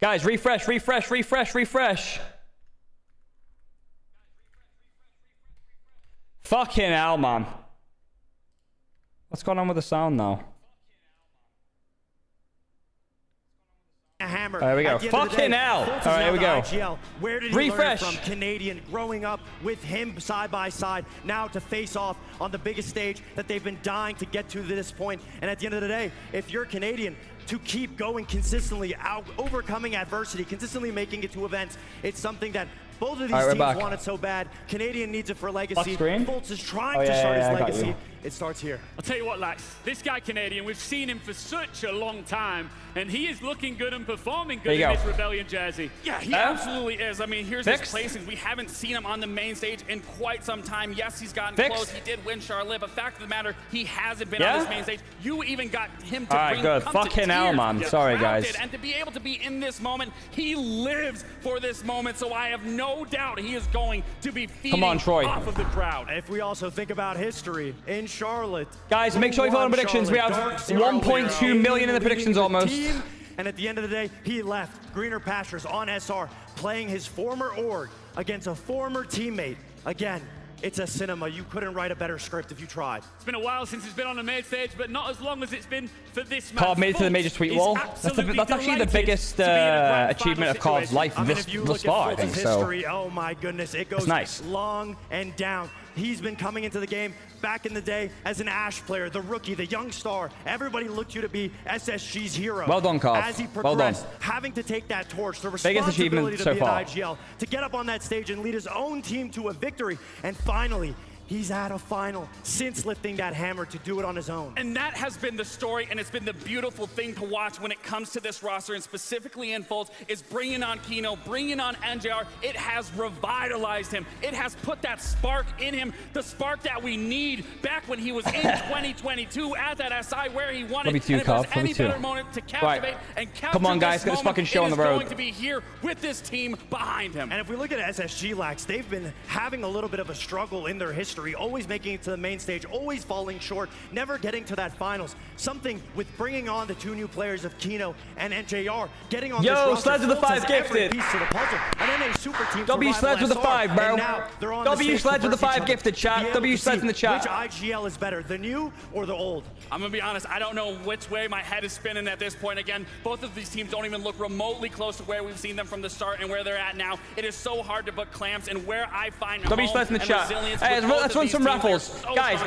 Guys, refresh, refresh, refresh, refresh. Fucking hell, man. What's going on with the sound now? Hammer. There we go. Fucking hell. All right, here we go. IGL. Where did he Refresh. learn from? Canadian, growing up with him side by side, now to face off on the biggest stage that they've been dying to get to this point. And at the end of the day, if you're Canadian, to keep going consistently, overcoming adversity, consistently making it to events, it's something that both of these teams wanted so bad. Canadian needs it for legacy. Fultz is trying to start his legacy. It starts here. I'll tell you what, Lax, this guy Canadian, we've seen him for such a long time, and he is looking good and performing good in this Rebellion jersey. Yeah, he absolutely is. I mean, here's his placings. We haven't seen him on the main stage in quite some time. Yes, he's gotten close. He did win Charlotte, but fact of the matter, he hasn't been on this main stage. You even got him to bring good. Fucking hell, man. Sorry, guys. And to be able to be in this moment, he lives for this moment, so I have no doubt he is going to be feeding off of the crowd. If we also think about history, in Charlotte. Guys, make sure you follow the predictions. We have 1.2 million in the predictions almost. And at the end of the day, he left greener pastures on SR, playing his former org against a former teammate. Again, it's a cinema. You couldn't write a better script if you tried. It's been a while since he's been on the main stage, but not as long as it's been for this match. Carb made it to the major tweet wall. That's actually the biggest achievement of Carb's life thus far, I think. History, oh my goodness, it goes long and down. He's been coming into the game back in the day as an Ashe player, the rookie, the young star. Everybody looked you to be SSG's hero. Well done, Carb. As he progressed, having to take that torch, the responsibility to be an IGL, to get up on that stage and lead his own team to a victory. And finally, he's at a final since lifting that hammer to do it on his own. And that has been the story, and it's been the beautiful thing to watch when it comes to this roster, and specifically in Fultz, is bringing on Kino, bringing on NJR. It has revitalized him. It has put that spark in him, the spark that we need back when he was in 2022 at that SI where he wanted. And if there's any better moment to captivate and capture Come on, guys, get this fucking show on the road. Going to be here with this team behind him. And if we look at SSG, Lax, they've been having a little bit of a struggle in their history, always making it to the main stage, always falling short, never getting to that finals. Something with bringing on the two new players of Kino and NJR, getting on this roster. Sleds with the 5 gifted. Piece to the puzzle. And then a super team. W Sleds with the 5, bro. W Sleds with the 5 gifted, chat. W Sleds in the chat. Which IGL is better, the new or the old? I'm gonna be honest, I don't know which way my head is spinning at this point. Again, both of these teams don't even look remotely close to where we've seen them from the start and where they're at now. It is so hard to put clamps, and where I find W Sleds in the chat. Hey, let's run some raffles. Guys,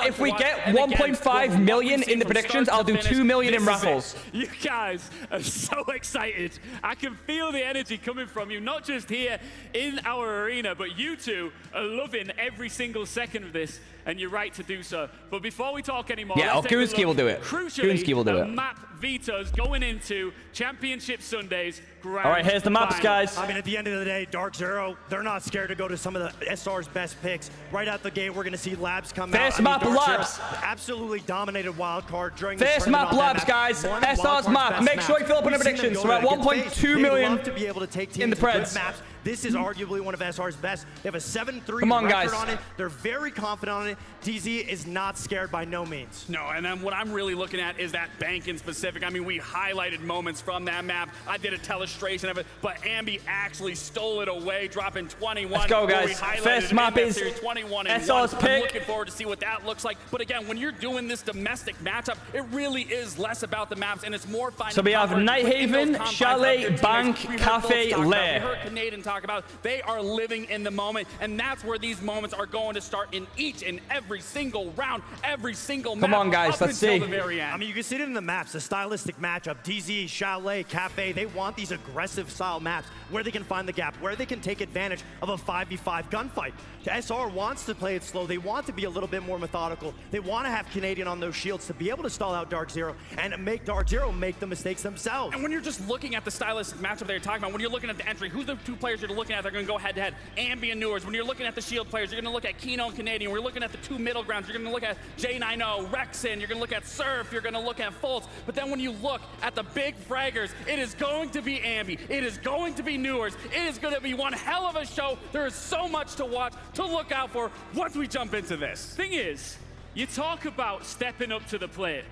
if we get 1.5 million in the predictions, I'll do 2 million in raffles. You guys are so excited. I can feel the energy coming from you, not just here in our arena, but you two are loving every single second of this, and you're right to do so. But before we talk anymore, Goonsky will do it. Crucially, will do it. Map vetoes going into Championship Sundays. All right, here's the maps, guys. I mean, at the end of the day, Dark Zero, they're not scared to go to some of the SR's best picks. Right out the gate, we're going to see Labs come out. First map Labs. Absolutely dominated wildcard during the first map Labs, guys. SR's map. Make sure you fill up on the predictions. We're at 1.2 million to be able to take teams in the Preds. Maps. This is arguably one of SR's best. They have a 7-3 record on it. They're very confident on it. DZ is not scared by no means. No, and then what I'm really looking at is that bank in specific. I mean, we highlighted moments from that map. I did a telestration of it, but Ambi actually stole it away, dropping 21. Let's go, guys. First map is 21 SR's pick. I'm looking forward to see what that looks like. But again, when you're doing this domestic matchup, it really is less about the maps, and it's more finding. So we have Nighthaven, Chalet, Bank, Cafe, Lair. We heard Canadian talk about they are living in the moment, and that's where these moments are going to start in each and every single round, every single map. Come on, guys, let's see. The very end. I mean, you can see it in the maps, the stylistic matchup. DZ, Chalet, Cafe, they want these aggressive style maps where they can find the gap, where they can take advantage of a 5v5 gunfight. SR wants to play it slow. They want to be a little bit more methodical. They want to have Canadian on those shields to be able to stall out Dark Zero and make Dark Zero make the mistakes themselves. And when you're just looking at the stylistic matchup they're talking about, when you're looking at the entry, who's the two players you're looking at? They're going to go head-to-head. Ambi and Newers. When you're looking at the shield players, you're going to look at Kino and Canadian. We're looking at the two middle grounds. You're going to look at J90, Rexon. You're going to look at Surf. You're going to look at Fultz. But then when you look at the big fraggers, it is going to be Ambi. It is going to be Newers. It is going to be one hell of a show. There is so much to watch, to look out for once we jump into this. Thing is, you talk about stepping up to the plate,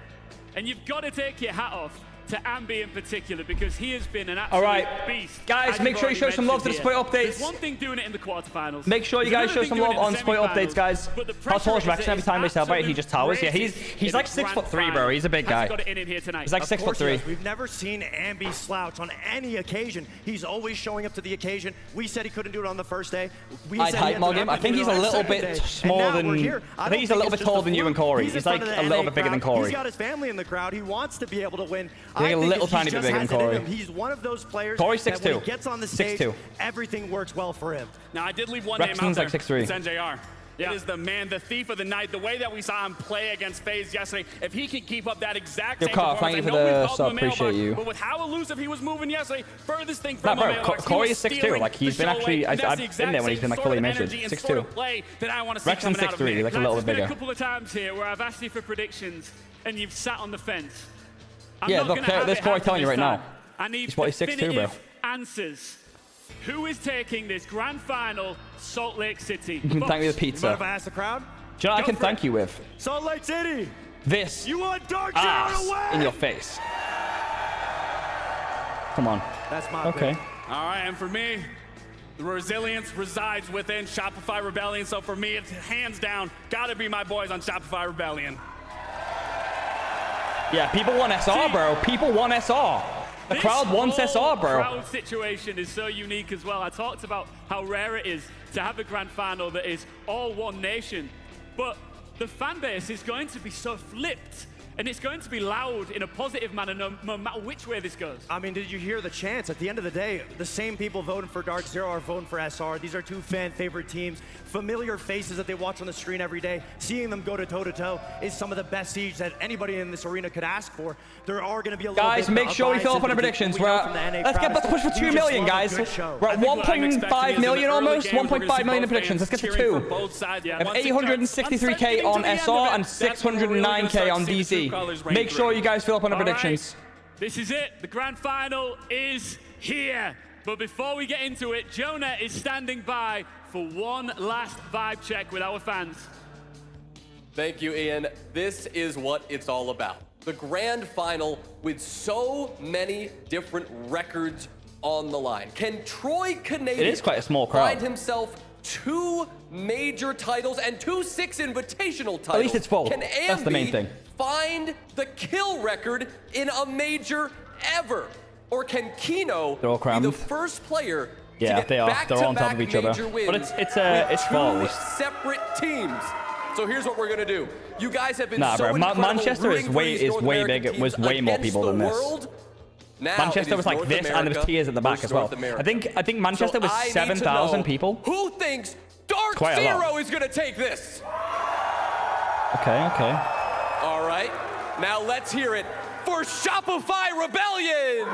and you've got to take your hat off to Ambi in particular, because he has been an absolute beast. Guys, make sure you show some love to the Spoit updates. There's one thing doing it in the quarterfinals. Make sure you guys show some love on Spoit updates, guys. How tall is Rexon every time they celebrate? He just towers. Yeah, he's like 6'3", bro. He's a big guy. He's like 6'3". We've never seen Ambi slouch on any occasion. He's always showing up to the occasion. We said he couldn't do it on the first day. I'd hype mog him. I think he's a little bit smaller than... I think he's a little bit taller than you and Corey. He's like a little bit bigger than Corey. He's got his family in the crowd. He wants to be able to win. He's a little tiny bit bigger than Corey. He's one of those players Corey's that when 6'2". he gets on the stage, everything works well for him. Now, I did leave one name out there. Like 6'3". It's NJR. Yeah. It is the man, the thief of the night. The way that we saw him play against FaZe yesterday, if he can keep up that exact same performance, thank you for the sub, appreciate you. But with how elusive he was moving yesterday, furthest thing from bro, Corey is 6'2". Like, he's been actually... I've been there when he's been like fully measured. 6'2". Rexon 6'3", like a little bit bigger. There's been a couple of times here where I've asked you for predictions and you've sat on the fence. Yeah, look, there's Corey telling you right now. I need he's 6'2", bro. Answers. Who is taking this grand final, Salt Lake City? You can thank me with pizza. If I ask the crowd? Do you know what I can thank you with? Salt Lake City! This you want Dark ass away? in your face. Come on. That's my pick. All right, and for me, the resilience resides within Shopify Rebellion. So for me, it's hands down, gotta be my boys on Shopify Rebellion. Yeah, people want SR, bro. People want SR. The crowd wants SR, bro. The crowd situation is so unique as well. I talked about how rare it is to have a grand final that is all one nation, but the fan base is going to be so flipped, and it's going to be loud in a positive manner no matter which way this goes. I mean, did you hear the chants? At the end of the day, the same people voting for Dark Zero are voting for SR. These are two fan favorite teams, familiar faces that they watch on the screen every day. Seeing them go to toe-to-toe is some of the best siege that anybody in this arena could ask for. There are going to be a little guys, make sure we fill up on our predictions. Let's push for 2 million, guys. We're at 1.5 million almost. 1.5 million in predictions. Let's get to 2. We have 863K on SR and 609K on DZ. Make sure you guys fill up on the predictions. This is it. The grand final is here. But before we get into it, Jonah is standing by for one last vibe check with our fans. Thank you, Ian. This is what it's all about. The grand final with so many different records on the line. Can Troy Canadian it is quite a small crowd. Find himself 2 major titles and 2 6 invitational titles? At least it's full. Can That's the main thing. Find the kill record in a major ever? Or can Kino be the first player to get they are. They're on top of each other. But it's full. 2 separate teams. So here's what we're gonna do. You guys have been bro. Manchester is way big. It was way more people than this. Manchester was like this, and there was tiers at the back as well. I think Manchester was 7,000 people. Who thinks Dark Zero is gonna take this? Okay. All right. Now let's hear it for Shopify Rebellion.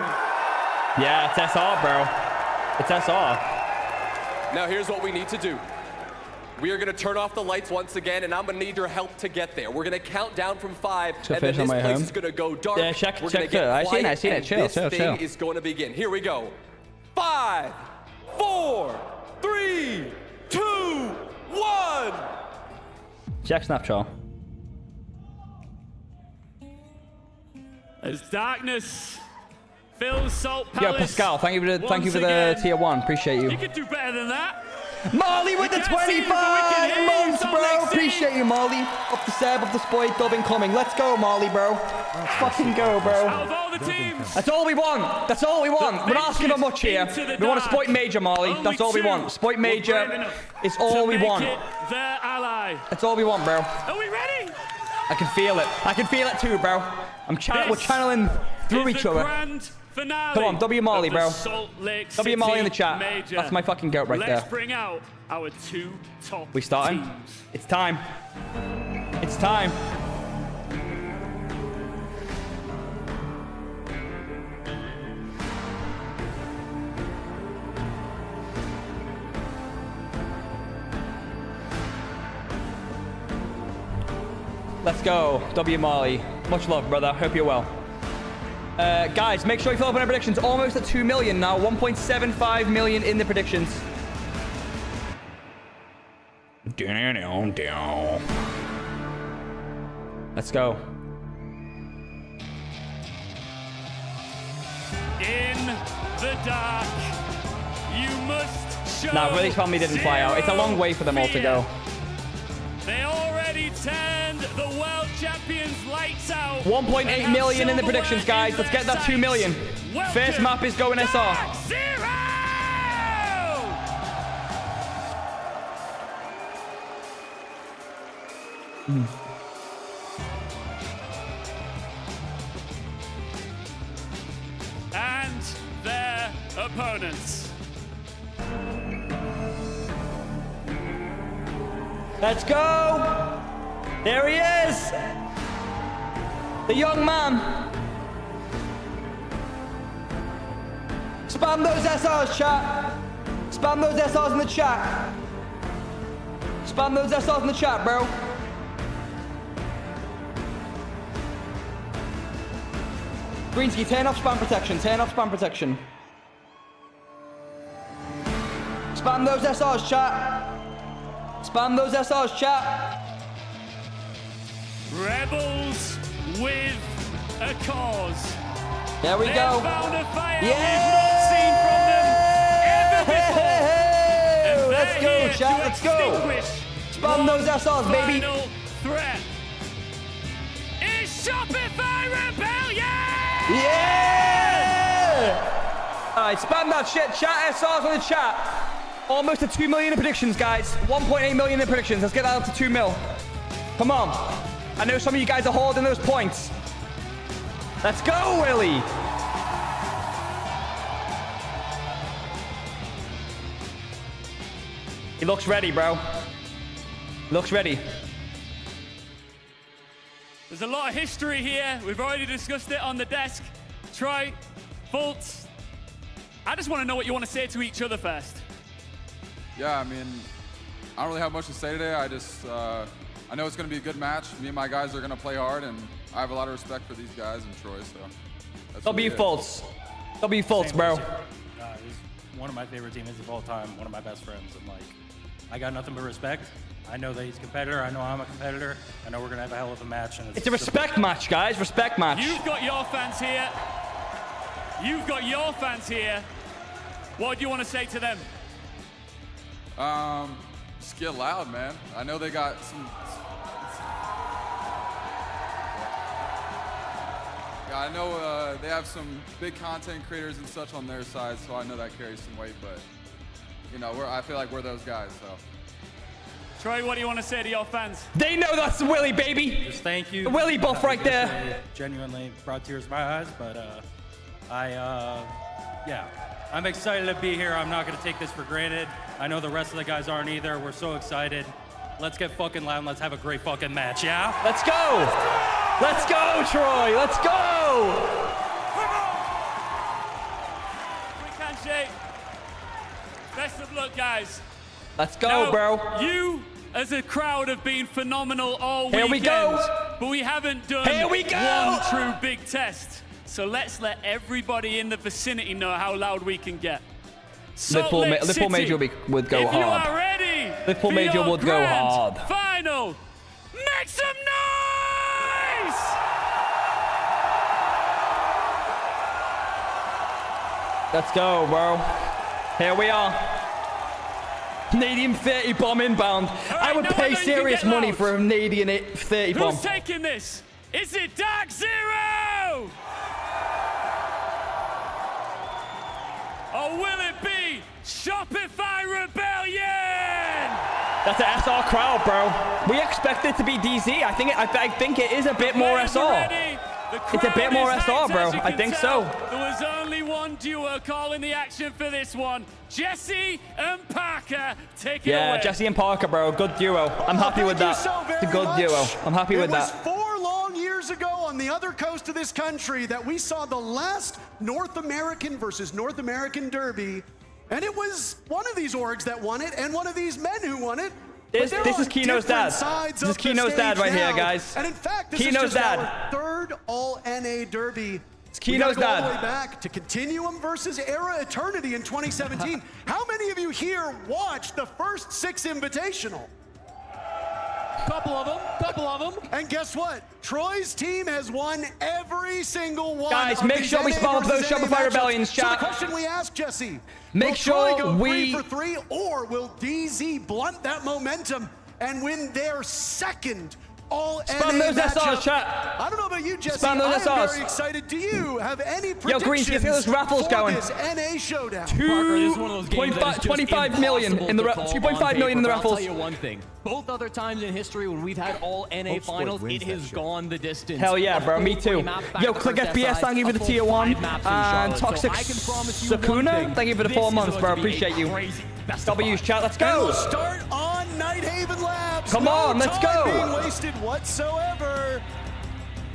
Yeah, it's SR, bro. It's SR. Now here's what we need to do. We are going to turn off the lights once again, and I'm going to need your help to get there. We're going to count down from 5, and then this place is going to go dark. Yeah, check it. I seen it. Chill. This thing is going to begin. Here we go. 5, 4, 3, 2, 1. Check Snapchat. As darkness fills Salt Palace. Yo, Pascal, thank you for the tier 1. Appreciate you. You could do better than that. Molly with the 25 months, bro. Appreciate you, Molly. Up the Seb, up the Spoit, dub incoming. Let's go, Molly, bro. Let's fucking go, bro. Out of all the teams. That's all we want. That's all we want. We're not asking for much here. We want a Spoit Major, Molly. That's all we want. Spoit Major is all we want. Their ally. That's all we want, bro. Are we ready? I can feel it. I can feel it too, bro. We're channeling through each other. Finale. Come on, W Molly, bro. W Molly in the chat. Major. That's my fucking goat right there. Let's bring out our 2 top We starting? teams. It's time. It's time. Let's go, W Molly. Much love, brother. Hope you're well. Guys, make sure you fill up on our predictions. Almost at 2 million now. 1.75 million in the predictions. Let's go. in the dark. You must show. Nah, Willie's family didn't fly out. It's a long way for them all to go. They already turned the world champions lights out. 1.8 million in the predictions, guys. Let's get that 2 million. First map is going SR. Zero! And their opponents. Let's go. There he is. The young man. Spam those SRs, chat. Spam those SRs in the chat. Spam those SRs in the chat, bro. Greensky, turn off spam protection. Turn off spam protection. Spam those SRs, chat. Spam those SRs, chat. Rebels with a cause. There we They've go. found a fire Yeah! we've not seen from them ever before. And Let's they're go, here chat. to Let's go. extinguish Spam those SRs, baby. final threat. It's Shopify Rebellion! Yeah! Alright, spam that shit. Chat SRs on the chat. Almost to 2 million in predictions, guys. 1.8 million in predictions. Let's get that up to 2 mil. Come on. I know some of you guys are holding those points. Let's go, Willie. He looks ready, bro. Looks ready. There's a lot of history here. We've already discussed it on the desk. Troy, Fultz, I just want to know what you want to say to each other first. Yeah, I mean, I don't really have much to say today. I just, I know it's going to be a good match. Me and my guys are going to play hard, and I have a lot of respect for these guys and Troy, so that's W really it. Fultz. W Fultz, bro. He's one of my favorite teammates of all time, one of my best friends, and like, I got nothing but respect. I know that he's a competitor. I know I'm a competitor. I know we're gonna have a hell of a match. And It's a respect match, guys. Respect match. You've got your fans here. You've got your fans here. What do you want to say to them? Just get loud, man. I know they got some. Yeah, I know they have some big content creators and such on their side, so I know that carries some weight. But you know, I feel like we're those guys. So. Troy, what do you want to say to your fans? They know that's Willie, baby. just thank you. The Willie buff right there. It genuinely brought tears to my eyes, but yeah, I'm excited to be here. I'm not gonna take this for granted. I know the rest of the guys aren't either. We're so excited. Let's get fucking loud and let's have a great fucking match, yeah? Let's go. Let's go, Troy. Let's go. Quick handshake. Best of luck, guys. Let's go, Now, bro. You, as a crowd, have been phenomenal all Here we weekend. go. But we haven't done Here we go. one true big test. So let's let everybody in the vicinity know how loud we can get. Liverpool Major would go if you hard. are ready Liverpool for Major your would go grand hard. Final, make some noise! Let's go, bro. Here we are. Canadian 30 bomb inbound. I would no, pay you can serious get money loud. for a Canadian 30 bomb. Who's taking this? Is it Dark Zero? Or will it be Shopify Rebellion? That's an SR crowd, bro. We expect it to be DZ. I think it is a bit more Players SR. are ready. The It's a bit crowd more is SR, hyped, bro. as you I can think tell. so. There was only one duo calling the action for this one. Jesse and Parker take it Yeah, away. Jesse and Parker, bro. Good duo. I'm happy with that. It's a good duo. I'm happy with that. It was 4 long years ago on the other coast of this country that we saw the last North American versus North American derby. And it was one of these orgs that won it and one of these men who won it. This is Keno's dad. This is Keno's dad right here, guys. And in fact, this Keno's is just dad. our third All-NA derby. It's We gotta Keno's go dad. all the way back to Continuum versus Era Eternity in 2017. How many of you here watched the first 6 Invitational? Couple of them. And guess what? Troy's team has won every single one. Guys, of make these sure we NA spawn up those versus NA Shopify matchups. Rebellions, So the chat. question we ask, Jesse, Make will sure Troy go we- 3 for 3, or will DZ blunt that momentum and win their second all-NA those SRs, matchup? chat. I don't know about you, Jesse. Spam those I am SRs. very excited. Do you have any Yo, predictions Greens, get those raffles for going. this NA showdown? Parker, this is one of those games that is just 25 million in the impossible to 2.5 call million in the on paper, but raffles. I'll tell you one thing. Both other times in history when we've had all NA finals, it has gone the distance. Hell yeah, A bro. Me full too. 3 maps back Yo, to click first FBS. SI, Thank you for a the full tier 1. 5 maps in And Charlotte. Toxic So I can promise you one Sakuna. thing, Thank you for the this 4 is months, going bro. to be a Appreciate you. crazy best of W's, 5. chat. Let's And we'll go. start on Nighthaven Labs. Come on, let's time go. being wasted whatsoever.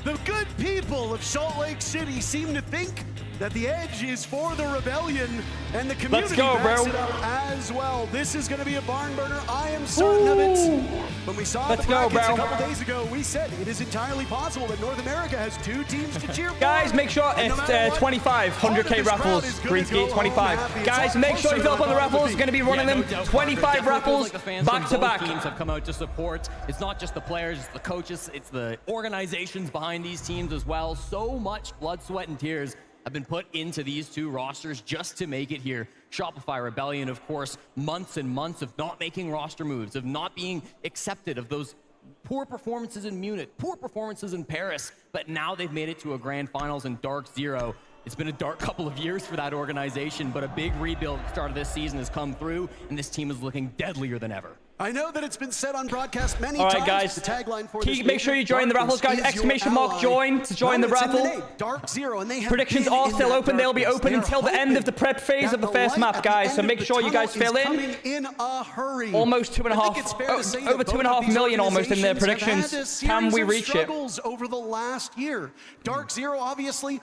The good people of Salt Lake City seem to think that the edge is for the Rebellion, and the community go, backs bro. it up as well. This is going to be a barn burner. I am certain of it. When we saw Let's the go, brackets bro. a couple days ago, we said it is entirely possible that North America has 2 teams to cheer for. Guys, make sure And no it's matter what, 25 part of 100k this crowd raffles. is gonna Greensky go home 25. happy. It's Guys, all make sure you closer fill up on the than I thought it raffles. would be. Going to be running them no doubt, 25 Parker. Definitely feels raffles like the fans back from to both back. teams have come out to support. It's not just the players, it's the coaches, it's the organizations behind these teams as well. So much blood, sweat, and tears have been put into these 2 rosters just to make it here. Shopify Rebellion, of course, months and months of not making roster moves, of not being accepted, of those poor performances in Munich, poor performances in Paris, but now they've made it to a grand finals in Dark Zero. It's been a dark couple of years for that organization, but a big rebuild at the start of this season has come through, and this team is looking deadlier than ever. I know that it's been said on broadcast many All times. right, guys. The tagline for Keep- this make sure you join the raffles, guys. Exclamation mark join to join the raffle. Dark Zero, and they have Predictions been are in still that open. They'll be darkness. open They are until the end of the prep phase hoping of the that first light map, at the guys. So end make of sure the you guys tunnel fill is in. coming in a hurry. Almost 2.5 I think it's fair to say that over both 2.5 of these million almost in their organizations have predictions. had a Can we series of reach it? struggles over the last year. Dark Zero, obviously.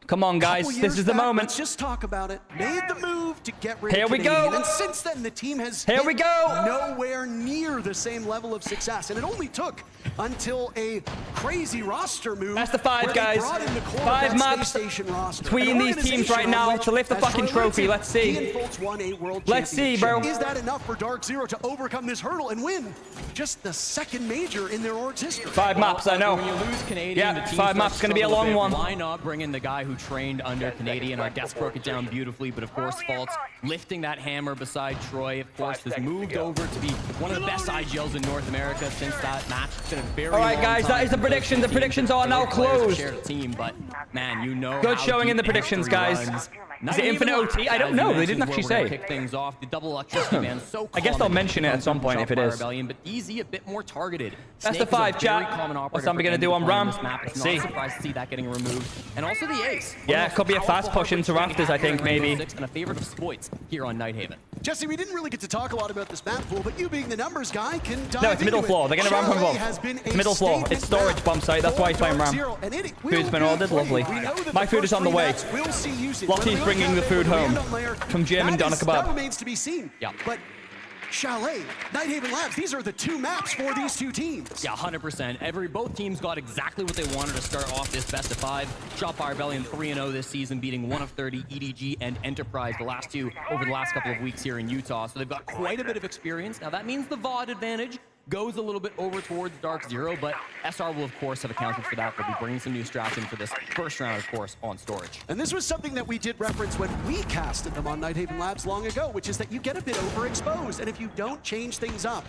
Come on, guys. Couple This years is the back, moment. Let's just talk about it. Made the move to get rid Here of we Canadian, go. and since then the team has Here hit we go. nowhere near the same level of success, and it only took until a crazy roster move. That's the 5, where they guys. brought in the core of 5 that maps Space Station roster. between An these teams organization right on now which, to lift the as fucking Troy trophy. Lindsay, Let's see. he and Fultz won a world Let's see, championship. bro. Is that enough for Dark Zero to overcome this hurdle and win just the 2nd major in their org's history? 5 maps, I know. When you lose Canadian, Yeah, the team 5 starts maps to gonna be a struggle long bit. one. Why not bring in the guy who trained under Canadian? Our guest broke it down beautifully, but of course, Fultz lifting that hammer beside Troy, of course, has moved over to be one of the best IGLs in North America since that match. It's been a very All right, long guys, that time is the for those predictions. two The teams. predictions are now Both players have closed. shared a team, but man, you know Good how showing in the deep predictions, history guys. runs. Is it infinite OT? I don't know. They didn't actually say. Kick things off. The double electricity man, so I guess they'll common mention it at from some point if it Shopify is. Rebellion, but DZ a bit more targeted. That's Snake the is a 5, very chat. common What's operator somebody for gonna do on deploying Ram? this map. It's Let's not see. surprised to see that getting removed. And also the ace. Yeah, One of the could be a most fast powerful push into hardware Rafters, I think, in Rainbow maybe. Six, and a favorite of Spoit's here on Nighthaven. Jesse, we didn't really get to talk a lot about this map pool, but you being the numbers guy can dive No, it's middle into floor. it. They're going to ram from Chalet above. has been It's a middle floor. statement It's storage map bomb site. That's for why he's playing Dark ram. Zero, and it will Food's been be ordered. free. Lovely. We know that My the food is first on the 3 way. maps will see usage. Lottie's Whether we bringing like the that, food whether we home end on layer, from Jim and that Doner is- Kebab. That remains to be seen. Yeah. But Chalet, Nighthaven Labs, these are the 2 maps for these 2 teams. Yeah, 100%. Both teams got exactly what they wanted to start off this best of 5. Shopify Rebellion 3-0 this season, beating 1 of 30 EDG and Enterprise, the last 2 over the last couple of weeks here in Utah. So they've got quite a bit of experience. Now that means the VOD advantage goes a little bit over towards Dark Zero, but SR will, of course, have accounted for that. They'll be bringing some new strats in for this first round, of course, on storage. And this was something that we did reference when we casted them on Nighthaven Labs long ago, which is that you get a bit overexposed, and if you don't change things up,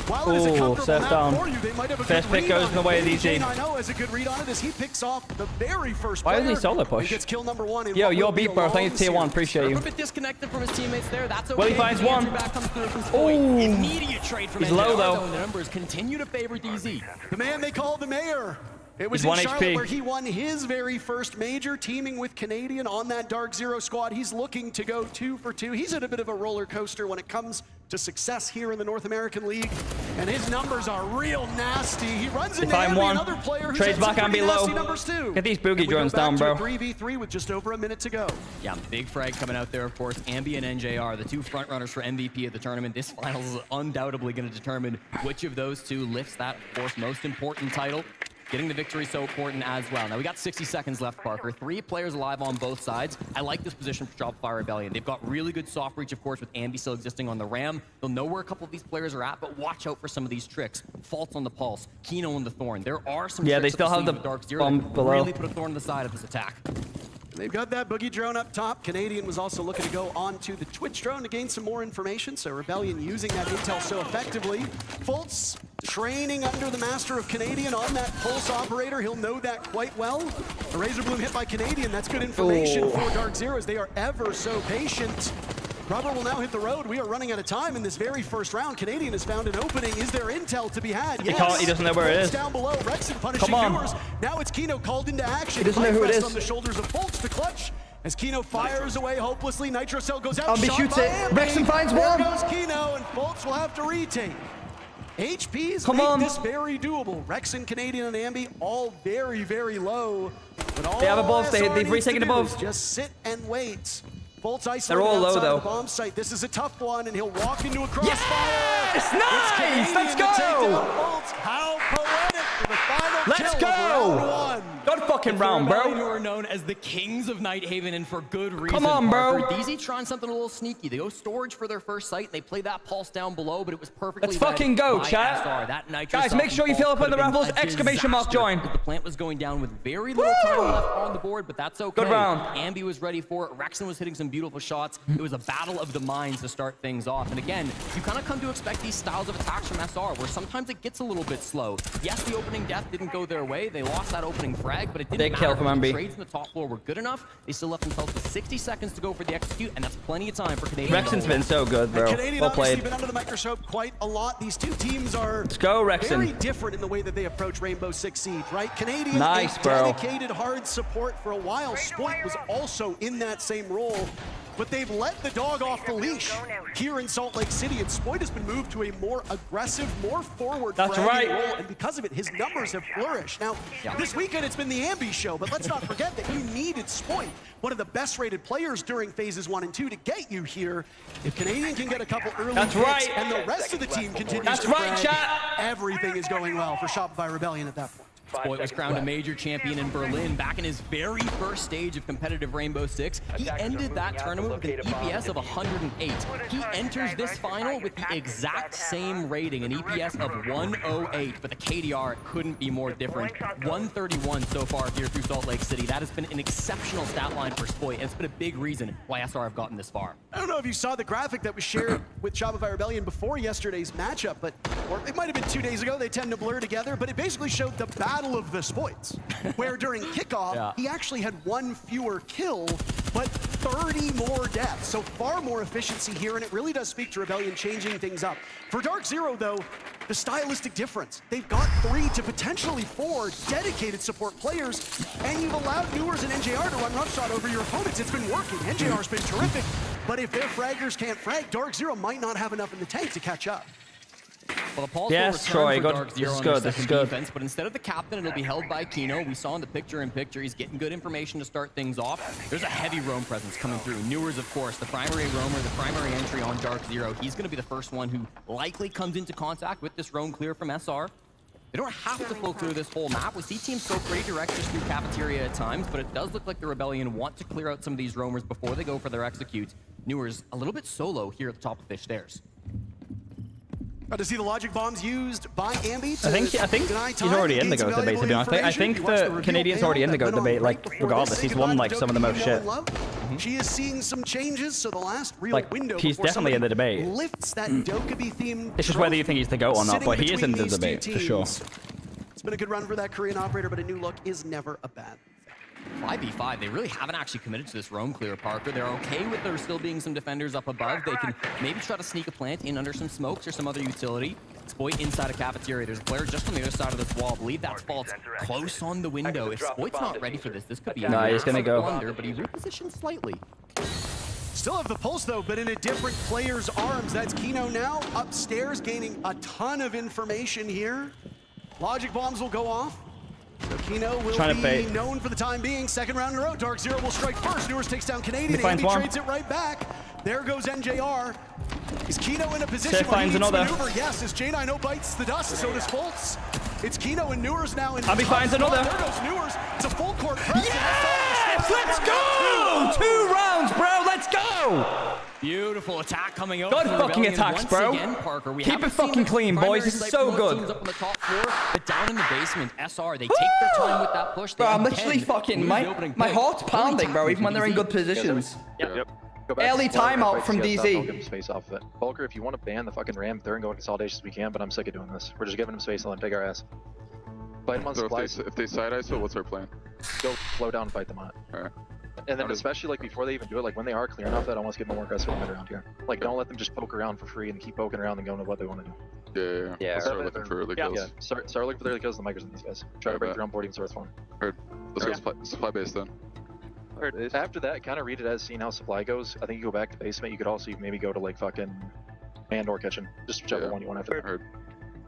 while it is a Ooh, comfortable surf map down. for you, they might have a First good pick read goes on in the it. way of Maybe DZ. J9O has a good read on it as he picks off the very first Why player. isn't he solo and push? gets kill number 1 in Yo, what your will be beat, a bro. long Thank you, tier 1. series. Appreciate A you. bit disconnected from his teammates there. That's okay. Well, he finds The one. answer back comes through from Spoit. Ooh. Immediate trade from He's NJR, low, though. and the numbers continue to favor DZ. The man they call the mayor. It was He's in 1 Charlotte HP. where he won his very first major, teaming with Canadian on that Dark Zero squad. He's looking to go 2 for 2. He's at a bit of a roller coaster when it comes to success here in the North American League, and his numbers are real nasty. He runs into I'm Ambi, one. another player who's Trades had some back, pretty Ambi low. nasty numbers too. Get these boogie And we go drones back down, to bro. a 3v3 with just over a minute to go. Yeah, big frag coming out there, of course. Ambi and NJR, the 2 frontrunners for MVP of the tournament. This finals is undoubtedly going to determine which of those 2 lifts that, of course, most important title. getting the victory so important as well. Now, we got 60 seconds left, Parker. 3 players alive on both sides. I like this position for Shopify Rebellion. They've got really good soft reach, of course, with Ambi still existing on the Ram. They'll know where a couple of these players are at, but watch out for some of these tricks. Faults on the Pulse, Kino on the Thorn. There are some tricks they still have the Dark Zero bomb that below. really put a thorn in the side of this attack. They've got that boogie drone up top. Canadian was also looking to go onto the Twitch drone to gain some more information. So Rebellion using that intel so effectively. Fultz training under the master of Canadian on that pulse operator. He'll know that quite well. A Razor Bloom hit by Canadian. That's good information for Dark Zero as they are ever so patient. Rubber will now hit the road. We are running out of time in this very first round. Canadian has found an opening. Is there intel to be had? Yes. He doesn't know where it is. Down below, Rexon punishing Viewers. Now it's Kino called into action. He doesn't know who it is. On the shoulders of Fultz to clutch. As Kino fires away hopelessly, Nitro Cell goes out. Ambi shoots it. Rexon finds one. There goes Kino, and Fultz will have to retake. HPs make this very doable. Rexon, Canadian, and Ambi all very, very low. But all they have above. They've retaken above. Just sit and wait. Fultz isolated They're all low, outside though. the bomb site. This is a tough one, and he'll walk into a crossfire. Yes! Nice! Let's go! How poetic for the final Let's kill go! of round 1. Good fucking round, Rebellion, bro. who are known as the kings of Nighthaven, and for good reason. Come on, bro. Parker. DZ trying something a little sneaky. They go storage for their first site. They play that pulse down below, but it was perfectly Let's fucking go, chat. That Nitro Guys, make sure you fill up in the raffles. Exclamation mark join. The plant was going down with very little time left on the board, but that's okay. Good round. Ambi was ready for it. Rexon was hitting some beautiful shots. It was a battle of the minds to start things off. And again, you kind of come to expect these styles of attacks from SR, where sometimes it gets a little bit slow. Yes, the opening death didn't go their way. They lost that opening frag, but it didn't matter. Kill from The Ambi. trades in the top floor were good enough. They still left themselves with 60 seconds to go for the execute, and that's plenty of time for Canadian. Rexon's been so good, bro. Canadian Well obviously played. been under the microscope quite a lot. These two teams are Let's go, Rexon. very different in the way that they approach Rainbow Six Siege, right? Canadian, Nice, a bro. dedicated hard support for a while. Spoit was also in that same role, but they've let the dog off the leash here in Salt Lake City, and Spoit has been moved to a more aggressive, more forward That's fragging right. role, and because of it, his numbers have flourished. Now, this weekend it's been the Ambi show, but let's not forget that you needed Spoit, one of the best rated players during phases 1 and 2, to get you here. If Canadian can get a couple early That's hits right. and the rest of the team continues That's to right, frag, chat. everything is going well for Shopify Rebellion at that point. Spoit was crowned a major champion in Berlin back in his very first stage of competitive Rainbow Six. He ended that tournament with an EPS of 108. He enters this final with the exact same rating, an EPS of 108, but the KDR couldn't be more different. 131 so far here through Salt Lake City. That has been an exceptional stat line for Spoit, and it's been a big reason why SR have gotten this far. I don't know if you saw the graphic that was shared with Shopify Rebellion before yesterday's matchup, but or it might have been 2 days ago. They tend to blur together, but it basically showed the battle of the Spoits, where during kickoff, he actually had 1 fewer kill, but 30 more deaths. So far more efficiency here, and it really does speak to Rebellion changing things up. For Dark Zero, though, the stylistic difference. They've got 3 to potentially 4 dedicated support players, and you've allowed Newers and NJR to run roughshod over your opponents. It's been working. NJR's been terrific, but if their fraggers can't frag, Dark Zero might not have enough in the tank to catch up. Well, the Pulse Yes, will return Troy, for good. Dark This Zero is on good, their this is second good. defense, but instead of the captain, it'll be held by Kino. We saw in the picture-in-picture, he's getting good information to start things off. There's a heavy roam presence coming through. Newers, of course, the primary roamer, the primary entry on Dark Zero. He's going to be the first one who likely comes into contact with this roam clear from SR. They don't have to full clear this whole map. We see teams go pretty direct just through cafeteria at times, but it does look like the Rebellion want to clear out some of these roamers before they go for their execute. Newers a little bit solo here at the top of fish stairs. To see the logic bombs used by Ambi to I think deny he's time already in the and gain GOAT some debate, to be honest. I valuable think information. He watched the reveal Canadian's already in the panel GOAT that went debate, on like, right before regardless. this. He's Say won, goodbye like, to some of the Doki, most you know shit. and love. She is seeing some changes, so the last real Like, window he's before definitely in the somebody debate. lifts that Dokkaebi theme. It's just whether you think he's the GOAT or not, sitting but he is in between the these two debate, for sure. teams. It's been a good run for that Korean operator, but a new look is never a bad thing. 5v5, they really haven't actually committed to this roam clear, Parker. They're okay with there still being some defenders up above. They can maybe try to sneak a plant in under some smokes or some other utility. Spoit inside a cafeteria. There's a player just on the other side of this wall. I believe that's False close on the window. If Spoit's not ready for this, this could be a Nah, he's gonna go. blunder, but he repositioned slightly. Still have the pulse though, but in a different player's arms. That's Kino now upstairs, gaining a ton of information here. Logic bombs will go off. So Kino will Trying to be bait. known for the time being. Second round in a row. Dark Zero will strike first. Newers takes down Canadian. He finds Ambi one. trades it right back. There goes NJR. Is Kino in a position Seth where he finds needs to another. maneuver? Yes, as J90 bites the dust, so does Fultz. It's Kino and Newers now. Ambi finds another. There goes Newers. It's a full court press. Yes! Let's go! 2 rounds, bro. Let's go! Beautiful attack coming out. Good from the fucking Rebellion. attacks, Once bro. Again, Parker, we Keep haven't it fucking seen the clean, boys. primary This is snipe so from those good. teams up on the top floor, but down in the basement, SR, they take their time with that push. They Bro, I'm again literally fucking... lose the opening My pick. heart's Only pounding, bro, tackling even when they're in DZ. good positions. Yep. Go back Early to Spoit, timeout fight from CS DZ. stuff, I'll give him space off of it. Volker, if you want to ban the fucking Ram, they're in going consolidations we can, but I'm sick of doing this. We're just giving him space and let him take our ass. Fight him on So supplies. if they side ISO, what's our plan? Go slow down and fight them on it. Alright. And then especially like before they even do it, like when they are clear enough, that almost get more aggressive and around here. Like don't let them just poke around for free and keep poking around and going to what they want to do. Yeah. Let's start looking for early kills. Yeah, start looking for the early kills and the micros in these guys. Try to break their onboarding source for them. Heard. Let's go supply base then. After that, kind of read it as seeing how supply goes. I think you go back to basement. You could also maybe go to like fucking and/or kitchen. Just whichever one you want after that. Heard.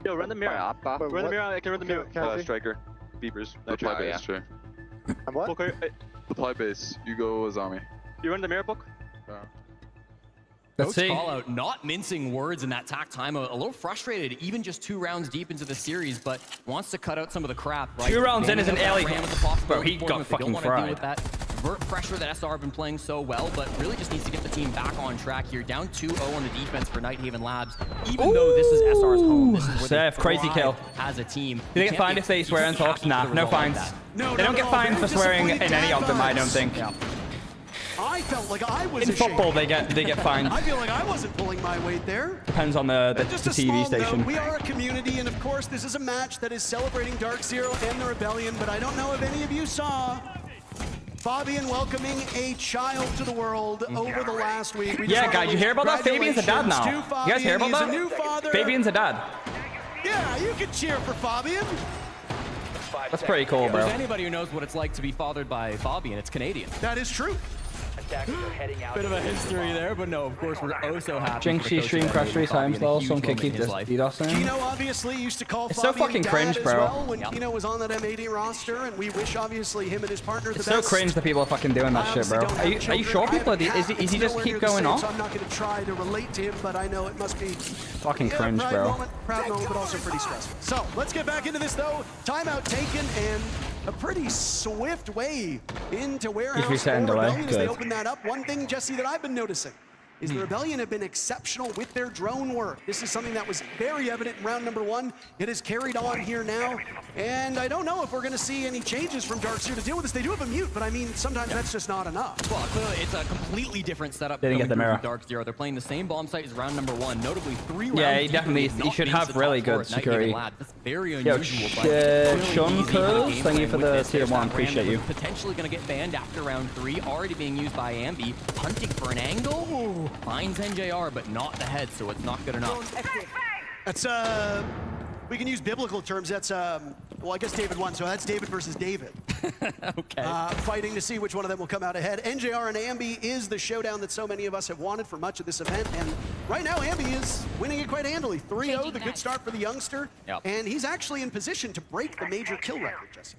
Yo, run the mirror. Run the mirror. I can run the mirror. Striker. Beepers. Supply base, Trey. I'm what? Supply base. You go Azami. You run the mirror book? Let's see. Call out, not mincing words in that tack timeout. A little frustrated, even just 2 rounds deep into the series, but wants to cut out some of the crap. Right? 2 rounds in is an early. Bro, he for got them if they fucking don't wanna deal fried. with that vert pressure that SR have been playing so well, but really just needs to get the team back on track here. Down 2-0 on the defense for Nighthaven Labs. Even though this is SR's home, this is where Safe, they crazy thrive kill. as a team. Do they get fined if they swear and talk? Nah, no fines. No, They don't get fined for swearing in disappointed any of them, I don't vibes. think. I felt like I was In ashamed. football, they get fined. I feel like I wasn't pulling my weight there. Depends on the Just a TV small station. note, we are a community, and of course, this is a match that is celebrating Dark Zero and the Rebellion, but I don't know if any of you saw Fabian welcoming a child to the world over the last week. We just Yeah, want guys, to you hear about that? Fabian's a dad now. congratulations to You guys hear Fabian. about He's a new that? father. Fabian's a dad. Yeah, you can cheer for Fabian. That's pretty cool, If bro. there's anybody who knows what it's like to be fathered by Fabian, it's Canadian. That is true. Bit of a history there, but no, of course, we're oh so happy. Jinxie stream crash 3 times, though. Some kid keep this DDoS in. Kino obviously used to call It's so Fabian fucking dad cringe, as bro. well when Kino was on that M80 roster, and we wish obviously him and his partner the It's best. so cringe that people are fucking doing that I shit, obviously bro. don't Are have you children. sure, I people? have a cat. Is he It's just nowhere keep near the going same, on? So I'm not going to try to relate to him, but I know it must be Fucking cringe, proud bro. proud moment, but also pretty stressful. So let's get back into this though. Timeout taken and a pretty swift way into warehouse for resetting delay. Rebellion as they Good. open that up. One thing, Jesse, that I've been noticing is the Rebellion have been exceptional with their drone work. This is something that was very evident in round number 1. It has carried on here now, and I don't know if we're going to see any changes from Dark Seer to deal with this. They do have a mute, but I mean, sometimes that's just not enough. Well, clearly it's a completely different setup. Didn't get coming the through mirror. from Dark Zero. They're playing the same bomb site as round number 1, notably 3 rounds. Yeah, he deep definitely- with he not should being have to the really top good four at Night security. Haven Lab. That's very Yo, unusual. but clearly Sean easy for the Curls, game thank you plan for with the this. tier There's 1, that Ram appreciate that you. was potentially going to get banned after round 3, already being used by Ambi, hunting for an angle, finds NJR, but not the head, so it's not good enough. That's, we can use biblical terms. That's, well, I guess David won, so that's David versus David. Okay. Fighting to see which one of them will come out ahead. NJR and Ambi is the showdown that so many of us have wanted for much of this event, and right now Ambi is winning it quite handily. 3-0, the good start for the youngster, Yep. and he's actually in position to break the major kill record, Jesse.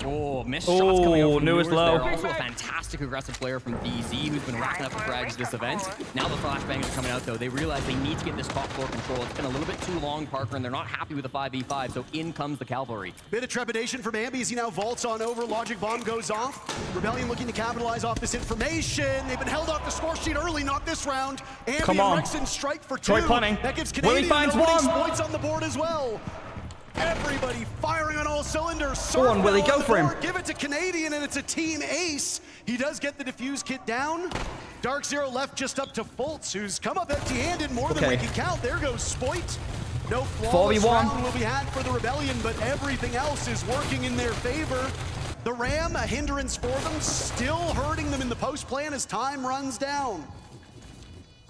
Oh, missed shots coming out from Newers low. there. Also a fantastic aggressive player from DZ who's been racking up the frags this event. Now the flashbangs are coming out though. They realize they need to get this top floor control. It's been a little bit too long, Parker, and they're not happy with the 5v5, so in comes the cavalry. Bit of trepidation from Ambi as he now vaults on over. Logic bomb goes off. Rebellion looking to capitalize off this information. They've been held off the score sheet early, not this round. Ambi Come on. and Rexon strike for 2. Troy punting. That gives Willie Canadian finds opening one. Spoits on the board as well. Everybody firing on all cylinders. Go on, Willie, Surfing go on the for him. board. Give it to Canadian, and it's a team ace. He does get the defuse kit down. Dark Zero left just up to Fultz, who's come up empty-handed more than we Okay. can count. There goes Spoit. No flawless 4v1. round will be had for the Rebellion, but everything else is working in their favor. The Ram, a hindrance for them, still hurting them in the post plan as time runs down.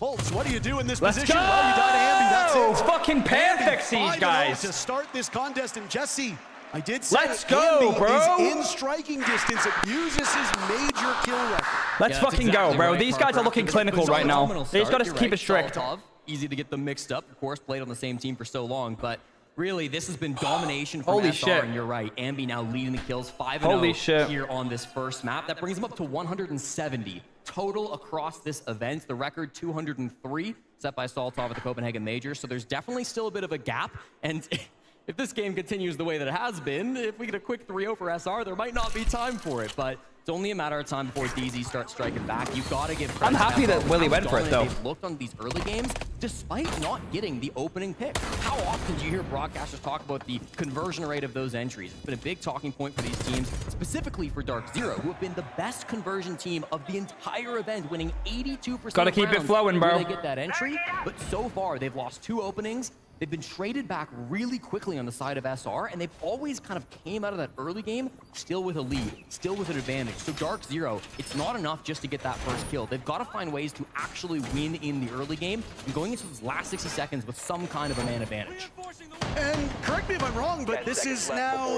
Fultz, what do you do in this Let's position? go! Well, you got Ambi, that's it. It's fucking perfect, Ambi, these 5-0 guys. to start this contest, and Jesse, I did say Let's go, Ambi bro. is in striking distance. It uses his major kill record. Let's Yeah, that's fucking exactly go, bro. right, These guys Parker. are looking After clinical this right now. phenomenal They just start, gotta you're keep right, it strict. Solotov, easy to get them mixed up. Of course, played on the same team for so long, but really, this has been domination from Holy SR, shit. and you're right. Ambi now leading the kills 5-0 Holy shit. here on this first map. That brings them up to 170 total across this event. The record 203 set by Solotov at the Copenhagen Major. So there's definitely still a bit of a gap. And if this game continues the way that it has been, if we get a quick 3-0 for SR, there might not be time for it, but it's only a matter of time before DZ starts striking back. You've got to give credit. I'm happy to that SR Willie how went for it, though. dominant they've looked on these early games, despite not getting the opening pick. How often do you hear broadcasters talk about the conversion rate of those entries? It's been a big talking point for these teams, specifically for Dark Zero, who have been the best conversion team of the entire event, winning 82% Gotta keep it flowing, bro. They get that entry, but so far they've lost 2 openings. They've been traded back really quickly on the side of SR, and they've always kind of came out of that early game still with a lead, still with an advantage. So Dark Zero, it's not enough just to get that first kill. They've got to find ways to actually win in the early game and going into those last 60 seconds with some kind of a man advantage. And correct me if I'm wrong, but this is now,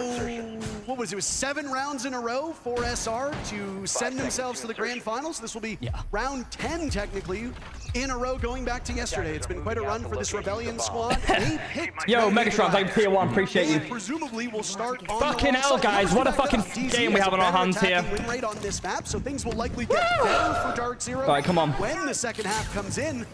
what was it, 7 rounds in a row for SR to send themselves to the grand finals. This will be round 10, technically, in a row going back to yesterday. It's been quite a run for this Rebellion squad. They picked Yo, Megatron, thank you for tier 1. Appreciate you. Presumably will start on Fucking hell, guys. What a fucking game we have on our hands here. Win rate on this map, so things will likely get better for Dark Zero. All right, come on. When the second half comes in,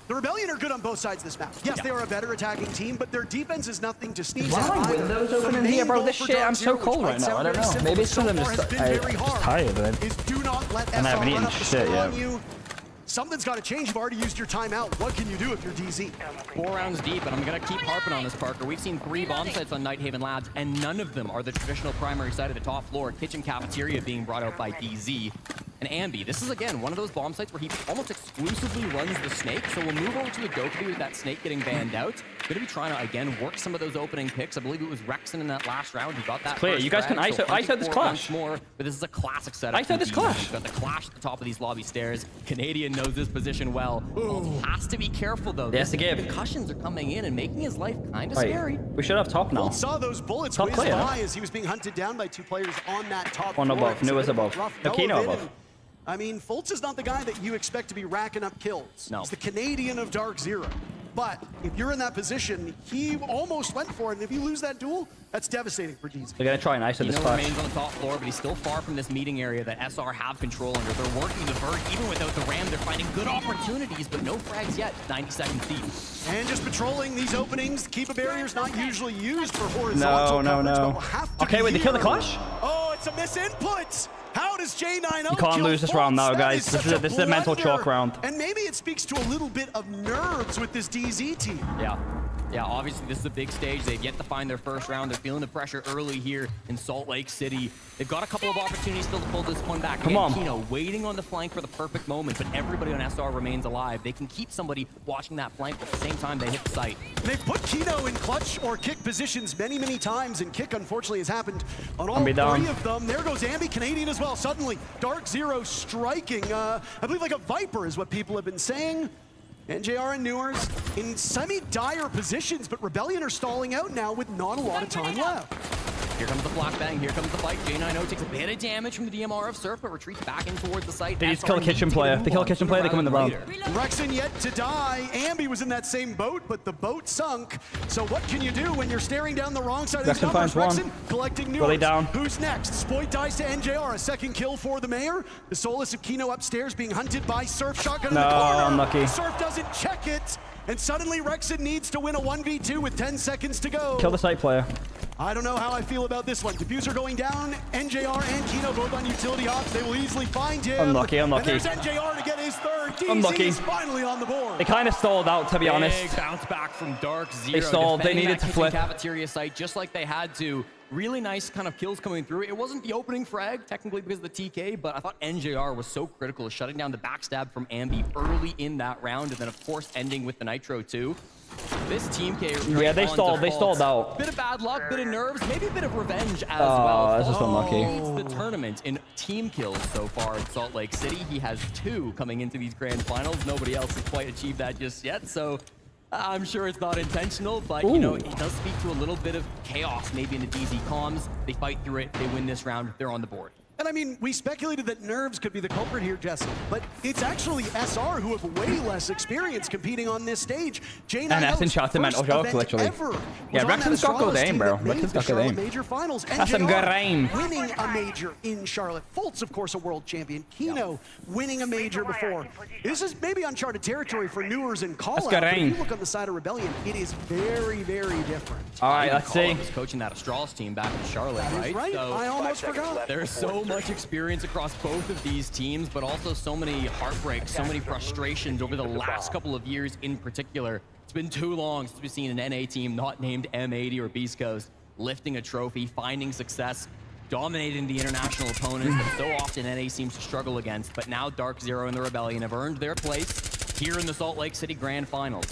the Rebellion are good on both sides of this map. Yes, they are a better attacking team, but their defense is nothing to sneeze at. Why are windows open in here, bro? This shit, I'm so cold right now. I don't know. Maybe it's because I'm just tired. Is do not let And I haven't SR run eaten up the shit score yet. on you. Something's got to change. You've already used your timeout. What can you do if you're DZ? 4 rounds deep, and I'm going to keep harping on this, Parker. We've seen 3 bomb sites on Nighthaven Labs, and none of them are the traditional primary site of the top floor. Kitchen cafeteria being brought out by DZ. And Ambi, this is, again, one of those bomb sites where he almost exclusively runs the snake, so we'll move over to the Dokkaebi with that snake getting banned out. Going to be trying to, again, work some of those opening picks. I believe it was Rexon in that last round who got that Clear. first You guys can frag, so ISO this clash. more, but this is a classic setup. ISO this clash. You've got the clash at the top of these lobby stairs. Canadian knows this position well. Has to be careful, though. Yes, to give. Concussions are coming in and making his life kind of Right. scary. We should have top now. Bolt saw those bullets Top whiz player. by as he was being hunted down by 2 players on that top One floor. above. It was a New bit is of a above. rough No, go Kino of it, above. and, I mean, Fultz is not the guy that you expect to be racking up kills. No. He's the Canadian of Dark Zero. But if you're in that position, he almost went for it, and if you lose that duel, that's devastating for DZ. They're going to try and ISO this Kino clash. remains on the top floor, but he's still far from this meeting area that SR have control under. They're working the vert, even without the ram. They're finding good opportunities, but no frags yet. 90 seconds deep. And just patrolling these openings. Keep a barrier's not usually used for horizontal coverage, but will have to Okay, be wait, they killed the here. clash? Oh, it's a misinput. How does J90 You can't lose this round now, guys. This is a mental chalk round. And maybe it speaks to a little bit of nerves with this DZ team. Yeah, obviously this is a big stage. They've yet to find their first round. They're feeling the pressure early here in Salt Lake City. They've got a couple of opportunities still to pull this one back. Come on. Kino waiting on the flank for the perfect moment, but everybody on SR remains alive. They can keep somebody watching that flank, but at the same time they hit the site. They've put Kino in clutch or kick positions many, many times, and kick, unfortunately, has happened on all 3 of them. There goes Ambi, Canadian as well. Suddenly, Dark Zero striking, I believe like a Viper is what people have been saying. NJR and Newers in semi-dire positions, but Rebellion are stalling out now with not a lot of time left. Here comes the flashbang, here comes the fight. J90 takes a bit of damage from the DMR of Surf, but retreats back in towards the site. They just kill a kitchen player. They kill a kitchen player, they come in the round. Rexon yet to die. Ambi was in that same boat, but the boat sunk. So what can you do when you're staring down the wrong side of these Rexon numbers? finds one. Rexon collecting Newers. Really down. Who's next? Spoit dies to NJR. A second kill for the mayor. The Solus of Kino upstairs being hunted by Surf. Shotgun in the corner. Unlucky. Surf doesn't check it. And suddenly Rexon needs to win a 1v2 with 10 seconds to go. Kill the site player. I don't know how I feel about this one. Diffuser going down. NJR and Kino both on utility ops. They will easily find him. Unlucky, unlucky. And there's NJR to get his third. DZ Unlucky. is finally on the board. They kind of stalled out, to be honest. Big bounce back from Dark Zero. They stalled. They defending needed that to kitchen flip. Cafeteria site just like they had to. Really nice kind of kills coming through. It wasn't the opening frag, technically because of the TK, but I thought NJR was so critical of shutting down the backstab from Ambi early in that round, and then of course ending with the Nitro too. This Team K. Yeah, they stalled. They stalled out. Bit of bad luck, bit of nerves, maybe a bit of revenge as well. That's just unlucky. Leads the tournament in team kills so far in Salt Lake City. He has 2 coming into these grand finals. Nobody else has quite achieved that just yet, so I'm sure it's not intentional, but you know, it does speak to a little bit of chaos maybe in the DZ comms. They fight through it, they win this round, they're on the board. And I mean, we speculated that Nerves could be the culprit here, Jesse, but it's actually SR who have way less experience competing on this stage. And Essen shot the mental joke, literally. Yeah, Rexon's got good aim, bro. Rexon's got good aim. Major finals. That's some good aim. Winning a major in Charlotte. Fultz, of course, a world champion. Kino winning a major before. This is maybe uncharted territory for Newers and Call-Out, but if you look on the side of Rebellion, it is very, very different. All right, let's see. Was coaching that Astralis team back in Charlotte, right? Right, so I almost forgot. There's so much experience across both of these teams, but also so many heartbreaks, so many frustrations over the last couple of years in particular. It's been too long since we've seen an NA team not named M80 or Beast Coast lifting a trophy, finding success, dominating the international opponents that so often NA seems to struggle against. But now Dark Zero and the Rebellion have earned their place here in the Salt Lake City Grand Finals.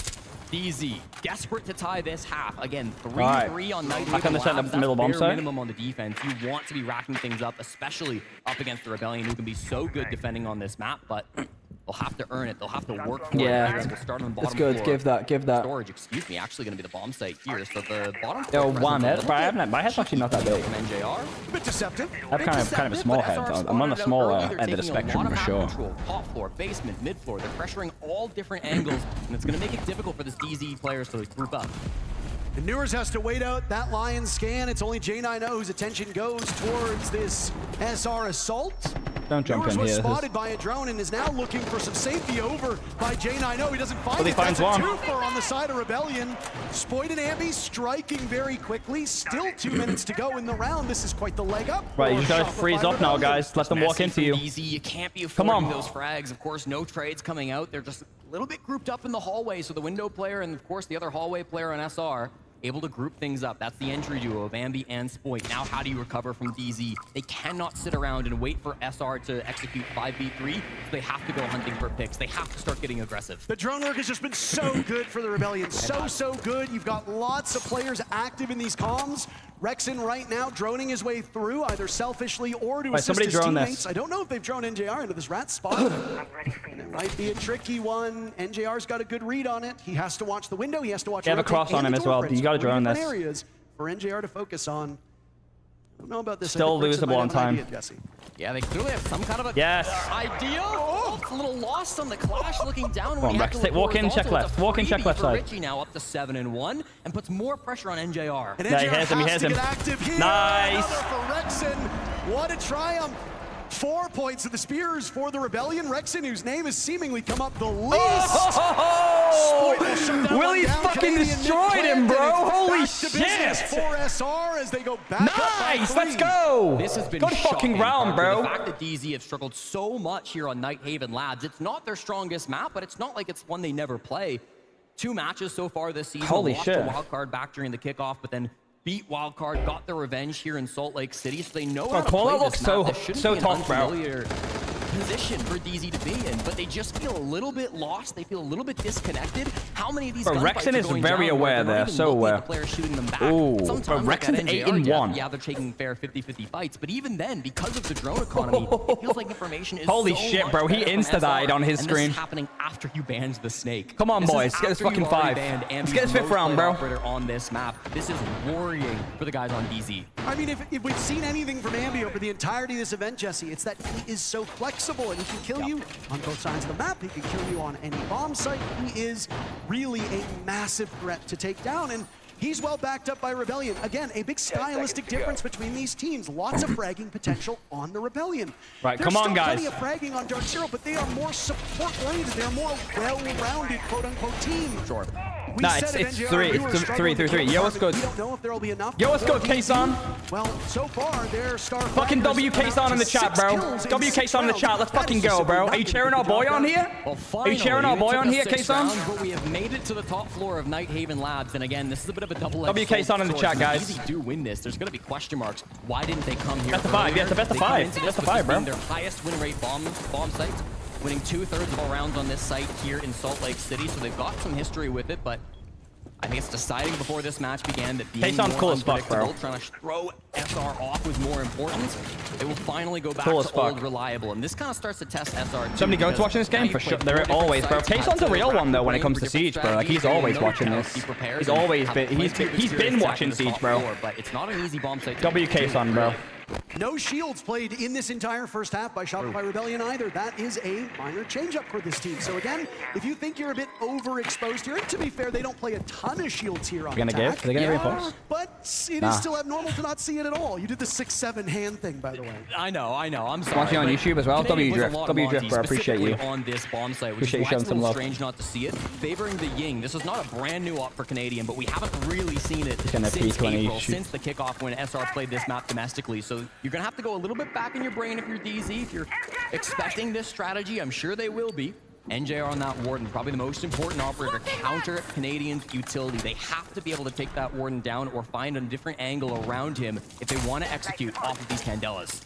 DZ, desperate to tie this half. Again, 3-3 on Night Back on the set up the middle bomb site. Minimum on the defense. You want to be racking things up, especially up against the Rebellion, who can be so good defending on this map, but they'll have to earn it. They'll have to work for it. Yeah, Start on the bottom it's good. floor. Give that. Storage, excuse me, actually going to be the bomb site here. So the bottom Yo, floor. one head. My head's actually not that big. From NJR. A bit deceptive. I have kind of a small head. I'm on the smaller end of the spectrum for sure. Top floor, basement, mid floor. They're pressuring all different angles, and it's going to make it difficult for this DZ players to group up. And Newers has to wait out that Lion scan. It's only J90 whose attention goes towards this SR assault. Don't jump Newers in was here. spotted by a drone and is now looking for some safety over by J90. He doesn't find Well, he it. finds That's a one. twofer on the side of Rebellion. Spoit and Ambi striking very quickly. Still 2 minutes to go in the round. This is quite the leg up. Right, you just gotta freeze up now, guys. Let them walk into you. Easy. You can't be affording those frags. Of course, no trades coming out. They're just a little bit grouped up in the hallway. So the window player and, of course, the other hallway player on SR able to group things up. That's the entry duo of Ambi and Spoit. Now, how do you recover from DZ? They cannot sit around and wait for SR to execute 5v3, so they have to go hunting for picks. They have to start getting aggressive. The drone work has just been so good for the Rebellion. So good. You've got lots of players active in these comms. Rexon right now droning his way through, either selfishly or to assist his teammates. I don't know if they've drone NJR into this rat spot. And it might be a tricky one. NJR's got a good read on it. He has to watch the window. He has to watch. They have a cross on him as well. You got to drone this. Areas for NJR to focus on. I don't know about this. Still losable on time. Yeah, they clearly have some kind of a idea. Oh, it's a little lost on the clash, looking down. Come on, Rex. Walk in, check left. Walk in, check left side. Richie now up to 7-1 and puts more pressure on NJR. And yeah, he has him. He has him. Nice. For Rexon. What a triumph. 4 points to the spears for the Rebellion. Rexon, whose name has seemingly come up the least. Willie's fucking destroyed him, bro. Holy shit. For SR as they go back nice. Let's go. This has been good fucking round, bro. The fact that DZ have struggled so much here on Nighthaven Labs, it's not their strongest map, but it's not like it's one they never play. 2 matches so far this season. Holy lost shit. a wild card back during the kickoff, but then beat Wildcard, got their revenge here in Salt Lake City, so they know how to play this map. This shouldn't be an unfamiliar position for DZ to be in, but they just feel a little bit lost. They feel a little bit disconnected. How many of these Rexon is very aware there, so aware. Players shooting them back. Ooh, sometimes Rexon's 8-1. Yeah, they're taking fair 50-50 fights, but even then, because of the drone economy, it feels like information is holy so shit, much bro. He better from insta-died SR, on his and screen. This is happening after you banned the snake. Come on, boys. Let's get this fucking 5. Let's get this 5th round, bro. On this map, this is worrying for the guys on DZ. I mean, if we've seen anything from Ambi over the entirety of this event, Jesse, it's that he is so flexible and he can kill you on both sides of the map. He can kill you on any bomb site. He is really a massive threat to take down, and he's well backed up by Rebellion. Again, a big stylistic difference between these teams. Lots of fragging potential on the Rebellion. Right, There's come on, guys. There's still plenty of fragging on Dark Zero, but they are more support-oriented. They're more well-rounded, quote-unquote, team. Sure. Nah, it's 3. It's 3. Yo, what's good? We don't know if there'll be enough. Yo, what's good, K-Son? Well, so far, their star fucking WK-Son in the chat, bro. WK-Son in the chat. Let's fucking go, bro. Are you cheering our boy on here? Well, Are you cheering our boy on here, K-Son? But we have made it to the top floor of Nighthaven Labs, and again, this is a bit of a double-edged WK-Son in the chat, guys. Easy do win this. There's going to be question marks. Why didn't they come here? Best of 5. Yeah, it's the best of 5. Best of 5, bro. Their highest win rate bomb sites, winning 2/3 of all rounds on this site here in Salt Lake City, so they've got some history with it, but I think it's deciding before this match began that being more cool as fuck, bro. trying to throw SR off was more important. They will finally go back Cool to as fuck. old reliable, and this kind of starts to test SR. Somebody goes watching this game for sure. They're always, bro. K-Son's a real one though when it comes to Siege, bro. Like he's always watching this. He's always been. He's been watching Siege, bro. But it's not an easy bomb site. WK-Son, bro. No shields played in this entire first half by Shopify Rebellion either. That is a minor change-up for this team. So again, if you think you're a bit overexposed here, and to be fair, they don't play a ton of shields here on attack. Are they gonna reinforce? But it is still abnormal to not see it at all. You did the 6-7 hand thing, by the way. I know. I'm sorry. Watching on YouTube as well. Canadian W plays a lot of Drift, bro. I Monty, appreciate you. specifically on this bomb site, which Appreciate you is why showing it's a some little love. strange not to see it. Favoring the Ying. This is not a brand new op for Canadian, but we haven't really seen it gonna since P20 April, shoot. since the kickoff when SR played this map domestically. So you're gonna have to go a little bit back in your brain if you're DZ. If you're expecting this strategy, I'm sure they will be. NJR on that Warden, probably the most important operator, counter Canadian's utility. They have to be able to take that Warden down or find a different angle around him if they want to execute off of these Candelas.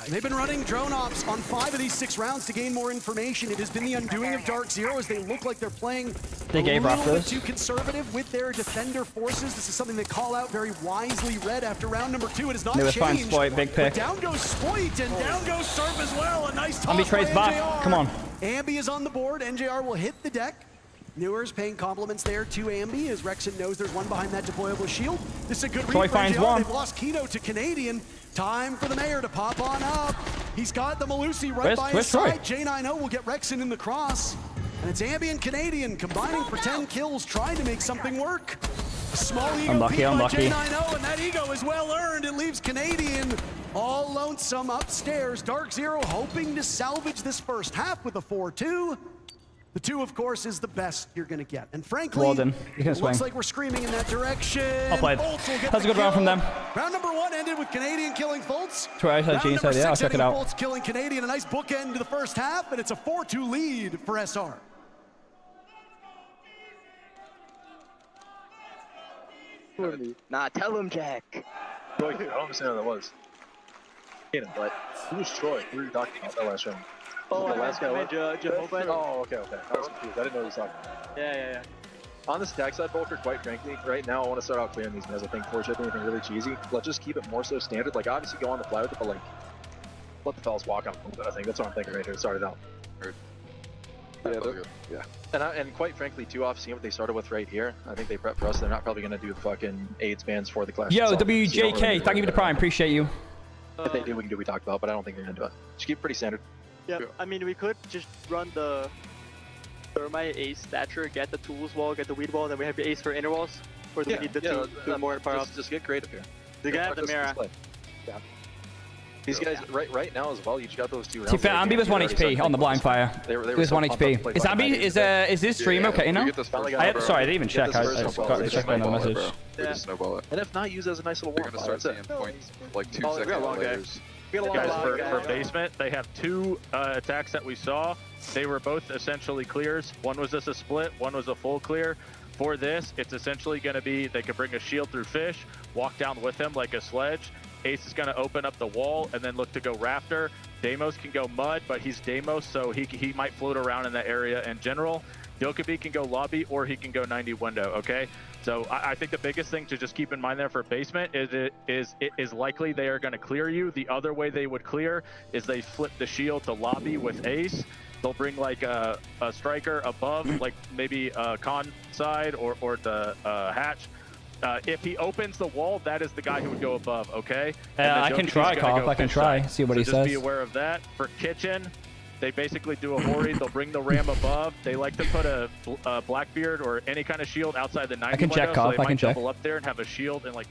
They've been running drone ops on 5 of these 6 rounds to gain more information. It has been the undoing of Dark Zero as they look like they're playing a little bit too conservative with their defender forces. This is something they call out very wisely. Red after round number 2. It has not changed. Fine, Spoit, big pick. But down goes Spoit and down goes Surf as well. A nice toss Ambi trades by back. NJR. Come on. Ambi is on the board. NJR will hit the deck. Newer's paying compliments there to Ambi as Rexon knows there's one behind that deployable shield. This is a good read Troy for finds NJR. one. They've lost Kino to Canadian. Time for the Mayor to pop on up. He's got the Malusi right by his side. J90 will get Rexon in the cross. And it's Ambi and Canadian combining for 10 kills, trying to make something work. A small ego Unlucky, peak by unlucky. J90, and that ego is well earned. It leaves Canadian all lonesome upstairs. Dark Zero hoping to salvage this first half with a 4-2. The 2, of course, is the best you're going to get. And frankly, Walden, you can it looks swing. like we're screaming in that direction. I'll play it. Fultz will get That's a the good round from kill. them. Round number 1 ended with Canadian killing Fultz. That's where I said Gene said, yeah, I'll check it out. Fultz killing Canadian. A nice bookend to the first half, and it's a 4-2 lead for SR. Nah, tell him, Jack. Troy, I don't understand what that was. But who was Troy? Who were you talking about that last round? Oh, the last guy. Jehovah. Oh, okay. I was confused. I didn't know what he was talking about. Yeah. On the stack side, Volker, quite frankly, right now I want to start out clearing these guys. I think before shipping anything really cheesy, let's just keep it more so standard. Like, obviously go on the fly with it, but like, let the fellas walk on a little bit. I think that's what I'm thinking right here. Started out. Yeah. And quite frankly, too, off seeing what they started with right here, I think they prep for us. They're not probably going to do the fucking AIDS bans for the clash. Yo, WJK, thank you for the prime. Appreciate you. If they do, we can do what we talked about, but I don't think they're going to do it. Just keep it pretty standard. Yeah, I mean, we could just run the Thermite Ace Thatcher, get the tools wall, get the weed wall, then we have the Ace for inner walls. Or do we need the two more power ups? Just get creative here. You can have the mirror. Yeah. These guys, right now as well, you just got those 2 rounds. To be fair, Ambi was 1 HP on the blind fire. They He was 1 HP. Is Ambi, is his stream okay now? Sorry, I didn't even check. I forgot to check another message. Yeah. Snowball it. And if not, use it as a nice little warm. You're gonna start seeing points like 2 seconds later. For basement, they have 2 attacks that we saw. They were both essentially clears. One was just a split, one was a full clear. For this, it's essentially going to be they could bring a shield through fish, walk down with him like a sledge. Ace is going to open up the wall and then look to go rafter. Deimos can go mud, but he's Deimos, so he might float around in that area in general. Yokobi can go lobby or he can go 90 window, okay? So I think the biggest thing to just keep in mind there for basement is it is likely they are going to clear you. The other way they would clear is they flip the shield to lobby with Ace. They'll bring like a striker above, like maybe con side or the hatch. If he opens the wall, that is the guy who would go above, okay? I can try, Carl. I can try. See what he says. Just be aware of that. For kitchen, they basically do a hori. They'll bring the ram above. They like to put a Blackbeard or any kind of shield outside the 90 I can check, Carl. so they I can might check. double up there and have a shield and like.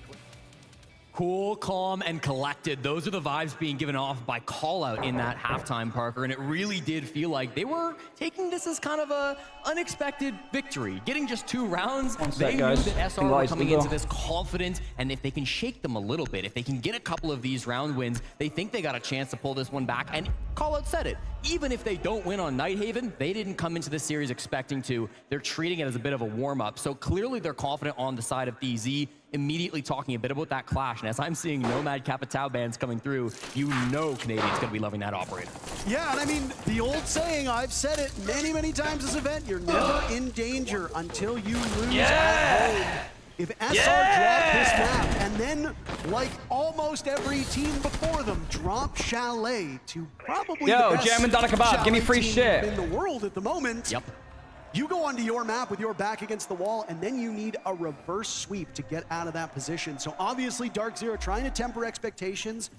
Cool, calm, and collected. Those are the vibes being given off by Callout in that halftime, Parker, and it really did feel like they were taking this as kind of a unexpected victory. Getting just 2 rounds, they knew that SR were coming into this confident, and if they can shake them a little bit, if they can get a couple of these round wins, they think they got a chance to pull this one back, and Callout said it. Even if they don't win on Nighthaven, they didn't come into this series expecting to. They're treating it as a bit of a warm-up, so clearly they're confident on the side of DZ, immediately talking a bit about that clash. And as I'm seeing Nomad Capitao bands coming through, you know Canadian's going to be loving that operator. Yeah, and I mean, the old saying, I've said it many, many times this event, you're never in danger until you lose at home. If SR drop this map and then, like almost every team before them, drop Chalet to probably the best German Donna Kebab, give me free team shit in the world at the moment. Yep. You go onto your map with your back against the wall, and then you need a reverse sweep to get out of that position. So obviously, Dark Zero trying to temper expectations.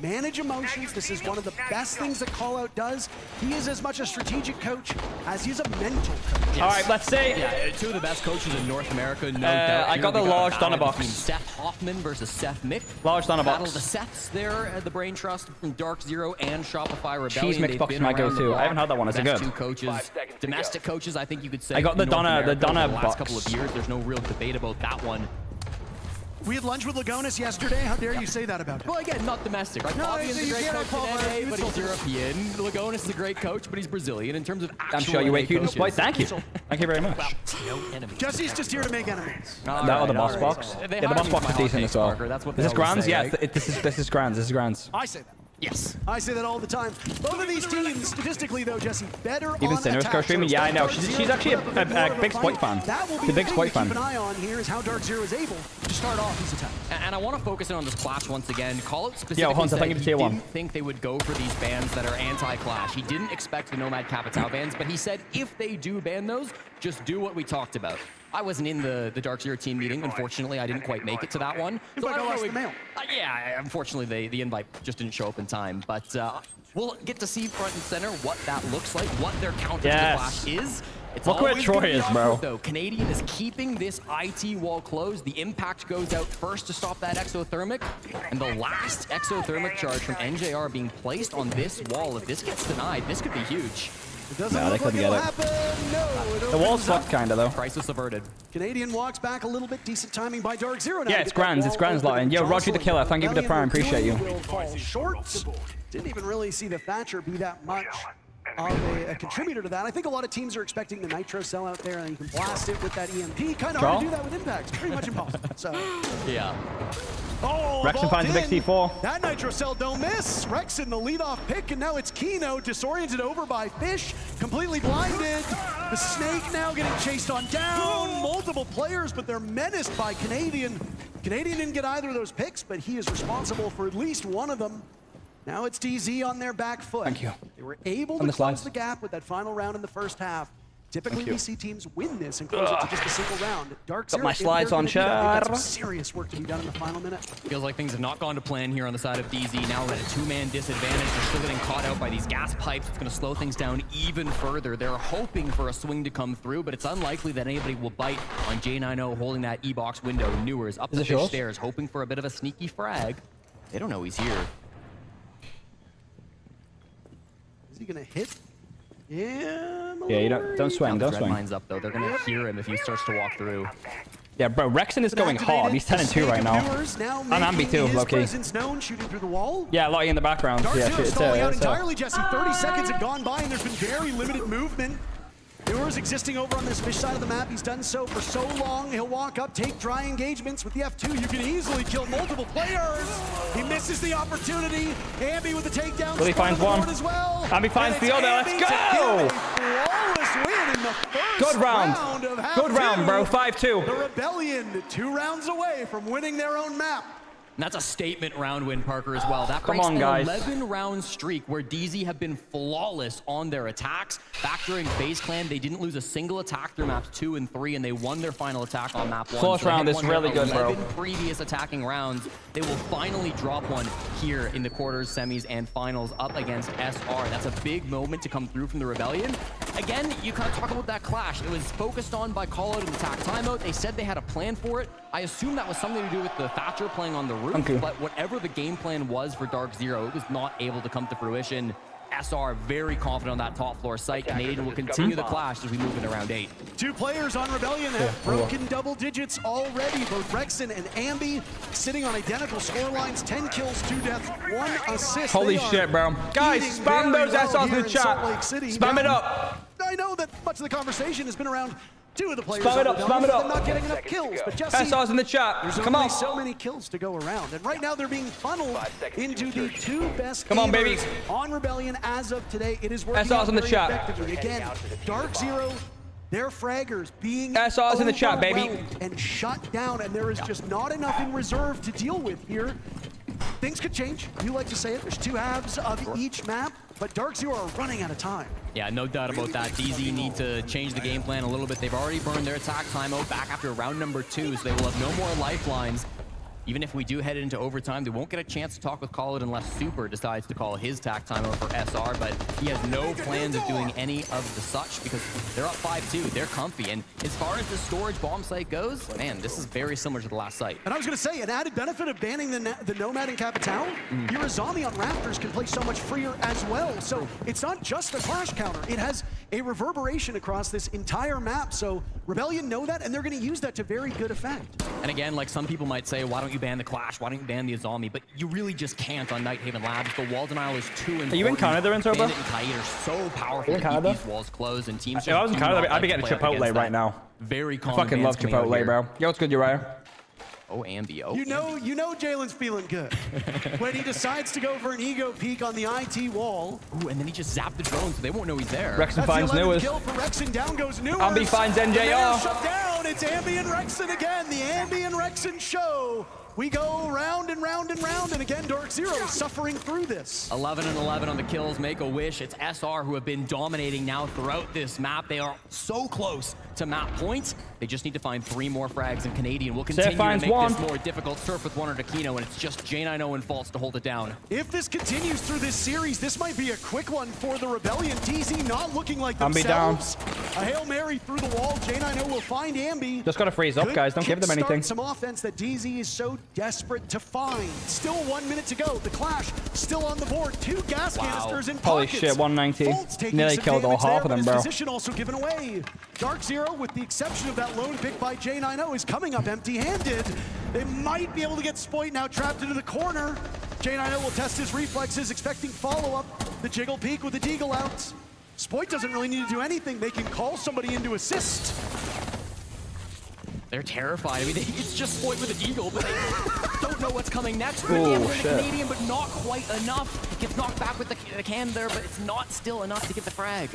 manage emotions. This is one of the best things that Callout does. He is as much a strategic coach as he's a mental coach. All right, let's see. Yeah, two of the best coaches in North America, no doubt. I got the large Donna box. Seth Hoffman versus Seth Mick. Large Donna Battle box. of the Seths there at the Brain Trust from Dark Zero and Shopify Rebellion. Cheese mix box is my go-to. I haven't had that one. Is it good? Two coaches, domestic coaches, I think you could say. I got the Donna last box. couple of years. There's no real debate about that one. We had lunch with Lagonis yesterday. How dare you say that about him? Well, again, not domestic. Right? No, Fabian's a you great cannot coach call in him NA, but he's insulting. European. Lagonis is a great coach, but he's Brazilian. In terms of actual I'm sure you way NA cute in coaches. Spoit. Thank you. Thank you very much. Jesse's just here to make enemies. That or the boss box. They Yeah, the hired boss me box for is my decent hot as well. takes, That's what Is they this always Grands? say, Yeah, right? this is Grands. This is Grands. I say that. Yes. I say that all the time. Both of these teams, statistically though, Jesse, better Even on Sinner's attack. co-streaming? So Yeah, I know. Dark She's Zero actually put up bit more a of big fight. Spoit fan. That will be She's a big the Spoit thing to fan. keep an eye on here is how Dark Zero is able to start off these attacks. And I want to focus in on this clash once again. Callout specifically Yo, Hunter, said thank you for he tier one. didn't think they would go for these bans that are anti-clash. He didn't expect the Nomad Capitao bans, but he said if they do ban those, just do what we talked about. I wasn't in the Dark Zero team meeting. Unfortunately, I didn't quite make it to that one. So I lost the mail. Yeah, unfortunately, the invite just didn't show up in time. But we'll get to see front and center what that looks like, what their counter to the clash is. It's Look where always Troy gonna be is, awkward, bro. Though. Canadian is keeping this IT wall closed. The impact goes out first to stop that exothermic. And the last exothermic charge from NJR being placed on this wall. If this gets denied, this could be huge. It doesn't No, they look like couldn't it'll get it. happen. No, it The wall's opens up. fucked, kinda though. Crisis averted. Canadian walks back a little bit. Decent timing by Dark Zero. Now Yeah, to it's get that Grands. It's wall Grands, open. Lion. Yo, Roger the Killer. Thank you for the prime. Appreciate you. Will fall short. Didn't even really see the Thatcher be that much of a contributor to that. I think a lot of teams are expecting the Nitro cell out there, and you can blast it with that EMP. Kind of hard to do that with Impact. It's pretty much impossible. So, Yeah. oh, Rexon finds a big C4. That Nitro cell don't miss. Rexon, the leadoff pick, and now it's Kino, disoriented over by Fish, completely blinded. The Snake now getting chased on down. Multiple players, but they're menaced by Canadian. Canadian didn't get either of those picks, but he is responsible for at least one of them. Now it's DZ on their back foot. Thank you. They were able On to the close slides. the gap with that final round in the first half. Typically, Thank you. we see teams win this and close it to just a single round. Dark Zero, my if they're slides gonna on do that, they've got some chat. serious work to be done in the final minute. Feels like things have not gone to plan here on the side of DZ. Now at a two-man disadvantage. They're still getting caught out by these gas pipes. It's going to slow things down even further. They're hoping for a swing to come through, but it's unlikely that anybody will bite on J90 holding that E-box window. Newers up Is the it Fish yours? stairs, hoping for a bit of a sneaky frag. They don't know he's here. Is he gonna hit? Yeah. Yeah, you don't swing. Don't swing. Dreadmine's up though. They're going to hear him if he starts to walk through. Yeah, bro. Rexon is going hard. He's 10-2 right now. And Ambi too, low-key. Presence known, shooting through the wall. Yeah, Lottie in the background. Dark Yeah, Zero it's stalling out entirely, Jesse. 30 seconds have gone by, and there's been very limited movement. Newers existing over on this Fish side of the map. He's done so for so long. He'll walk up, take dry engagements with the F2. You can easily kill multiple players. He misses the opportunity. Ambi with the takedown. Well, he finds one. As well. Ambi finds And the it's other. Let's Ambi go! to get a flawless win in the first Good round. of half Good round, two. bro. 5-2. The Rebellion 2 rounds away from winning their own map. And that's a statement round win, Parker, as well. That Come breaks on, an guys. 11-round streak where DZ have been flawless on their attacks. Back during FaZe Clan, they didn't lose a single attack through maps 2 and 3, and they won their final attack on map 1. Close So they round had is won their really good, bro. 11 previous attacking rounds. They will finally drop one here in the quarters, semis, and finals up against SR. That's a big moment to come through from the Rebellion. Again, you kind of talk about that clash. It was focused on by Callout and attack timeout. They said they had a plan for it. I assume that was something to do with the Thatcher playing on the roof, Thank you. but whatever the game plan was for Dark Zero, it was not able to come to fruition. SR very confident on that top floor site. Canadian will continue the clash as we move into round 8. 2 players on Rebellion have broken double digits already. Both Rexon and Ambi sitting on identical score lines. 10 kills, 2 deaths, 1 assist. Holy They are shit, bro. Guys, eating spam very those well SRs in here the Salt Lake chat. City. Spam it Now, up. I know that much of the conversation has been around 2 of the players. Spam it on up, Rebellion, spam it but up. they're not getting enough kills. But Jesse, SRs in the chat. there's Come only on. so many kills to go around. And right now they're being funneled into the 2 best Come on, baby. gamers on Rebellion as of today. It is working SRs out in the very chat. effectively. Again, Dark Zero, their fraggers being SRs in the chat, baby. overwhelmed and shut down, and there is just not enough in reserve to deal with here. Things could change. You like to say it. There's 2 halves of each map, but Dark Zero are running out of time. Yeah, no doubt about that. DZ need to change the game plan a little bit. They've already burned their attack timeout back after round number 2, so they will have no more lifelines. even if we do head into overtime, they won't get a chance to talk with Khalid unless Super decides to call his tack time over for SR, but he has no plans of doing any of the such because they're up 5-2. They're comfy, and as far as the storage bomb site goes, man, this is very similar to the last site. And I was going to say, an added benefit of banning the Nomad in Capital, your Azami on Raptors can play so much freer as well. So it's not just a Clash counter. It has a reverberation across this entire map. So Rebellion know that, and they're going to use that to very good effect. And again, like some people might say, why don't you ban the Clash? Why don't you ban the Azami? But you really just can't on Nighthaven Labs. The wall denial is too important. Are you in Canada, Enzo, bro? Bandit and Kaid are so powerful to keep these walls closed, and teams If I was in Canada, I'd be getting Chipotle right now. Very I common. fucking love Chipotle, bro. Yo, what's good, Uriah? Oh, Ambi. Oh, you know Jalen's feeling good when he decides to go for an ego peek on the IT wall. Ooh, and then he just zapped the drone, so they won't know he's there. Rexon finds Newers. Kill for Rexon. Down goes Newers. Ambi finds NJR. Shut down. It's Ambi and Rexon again. The Ambi and Rexon show. We go round and round and round, and again, Dark Zero suffering through this. 11 and 11 on the kills, make a wish. It's SR who have been dominating now throughout this map. They are so close to map points. They just need to find 3 more frags, and Canadian will continue to make this more difficult. Surf with 1 or Aquino, and it's just J90 and False to hold it down. If this continues through this series, this might be a quick one for the Rebellion. DZ not looking like themselves. A Hail Mary through the wall. J90 will find Ambi. Just gotta freeze up, guys. Don't give them anything. Some offense that DZ is so desperate to find. Still 1 minute to go. The Clash still on the board. 2 gas canisters in Holy pockets. shit, 190. Nearly killed all half of them, bro. Position also given away. Dark Zero, with the exception of that lone pick by J90, is coming up empty-handed. They might be able to get Spoit now trapped into the corner. J90 will test his reflexes, expecting follow-up. The jiggle peek with the deagle out. Spoit doesn't really need to do anything. They can call somebody in to assist. They're terrified. I mean, it's just Spoit with a deagle, but they don't know what's coming next. Oh, shit. Canadian, but not quite enough. Gets knocked back with the can there, but it's not still enough to get the frag.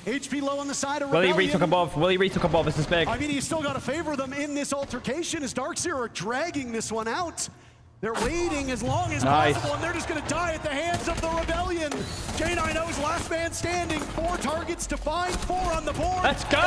HP low on the side of Willie Rebellion. retook above. Willie retook above. This is big. I mean, he's still got to favor them in this altercation as Dark Zero are dragging this one out. They're waiting as long as possible, and they're just going to die at the hands of the Rebellion. J90's last man standing. 4 targets to find, 4 on the board. Let's go!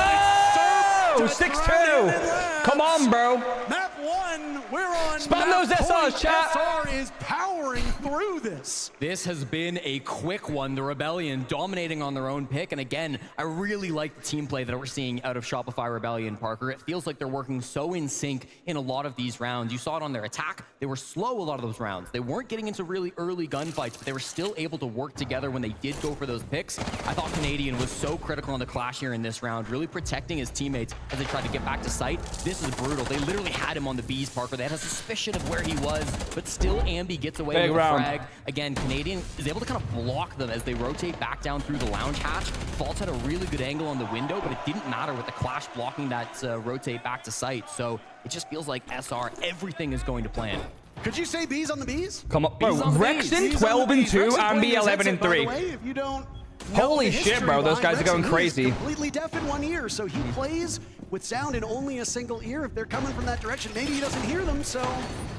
6-2. Come on, bro. Map 1, we're on Spam map those SRs, point. chat. SR is powering through this. This has been a quick one. The Rebellion dominating on their own pick. And again, I really like the team play that we're seeing out of Shopify Rebellion, Parker. It feels like they're working so in sync in a lot of these rounds. You saw it on their attack. They were slow a lot of those rounds. They weren't getting into really early gunfights, but they were still able to work together when they did go for those picks. I thought Canadian was so critical on the Clash here in this round, really protecting his teammates as they tried to get back to site. This is brutal. They literally had him on the Bees, Parker. They had a suspicion of where he was, but still Ambi gets away with a frag. Again, Canadian is able to kind of block them as they rotate back down through the lounge hatch. False had a really good angle on the window, but it didn't matter with the Clash blocking that rotate back to site. So it just feels like SR, everything is going to plan. Could you say Bees on the Bees? Come on, bro. Rexon 12-2, Ambi 11-3. If you don't Holy shit, bro. Those guys are going crazy. Completely deaf in one ear, so he plays with sound in only a single ear. If they're coming from that direction, maybe he doesn't hear them, so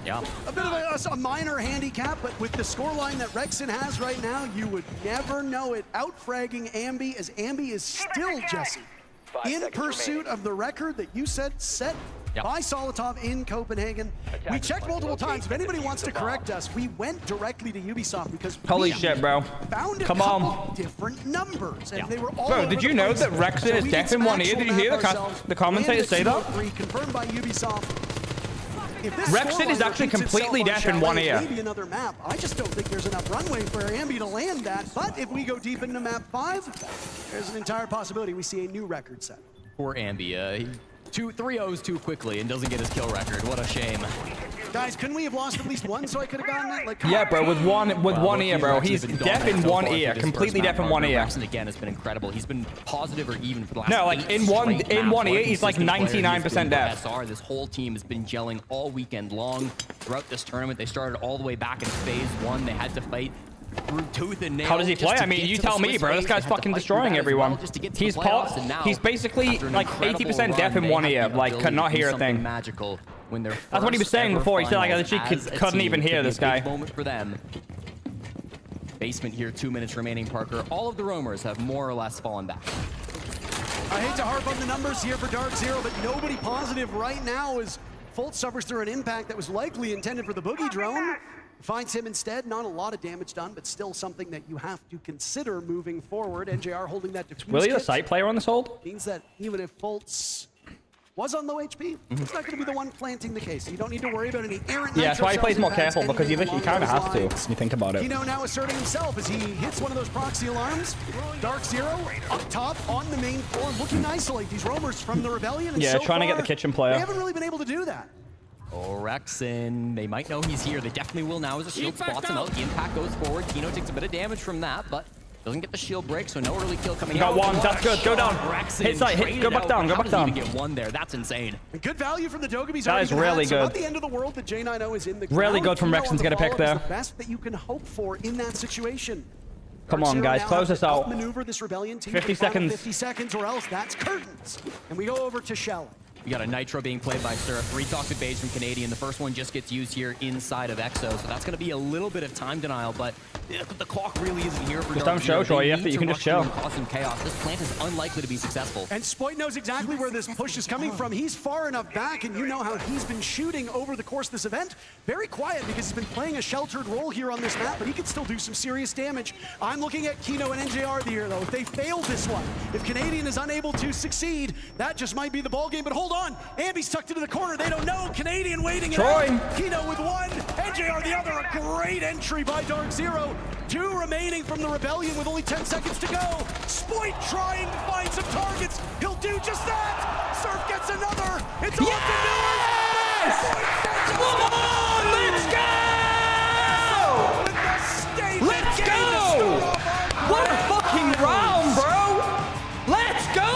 yeah, a bit of a minor handicap, but with the scoreline that Rexon has right now, you would never know it. Outfragging Ambi, as Ambi is still, Jesse, in pursuit of the record that you said set by Solotov in Copenhagen. We checked multiple times. If anybody wants to correct us, we went directly to Ubisoft because holy shit, bro. Found a couple different numbers, and they were all bro, did you know that Rexon is deaf in one ear? Did you hear the commentators say that? Confirmed by Ubisoft. Rexon is actually completely deaf in one ear. Maybe another map. I just don't think there's enough runway for Ambi to land that. But if we go deep into map 5, there's an entire possibility we see a new record set. Poor Ambi. 3 O's too quickly and doesn't get his kill record. What a shame. Guys, couldn't we have lost at least one so I could have gotten it? Like, yeah, bro, with one ear, bro. He's deaf in one ear, completely deaf in one ear. Rexon again has been incredible. He's been positive or even for the last no, like in one ear, he's like 99% deaf. SR, this whole team has been gelling all weekend long throughout this tournament. They started all the way back in phase 1. They had to fight through tooth and nail. How does he play? I mean, you tell me, bro. This guy's fucking destroying everyone. He's basically like 80% deaf in one ear, like cannot hear a thing. Magical when they're that's what he was saying before. He said like I literally couldn't even hear this guy. Moment for them. Basement here, 2 minutes remaining, Parker. All of the roamers have more or less fallen back. I hate to harp on the numbers here for Dark Zero, but nobody positive right now is Fultz suffers through an impact that was likely intended for the boogie drone. Finds him instead. Not a lot of damage done, but still something that you have to consider moving forward. NJR holding that defuse Will you the kit site player on this hold? means that even if Fultz was on low HP, it's not going to be the one planting the case. You don't need to worry about any errant Yeah, that's why he plays more careful, because he literally kind of has to, when you think about it. Kino now asserting himself as he hits one of those proxy alarms. Dark Zero up top on the main floor, looking to isolate these roamers from the Rebellion. And Yeah, so trying to get far, the kitchen player. They haven't really been able to do that. Oh, Rexen, they might know he's here. They definitely will now as a shield spots him out. The impact goes forward. Kino takes a bit of damage from that, but doesn't get the shield break, so no early kill coming out. Got one, that's good. Go down. Rexen Hit site, hit, go back down, go How back does he down. even get one there? That's insane. And good value from the Dogobies. That is really So not good. the end of the world that J90 is in the Really ground. good from Kino Rexen on to get a the pick follow-up is there. the best that you can hope for in that situation. Come on, guys, close this out. Maneuver this Rebellion team 50 for the final seconds. 50 seconds, or else that's curtains. And we go over to Shell. We got a Nitro being played by Surf. 3 toxic bays from Canadian. The first one just gets used here inside of Exo, so that's going to be a little bit of time denial, but the clock really isn't here for Just Dark don't show, Zero. Troy. They You need can to just rush through chill. and cause some chaos. This plant is unlikely to be successful. And Spoit knows exactly where this push is coming from. He's far enough back, and you know how he's been shooting over the course of this event. Very quiet, because he's been playing a sheltered role here on this map, but he can still do some serious damage. I'm looking at Kino and NJR here, though. If they fail this one, if Canadian is unable to succeed, that just might be the ball game. But hold on, Ambi's tucked into the corner. They don't know. Canadian waiting it Troy. out. Kino with one, NJR the other. A great entry by Dark Zero. 2 remaining from the Rebellion with only 10 seconds to go. Spoit trying to find some targets. He'll do just that. Surf gets another. It's all Yes! Come on, let's go! Let's go! What a fucking round, bro! Let's go!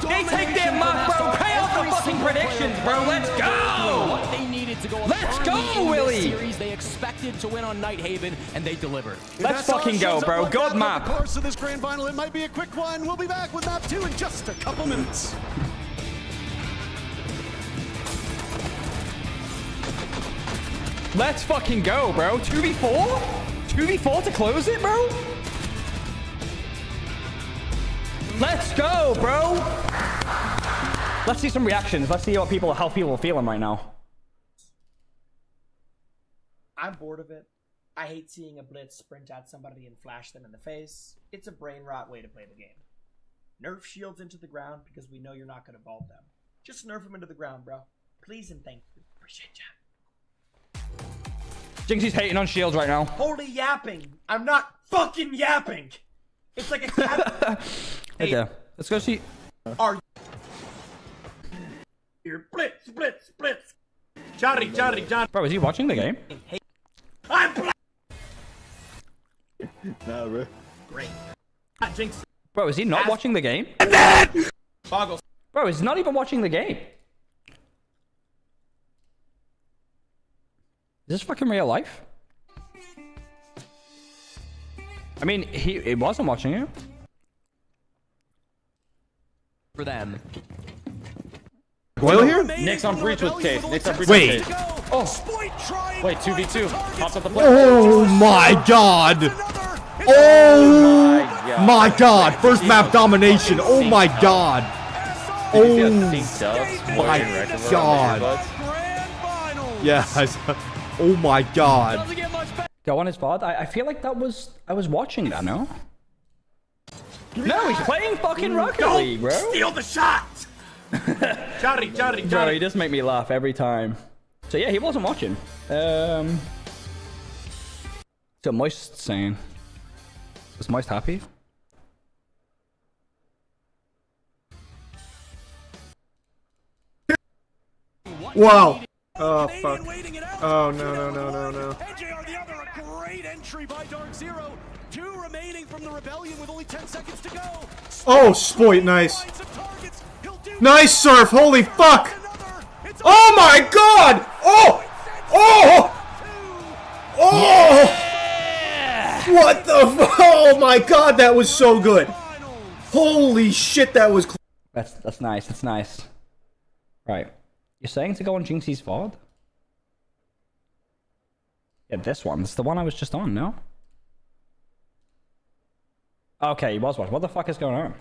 They take their mark, bro. Pay off the fucking predictions, bro. Let's go! What they needed to go Let's early go, in this Willie! series. They expected to win on Nighthaven, and they delivered. Let's fucking go, bro. Good map. The course of this grand final, it might be a quick one. We'll be back with map 2 in just a couple minutes. Let's fucking go, bro. 2v4? 2v4 to close it, bro? Let's go, bro. Let's see some reactions. Let's see how people are feeling right now. I'm bored of it. I hate seeing a blitz sprint at somebody and flash them in the face. It's a brain rot way to play the game. Nerf shields into the ground because we know you're not going to vault them. Just nerf them into the ground, bro. Please and thank you. Appreciate ya. Jinxie's hating on shields right now. Holy yapping. I'm not fucking yapping. It's like a cat. Okay, let's go see. Are you blitz, blitz, blitz. Johnny. Bro, is he watching the game? I'm black. Nah, bro. Great. Jinx. Bro, is he not watching the game? Boggles. Bro, he's not even watching the game. Is this fucking real life? I mean, he wasn't watching it. For them. Goyle here? Nick's on breach with Case. Nick's on breach Wait. with Case. Wait, 2v2. Pops up the play. Oh my god! Oh my god! First map domination. Oh my god! Oh my god! Yeah. Oh my god! Go on his VOD. I feel like that was... I was watching that, no? No, he's playing fucking Rocket League, bro. Steal the shot. Johnny. Bro, he does make me laugh every time. So yeah, he wasn't watching. So Moist saying. Was Moist happy? Wow! Oh fuck! Oh no! NJR the other, a great entry by Dark Zero. 2 remaining from the Rebellion with only 10 seconds to go. Oh, Spoit, nice. Nice surf! Holy fuck! Oh my god! Oh! Oh! Oh! What the? Oh my god, that was so good! Holy shit, that was. That's nice. That's nice. Right. You're saying to go on Jinxie's VOD? Yeah, this one. It's the one I was just on, no? Okay, he was watching. What the fuck is going on?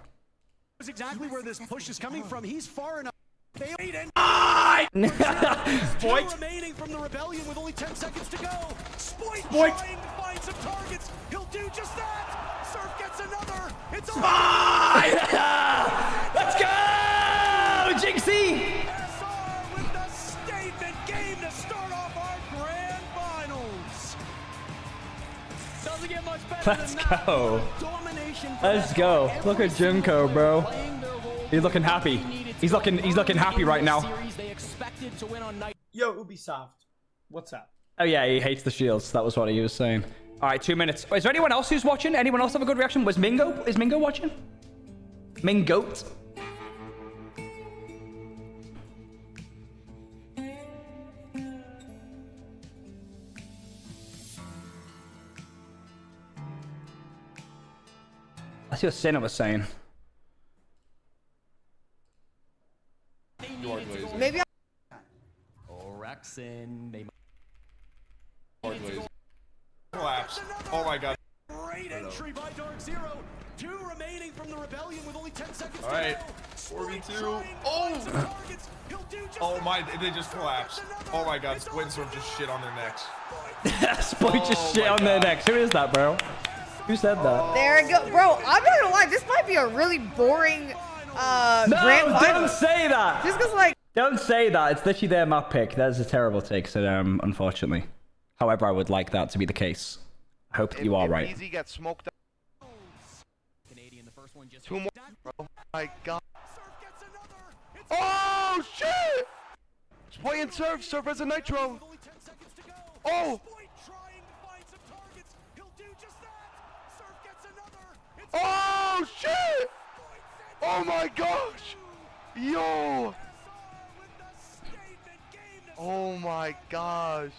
That's exactly where this push is coming from. He's far enough. Spoit! Spoit remaining from the rebellion with only 10 seconds to go. Spoit trying to find some targets. He'll do just that. Surf gets another. It's Let's go, Jinxie! SR with the statement game to start off our grand finals. Doesn't get much better Let's than that. go. Domination. Let's go. Look at Junko, bro. He's looking happy. He's looking happy right now. Yo, Ubisoft, what's up? Oh yeah, he hates the shields. That was what he was saying. All right, 2 minutes. Is there anyone else who's watching? Anyone else have a good reaction? Is Mingo watching? Mingoat? I see what Senna was saying. Maybe Rexin, they collapse. Oh my god. Great entry by Dark Zero. 2 remaining from the rebellion with only 10 seconds All right. to go. 4v2. Oh! Oh my, they just collapsed. Oh my god, Spoit and Surf just shit on their necks. Spoit just shit on their necks. Who is that, bro? Who said that? there you go, bro. I'm not gonna lie. This might be a really boring grand No, final. don't say that. Just cause like. Don't say that. It's literally their map pick. That is a terrible take, so unfortunately. However, I would like that to be the case. I hope that you are right. Easy got smoked up. Canadian, the first one just 2 more. Oh my god. Oh shit! Spoit and Surf. Surf has a nitro. Oh! Oh shit! Oh my gosh! Yo! Oh my gosh!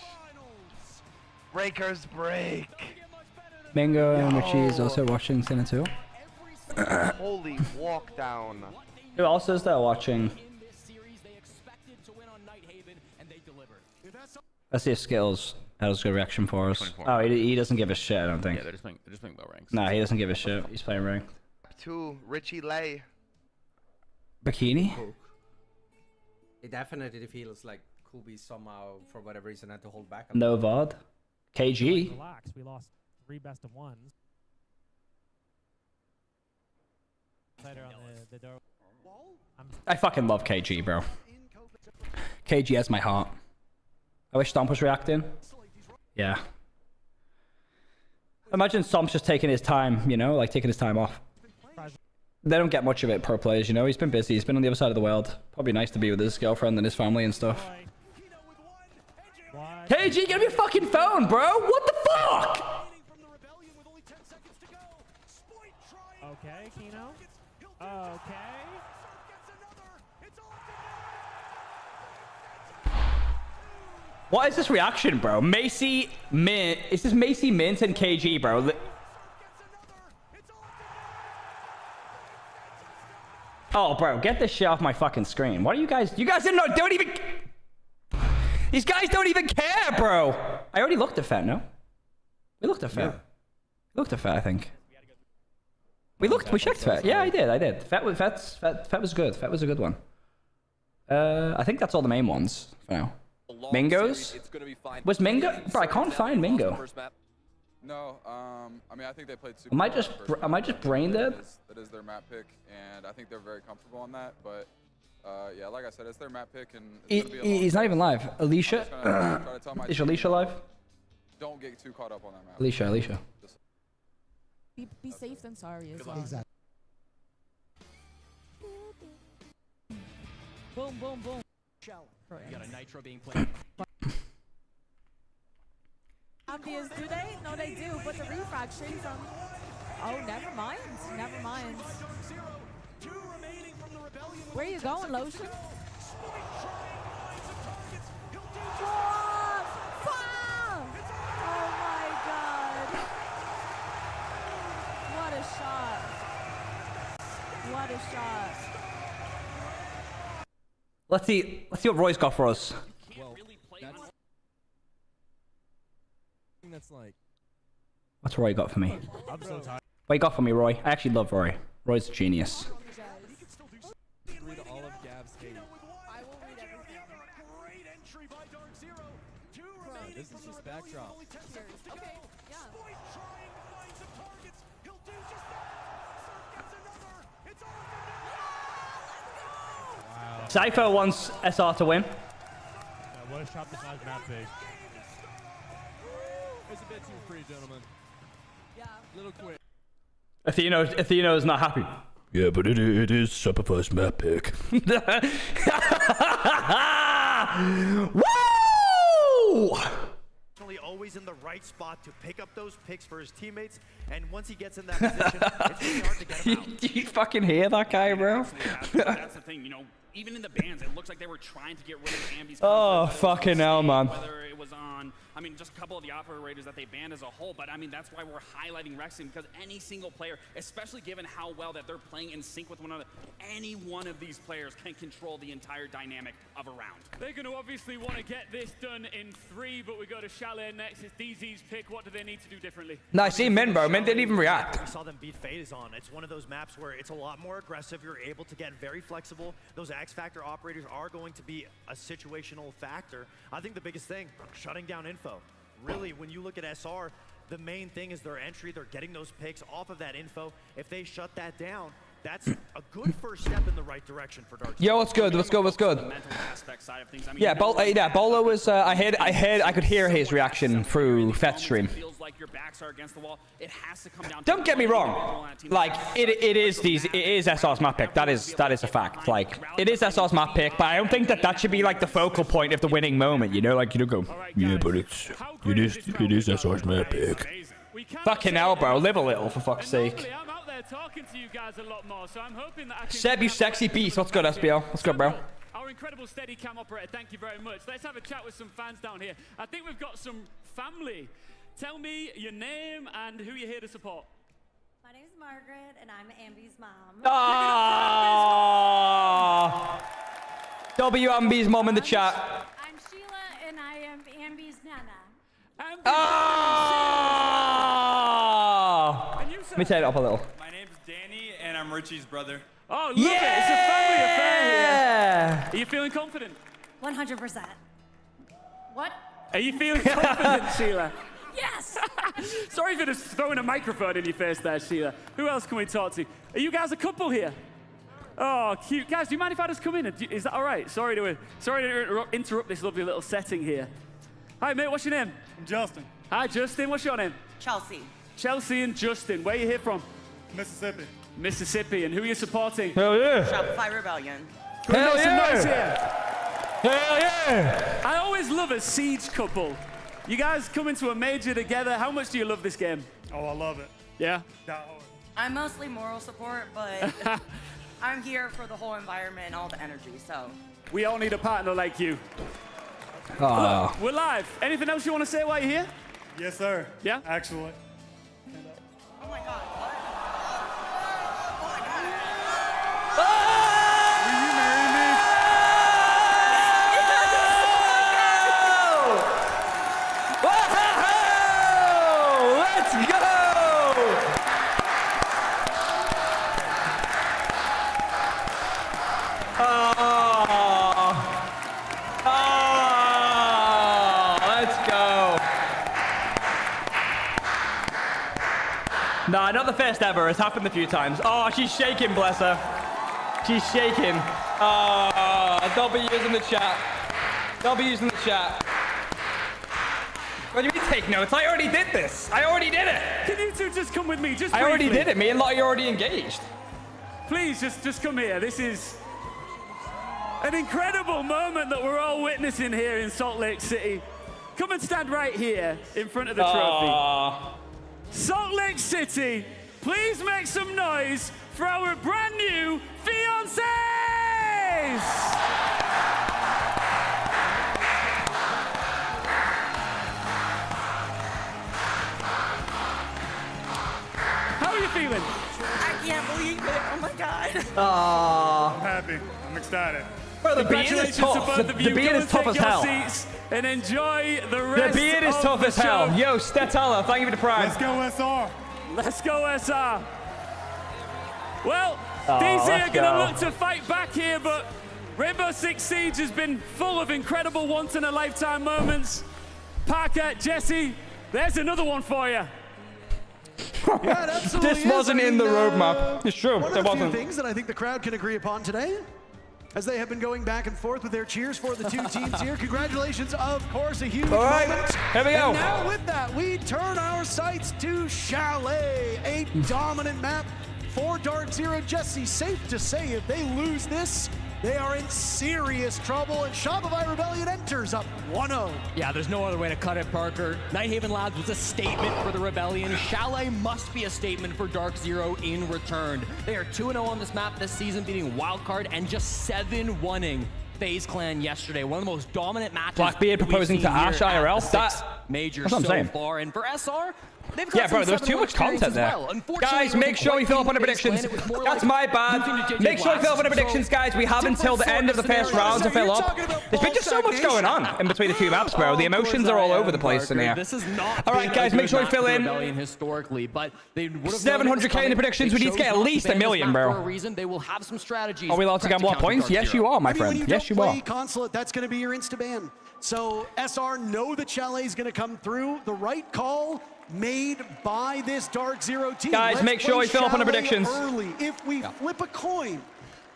Breakers break! Mingo and Richie is also watching Sinner 2. Holy walk down! Who else is there watching? Let's see if Skittles has a good reaction for us. 24. Oh, he doesn't give a shit, I don't think. Yeah, they're just playing low ranks. No, he doesn't give a shit. He's playing ranked. 2, Richie Lay. Bikini? It definitely feels like Kubi somehow, for whatever reason, had to hold back. No VOD. KG. Relax. We lost 3 best of ones. I fucking love KG, bro. KG has my heart. I wish Stomp was reacting. Yeah. Imagine Stomp's just taking his time, you know, like taking his time off. They don't get much of it, pro players, you know. He's been busy. He's been on the other side of the world. Probably nice to be with his girlfriend and his family and stuff. KG, get me a fucking phone, bro. What the fuck? Okay, Kino. Okay. What is this reaction, bro? Macy, Mint. Is this Macy, Mint, and KG, bro? Oh, bro, get this shit off my fucking screen. What are you guys? You guys don't even. These guys don't even care, bro. I already looked at Fett, no? We looked at Fett. Yeah. We looked at Fett, I think. We checked Fett. Yeah, I did. Fett was good. Fett was a good one. I think that's all the main ones for now. Mingo's? Was Mingo? Bro, I can't find Mingo. No, I mean, I think they played super. Am I just brain dead? That is their map pick, and I think they're very comfortable on that. But yeah, like I said, it's their map pick, and it's gonna be a long he's not even live. Alicia? Is Alicia live? Don't get too caught up on that map. Alicia. Be safe than sorry as well. Exactly. Boom, boom, boom. You got a nitro being played. Obvious, do they? No, they do. But the refrag straight from. Oh, never mind. Never mind. Where you going, Lotion? Oh my god. What a shot. What a shot. Let's see what Roy's got for us. Well, that's like. What's Roy got for me? I'm so tired. What you got for me, Roy? I actually love Roy. Roy's a genius. Read all of Gav's hate. I will read everything. This is just backdrop. Okay, yeah. Spoit trying to find some targets. He'll do just that. Surf gets another. It's all for now. Cypher wants SR to win. What a shot the size map big. It's a bit too free, gentlemen. Yeah. A little quick. Athena's not happy. Yeah, but it is sacrifice map pick. Woo! Always in the right spot to pick up those picks for his teammates, and once he gets in that position, it's really hard to get him out. Do you fucking hear that guy, bro? That's the thing, you know. Even in the bans, it looks like they were trying to get rid of Ambi's. Oh, fucking hell, man. Whether it was on, I mean, just a couple of the operators that they banned as a whole, but I mean, that's why we're highlighting Rexing, because any single player, especially given how well that they're playing in sync with one another, any one of these players can control the entire dynamic of a round. They're going to obviously want to get this done in 3, but we go to Chalet next. It's DZ's pick. What do they need to do differently? No, I see Min, bro. Min didn't even react. We saw them beat Phase on. It's one of those maps where it's a lot more aggressive. You're able to get very flexible. Those X Factor operators are going to be a situational factor. I think the biggest thing, shutting down info. Really, when you look at SR, the main thing is their entry. They're getting those picks off of that info. If they shut that down, that's a good first step in the right direction for Dark. Yo, what's good? What's good? What's good? Yeah, Bolo was. I could hear his reaction through Feth stream. Don't get me wrong. Like it is SR's map pick. That is a fact. Like it is SR's map pick, but I don't think that should be like the focal point of the winning moment. You know, like you don't go. Yeah, but it is SR's map pick. Fucking hell, bro. Live a little, for fuck's sake. Talking to you guys a lot more, so I'm hoping that I can... Seb, you sexy beast. What's good, SBL? What's good, bro? Our incredible steady cam operator, thank you very much. Let's have a chat with some fans down here. I think we've got some family. Tell me your name and who you're here to support. My name's Margaret, and I'm Ambi's mom. WMB's mom in the chat. I'm Sheila, and I am Ambi's nana. Let me turn it up a little. My name's Danny, and I'm Richie's brother. Oh, love it. It's a family affair here. Are you feeling confident? 100%. What? Are you feeling confident, Sheila? Yes! Sorry for just throwing a microphone in your face there, Sheila. Who else can we talk to? Are you guys a couple here? Oh, cute. Guys, do you mind if I just come in? Is that all right? Sorry to interrupt this lovely little setting here. Hi, mate. What's your name? I'm Justin. Hi, Justin. What's your name? Chelsea. Chelsea and Justin. Where are you here from? Mississippi. Mississippi. And who are you supporting? Hell yeah. Shopify Rebellion. Can we Hell make some yeah. noise here? Hell yeah. I always love a siege couple. You guys come into a major together. How much do you love this game? Oh, I love it. Yeah? I'm mostly moral support, but I'm here for the whole environment and all the energy, so. We all need a partner like you. Oh. We're live. Anything else you want to say while you're here? Yes, sir. Yeah? Actually. Oh my God. Nah, not the first ever. It's happened a few times. Oh, she's shaking, bless her. She's shaking. W's in the chat. W's in the chat. What do you mean take notes? I already did this. I already did it. Can you two just come with me? Just I already briefly? did it. Me and Lottie are already engaged. Please, just come here. This is an incredible moment that we're all witnessing here in Salt Lake City. Come and stand right here in front of the trophy. Salt Lake City, please make some noise for our brand new fiancés! How are you feeling? I can't believe it. Oh my God. I'm happy. I'm excited. Bro, the beard is tough. The beard is tough as hell. And enjoy the rest. The beard is tough as hell. Yo, Stetala, thank you for the prime. Let's go, SR. Let's go, SR. Well, DC are going to look to fight back here, but Rainbow Six Siege has been full of incredible once-in-a-lifetime moments. Parker, Jesse, there's another one for you. Yeah, it absolutely This wasn't in the roadmap. It's true. One There of the few wasn't. things that I think the crowd can agree upon today, as they have been going back and forth with their cheers for the two teams here. Congratulations, of course, a huge All right, moment. here we go. And now with that, we turn our sights to Chalet, a dominant map for Dark Zero. Jesse, safe to say if they lose this, they are in serious trouble, and Shopify Rebellion enters up 1-0. Yeah, there's no other way to cut it, Parker. Nighthaven Labs was a statement for the Rebellion. Chalet must be a statement for Dark Zero in return. They are 2-0 on this map this season, beating Wildcard and just 7-1ing FaZe Clan yesterday. One of the most dominant matches. Blackbeard we've proposing seen to Ash here at IRL. the That- Six Major that's what I'm so saying. far. And for SR, they've got Yeah, bro, some there was too 7-1 much content experience there. as well. Unfortunately, Guys, it make wasn't sure you quite fill up on the being FaZe predictions. Clan. It was more That's like my moving to bad. JJ Make sure you fill up on the Blast. predictions, guys. We have until the end of the first round to fill up. There's been just so much going on in between the two maps, bro. The emotions are all over the place in here. This is not All right, guys, make sure you fill in. Historically, but they would have 700K in the predictions. We need to get at least a million, bro. For a reason, they will have some strategies. Are we allowed to gamble on points? Yes, you are, my I mean, when friend. you Yes, you don't are. play Consulate, that's going to be your insta-ban. So SR know that Chalet is going to come through. The right call made by this Dark Zero team. Guys, Let's make sure play you fill up on the Chalet predictions. Early. If we flip a coin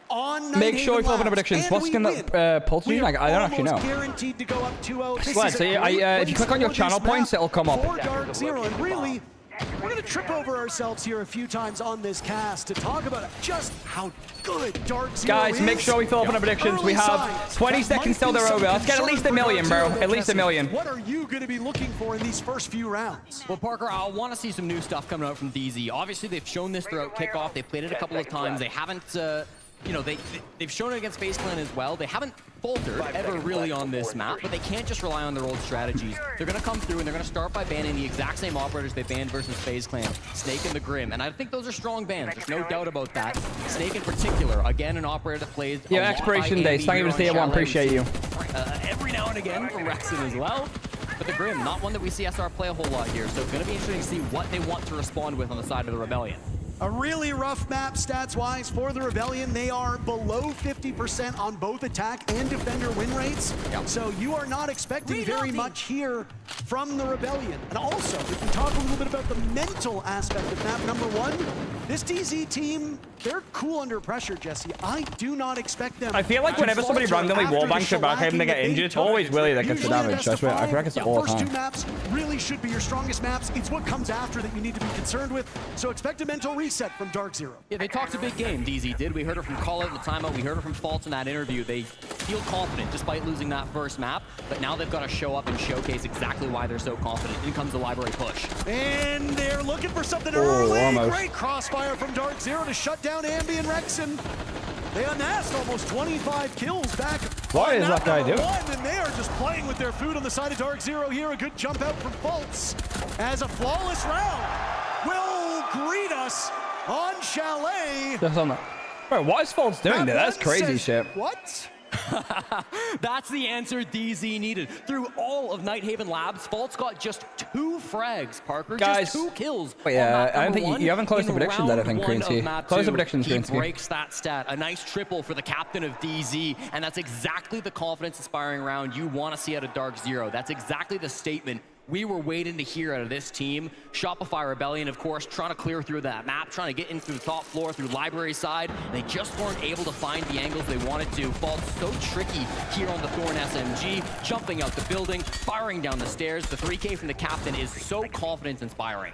on Make sure you fill up on the Labs predictions. and What's we going win, to pull to we you? are I don't actually know. almost guaranteed to go up 2-0. This Sled, is a so great if you place click on your for channel this points, map it'll come up. For Dark Zero, and really, we're going to trip over ourselves here a few times on this cast to talk about just how good Dark Zero Guys, is. make sure we fill up on the predictions. We Early have signs 20 that seconds might till be they're some over. Let's get at least a concern for million, Dark bro. Zero. At least a Jesse, million. What are you going to be looking for in these first few rounds? Well, Parker, I want to see some new stuff coming out from DZ. Obviously, they've shown this throughout kickoff. They played it a couple of times. They haven't, you know, they've shown it against FaZe Clan as well. They haven't faltered ever really on this map, but they can't just rely on their old strategies. They're going to come through and they're going to start by banning the exact same operators they banned versus FaZe Clan, Snake and the Grim. And I think those are strong bans. There's no doubt about that. Snake in particular, again, an operator that plays Yeah, expiration days. Thank you for the one. Appreciate you. Every now and again from Rexon as well. But the Grim, not one that we see SR play a whole lot here. So it's going to be interesting to see what they want to respond with on the side of the Rebellion. A really rough map stats-wise for the Rebellion. They are below 50% on both attack and defender win rates. Yep. So you are not expecting very much here from the Rebellion. And also, if we talk a little bit about the mental aspect of map number one, this DZ team, they're cool under pressure, Jesse. I do not expect them. I feel like to whenever somebody falter randomly after wallbangs the your back and they shellacking get that injured, it's took. always Willie that gets the Usually damage. I swear, I feel like it's the all the first time. two maps really should be your strongest maps. It's what comes after that you need to be concerned with. So expect a mental reset from Dark Zero. Yeah, they talked a big game, DZ did. We heard it from Call Out in the timeout. We heard it from Faults in that interview. They feel confident despite losing that first map, but now they've got to show up and showcase exactly why they're so confident. In comes the library push. And they're looking for something Oh, early. almost. Great crossfire from Dark Zero to shut down Ambi and Rexon. They amassed almost 25 kills back. What on is that guy number doing? one, and they are just playing with their food on the side of Dark Zero here. A good jump out from Faults as a flawless round will greet us on Chalet. Just on that. Bro, what is Faults doing there? That's crazy shit. What? That's the answer DZ needed. Through all of Nighthaven Labs, Faults got just 2 frags, Parker. Guys, just 2 kills. but yeah, on map I don't think number you haven't closed the in predictions, I don't think, round one Greensky. of map Close the 2. predictions, He Greensky. breaks that stat. A nice triple for the captain of DZ, and that's exactly the confidence-inspiring round you want to see out of Dark Zero. That's exactly the statement we were waiting to hear out of this team. Shopify Rebellion, of course, trying to clear through that map, trying to get in through the top floor, through library side. They just weren't able to find the angles they wanted to. Faults so tricky here on the Thorn SMG, jumping out the building, firing down the stairs. The 3K from the captain is so confidence-inspiring.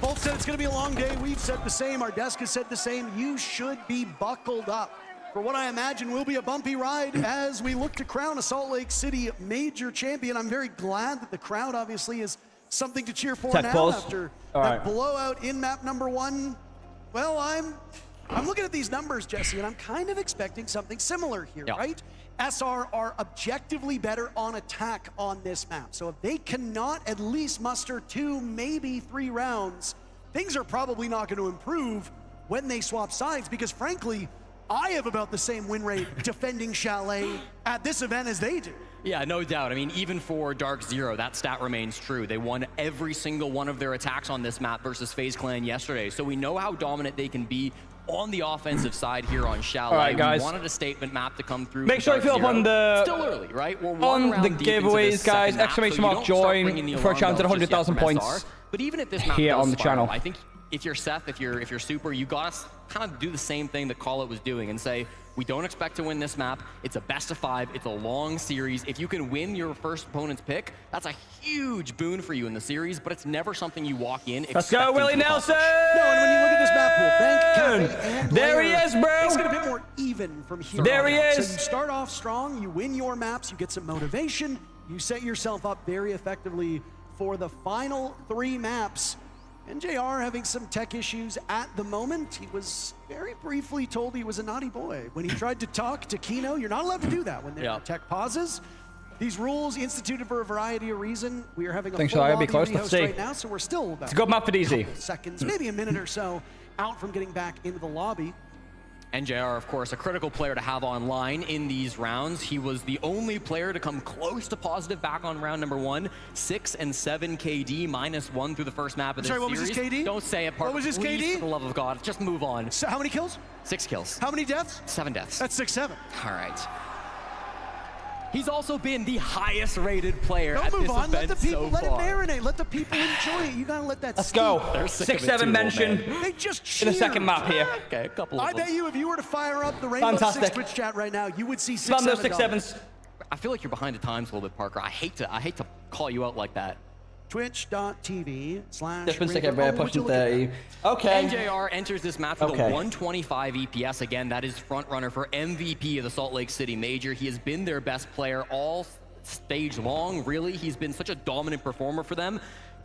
Both said it's going to be a long day. We've said the same. Our desk has said the same. You should be buckled up for what I imagine will be a bumpy ride as we look to crown a Salt Lake City major champion. I'm very glad that the crowd obviously is something to cheer for now close. after All that right. blowout in map number one. Well, I'm looking at these numbers, Jesse, and I'm kind of expecting something similar here, Yeah. right? SR are objectively better on attack on this map. So if they cannot at least muster 2, maybe 3 rounds, things are probably not going to improve when they swap sides, because frankly, I have about the same win rate defending Chalet at this event as they do. Yeah, no doubt. I mean, even for Dark Zero, that stat remains true. They won every single one of their attacks on this map versus FaZe Clan yesterday. So we know how dominant they can be on the offensive side here on Chalet. All right, guys. We wanted a statement map to come through. Make sure you fill up on the Still early, right? We're on the giveaways, guys. Exclamation mark join for a chance at 100,000 points. But even if this map here does on the spiral, channel. I think if you're Seth, if you're Super, you gotta kind of do the same thing that Call It was doing and say, we don't expect to win this map. It's a best of 5. It's a long series. If you can win your first opponent's pick, that's a huge boon for you in the series, but it's never something you walk in Let's go, Willie Nelson! No, and when you look at this map pool, Bank, Cafe, and there he is, bro! It's gonna be a bit more even from here There on he out. is! So you start off strong, you win your maps, you get some motivation, you set yourself up very effectively for the final 3 maps. NJR having some tech issues at the moment. He was very briefly told he was a naughty boy. When he tried to talk to Kino, you're not allowed to do that when there are tech pauses. These rules instituted for a variety of reasons. We are having a full lobby rehost right now, so we're still about it's a good map for DZ. Seconds, maybe a minute or so out from getting back into the lobby. NJR, of course, a critical player to have online in these rounds. He was the only player to come close to positive back on round number 1. 6 and 7 KD, -1 through the first map of this series. What was his KD? Don't say it, Parker. What was his Please, KD? for the love of God, just move on. So how many kills? 6 kills. How many deaths? 7 deaths. That's 6-7. All right. He's also been the highest rated player Don't at move this on. event Let the people so let far. it marinate. Let the people enjoy it. You gotta let that. Let's go. 6-7 They're mention They just in the cheered. second map here. Okay, a couple of I them. bet you if you were to fire up the Rainbow Fantastic. Six Twitch chat right now, you would see Spam those 6-7. 6-7s. I feel like you're behind the times a little bit, Parker. I hate to call you out like that. Twitch.tv/. Different second bear pushing 30. Okay. NJR enters this match with a 125 EPS. Again, that is front runner for MVP of the Salt Lake City Major. He has been their best player all stage long, really. He's been such a dominant performer for them.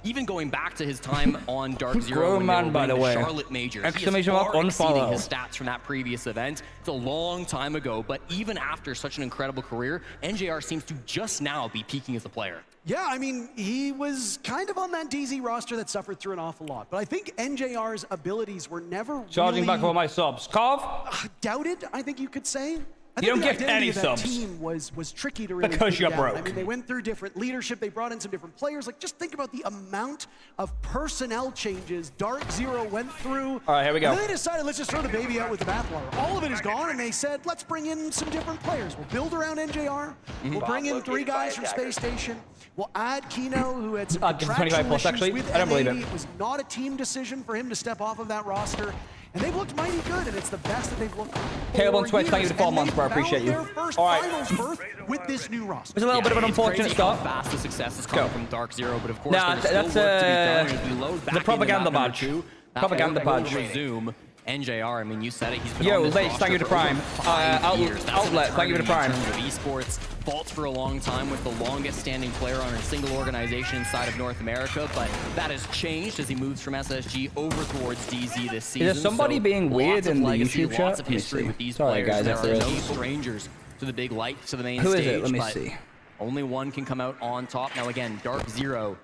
Even going back to his time on Dark Zero when they were by the winning way. Charlotte Major. Exclamation he is mark far exceeding unfollow. his stats from that previous event. It's a long time ago, but even after such an incredible career, NJR seems to just now be peaking as a player. Yeah, I mean, he was kind of on that DZ roster that suffered through an awful lot. But I think NJR's abilities were never Charging really back for my subs. Carve? doubted, I think you could say. I You don't think the get any identity of that subs. team was tricky to really Because pin you're down. broke. I mean, they went through different leadership. They brought in some different players. Like, just think about the amount of personnel changes Dark Zero went through. All right, here we go. And then they decided, let's just throw the baby out with the bathwater. All of it is gone, and they said, let's bring in some different players. We'll build around NJR. We'll bring in 3 guys from Space Station. We'll add Kino, who had some contractual 25 plus, issues actually. with I don't believe NAD. it. It was not a team decision for him to step off of that roster. And they've looked mighty good, and it's the best that they've looked Caleb on for Twitch, thank you years. for 4 And months, they bro. I appreciate found you. their first All right. finals berth with this new roster. It's a little bit of an it's unfortunate crazy start. how fast the success is coming from Dark Zero, but of course Nah, there's still that's, work to be done as we load back the propaganda into map badge. number 2. That Propaganda will badge. resume. NJR, I mean, you said it. He's been Yo, on this Leitch, roster thank you to for Prime. over 5 years. That's Outlet, an thank you to eternity Prime. in terms of esports. Vaults for a long time with the longest standing player on a single organization inside of North America, but that has changed as he moves from SSG over towards DZ this season. Is there somebody being weird lots of in the legacy, YouTube lots chat? of Let me history see. with these Sorry, players. guys, There if are there no is. strangers to the big light, to the main Who stage. is it? Let me but see. Only one can come out on top. Now again, Dark Zero.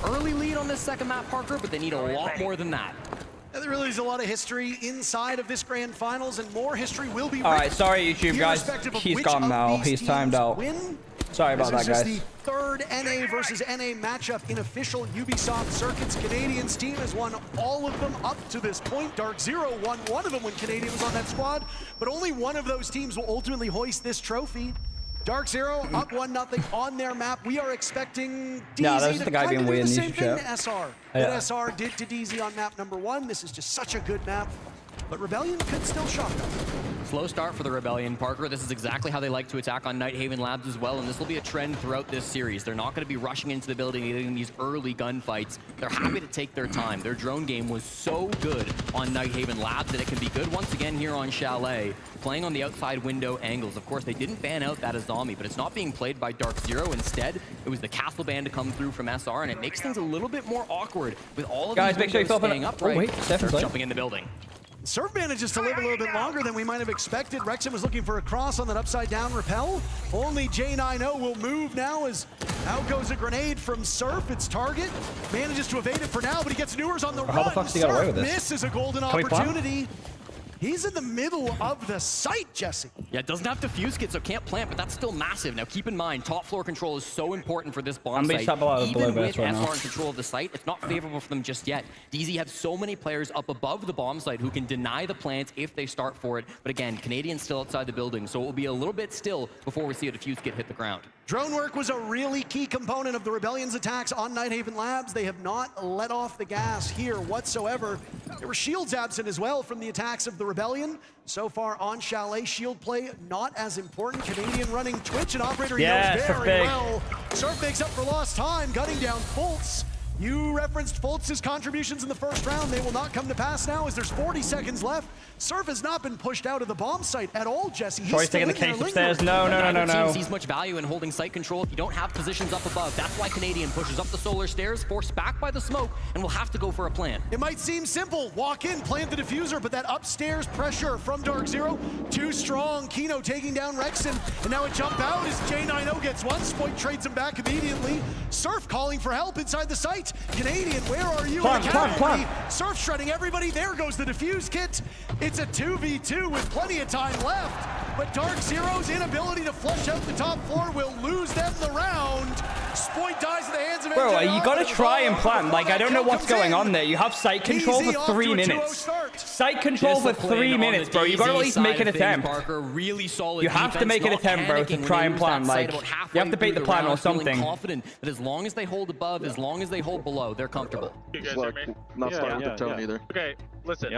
Early lead on this second map, Parker, but they need a lot more than that. There really is a lot of history inside of this grand finals, and more history will be All right, written, sorry, YouTube guys. irrespective of He's which gone of now. these He's timed teams out. win. Sorry about This that, is guys. just the third NA versus NA matchup in official Ubisoft circuits. Canadian's team has won all of them up to this point. Dark Zero won one of them when Canadian was on that squad, but only one of those teams will ultimately hoist this trophy. Dark Zero up 1-0 on their map. We are expecting DZ Nah, that's to the guy kind being of do weird the in same YouTube thing chat. to SR. Yeah. That SR did to DZ on map number 1. This is just such a good map. But Rebellion could still shock them. Slow start for the Rebellion, Parker. This is exactly how they like to attack on Nighthaven Labs as well, and this will be a trend throughout this series. They're not going to be rushing into the building and getting these early gunfights. They're happy to take their time. Their drone game was so good on Nighthaven Labs that it can be good once again here on Chalet, playing on the outside window angles. Of course, they didn't fan out that Azami, but it's not being played by Dark Zero. Instead, it was the Castle Band to come through from SR, and it makes things a little bit more awkward with all of Guys, these make sure you windows fill up staying in- upright. Oh, wait, Stefan's late. Jumping in the building. Surf manages to live a little bit longer than we might have expected. Rexham was looking for a cross on that upside down rappel. Only J90 will move now as out goes a grenade from Surf. Its target manages to evade it for now, but he gets Newers on the run. How the fuck did he get away with this? Misses a golden Can we plan? opportunity. He's in the middle of the site, Jesse. Yeah, it doesn't have diffuse kit, so can't plant, but that's still massive. Now keep in mind, top floor control is so important for this bomb site. Even with SR in control of the site, it's not favorable for them just yet. DZ have so many players up above the bomb site who can deny the plant if they start for it. But again, Canadians still outside the building, so it will be a little bit still before we see a diffuse kit hit the ground. Drone work was a really key component of the Rebellion's attacks on Nighthaven Labs. They have not let off the gas here whatsoever. There were shields absent as well from the attacks of the Rebellion. So far on Chalet, shield play not as important. Canadian running Twitch, and Operator knows very well. Surf makes up for lost time, gunning down Fultz. You referenced Fultz's contributions in the first round. They will not come to pass now as there's 40 seconds left. Surf has not been pushed out of the bomb site at all, Jesse. Troy's taking the case upstairs. No. Team sees much value in holding site control if you don't have positions up above. That's why Canadian pushes up the solar stairs, forced back by the smoke, and will have to go for a plant. It might seem simple. Walk in, plant the diffuser, but that upstairs pressure from Dark Zero, too strong. Kino taking down Rexon, and now a jump out as J90 gets one. Spoit trades him back immediately. Surf calling for help inside the site. Canadian, where are you? Surf shredding everybody. There goes the diffuse kit. It's a 2v2 with plenty of time left, but Dark Zero's inability to flush out the top floor will lose them the round. Spoit dies in the hands of Bro, NJR, you gotta try and plant. Like, I don't know what's going on there. You have site control for 3 minutes. Site control for 3 minutes, bro. You gotta at least make an attempt. Really solid. You have to make an attempt, bro, to try and plan. Like, you have to bait the plan or something. Confident that as long as they hold above, as long as they hold below, they're comfortable. You guys hear me? Not starting with the tone either. Okay, listen.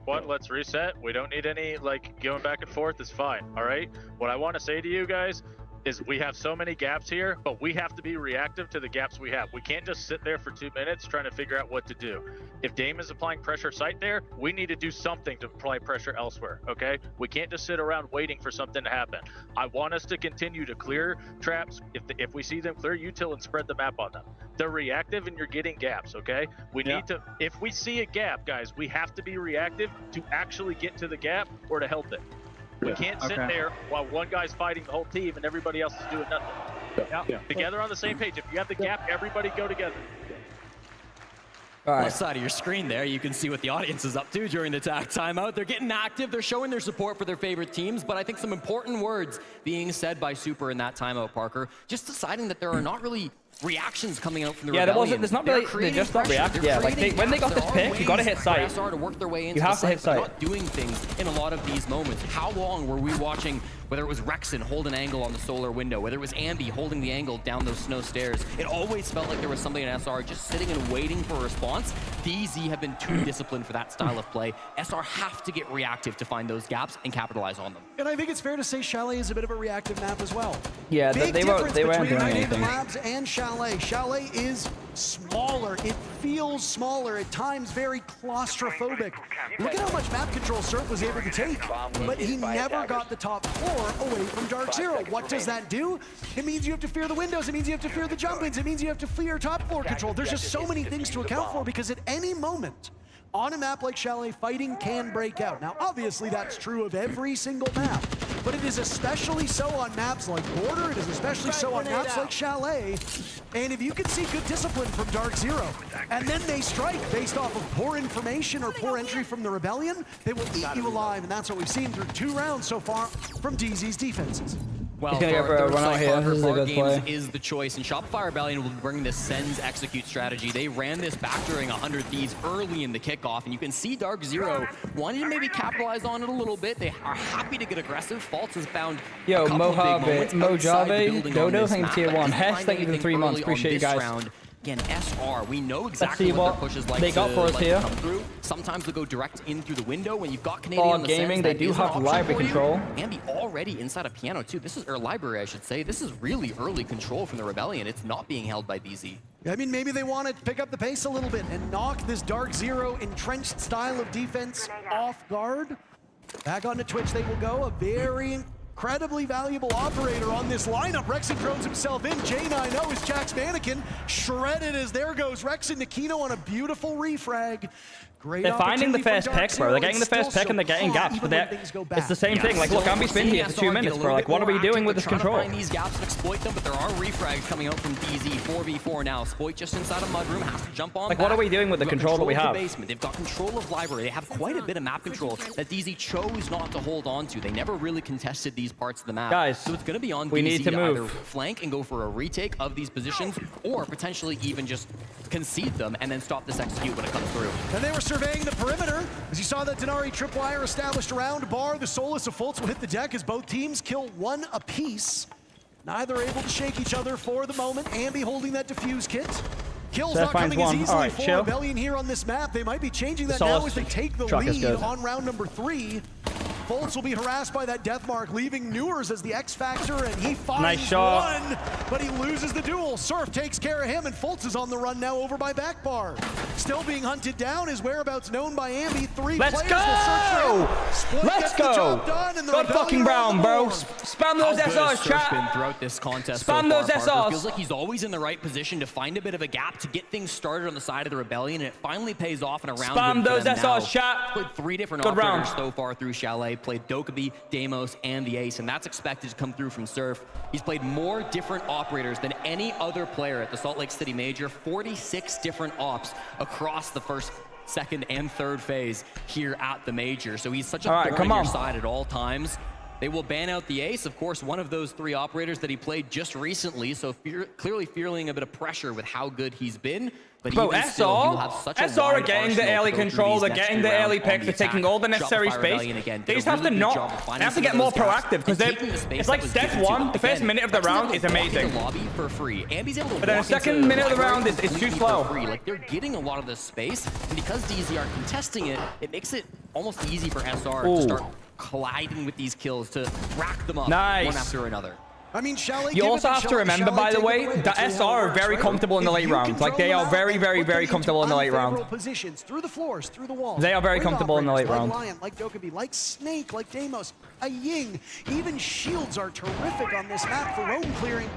One, let's reset. We don't need any, like, going back and forth is fine, all right? What I want to say to you guys is we have so many gaps here, but we have to be reactive to the gaps we have. We can't just sit there for 2 minutes trying to figure out what to do. If Dame is applying pressure site there, we need to do something to apply pressure elsewhere, okay? We can't just sit around waiting for something to happen. I want us to continue to clear traps. If we see them, clear util and spread the map on them. They're reactive and you're getting gaps, okay? We need to, if we see a gap, guys, we have to be reactive to actually get to the gap or to help it. We can't sit there while one guy's fighting the whole team and everybody else is doing nothing. Together on the same page. If you have the gap, everybody go together. Left side of your screen there, you can see what the audience is up to during the attack timeout. They're getting active, they're showing their support for their favorite teams, but I think some important words being said by Super in that timeout, Parker. Just deciding that there are not really reactions coming out from the Rebellion. There's not really, they just not react. Yeah, like when they got this pick, you gotta hit site. To work their way into you have to hit site. Not doing things in a lot of these moments. How long were we watching, whether it was Rexon hold an angle on the solar window, whether it was Ambi holding the angle down those snow stairs? It always felt like there was somebody in SR just sitting and waiting for a response. DZ have been too disciplined for that style of play. SR have to get reactive to find those gaps and capitalize on them. And I think it's fair to say Chalet is a bit of a reactive map as well. Yeah, they weren't doing anything. Labs and Chalet. Chalet is smaller. It feels smaller, at times very claustrophobic. Look at how much map control Surf was able to take, but he never got the top floor away from Dark Zero. What does that do? It means you have to fear the windows. It means you have to fear the jump-ins. It means you have to fear top floor control. There's just so many things to account for because at any moment, on a map like Chalet, fighting can break out. Now, obviously, that's true of every single map, but it is especially so on maps like Border. It is especially so on maps like Chalet. And if you can see good discipline from Dark Zero, and then they strike based off of poor information or poor entry from the Rebellion, they will eat you alive, and that's what we've seen through 2 rounds so far from DZ's defenses. Well, for run out here. This is a good play. Is the choice, and Shopify Rebellion will bring this sends execute strategy. They ran this back during 100 Thieves early in the kickoff, and you can see Dark Zero wanting to maybe capitalize on it a little bit. They are happy to get aggressive. Faltz has found Mojave, Dodo, thank you tier 1. Hess, thank you for 3 months. Appreciate you guys. Again, SR, we know exactly what their pushes like they got for us here. Come through. Sometimes they go direct in through the window. When you've got Canadian on the gaming, they do have library control. Ambi already inside a piano too. This is, or library, I should say. This is really early control from the Rebellion. It's not being held by DZ. I mean, maybe they want to pick up the pace a little bit and knock this Dark Zero entrenched style of defense off guard. Back onto Twitch they will go. A very incredibly valuable operator on this lineup. Rexon throws himself in. J90 is Jack's mannequin. Shredded as there goes Rexon. Nikino on a beautiful refrag. Great They're finding the opportunity first from Dark pick, bro. They're Zero. getting the It's first still pick and they're getting so gaps, hot, but even when things go it's the bad. same thing. Like, look, Ambi's been here for 2 minutes, bro. Like, what are we doing with this control? Find these gaps and exploit them, but there are refrags coming out from DZ. 4v4 now. Spoit just inside a mudroom, has to jump on. Like, what are we doing with the control that we have? Basement. They've got control of library. They have quite a bit of map control that DZ chose not to hold on to. They never really contested these parts of the map. Guys, so it's going to be on we DZ need to move. either flank and go for a retake of these positions, or potentially even just concede them and then stop this execute when it comes through. And they were surveying the perimeter. As you saw that Denari tripwire established around Bar, the Solus of Fultz will hit the deck as both teams kill one apiece. Neither able to shake each other for the moment. Ambi holding that defuse kit. Kills Seth not coming finds as one. easily All right, for chill. Rebellion here on this map. They might be changing that Solus now as they take the truck is lead good. on round number 3. Fultz will be harassed by that death mark, leaving Newers as the X factor, and he finds Nice shot. one, but he loses the duel. Surf takes care of him, and Fultz is on the run now over by Backbar. Still being hunted down, his whereabouts known by Ambi. 3 Let's players go! will search for him. Split Let's gets go! the job done, and the God Rebellion fucking are on Brown, the bro. board. Spam those How good has SRs, Surf chat. been throughout this contest Spam so those far, Parker? SRs. Feels like he's always in the right position to find a bit of a gap to get things started on the side of the Rebellion, and it finally pays off in a round. Spam win for those them now. SRs, chat. Played 3 different Good operators round. so far through Chalet. Played Dokkaebi, Deimos, and the Ace, and that's expected to come through from Surf. He's played more different operators than any other player at the Salt Lake City Major. 46 different ops across the first, second, and third phase here at the Major. So he's such a All right, thorn come in your on. side at all times. They will ban out the Ace, of course, one of those 3 operators that he played just recently, so clearly feeling a bit of pressure with how good he's been. But Bro, even still, he will have such a SR are wide getting the arsenal early to go through control, these they're next getting 3 the rounds early on picks, the they're taking attack. all the necessary Shopify space. Rebellion again They did just a have to really good not, job of they finding have to some get of more those gaps proactive, because and taking the space it's that like was step given to 1, them. the first Again, minute of the Rex's round able is to walk into amazing. the lobby for free. Ambi's able to But then the walk second into minute of the library round is too completely slow. for free. Like, they're getting a lot of this space, and because DZ are contesting it, it makes it almost easy for SR to Ooh. start colliding with these kills, to rack them up Nice. one after another. I mean, Chalet. You also have to remember, by the way, that SR are very comfortable in the late rounds. Like, they are very, very, very comfortable in the late round. Positions through the floors, through the walls. They are very Great comfortable in the late operators, round. Like Lion, like Dokkaebi, like Snake, like Deimos, a Ying. Even shields are terrific on this map for roam clearing.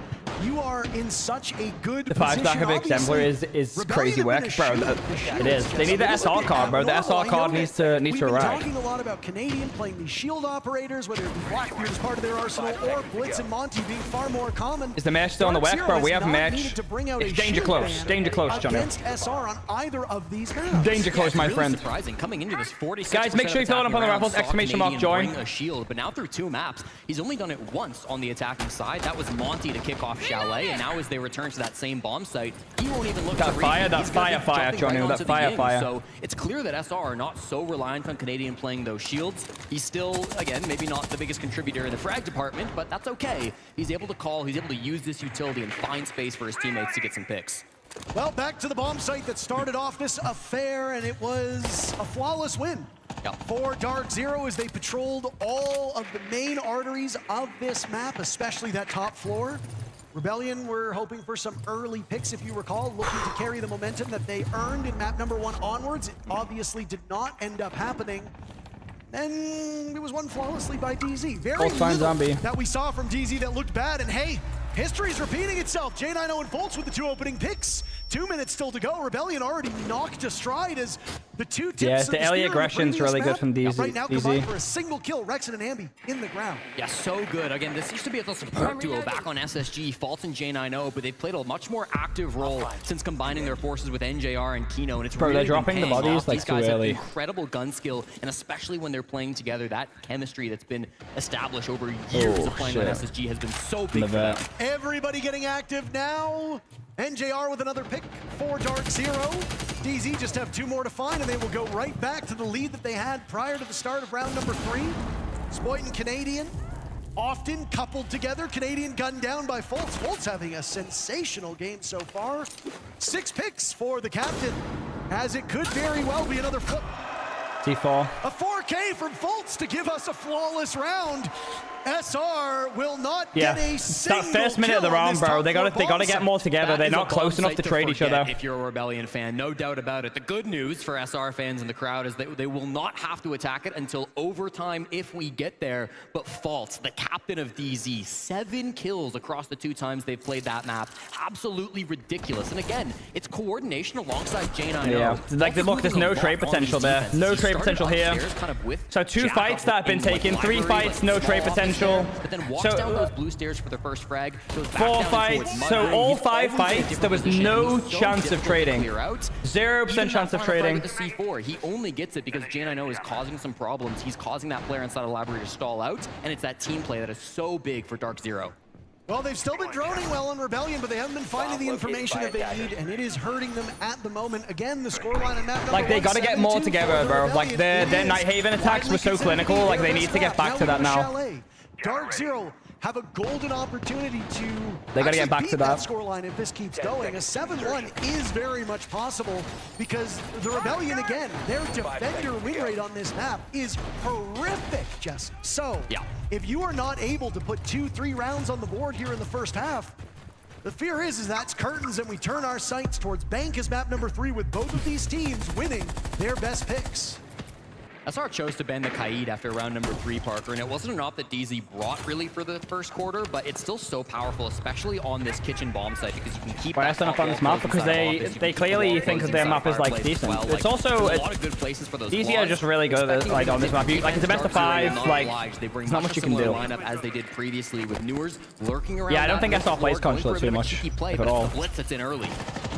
You are in such a good The position. 5-stack of Exemplar is crazy work, bro. It is. They need the SR card, bro. The SR card needs to We've been arrive. talking a lot about Canadian playing these shield operators, whether it be Blackbeard as part of their arsenal or Blitz and Monty being far more common. Is the match still on the west, bro? We have a match. It's danger close. Danger close, Johnny. Against SR on either of these maps. Danger close, my Really friend. surprising coming into this 46%. Guys, make sure you fill it up on the raffles. Exclamation mark join. Bring a shield, but now through 2 maps, he's only done it once on the attacking side. That was Monty to kick off Chalet, and now as they return to that same bomb site, he won't even look That to fire, repeat. that He's gonna be fire, jumping Johnny, right that onto the Ying. fire. So it's clear that SR are not so reliant on Canadian playing those shields. He's still, again, maybe not the biggest contributor in the frag department, but that's okay. He's able to call, he's able to use this utility and find space for his teammates to get some picks. Well, back to the bomb site that started off this affair, and it was a flawless win for Dark Zero as they patrolled all of the main arteries of this map, especially that top floor. Rebellion were hoping for some early picks, if you recall, looking to carry the momentum that they earned in map number 1 onwards. It obviously did not end up happening. Then it was won flawlessly by DZ. Very Both fine little zombie. that we saw from DZ that looked bad, and hey, history's repeating itself. J90 and Fultz with the 2 opening picks. 2 minutes still to go. Rebellion already knocked astride as the 2 tips Yeah, of the early spear in aggression's previous really good map. from DZ. Right now combined for a single kill, Rexon and Ambi in the ground. Yeah, so good. Again, this used to be a support duo back on SSG, Fultz and J90, but they've played a much more active role since combining their forces with NJR and Kino, and it's Bro, really they're been dropping the paying bodies, off. like, These guys too have early. incredible gun skill, and especially when they're playing together, that chemistry that's been established over years of playing on SSG has been so big for them. Everybody getting active now. NJR with another pick for Dark Zero. DZ just have 2 more to find, and they will go right back to the lead that they had prior to the start of round number 3. Spoit and Canadian often coupled together. Canadian gunned down by Fultz. Fultz having a sensational game so far. 6 picks for the captain, as it could very well be another T4. A 4K from Fultz to give us a flawless round. SR will not get a single That first minute of the round, bro. They gotta get more together. They're not close enough to trade each other. If you're a Rebellion fan, no doubt about it. The good news for SR fans in the crowd is that they will not have to attack it until overtime if we get there. But Fultz, the captain of DZ, 7 kills across the 2 times they've played that map. Absolutely ridiculous. And again, it's coordination alongside J9O. Yeah, like look, there's no trade potential there. No trade potential here. So 2 fights that have been taken, 3 fights, no trade potential. But then walks down those blue stairs for their first frag. 4 fights. So all 5 fights, there was no chance of trading. 0% chance of trading. The C4, he only gets it because J9O is causing some problems. He's causing that player inside of Library to stall out, and it's that team play that is so big for Dark Zero. Well, they've still been droning well on Rebellion, but they haven't been finding the information that they need, and it is hurting them at the moment. Again, the scoreline on map number like, they gotta get more together, bro. Like, their Night Haven attacks were so clinical. Like, they need to get back to that now. Dark Zero have a golden opportunity to they gotta get back to that scoreline if this keeps going. A 7-1 is very much possible because the Rebellion, again, their defender win rate on this map is horrific, Jesse. So, if you are not able to put 2-3 rounds on the board here in the first half, the fear is that's curtains, and we turn our sights towards Bank as map number 3 with both of these teams winning their best picks. SR chose to ban the Kaid after round number 3, Parker, and it wasn't an op that DZ brought really for the first quarter, but it's still so powerful, especially on this kitchen bomb site, because you can keep Why that's not on this map? Because they clearly think that their map is like decent. It's also a lot of good places for those. DZ are just really good at it, like on this map. Like it's a best of 5. Like there's not much you can do. Lineup as they did previously with Newers lurking around. Yeah, I don't think SR plays Consulate too much, if at all. Blitz that's in early.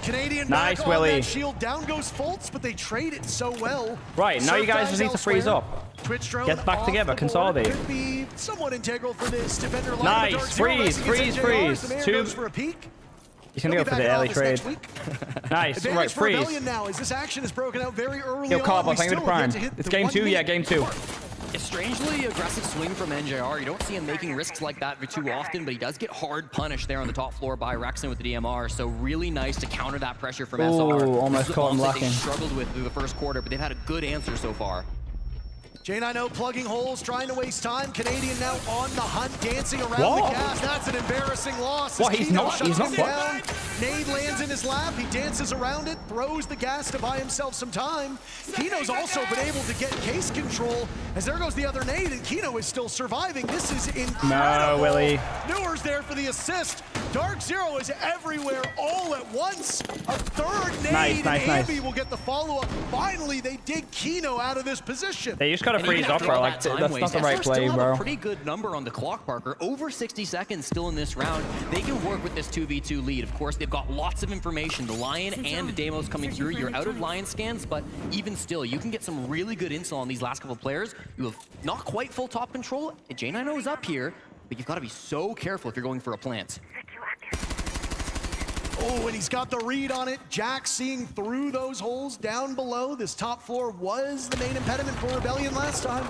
Canadian nice, back Willie. On that shield. Down goes Fultz, but they trade it so well. Right, now you guys just need to freeze up. Get back together, consolidate. Could be somewhat integral for this defender line. Nice, freeze. 2. For a peek. He's gonna go for the early trade. Nice, right, freeze. Now, as this action is broken out very early Yo, call on, up, thank you to Prime. It's game 2, yeah, game 2. A strangely aggressive swing from NJR. You don't see him making risks like that too often, but he does get hard punished there on the top floor by Rexon with the DMR. So really nice to counter that pressure from SR. Almost caught him lacking. They struggled with through the first quarter, but they've had a good answer so far. J9O plugging holes, trying to waste time. Canadian now on the hunt, dancing around the gas. That's an embarrassing loss. What? He's not down. Nade lands in his lap. He dances around it, throws the gas to buy himself some time. Kino's also been able to get case control, as there goes the other nade, and Kino is still surviving. This is incredible. No, Willie. Newers there for the assist. Dark Zero is everywhere all at once. A third nade, and Ambi will get the follow-up. Finally, they dig Kino out of this position. They just gotta freeze up, bro. Like, that's not the right play, bro. A pretty good number on the clock, Parker. Over 60 seconds still in this round. They can work with this 2v2 lead. Of course, they've got lots of information. The Lion and the Deimos coming through. You're out of Lion scans, but even still, you can get some really good intel on these last couple of players. You have not quite full top control. J9O is up here, but you've got to be so careful if you're going for a plant. Oh, and he's got the read on it. Jack seeing through those holes down below. This top floor was the main impediment for Rebellion last time.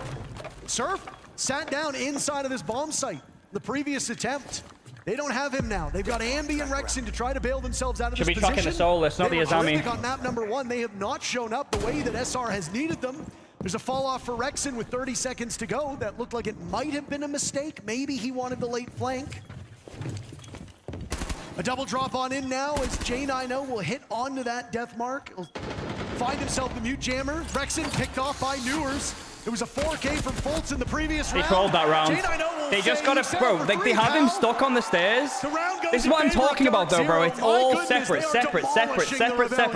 Surf sat down inside of this bomb site. The previous attempt. They don't have him now. They've got Ambi and Rexon to try to bail themselves out of this position. Should be trucking the Soulless, not the Azami. On map number 1, they have not shown up the way that SR has needed them. There's a fall off for Rexon with 30 seconds to go. That looked like it might have been a mistake. Maybe he wanted the late flank. A double drop on in now as J9O will hit onto that death mark. He'll find himself the mute jammer. Rexon picked off by Newers. It was a 4K from Fultz in the previous round. They called that round. They just got to, bro, they have him stuck on the stairs. This is what I'm talking about, though, bro. It's all separate.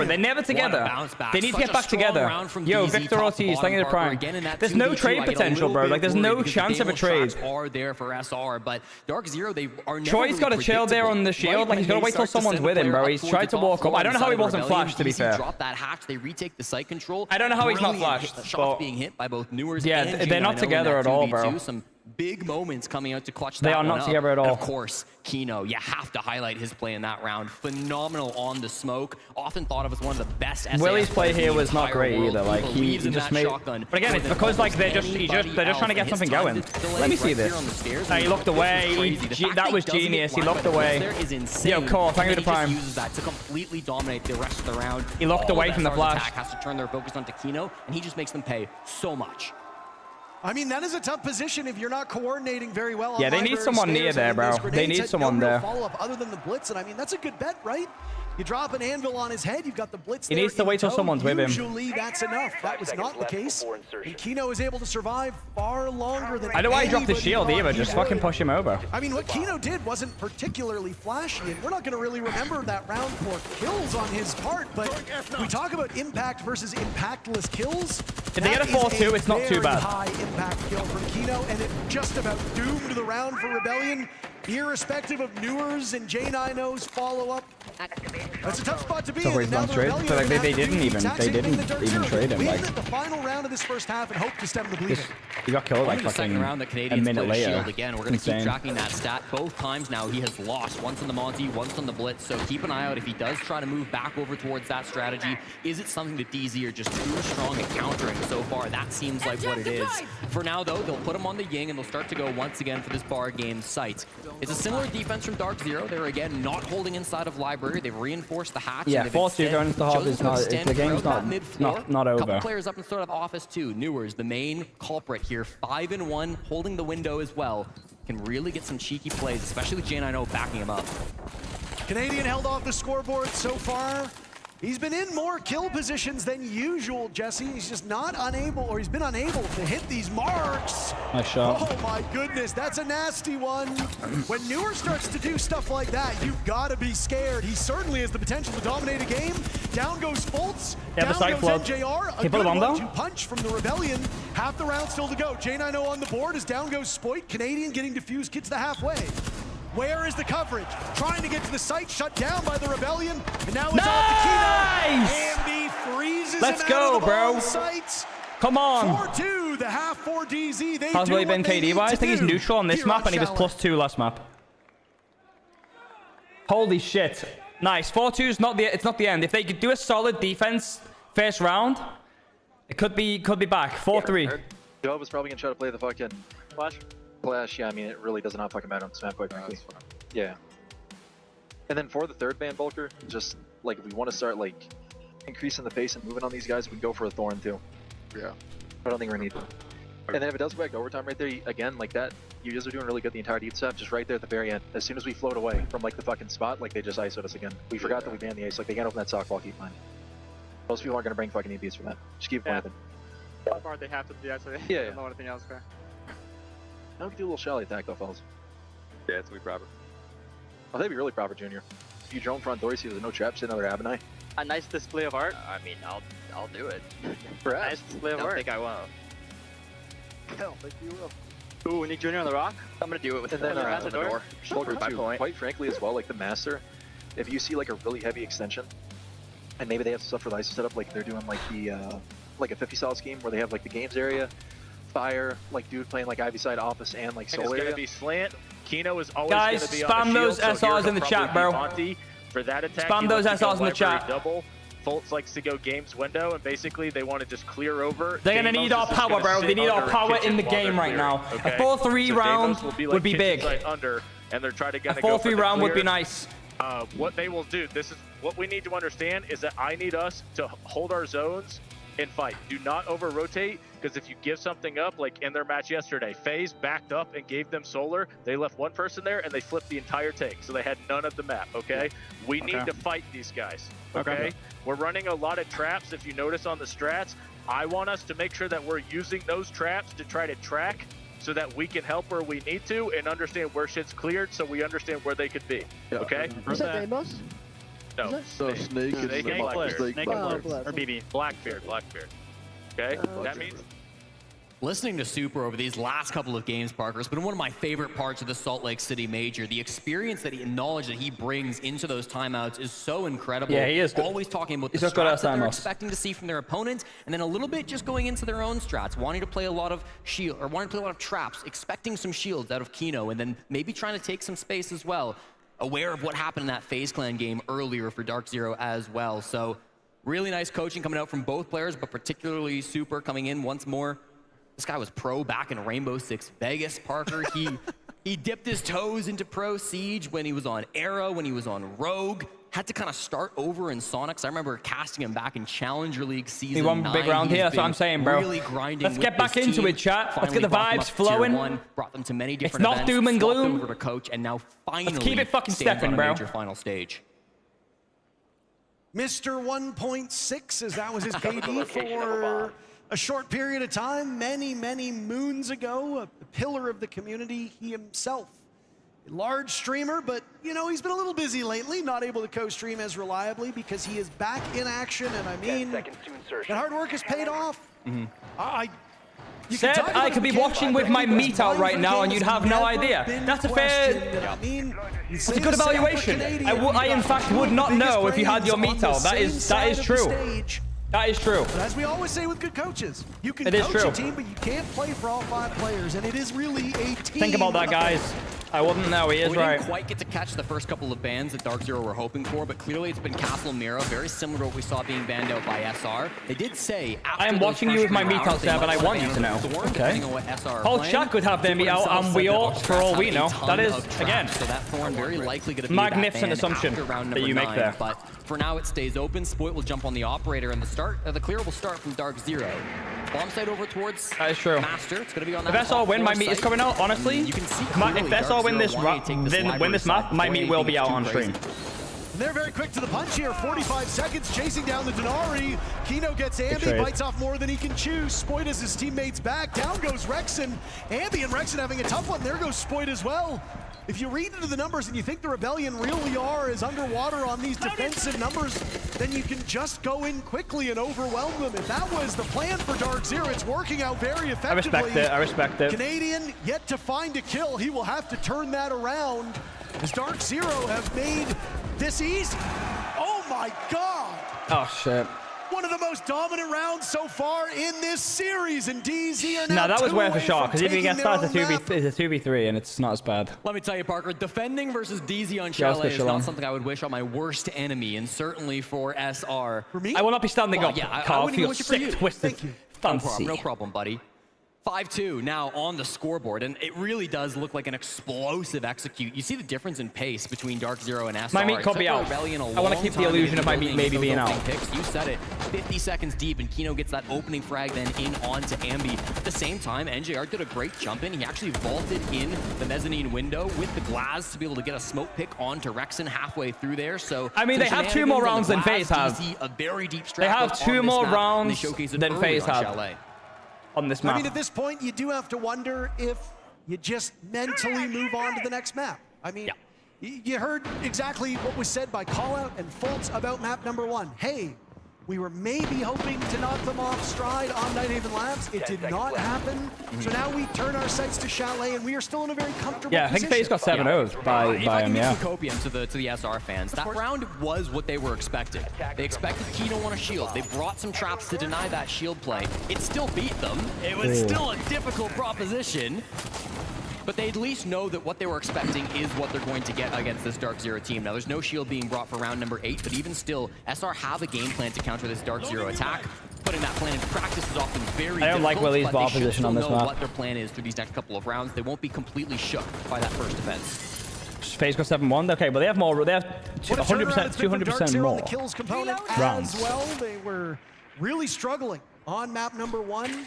They're never together. They need to get back together. Yo, Victor Ortiz, thank you to Prime. There's no trade potential, bro. Like, there's no chance of a trade. Are there for SR, but Dark Zero, they are never Troy's got to chill there on the shield. Like, he's got to wait till someone's with him, bro. He's tried to walk up. I don't know how he wasn't flashed, to be fair. Drop that hatch, they retake the site control. I don't know how he's not flashed. Shots being hit by both Newers yeah, and they're not together at all, bro. Some big moments coming out to clutch They that are one not up. together at And all. of course, Kino, you have to highlight his play in that round. Phenomenal on the smoke. Often thought of as one of the best SAS Willie's play players in here the was not entire great world. either. Like he believes in just that made. shotgun But again, more it's than because like they're just anybody they're just trying to get else, and something his going. time to delay Let me see right this. here on the stairs. He looked This was away. crazy. The fact That he was doesn't get genius. He blind looked by the away. blitz there is insane. Yo, Cole, thank you And for the he just prime. uses that to completely dominate the rest of the round. He looked All away of from the SR's flash. attack has to turn their focus onto Kino, and he just makes them pay so much. I mean, that is a tough position if you're not coordinating very well. Yeah, on they need library someone near stairs. there, I mean, those bro. They grenades need had someone no real there. follow-up other than the blitz, and I mean, that's a good bet, right? You drop an anvil on his head, you've got the blitz He there needs to in wait till tow. someone's with him. Usually that's enough. That was not the case. And Kino is able to survive far longer than I don't know why he dropped the anybody shield thought either. he Just would. fucking push him over. I mean, what Kino did wasn't particularly flashy, and we're not going to really remember that round for kills on his part, but we talk about impact versus impactless kills. If they get a That is 4-2, it's not too very bad. high impact kill from Kino, and it just about doomed the round for Rebellion, irrespective of Newers and J9O's follow-up. That's a tough spot to be So in. where's and now Don's the trade? Rebellion But like are they gonna have to didn't do the even exact they same thing didn't that Dirk even Zero. trade him. Win Like the final round of this first half and hope to stem the bleeding. he got killed like Only the second fucking round that a Canadians minute played a later. shield again. We're going to keep Insane. tracking that stat. Both times now he has lost. Once on the Monty, once on the Blitz. So keep an eye out if he does try to move back over towards that strategy. Is it something that DZ are just too strong at countering so far? That seems like what it is. For now, though, they'll put him on the Ying and they'll start to go once again for this bar game site. It's a similar defense from Dark Zero. They're again not holding inside of Library. They've reinforced the hatch. Yeah, and they've 4-2 instead going into the hub chosen is to not. extend The game's throughout not that mid-floor. not over. Couple players up in sort of office too. Newers, the main culprit here, 5-1, holding the window as well. Can really get some cheeky plays, especially with J9O backing him up. Canadian held off the scoreboard so far. He's been in more kill positions than usual, Jesse. He's just not unable, or he's been unable to hit these marks. Nice shot. Oh my goodness, that's a nasty one. When Newer starts to do stuff like that, you've got to be scared. He certainly has the potential to dominate a game. Down goes Fultz, Yeah, the down side goes flood. MJR. Can you A put good the bomb one down? to punch from the Rebellion. Half the round still to go. J9O on the board as down goes Spoit. Canadian getting defused, gets the halfway. Where is the coverage? Trying to get to the site, shut down by the Rebellion. And now it's off to Kino. AMD freezes Let's him go, out of the bro. ball site. Come on. 4-2, the half for DZ. They How's do Willie what been they KD need wise? I to think he's do neutral on this here map and he was Chalet. +2 last map. Holy shit. Nice. 4-2's not it's not the end. If they could do a solid defense first round, it could be back. 4-3. Joe was probably gonna try to play the fucking flash. Yeah, I mean it really does not fucking matter on this map, quite frankly. Yeah. And then for the third ban Volker, just like if we want to start like increasing the pace and moving on these guys, we can go for a Thorn too. Yeah. I don't think we're gonna need it. And then if it does go back to overtime right there, again, like that, you guys are doing really good the entire deep step, just right there at the very end. As soon as we float away from like the fucking spot, like they just ISO'd us again. We forgot that we banned the ace, like they can't open that sock wall, keep mine. Most people aren't gonna bring fucking EBs for that. Just keep playing with it. So far they have to do that, so they Yeah, don't know anything else there. Now we can do a little Chalet attack though, fellas. Yeah, it's we proper. Oh, that'd be really proper, Junior. If you drone front door, see there's no traps, another Abinai. A nice display of art. I mean, I'll do it. Nice display of I don't art. think I won't. I don't think you will. Ooh, Nick Jr. on the rock. I'm gonna do it with And the then on the door. Volker My too, point. quite frankly as well, like the Master, if you see like a really heavy extension, and maybe they have stuff for the ISO setup, like they're doing like the like a 50 solid scheme where they have like the games area, fire, like dude playing like Ivy side office and like And soul it's area. gonna be slant. Kino is always Guys, gonna be spam on the those shield, so here SRs in the he'll chat, probably bro. be Monty. For that attack, Spam he those wants to go SRs in the library chat. Double. Fultz likes to go games window, and basically they want to just clear over. They're gonna Deimos need our is just power, gonna bro. They sit need our under power kitchen in the while they're game right clearing, now. okay? A 4-3 So round Deimos will would be like big. kitchen side under, and they're trying to A go for 4-3 the round would be clear. nice. What they will do, this is what we need to understand, is that I need us to hold our zones and fight. Do not over rotate, because if you give something up, like in their match yesterday, FaZe backed up and gave them solar. They left one person there and they flipped the entire take, so they had none of the map. Okay, we need to fight these guys. Okay, we're running a lot of traps. If you notice on the strats, I want us to make sure that we're using those traps to try to track, so that we can help where we need to and understand where shit's cleared, so we understand where they could be. Okay. Is that Deimos? No. So Snake is Snake Blackbeard. Snake and Blackbeard. Or BB. Blackbeard. Okay. That means Listening to Super over these last couple of games, Parker, has been one of my favorite parts of the Salt Lake City Major. The experience that and knowledge that he brings into those timeouts is so incredible. Yeah, he is good. Always talking about the He's strats that they're expecting to see from their opponents, and then a little bit just going into their own strats, wanting to play a lot of shield, or wanting to play a lot of traps, expecting some shields out of Kino, and then maybe trying to take some space as well. Aware of what happened in that FaZe Clan game earlier for Dark Zero as well. So really nice coaching coming out from both players, but particularly Super coming in once more. This guy was pro back in Rainbow Six Vegas, Parker. He dipped his toes into Pro Siege when he was on Arrow, when he was on Rogue. Had to kind of start over in Sonics. I remember casting him back in Challenger League season 9. He won big round here, that's what I'm saying, bro. Really grinding. Let's get back into it, chat. Let's get the vibes flowing. Brought them to many different events. It's not doom and gloom. Over to coach, and now finally let's keep it fucking stands stepping, on a bro. major final stage. Mr. 1.6, as that was his KD for a short period of time, many moons ago, a pillar of the community, he himself. A large streamer, but you know, he's been a little busy lately, not able to co-stream as reliably because he is back in action, and I mean, that hard work has paid off. Said I could be watching with my meat out right now and you'd have no idea. That's a fair, it's a good evaluation. I in fact would not know if you had your meat out. That is true. That is true. But as we always say with good coaches, you can coach a team, but you can't play for all 5 players, and it is really a team. Think about that, guys. I wouldn't know. He is we right. didn't quite get to catch the first couple of bans that Dark Zero were hoping for, but clearly it's been Castle Mira, very similar to what we saw being banned out by SR. They did say after I am watching you with my meat out there, but I want you to know. Okay. Whole chat could have their meat out, and we all, for all we know. That is, again, so that Thorn very likely going to be magnificent assumption that you make there. But for now, it stays open. Spoit will jump on the operator, and the clear will start from Dark Zero. Bomb site over towards that is true. Master. It's going to be on that. If SR win, my meat is coming out. Honestly, you can see if SR win this map, my meat will be out on stream. And they're very quick to the punch here. 45 seconds chasing down the Denari. Kino gets Ambi, bites off more than he can chew. Spoit as his teammates back. Down goes Rexen. Ambi and Rexen having a tough one. There goes Spoit as well. If you read into the numbers and you think the Rebellion really are as underwater on these defensive numbers, then you can just go in quickly and overwhelm them. If that was the plan for Dark Zero, it's working out very effectively. I respect it. I respect it. Canadian yet to find a kill. He will have to turn that around as Dark Zero have made this easy. Oh my God. Oh shit. One of the most dominant rounds so far in this series, and DZ are now no, that was worth a shot, because if you get started, it's a 2v3, and it's not as bad. Let me tell you, Parker, defending versus DZ on Chalet is not something I would wish on my worst enemy, and certainly for SR. For me? I will not be standing up. Yeah, I wouldn't feel wish it for you. sick, twisted, fancy. No problem, buddy. 5-2 now on the scoreboard, and it really does look like an explosive execute. You see the difference in pace between Dark Zero and SR. My meat could be out. I want to keep the illusion of my meat maybe being out. Picks. You said it. 50 seconds deep, and Kino gets that opening frag then in onto Ambi. At the same time, NJR did a great jump in. He actually vaulted in the mezzanine window with the glass to be able to get a smoke pick onto Rexen halfway through there. So I mean, they have 2 more rounds than FaZe have. A very deep they have 2 more rounds than FaZe have. On this map. I mean, at this point, you do have to wonder if you just mentally move on to the next map. I mean, you heard exactly what was said by Callout and Fultz about map number 1. Hey, we were maybe hoping to knock them off stride on Nighthaven Labs. It did not happen. So now we turn our sights to Chalet, and we are still in a very comfortable position. I think FaZe got 7-0 by him, yeah. Copium to the SR fans. That round was what they were expecting. They expected Kino on a shield. They brought some traps to deny that shield play. It still beat them. It was still a difficult proposition. But they at least know that what they were expecting is what they're going to get against this Dark Zero team. Now, there's no shield being brought for round number 8, but even still, SR have a game plan to counter this Dark Zero attack. Putting that plan into practice is often very difficult. I don't like Willie's ball position on this map. What their plan is through these next couple of rounds. They won't be completely shook by that first defense. FaZe got 7-1. Okay, but they have more. They have 100%, 200% more the kills component rounds. As well, they were really struggling on map number 1.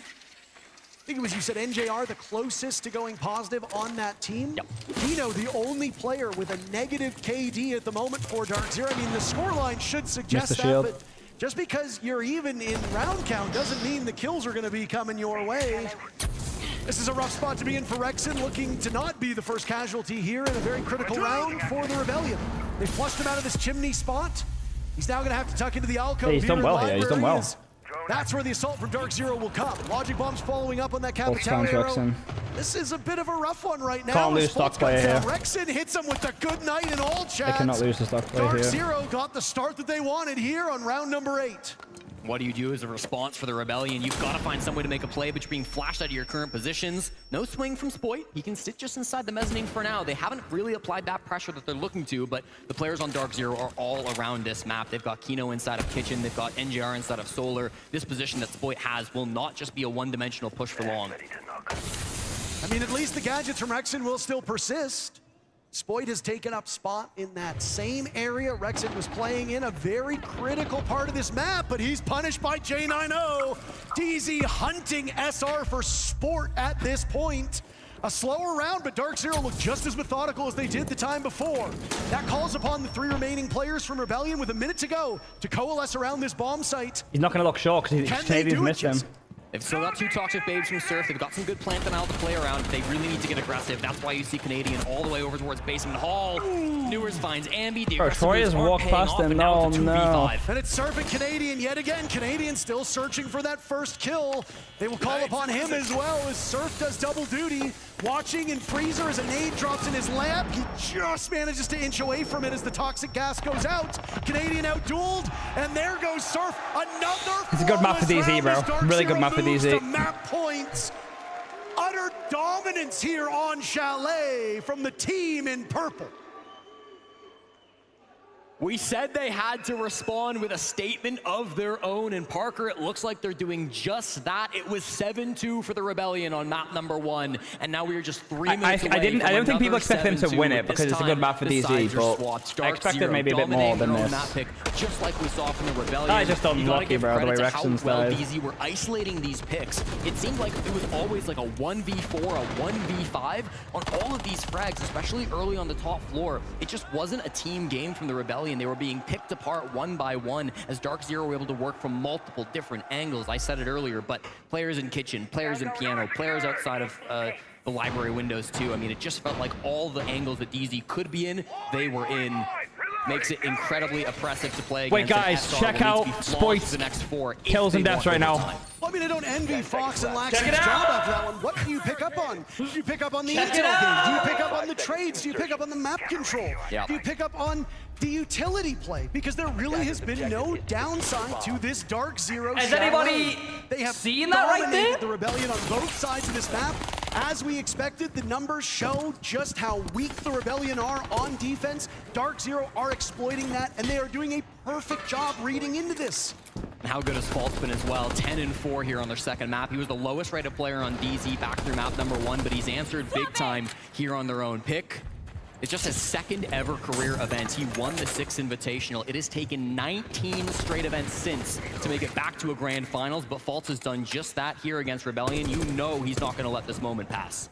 I think it was, you said, NJR the closest to going positive on that team. Yep. Kino, the only player with a negative KD at the moment for Dark Zero. I mean, the scoreline should suggest that, but just because you're even in round count doesn't mean the kills are going to be coming your way. This is a rough spot to be in for Rexen, looking to not be the first casualty here in a very critical round for the Rebellion. They flushed him out of this chimney spot. He's now going to have to tuck into the alcove. Hey, he's done well here. He's done well. That's where the assault from Dark Zero will come. Logic Bomb's following up on that Both Capitan times arrow. Rexen. This is a bit of a rough one right now. Can't lose stock player here. Rexen hits him with the good night in all chats. They cannot lose the stock player Dark here. Zero got the start that they wanted here on round number 8. What do you do as a response for the Rebellion? You've got to find some way to make a play, but you're being flashed out of your current positions. No swing from Spoit. He can sit just inside the mezzanine for now. They haven't really applied that pressure that they're looking to, but the players on Dark Zero are all around this map. They've got Kino inside of Kitchen. They've got NJR inside of Solar. This position that Spoit has will not just be a one-dimensional push for long. I mean, at least the gadgets from Rexen will still persist. Spoit has taken up spot in that same area Rexen was playing in, a very critical part of this map, but he's punished by J90. DZ hunting SR for Sport at this point. A slower round, but Dark Zero looked just as methodical as they did the time before. That calls upon the 3 remaining players from Rebellion with a minute to go to coalesce around this bomb site. He's not going to look short because Canadians missed him. They've still got 2 Toxic Babes from Surf. They've got some good plant denial to play around. They really need to get aggressive. That's why you see Canadian all the way over towards Basement Hall. Newers finds Ambi. Bro, Troy has walked past him. No, no. And it's Surf and Canadian yet again. Canadian still searching for that first kill. They will call upon him as well as Surf does double duty. Watching in Freezer as a nade drops in his lap. He just manages to inch away from it as the toxic gas goes out. Canadian outdueled, and there goes Surf. Another It's a good map for DZ, bro. Really good map for DZ. Map points. Utter dominance here on Chalet from the team in purple. We said they had to respond with a statement of their own, and Parker, it looks like they're doing just that. It was 7-2 for the Rebellion on map number 1, and now we are just 3 minutes away. I don't think people expect them to win it because it's a good map for DZ, but I expected maybe a bit more than this. Pick, just like we saw from the Rebellion. I just unlucky, bro, the way Rexen's died. DZ were isolating these picks. It seemed like it was always like a 1v4, a 1v5 on all of these frags, especially early on the top floor. It just wasn't a team game from the Rebellion. They were being picked apart one by one as Dark Zero were able to work from multiple different angles. I said it earlier, but players in kitchen, players in piano, players outside of the library windows too. I mean, it just felt like all the angles that DZ could be in, they were in. Makes it incredibly oppressive to play against. Wait, guys, check out Spoit's the next 4 kills and deaths right now. Well, I mean, I don't envy Fox and Lax's job after that one. What do you pick up on? Do you pick up on the intel game? Do you pick up on the trades? Do you pick up on the map control? Do you pick up on the utility play? Because there really has been no downside to this Dark Zero. Has anybody seen that right there? The Rebellion on both sides of this map. As we expected, the numbers show just how weak the Rebellion are on defense. Dark Zero are exploiting that, and they are doing a perfect job reading into this. How good has Fault's been as well? 10-4 here on their second map. He was the lowest rated player on DZ back through map number 1, but he's answered big time here on their own pick. It's just his second ever career event. He won the 6th Invitational. It has taken 19 straight events since to make it back to a grand finals, but Faults has done just that here against Rebellion. You know he's not gonna let this moment pass.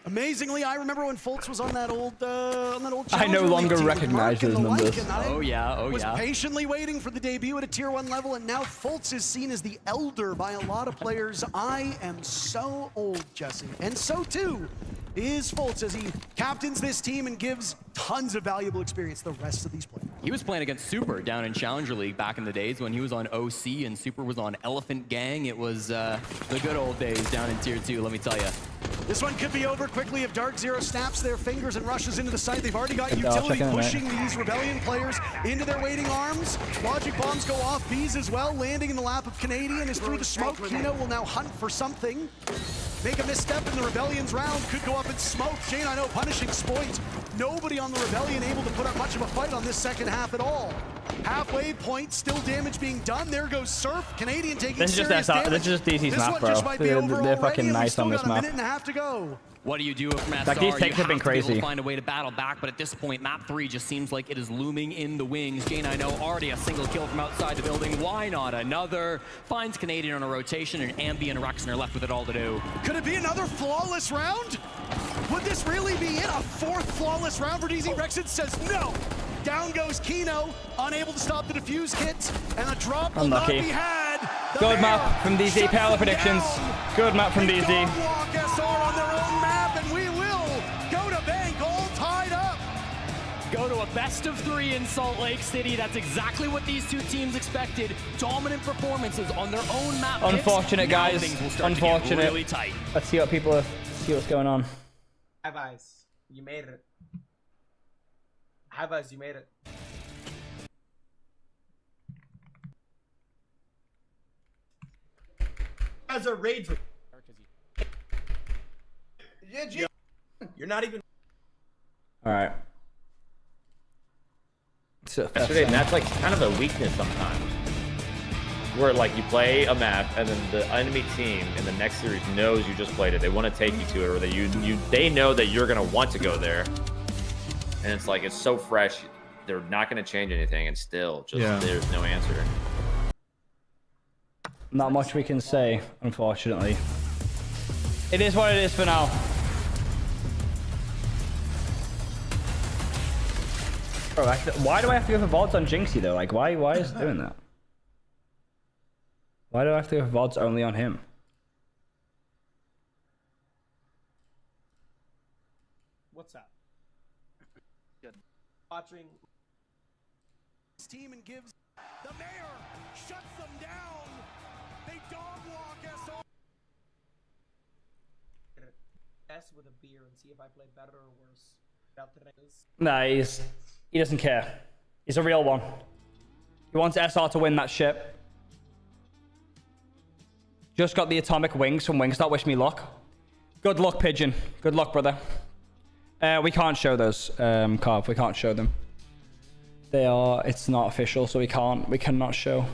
Amazingly, I remember when Fultz was on that old I no longer recognize those numbers. Oh yeah, was patiently waiting for the debut at a tier 1 level, and now Fultz is seen as the elder by a lot of players. I am so old, Jesse, and so too is Fultz as he captains this team and gives tons of valuable experience to the rest of these players. He was playing against Super down in Challenger League back in the days when he was on OC and Super was on Elephant Gang. It was the good old days down in tier 2, let me tell you. This one could be over quickly if Dark Zero snaps their fingers and rushes into the site. They've already got utility pushing these Rebellion players into their waiting arms. Logic bombs go off, Bees as well, landing in the lap of Canadian is through the smoke. Kino will now hunt for something. Make a misstep in the Rebellion's round, could go up in smoke. J90 punishing Spoit. Nobody on the Rebellion able to put up much of a fight on this second half at all. Halfway point, still damage being done. There goes Surf. Canadian taking serious damage. This is just DC's map, bro. They're fucking nice on this map. A minute and a half to go. What do you do from SR? Like, these takes have been crazy. You find a way to battle back, but at this point, map 3 just seems like it is looming in the wings. J90 already a single kill from outside the building. Why not another? Finds Canadian on a rotation, and Ambi and Rexen are left with it all to do. Could it be another flawless round? Would this really be it? A 4th flawless round for DZ? Rexen says no. Down goes Kino, unable to stop the defuse kit, and a drop will not be had. Good map from DZ. Power predictions. Good map from DZ. Walk SR on their own map, and we will go to bank all tied up. Go to a a best of 3 in Salt Lake City. That's exactly what these two teams expected. Dominant performances on their own map. Unfortunate, guys. Unfortunate. Really tight. Let's see what people are, see what's going on. Havas, you made it. Havas, you made it. As a rage. Yeah, you're not even. All right. So Yesterday, and that's like kind of a weakness sometimes. Where like you play a map and then the enemy team in the next series knows you just played it. They want to take you to it, or they know that you're gonna want to go there. And it's like it's so fresh, they're not gonna change anything, and still just there's no answer. Not much we can say, unfortunately. It is what it is for now. Bro, why do I have to go for VODs on Jinxie though? Like, why is it doing that? Why do I have to go for VODs only on him? What's up? Good. Watching. His team and gives the mayor shuts them down. They dog walk us all. S with a beer and see if I play better or worse. Nah, he doesn't care. He's a real one. He wants SR to win that shit. Just got the atomic wings from Wingstop. Wish me luck. Good luck, Pigeon. Good luck, brother. We can't show those, Carv. We can't show them. It's not official, so we cannot show.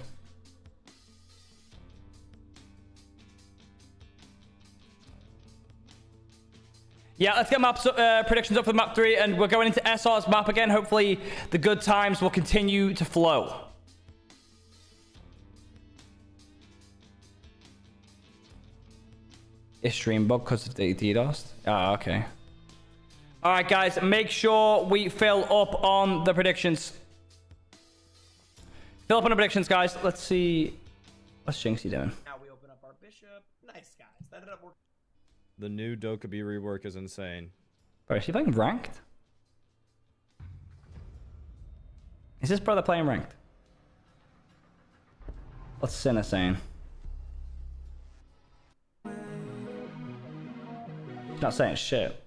Yeah, let's get maps predictions up for map 3, and we're going into SR's map again. Hopefully, the good times will continue to flow. Is stream bug because of the DDoS? Ah, okay. All right, guys, make sure we fill up on the predictions. Fill up on the predictions, guys. Let's see. What's Jinxie doing? Now we open up our bishop. Nice, guys. That ended up working. The new Dokkaebi rework is insane. Bro, is he playing ranked? Is this brother playing ranked? What's Sinner saying? He's not saying shit.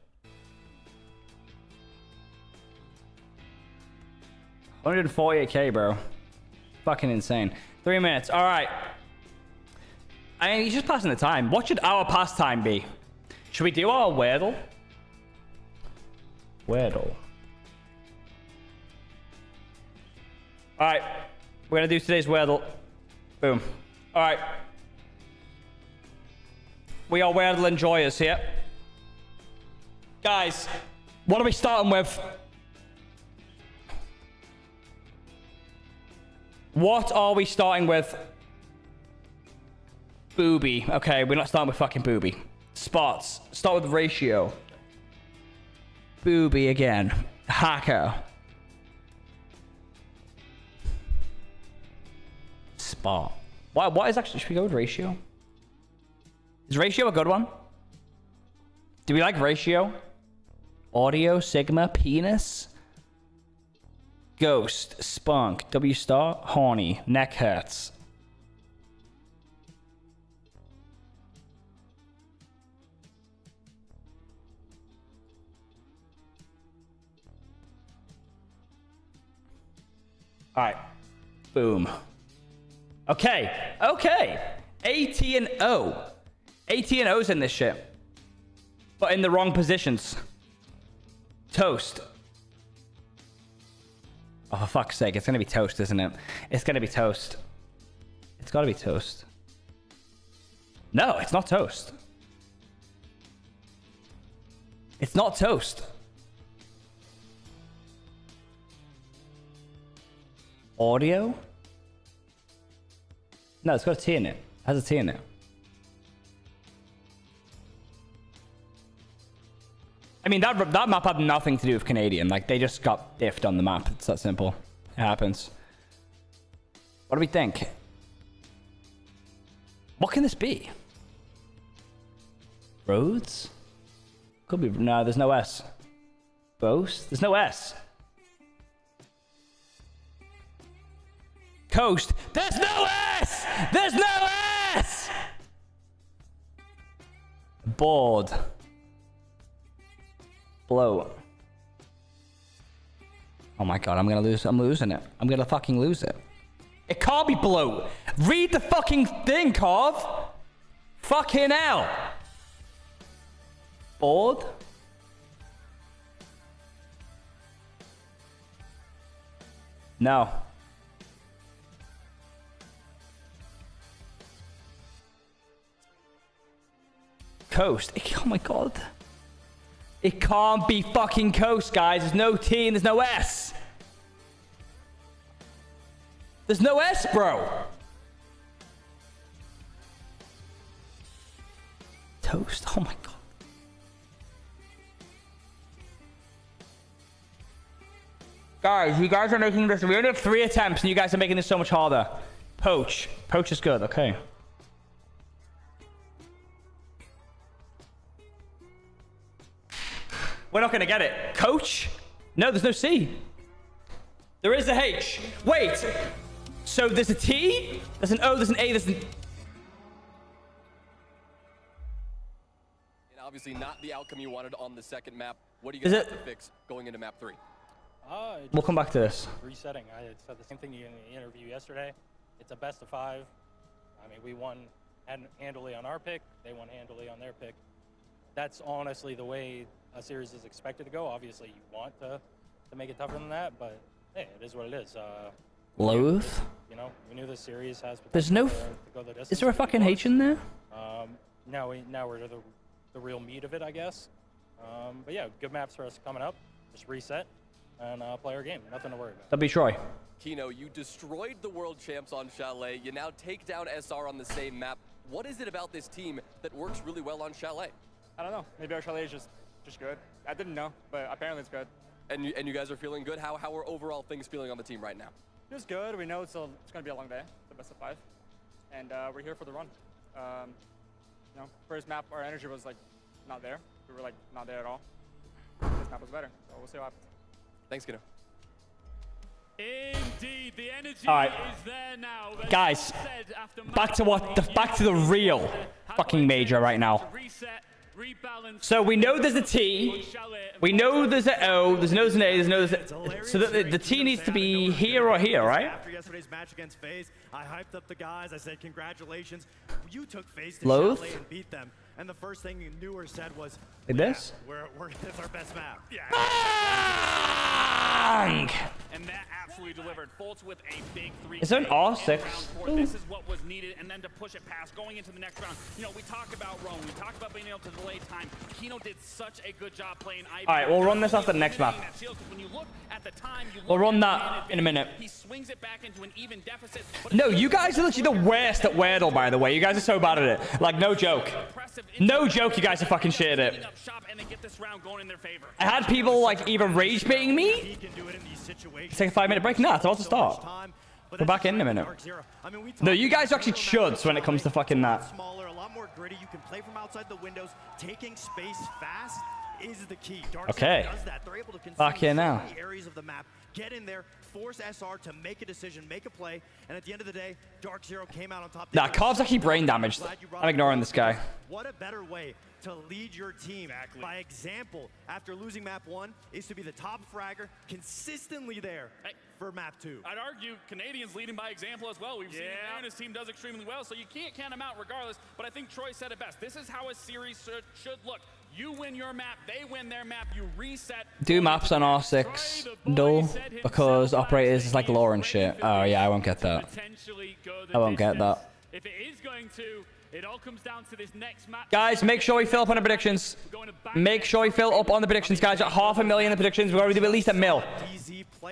148k, bro. Fucking insane. 3 minutes. All right. I mean, he's just passing the time. What should our pastime be? Should we do our Wordle? Wordle. All right. We're going to do today's Wordle. Boom. All right. We are Wordle enjoyers here. Guys, what are we starting with? What are we starting with? Booby. Okay, we're not starting with fucking Booby. Spots. Start with ratio. Booby again. Hacker. Spot. What is actually... Should we go with ratio? Is ratio a good one? Do we like ratio? Audio, Sigma, penis? Ghost, Spunk, W star, horny, neck hurts. All right. Boom. Okay. Okay. AT and O. AT and O's in this shit. But in the wrong positions. Toast. Oh, for fuck's sake. It's going to be toast, isn't it? It's going to be toast. It's got to be toast. No, it's not toast. It's not toast. Audio? No, it's got a T in it. It has a T in it. I mean, that map had nothing to do with Canadian. Like, they just got diffed on the map. It's that simple. It happens. What do we think? What can this be? Roads? Could be. No, there's no S. Boast? There's no S. Coast. There's no S! There's no S! Board. Blow. Oh my god, I'm gonna lose. I'm losing it. I'm gonna fucking lose it. It can't be blow. Read the fucking thing, Carv. Fucking hell. Board. No. Coast. Oh my god. It can't be fucking Coast, guys. There's no T and there's no S. There's no S, bro. Toast. Oh my god. Guys, you guys are making this. We only have 3 attempts and you guys are making this so much harder. Poach. Poach is good. Okay. We're not going to get it. Coach? No, there's no C. There is a H. Wait. So there's a T, there's an O, there's an A, there's an... And obviously not the outcome you wanted on the second map. What are you going to have to fix going into map 3? We'll come back to this. Resetting. I said the same thing in the interview yesterday. It's a best of 5. I mean, we won handily on our pick. They won handily on their pick. That's honestly the way a series is expected to go. Obviously, you want to make it tougher than that, but hey, it is what it is. Loathe? You know, we knew this series has potential There's no... to go the distance. Is there a fucking H in there? Now we're to the real meat of it, I guess. But yeah, good maps for us coming up. Just reset and play our game. Nothing to worry about. That'd be Troy. Kino, you destroyed the world champs on Chalet. You now take down SR on the same map. What is it about this team that works really well on Chalet? I don't know. Maybe our Chalet is just good. I didn't know, but apparently it's good. And you guys are feeling good? How are overall things feeling on the team right now? It's good. We know it's going to be a long day, the best of 5. And we're here for the run. You know, first map, our energy was like not there. We were like not there at all. This map was better, so we'll see what happens. Thanks, Kino. Indeed, the energy All right. is there now. Guys, back to the real fucking major right now. So we know there's a T, we know there's an O, there's an A, there's no... So the T needs to be here or here, right? After yesterday's match against FaZe, I hyped up the guys. I said, congratulations. You took FaZe to Loathe? Chalet and beat them. And the first thing you knew or said was, Like this? it's our best map. Yeah. Bang! And that absolutely delivered. Fultz with a big 3. Is there an R6? This is what was needed, and then to push it past, going into the next round. You know, we talked about Rome. We talked about being able to delay time. Kino did such a good job playing IB. Alright, we'll run this after the next map. We'll run that in a minute. He swings it back into an even deficit. No, you guys are literally the worst at Wordle, by the way. You guys are so bad at it. Like, no joke. No joke, you guys are fucking shit at it. I had people, like, even rage baiting me. Take a 5-minute break. Nah, it's about to start. We're back in a minute. No, you guys are actually chuds when it comes to fucking that. Smaller, a lot more gritty. You can play from outside the windows. Taking space fast is the key. Okay. does that. They're able to Back here now. many areas of the map, get in there, force SR to make a decision, make a play, and at the end of the day, Dark Zero came out on top. Nah, Carv's actually brain damaged. I'm ignoring this guy. What a better way to lead your team by example after losing map 1 is to be the top fragger, consistently there for map 2. I'd argue Canadians leading by example as well. We've seen him there, and his team does extremely well, so you can't count him out regardless. But I think Troy said it best. This is how a series should look. You win your map, they win their map, you reset. Do maps on R6 dull because operators is like lore and shit. Oh yeah, I won't get that. I won't get that. If it is going to, it all comes down to this next match. Guys, make sure we fill up on the predictions. Make sure we fill up on the predictions, guys. At 500,000 in the predictions. We're going to do at least 1 mil.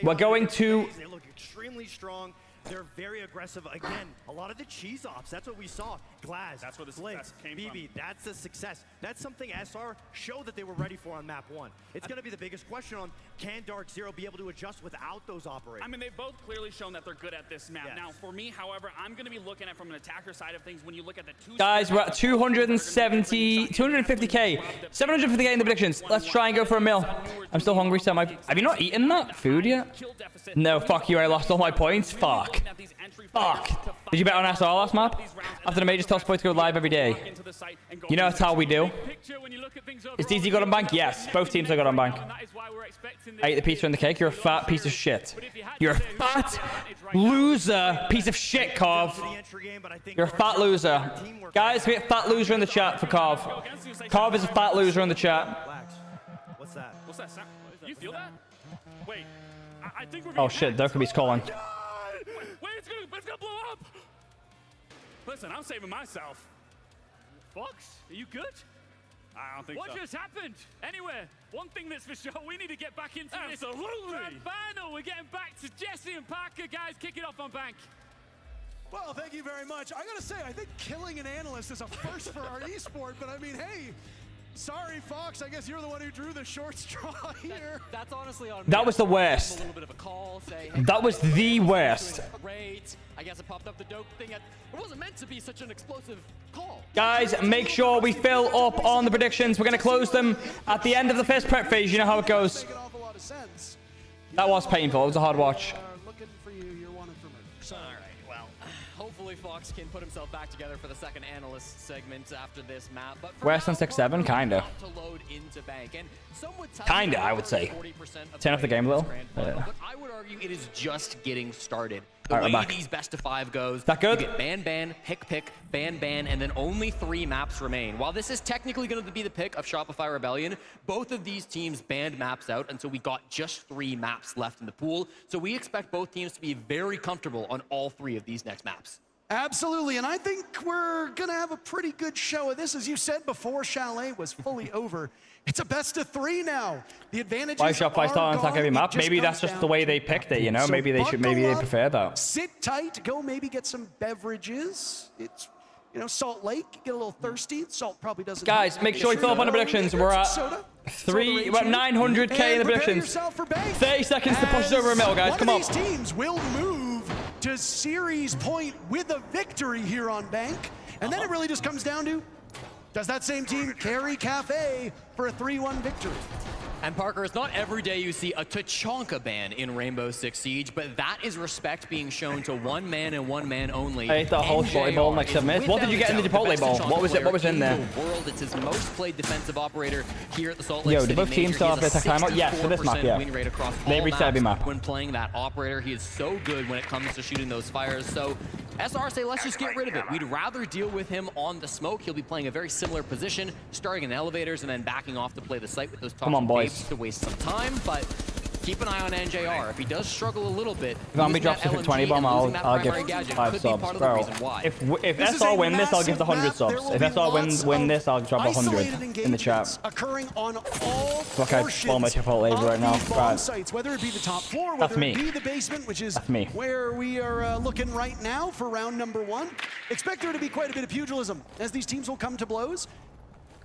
We're going to... They look extremely strong. They're very aggressive. Again, a lot of the cheese ops. That's what we saw. Glass, that's where the Blitz, came BB, from. that's the success. That's something SR showed that they were ready for on map 1. It's going to be the biggest question on, can Dark Zero be able to adjust without those operators? I mean, they've both clearly shown that they're good at this map. Yes. Now, for me, however, I'm going to be looking at from an attacker side of things when you look at the two... Guys, we're at 250k. 750k in the predictions. Let's try and go for 1 mil. I'm still hungry, so have you not eaten that food yet? No, fuck you. I lost all my points. Fuck. Fuck. Did you bet on SR last map? After the majors, tell Spoit to go live every day. You know that's how we do. Is DZ good on bank? Yes. Both teams are good on bank. I ate the pizza and the cake. You're a fat piece of shit. You're a fat loser piece of shit, Carv. You're a fat loser. Guys, we get fat loser in the chat for Carv. Carv is a fat loser in the chat. What's that? What's that sound? You feel that? Wait, I think we're Oh shit, Dokubi's calling. Wait, it's gonna blow up! Listen, I'm saving myself. Fox, are you good? I don't think so. What just happened? Anyway, one thing that's for sure, we need to get back into this grand final. We're getting back to Jesse and Parker, guys. Kick it off on bank. Well, thank you very much. I gotta say, I think killing an analyst is a first for our esport, but I mean, hey, sorry, Fox. I guess you're the one who drew the short straw here. That's honestly on me. That was the worst. A little bit of a call, say, hey, that was the worst. Great. I guess it popped up the dope thing. It wasn't meant to be such an explosive call. Guys, make sure we fill up on the predictions. We're going to close them at the end of the first prep phase. You know how it goes. That was painful. It was a hard watch. Looking for you. You're wanted for murder. All right, well, hopefully Fox can put himself back together for the second analyst segment after this map. But Worse than 6-7? Kinda. Kinda, I would say. Turn off the game a little. But I would argue it is just getting started. The All right, way these best of 5 goes, that good? You get ban, pick, ban, and then only 3 maps remain. While this is technically going to be the pick of Shopify Rebellion, both of these teams banned maps out until we got just 3 maps left in the pool. So we expect both teams to be very comfortable on all 3 of these next maps. Absolutely, and I think we're gonna have a pretty good show of this. As you said before, Chalet was fully over. It's a best of 3 now. The advantages Why Shopify start on attack every map? Maybe that's just the way they picked it, you know? Maybe they prefer that. Sit tight, go maybe get some beverages. It's, you know, Salt Lake, get a little thirsty. Salt probably doesn't. Guys, make sure you fill up on the predictions. We're at 900k in the predictions. 30 seconds to push us over a mil, guys. Come on. One of these teams will move to series point with a victory here on Bank. And then it really just comes down to, does that same team carry Cafe for a 3-1 victory? And Parker, it's not every day you see a Tachanka ban in Rainbow Six Siege, but that is respect being shown to one man and one man only. I ate that whole Chipotle bowl in like 7 minutes. What did you get in the Chipotle bowl? What was it? What was in there? World, it's his most played defensive operator here at the Salt Lake Yo, City do both teams still have their attack timeout? Yes, for this map, yeah. They reached every map. When playing that operator, he is so good when it comes to shooting those fires. So SR say, let's just get rid of it. We'd rather deal with him on the smoke. He'll be playing a very similar position, starting in the elevators and then backing off to play the site with those toxic babes to waste some time. But keep an eye on NJR. If he does struggle a little bit, if Ambi drops a 20 bomb, I'll give 5 subs, bro. If SR win this, I'll give the 100 subs. If SR win this, I'll drop 100 in the chat. Occurring on all Look, I blow my Chipotle right now. Right. Sites, whether it be the top floor, whether it be the basement, which is where we are looking right now for round number 1. Expect there to be quite a bit of pugilism as these teams will come to blows.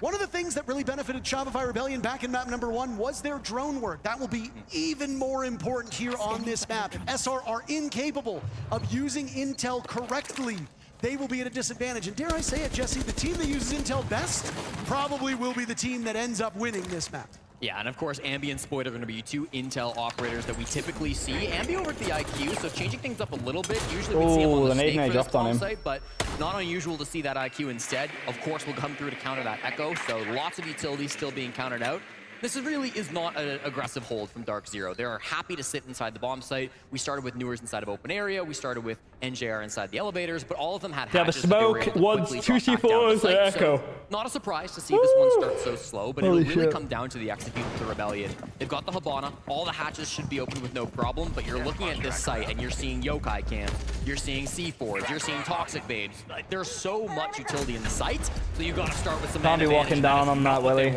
One of the things that really benefited Shopify Rebellion back in map number 1 was their drone work. That will be even more important here on this map. If SR are incapable of using intel correctly, they will be at a disadvantage. And dare I say it, Jesse, the team that uses intel best probably will be the team that ends up winning this map. Yeah, and of course, Ambi and Spoit are going to be 2 intel operators that we typically see. Ambi over at the IQ, so changing things up a little bit. Usually we see him on the snake for this bomb site, but not unusual to see that IQ instead. Of course, we'll come through to counter that Echo, so lots of utilities still being countered out. This really is not an aggressive hold from Dark Zero. They are happy to sit inside the bomb site. We started with Newers inside of open area. We started with NJR inside the elevators, but all of them had hatches. The smoke, 1, 2 C4s, and Echo. So not a surprise to see this one start so slow, but it'll really come down to the execute of the Rebellion. They've got the Habana. All the hatches should be open with no problem, but you're looking at this site and you're seeing yokai cams, you're seeing C4s, you're seeing toxic babes. Like, there's so much utility in the site, so you've got to start with some Can't be walking down on that, Willie.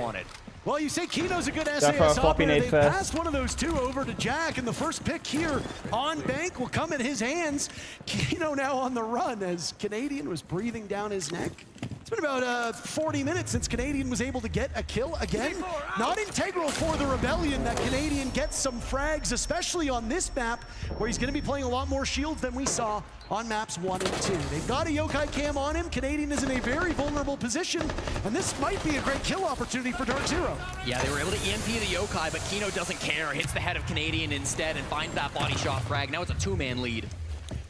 Well, you say Kino's a good SAS operator. They passed one of those 2 over to Jack, and the first pick here on Bank will come in his hands. Kino now on the run as Canadian was breathing down his neck. It's been about 40 minutes since Canadian was able to get a kill again. Not integral for the Rebellion that Canadian gets some frags, especially on this map, where he's going to be playing a lot more shields than we saw on maps 1 and 2. They've got a yokai cam on him. Canadian is in a very vulnerable position, and this might be a great kill opportunity for Dark Zero. Yeah, they were able to EMP the yokai, but Kino doesn't care. Hits the head of Canadian instead and finds that body shot frag. Now it's a 2-man lead.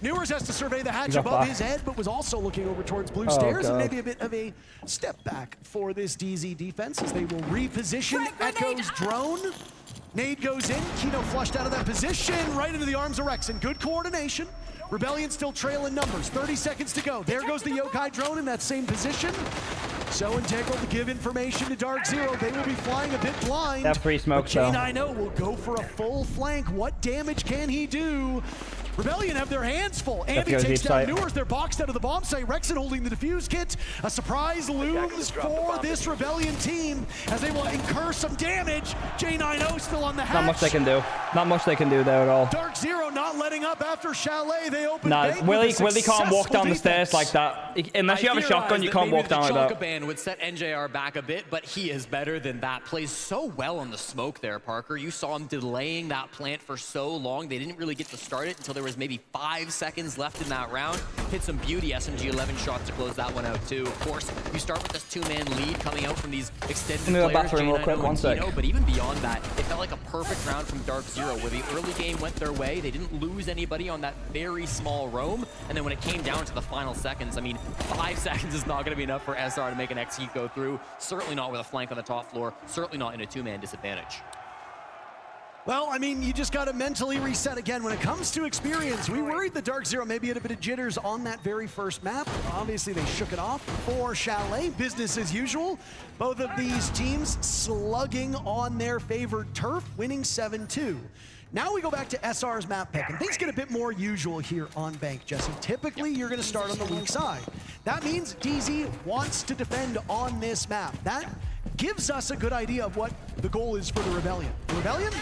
Newers has to survey the hatch He's up above back. his head, but was also looking over towards blue Oh, stairs, and God. maybe a bit of a step back for this DZ defense as they will reposition Echo's drone. Nade goes in, Kino flushed out of that position, right into the arms of Rexen. Good coordination. Rebellion still trailing numbers, 30 seconds to go. There goes the Yokai drone in that same position. So integral to give information to Dark Zero. They will be flying a bit blind. That free smoke, but though. J9O will go for a full flank. What damage can he do? Rebellion have their hands full. Ambi goes takes deep down sight. Newers. They're boxed out of the bomb site. Rexen holding the defuse kit. A surprise looms for this Rebellion team as they will incur some damage. J9O still on the hatch. Not much they can do. Not much they can do there at all. Dark Zero not letting up after Chalet. They open Nah, bank Willie with a can't walk successful down the defense. stairs like that. Unless you have a shotgun, you that can't maybe walk down like the that. Chonka ban would set NJR back a bit, but he is better than that. Plays so well on the smoke there, Parker. You saw him delaying that plant for so long. They didn't really get to start it until there was maybe 5 seconds left in that round. Hit some beauty SMG 11 shots to close that one out too. Of course, you start with this 2-man lead coming out from these extended Let me go players, bathroom real J9O quick, and one sec. Kino, but even beyond that, it felt like a perfect round from Dark Zero, where the early game went their way. They didn't lose anybody on that very small roam, and then when it came down to the final seconds, I mean, 5 seconds is not going to be enough for SR to make an execute go through. Certainly not with a flank on the top floor. Certainly not in a 2-man disadvantage. Well, I mean, you just got to mentally reset again. When it comes to experience, we worried the Dark Zero maybe had a bit of jitters on that very first map. Obviously, they shook it off for Chalet. Business as usual. Both of these teams slugging on their favored turf, winning 7-2. Now we go back to SR's map pick, and things get a bit more usual here on Bank, Jesse. Typically, you're going to start on the weak side. That means DZ wants to defend on this map. That gives us a good idea of what the goal is for the Rebellion. The Rebellion?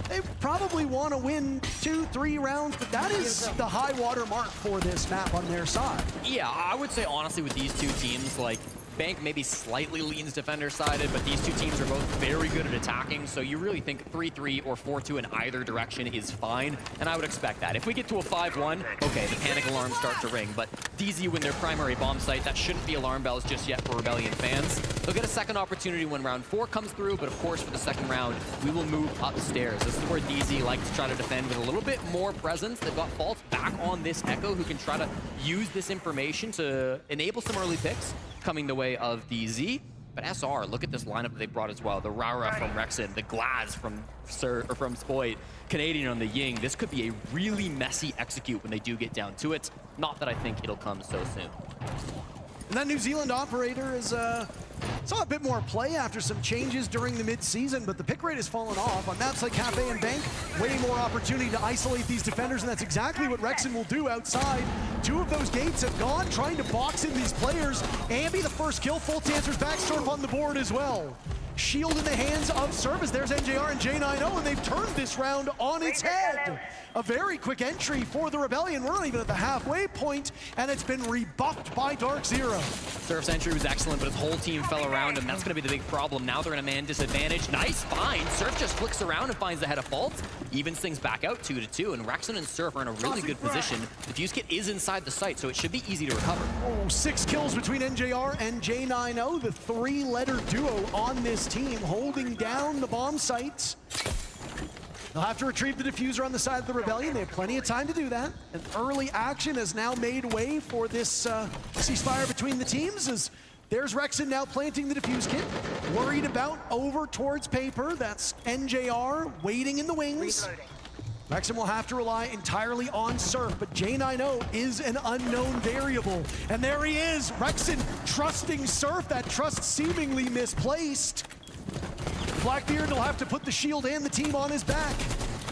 They probably want to win 2-3 rounds, but that is the high water mark for this map on their side. Yeah, I would say honestly with these two teams, like, Bank maybe slightly leans defender-sided, but these two teams are both very good at attacking, so you really think 3-3 or 4-2 in either direction is fine, and I would expect that. If we get to a 5-1, okay, the panic alarms start to ring, but DZ win their primary bomb site, that shouldn't be alarm bells just yet for Rebellion fans. They'll get a second opportunity when round 4 comes through, but of course for the second round, we will move upstairs. This is where DZ likes to try to defend with a little bit more presence. They've got Fault back on this Echo, who can try to use this information to enable some early picks coming the way of DZ. But SR, look at this lineup that they brought as well. The Rara from Rexen, the Glaz from Spoit, Canadian on the Ying. This could be a really messy execute when they do get down to it. Not that I think it'll come so soon. And that New Zealand operator is saw a bit more play after some changes during the mid-season, but the pick rate has fallen off. On maps like Cafe and Bank, way more opportunity to isolate these defenders, and that's exactly what Rexen will do outside. 2 of those gates have gone, trying to box in these players. Ambi, the first kill, Full Answers back, Surf on the board as well. Shield in the hands of Service. There's NJR and J9O, and they've turned this round on its head. A very quick entry for the Rebellion. We're not even at the halfway point, and it's been rebuffed by Dark Zero. Surf's entry was excellent, but his whole team fell around him. That's going to be the big problem. Now they're in a man disadvantage. Nice find. Surf just flicks around and finds the head of Fault. Evens things back out 2-2, and Rexen and Surf are in a really good position. The fuse kit is inside the site, so it should be easy to recover. Oh, 6 kills between NJR and J9O, the 3-letter duo on this team, holding down the bomb sites. They'll have to retrieve the diffuser on the side of the Rebellion. They have plenty of time to do that. An early action has now made way for this ceasefire between the teams, as there's Rexen now planting the diffuse kit. Worried about over towards Paper. That's NJR waiting in the wings. Rexen will have to rely entirely on Surf, but J9O is an unknown variable. And there he is, Rexen trusting Surf, that trust seemingly misplaced. Blackbeard will have to put the shield and the team on his back,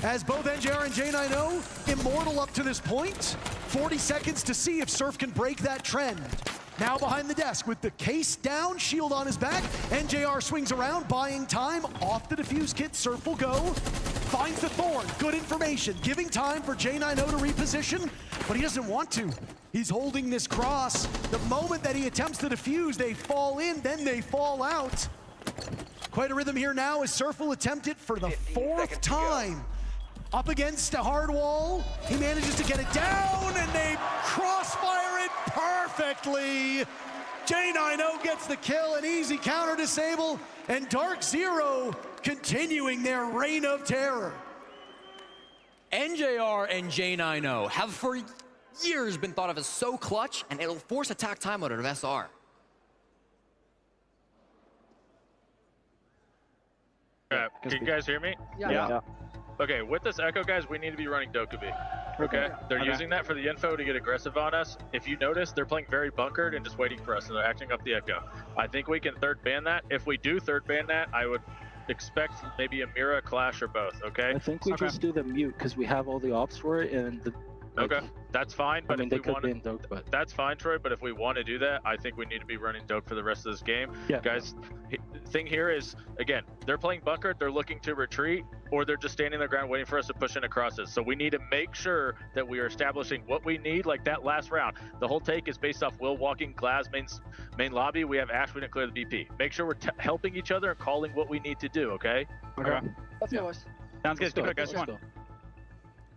as both NJR and J9O immortal up to this point. 40 seconds to see if Surf can break that trend. Now behind the desk with the case down, shield on his back. NJR swings around, buying time. Off the diffuse kit, Surf will go. Finds the Thorn, good information. Giving time for J9O to reposition, but he doesn't want to. He's holding this cross. The moment that he attempts to defuse, they fall in, then they fall out. Quite a rhythm here now as Surf will attempt it for the 4th time. Up against a hard wall, he manages to get it down, and they crossfire it perfectly. J9O gets the kill, an easy counter disable, and Dark Zero continuing their reign of terror. NJR and J9O have for years been thought of as so clutch, and it'll force attack timeout out of SR. Can you guys hear me? Yeah. Okay, with this Echo, guys, we need to be running Dokkaebi. Okay? They're using that for the info to get aggressive on us. If you notice, they're playing very bunkered and just waiting for us, and they're acting up the Echo. I think we can third ban that. If we do third ban that, I would expect maybe a Mira, Clash, or both, okay? I think we just do the mute because we have all the ops for it, and Okay, that's fine. But I mean, if they we could want be in Doke, but that's fine, Troy. But if we want to do that, I think we need to be running Doke for the rest of this game. Yeah. Guys, thing here is, again, they're playing bunker, they're looking to retreat, or they're just standing their ground waiting for us to push in across it. So we need to make sure that we are establishing what we need, like that last round. The whole take is based off Will walking Glass main lobby. We have Ash, we didn't clear the BP. Make sure we're helping each other and calling what we need to do, okay? Okay. Let's go, boys. Sounds good. Keep it, guys. Come on.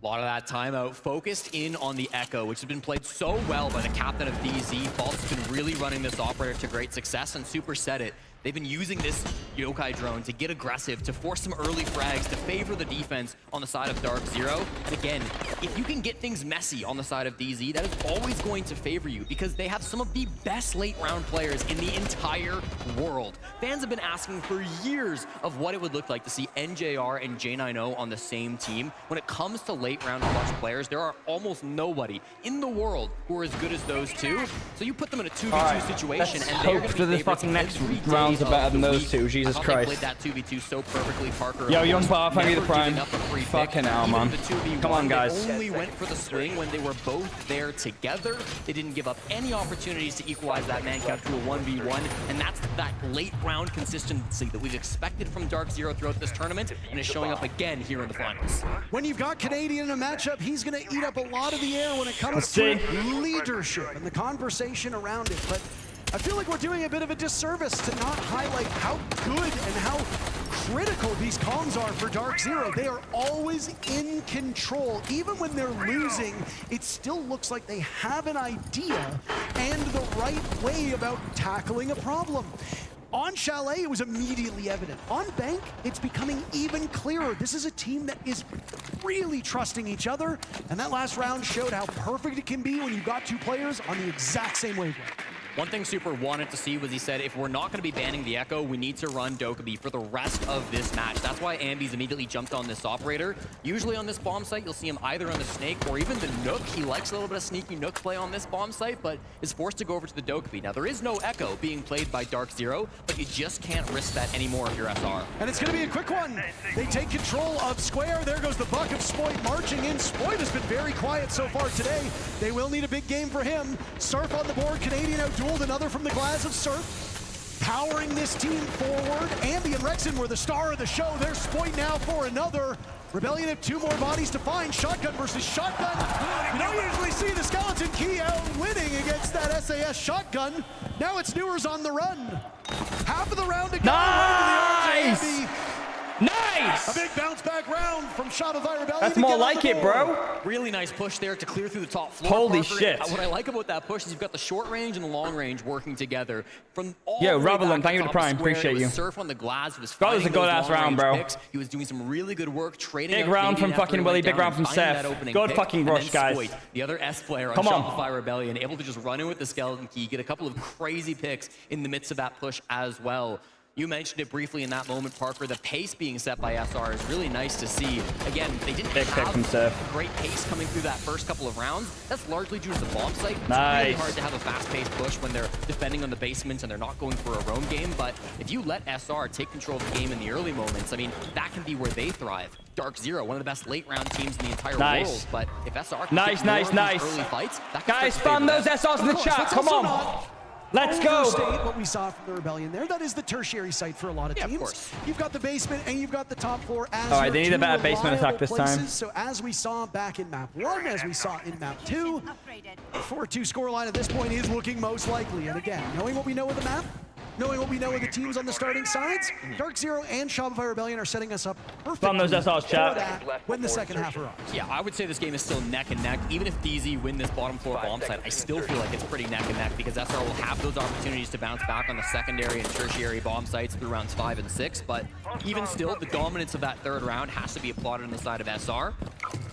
A lot of that timeout focused in on the Echo, which has been played so well by the captain of DZ. False has been really running this operator to great success, and Super said it. They've been using this Yokai drone to get aggressive, to force some early frags, to favor the defense on the side of Dark Zero. And again, if you can get things messy on the side of DZ, that is always going to favor you because they have some of the best late round players in the entire world. Fans have been asking for years of what it would look like to see NJR and J90 on the same team. When it comes to late round clutch players, there are almost nobody in the world who are as good as those two. So you put them in a 2v2 situation, and they're going to be this fucking next rounds are better than those two. Jesus Christ. Played that 2v2 so perfectly. Parker. Yo, young Path, I need the prime. Fucking hell, man. Come on, guys. They only went for the swing when they were both there together. They didn't give up any opportunities to equalize that man count to a 1v1, and that's that late round consistency that we've expected from Dark Zero throughout this tournament, and is showing up again here in the finals. When you've got Canadian in a matchup, he's going to eat up a lot of the air when it comes to leadership and the conversation around it. But I feel like we're doing a bit of a disservice to not highlight how good and how critical these comms are for Dark Zero. They are always in control. Even when they're losing, it still looks like they have an idea and the right way about tackling a problem. On Chalet, it was immediately evident. On Bank, it's becoming even clearer. This is a team that is really trusting each other, and that last round showed how perfect it can be when you've got two players on the exact same wavelength. One thing Super wanted to see was he said, if we're not going to be banning the Echo, we need to run Dokkaebi for the rest of this match. That's why Ambi's immediately jumped on this operator. Usually on this bomb site, you'll see him either on the Snake or even the Nook. He likes a little bit of sneaky Nook play on this bomb site, but is forced to go over to the Dokkaebi. Now, there is no Echo being played by Dark Zero, but you just can't risk that anymore if you're SR. And it's going to be a quick one. They take control of Square. There goes the buck of Spoit marching in. Spoit has been very quiet so far today. They will need a big game for him. Surf on the board. Canadian outdueled another from the glass of Surf. Powering this team forward. Ambi and Rexon were the star of the show. There's Spoit now for another. Rebellion have two more bodies to find. Shotgun versus shotgun. You don't usually see the Skeleton Key out winning against that SAS shotgun. Now it's Newers on the run. Half of the round to go. Nice! Nice! A big bounce back round from Shopify Rebellion. That's more like it, bro. Really nice push there to clear through the top floor. Holy Parker. shit. What I like about that push is you've got the short range and the long range working together. From all Yo, the way Ravelin, back thank you to to Prime. Square, Appreciate it was you. Surf on the glass. He was That was a finding good those ass long round, range bro. picks. He was doing some really good work trading. Big out round Canadian from after fucking he Willie, went big down round from and finding Seth. that opening Good pick. fucking And rush, then guys. Spoit, the other S player on Come on. Shopify Rebellion, able to just run in with the Skeleton Key, get a couple of crazy picks in the midst of that push as well. You mentioned it briefly in that moment, Parker. The pace being set by SR is really nice to see. Again, they didn't have great pace coming through that first couple of rounds. That's largely due to the bomb site. It's really hard to have a fast-paced push when they're defending on the basements and they're not going for a roam game. But if you let SR take control of the game in the early moments, I mean, that can be where they thrive. Dark Zero, one of the best late-round teams in the entire world. But if SR can get more of these early fights, that can Guys, spam those SRs in the chat. Come on. Let's go. Overstate what we saw from the Rebellion there. That is the tertiary site for a lot of teams. Of course. You've got the basement and you've got the top floor as All right, they need a better basement attack this time. So as we saw back in map 1, as we saw in map 2, 4-2 scoreline at this point is looking most likely. And again, knowing what we know of the map, knowing what we know of the teams on the starting sides, Dark Zero and Shopify Rebellion are setting us up perfectly those SRs, for chat. that when the second half arrives. Yeah, I would say this game is still neck and neck. Even if DZ win this bottom floor bomb site, I still feel like it's pretty neck and neck because SR will have those opportunities to bounce back on the secondary and tertiary bomb sites through rounds 5 and 6. But even still, the dominance of that third round has to be applauded on the side of SR.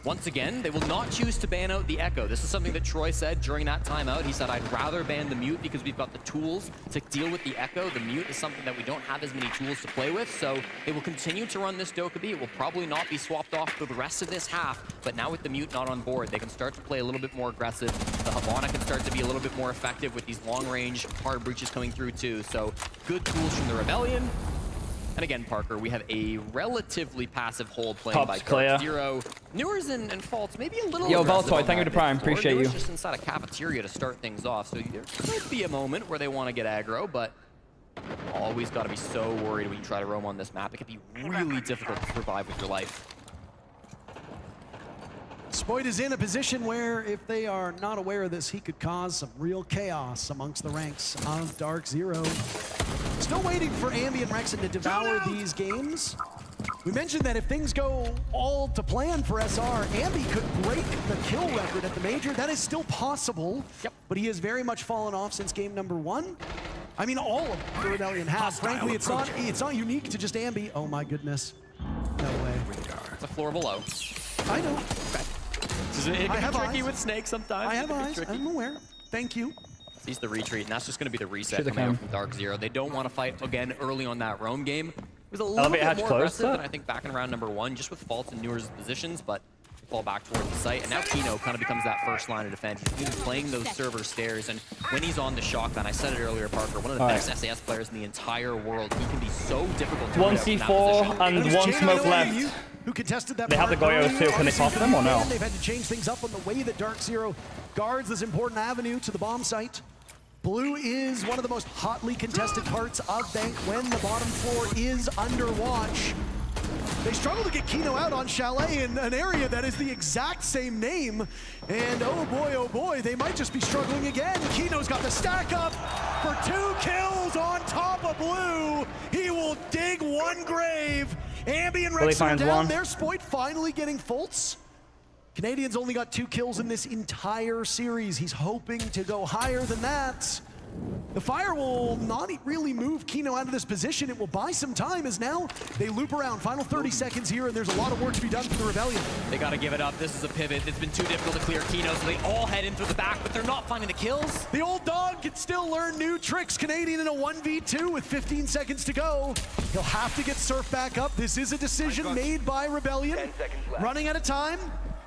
Once again, they will not choose to ban out the Echo. This is something that Troy said during that timeout. He said, I'd rather ban the Mute because we've got the tools to deal with the Echo. The Mute is something that we don't have as many tools to play with, so they will continue to run this Dokkaebi. It will probably not be swapped off for the rest of this half, but now with the Mute not on board, they can start to play a little bit more aggressive. The Havana can start to be a little bit more effective with these long-range hard breaches coming through too, so good tools from the Rebellion. And again, Parker, we have a relatively passive hold playing by clear. Zero. Newers and Faults maybe a little Yo, aggressive Valtoid, on thank you that to Prime. mid floor. Appreciate Newers you. just inside a cafeteria to start things off, so there could be a moment where they want to get aggro, but always got to be so worried when you try to roam on this map. It can be really difficult to survive with your life. Spoit is in a position where, if they are not aware of this, he could cause some real chaos amongst the ranks of Dark Zero. Still waiting for Ambi and Rexen to devour these games. We mentioned that if things go all to plan for SR, Ambi could break the kill record at the Major. That is still possible, but he has very much fallen off since game number 1. I mean, all of the Rebellion have. Frankly, it's not unique to just Ambi. Oh my goodness. No way. It's a floor below. I know. It I can have be tricky eyes. with Snake sometimes. I have It can be eyes. tricky. I'm aware. Thank you. Sees the retreat, and that's just going to be the reset Should've coming out come. from Dark Zero. They don't want to fight again early on that roam game. It was a little Elevator bit hatch more closed, aggressive though? than I think back in round number 1, just with Faults and Newers' positions, but they fall back towards the site. And now Kino kind of becomes that first line of defense. He's been playing those server stairs, and when he's on the shotgun, I said it earlier, Parker, one of the best SAS players in the entire world. He can be so difficult to One read out from that C4 position. and one smoke left. Who contested that? They have the part Goyos earlier. too. Can they pop them or no? They've had to change things up on the way that Dark Zero guards this important avenue to the bomb site. Blue is one of the most hotly contested parts of Bank when the bottom floor is under watch. They struggle to get Kino out on Chalet in an area that is the exact same name. And oh boy, they might just be struggling again. Kino's got the stack up for 2 kills on top of Blue. He will dig one grave. Ambi and Rex are finds down one. there. Spoit finally getting Fultz. Canadians only got 2 kills in this entire series. He's hoping to go higher than that. The fire will not really move Kino out of this position. It will buy some time as now they loop around. Final 30 seconds here, and there's a lot of work to be done for the Rebellion. They got to give it up. This is a pivot. It's been too difficult to clear Kino, so they all head in through the back, but they're not finding the kills. The old dog can still learn new tricks. Canadian in a 1v2 with 15 seconds to go. He'll have to get Surf back up. This is a decision made by Rebellion. Running out of time.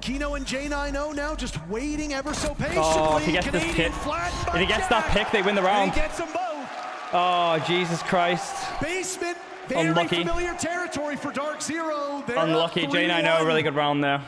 Kino and J90 now just waiting ever so patiently. Oh, if he gets this Canadian pick, flattened if by he gets that Jack. pick, they win the round. And he gets them both. Oh, Jesus Christ. Basement, very Unlucky. familiar territory for Dark Zero. They're Unlucky. up J90, 3-1. really good round there.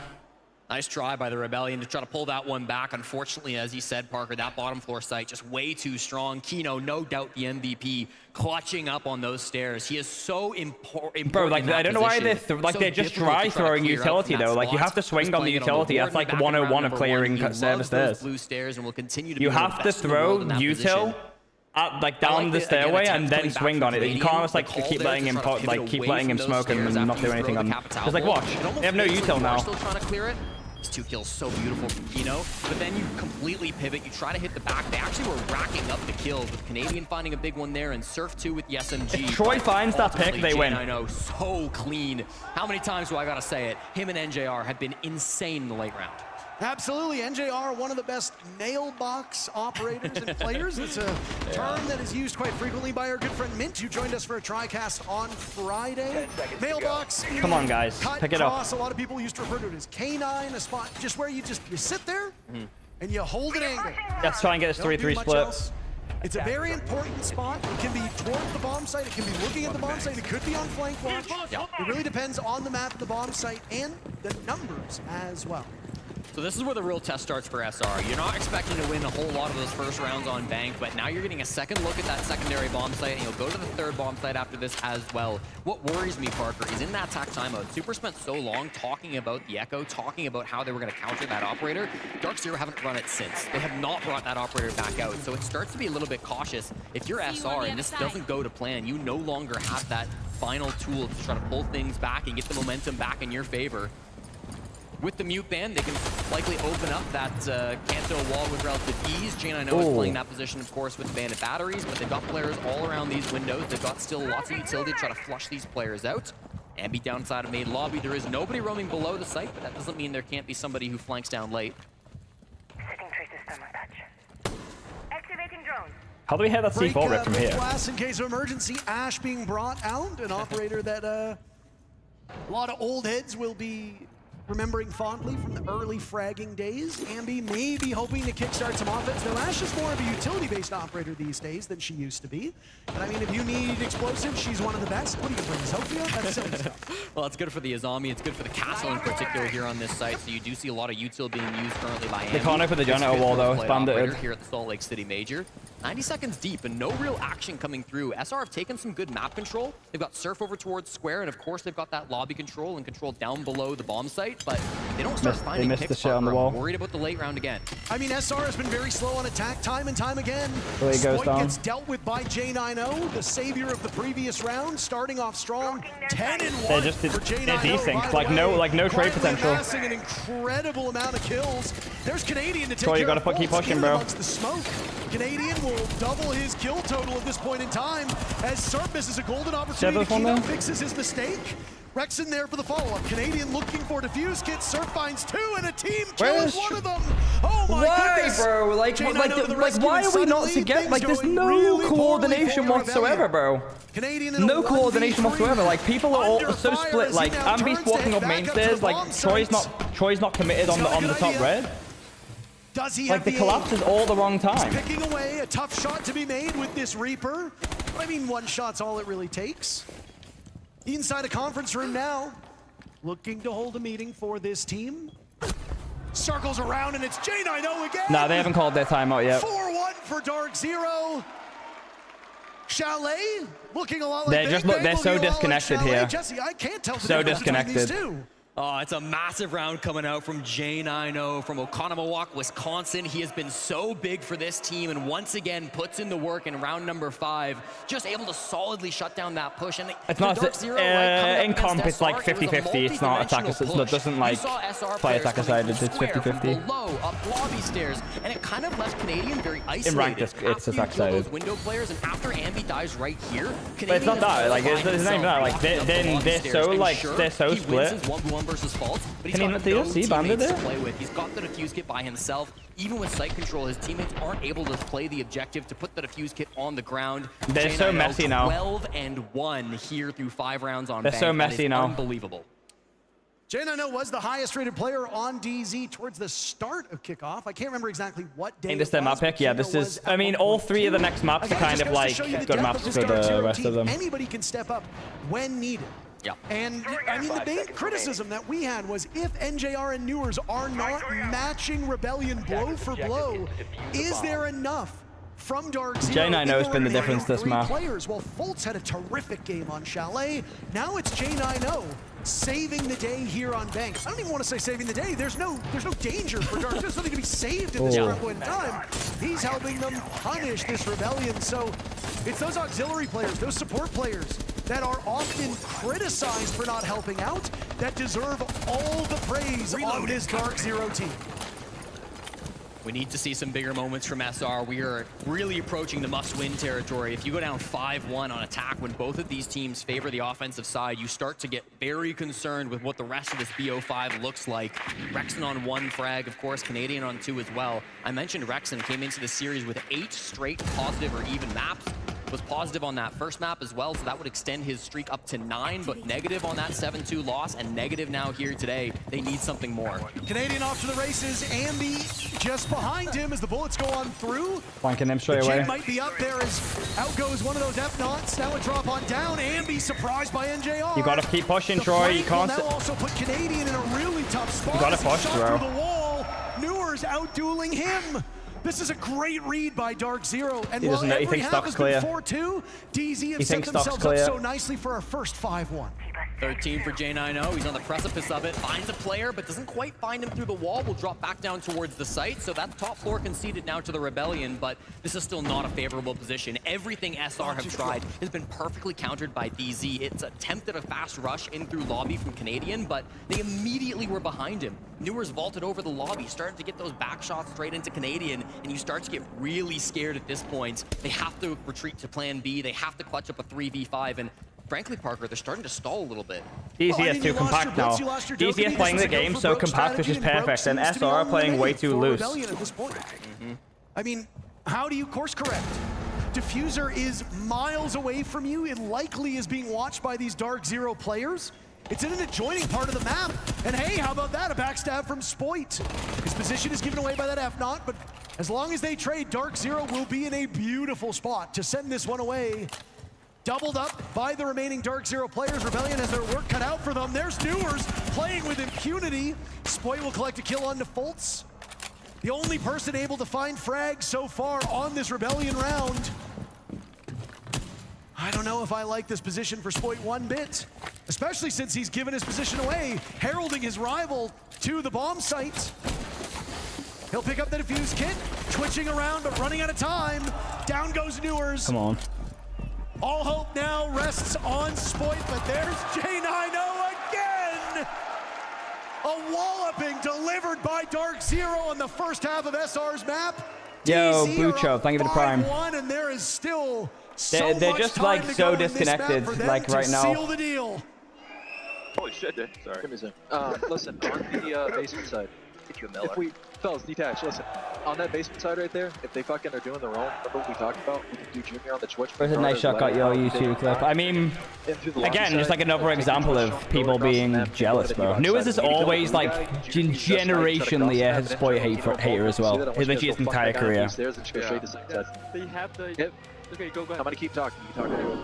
Nice try by the Rebellion to try to pull that one back. Unfortunately, as you said, Parker, that bottom floor site just way too strong. Kino, no doubt the MVP, clutching up on those stairs. He is so important. Bro, like, in that I don't know why position. they're just dry throwing utility though. Like, you have to swing on the utility. That's like 101 of clearing server stairs. Blue stairs and will continue to You be one of have the to best in the world throw in that util position. like down the stairway and then swing on it. You can't just like The call keep there letting to him try to pivot keep away letting him from smoke those him and stairs not after do you anything throw on. the Capital Just like Ball. watch, It almost they have no feels like util you now. are still trying to clear it. These 2 kills so beautiful from Kino, but then you completely pivot. You try to hit the back. They actually were racking up the kills with Canadian finding a big one there and Surf 2 with the SMG. If Troy but finds that pick, ultimately, they win. I know, so clean. How many times do I gotta say it? Him and NJR have been insane in the late round. Absolutely, NJR, one of the best mailbox operators and players. It's a term that is used quite frequently by our good friend Mint, who joined us for a TriCast on Friday. Mailbox. Come on, guys, cut, pick it up. cross. A lot of people used to refer to it as K9, a spot just where you sit there and you hold an angle. Let's try and get this Don't do 3-3 much split. else. It's a very important spot. It can be towards the bomb site. It can be looking at the bomb site. It could be on flank watch. It really depends on the map, the bomb site, and the numbers as well. So this is where the real test starts for SR. You're not expecting to win a whole lot of those first rounds on Bank, but now you're getting a second look at that secondary bomb site, and you'll go to the third bomb site after this as well. What worries me, Parker, is in that attack timeout, Super spent so long talking about the Echo, talking about how they were going to counter that operator. Dark Zero haven't run it since. They have not brought that operator back out, so it starts to be a little bit cautious. If you're SR and this doesn't go to plan, you no longer have that final tool to try to pull things back and get the momentum back in your favor. With the mute ban, they can likely open up that Kanto wall with relative ease. J90 is playing that position, of course, with the bandit batteries, but they've got players all around these windows. They've got still lots of utility to try to flush these players out. Ambi downside of main lobby. There is nobody roaming below the site, but that doesn't mean there can't be somebody who flanks down late. Activating drone. How do we hit that C4 rip from here? Glass in case of emergency. Ash being brought out, an operator that a lot of old heads will be remembering fondly from the early fragging days. Ambi may be hoping to kickstart some offense. Now, Ash is more of a utility-based operator these days than she used to be. And I mean, if you need explosives, she's one of the best. What do you bring, Sophia? That's silly stuff. Well, it's good for the Azami. It's good for the castle in particular here on this site. So you do see a lot of util being used currently by Ambi. They can't open the janitor wall, though. It's banded. Here at the Salt Lake City Major. 90 seconds deep and no real action coming through. SR have taken some good map control. They've got Surf over towards Square, and of course they've got that lobby control and control down below the bomb site, but they don't start finding the shit on the wall. I'm worried about the late round again. I mean, SR has been very slow on attack time and time again. Well, he goes Spoit down. gets dealt with by J90, the savior of the previous round, starting off strong. 10-1 They just for they're J90. desync, like no trade potential. Amassing an incredible amount of kills. There's Canadian to take Troy, you care gotta of keep Bolts pushing, in bro. amongst the smoke. Canadian will double his kill total at this point in time as Surf misses a golden opportunity. Kino fixes his mistake. Rexon there for the follow-up. Canadian looking for defuse kit. Surf finds two, and a team kills one of them. Oh my goodness! Bro? Like why are we not together? Like, there's no coordination whatsoever, bro. No coordination whatsoever. Like, people are all so split. Like, Ambi's walking up main stairs. Like, Troy's not committed on the top red. Does he like, the collapse is all the wrong time. He's picking away, a tough shot to be made with this Reaper. But I mean, one shot's all it really takes. Inside a conference room now, looking to hold a meeting for this team. Circles around, and it's J90 again. Nah, they haven't called their timeout yet. 4-1 for Dark Zero. Chalet looking a lot like they're so disconnected here. Jesse, I can't tell the so difference between these disconnected. two. Oh, it's a massive round coming out from J90 from Oconomowoc, Wisconsin. He has been so big for this team and once again puts in the work in round number 5, just able to solidly shut down that push. And it's not in comp, it's like 50-50. It's not attacker, it doesn't like play attacker side. It's 50-50. Below, up lobby stairs, and it kind of left Canadian very isolated. In ranked, it's attacker sided. Window players, and after Ambi dies right here, but it's not that. Like, it's not even that. Like, they're so split. Versus Fault, but he's got no teammates to play with. He's got the defuse kit by himself. Even with site control, his teammates aren't able to play the objective to put the defuse kit on the ground. They're so messy now. 12-1 here through 5 rounds on They're so messy now. Unbelievable. J90 was the highest rated player on DZ towards the start of kickoff. I can't remember exactly what day. Ain't this their map pick? Yeah, this is. I mean, all 3 of the next maps are kind of like good maps for the rest of them. Anybody can step up when needed. Yeah. And I mean, the main criticism that we had was if NJR and Newers are not matching Rebellion blow for blow, is there enough from Dark Zero? J90 has been the difference this map. Players. Well, Fultz had a terrific game on Chalet. Now it's J90 saving the day here on Bank. I don't even want to say saving the day. There's no danger for Dark. There's nothing to be saved at this point in time. He's helping them punish this Rebellion. So it's those auxiliary players, those support players that are often criticized for not helping out that deserve all the praise on this Dark Zero team. We need to see some bigger moments from SR. We are really approaching the must-win territory. If you go down 5-1 on attack when both of these teams favor the offensive side, you start to get very concerned with what the rest of this BO5 looks like. Rexon on 1 frag, of course, Canadian on 2 as well. I mentioned Rexon came into the series with 8 straight positive or even maps. Was positive on that first map as well, so that would extend his streak up to 9, but negative on that 7-2 loss, and negative now here today. They need something more. Canadian off to the races. Ambi just behind him as the bullets go on through. Flanking him straight the away. might be up there as out goes one of those F-Knots. Now a drop on down. Ambi surprised by NJR. You gotta keep pushing, Troy. You can't. Now also put Canadian in a really tough spot. You gotta push, bro. Through the wall. Newers out-dueling him. This is a great read by Dark Zero. And he doesn't know. He thinks stock's clear. 4-2, DZ have set themselves up so nicely for our first 5-1. 13 for J90. He's on the precipice of it. Finds a player, but doesn't quite find him through the wall. Will drop back down towards the site. So that top floor conceded now to the Rebellion, but this is still not a favorable position. Everything SR have tried has been perfectly countered by DZ. It's attempted a fast rush in through lobby from Canadian, but they immediately were behind him. Newers vaulted over the lobby, started to get those back shots straight into Canadian, and you start to get really scared at this point. They have to retreat to plan B. They have to clutch up a 3v5, and frankly, Parker, they're starting to stall a little bit. DZ is too compact now. DZ is playing the game so compact, which is perfect, and SR are playing way too loose. At this point. I mean, how do you course correct? Diffuser is miles away from you. It likely is being watched by these Dark Zero players. It's in an adjoining part of the map. And hey, how about that? A backstab from Spoit. His position is given away by that F-Naught, but as long as they trade, Dark Zero will be in a beautiful spot to send this one away. Doubled up by the remaining Dark Zero players. Rebellion has their work cut out for them. There's Newers playing with impunity. Spoit will collect a kill on Defaults. The only person able to find frags so far on this Rebellion round. I don't know if I like this position for Spoit one bit, especially since he's given his position away, heralding his rival to the bomb site. He'll pick up the defuse kit, twitching around, but running out of time. Down goes Newers. Come on. All hope now rests on Spoit, but there's J90 again! A walloping delivered by Dark Zero on the first half of SR's map. Yo, Bucho, thank you for the prime. 5-1, and there is still They're just like so disconnected, like right now. Seal the deal. Holy shit, dude. Sorry. Give me a second. Listen, on the basement side, if we, fellas, detach, listen. On that basement side right there, if they fucking are doing their own, remember what we talked about? We can do Junior on the Twitch. There's a nice shot got your YouTube clip. I mean, again, just like another example of people being jealous, bro. Newers is always like generationally a Spoit hater as well. His literally his entire career. They have the... Okay, go ahead. I'm gonna keep talking. You talk anyway.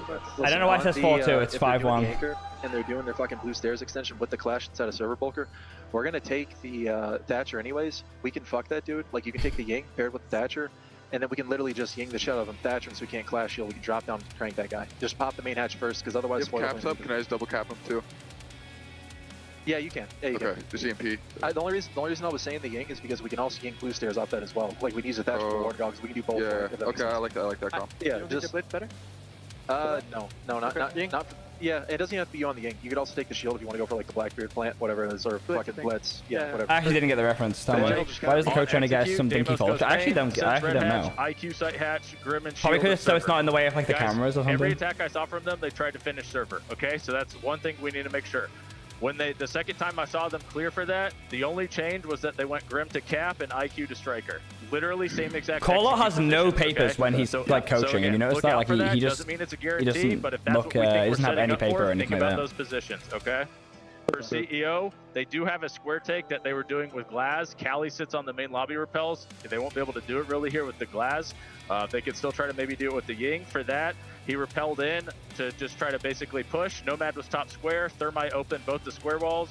I don't know why it says 4-2. It's 5-1. And they're doing their fucking blue stairs extension with the Clash inside of Server Bulker. We're gonna take the Thatcher anyways. We can fuck that dude. Like, you can take the Ying paired with the Thatcher, and then we can literally just Ying the shit out of him. Thatcher, so we can't Clash shield. We can drop down and crank that guy. Just pop the main hatch first, because otherwise... Caps up, can I just double cap him too? Yeah, you can. Yeah, you okay, can. just EMP. The only reason I was saying the Ying is because we can also Ying blue stairs off that as well. Like, we need the Thatcher for Ward Dogs. We can do both. Yeah, okay, I like that comp. Yeah, just... Blitz better? No, not yeah, it doesn't have to be on the Ying. You could also take the shield if you want to go for like the Blackbeard plant, whatever it is, or fucking Blitz. Yeah, whatever. I actually didn't get the reference. Why is the coach trying to get some dinky fault? I actually don't know. IQ site hatch, Grim and probably because so it's not in the way of like the guys, cameras or something. Every attack I saw from them, they tried to finish server. Okay, so that's one thing we need to make sure. When the second time I saw them clear for that, the only change was that they went Grim to Cap and IQ to Striker. Literally same exact. Colo has no papers when he's like coaching, and you notice that like he just doesn't mean it's a guarantee, he doesn't but if that's look what we think he doesn't have any paper or anything think like about that. those positions, okay? For CEO, they do have a square take that they were doing with Glaz. Callie sits on the main lobby repels. They won't be able to do it really here with the Glaz. They could still try to maybe do it with the Ying. For that, he repelled in to just try to basically push. Nomad was top square. Thermite opened both the square walls.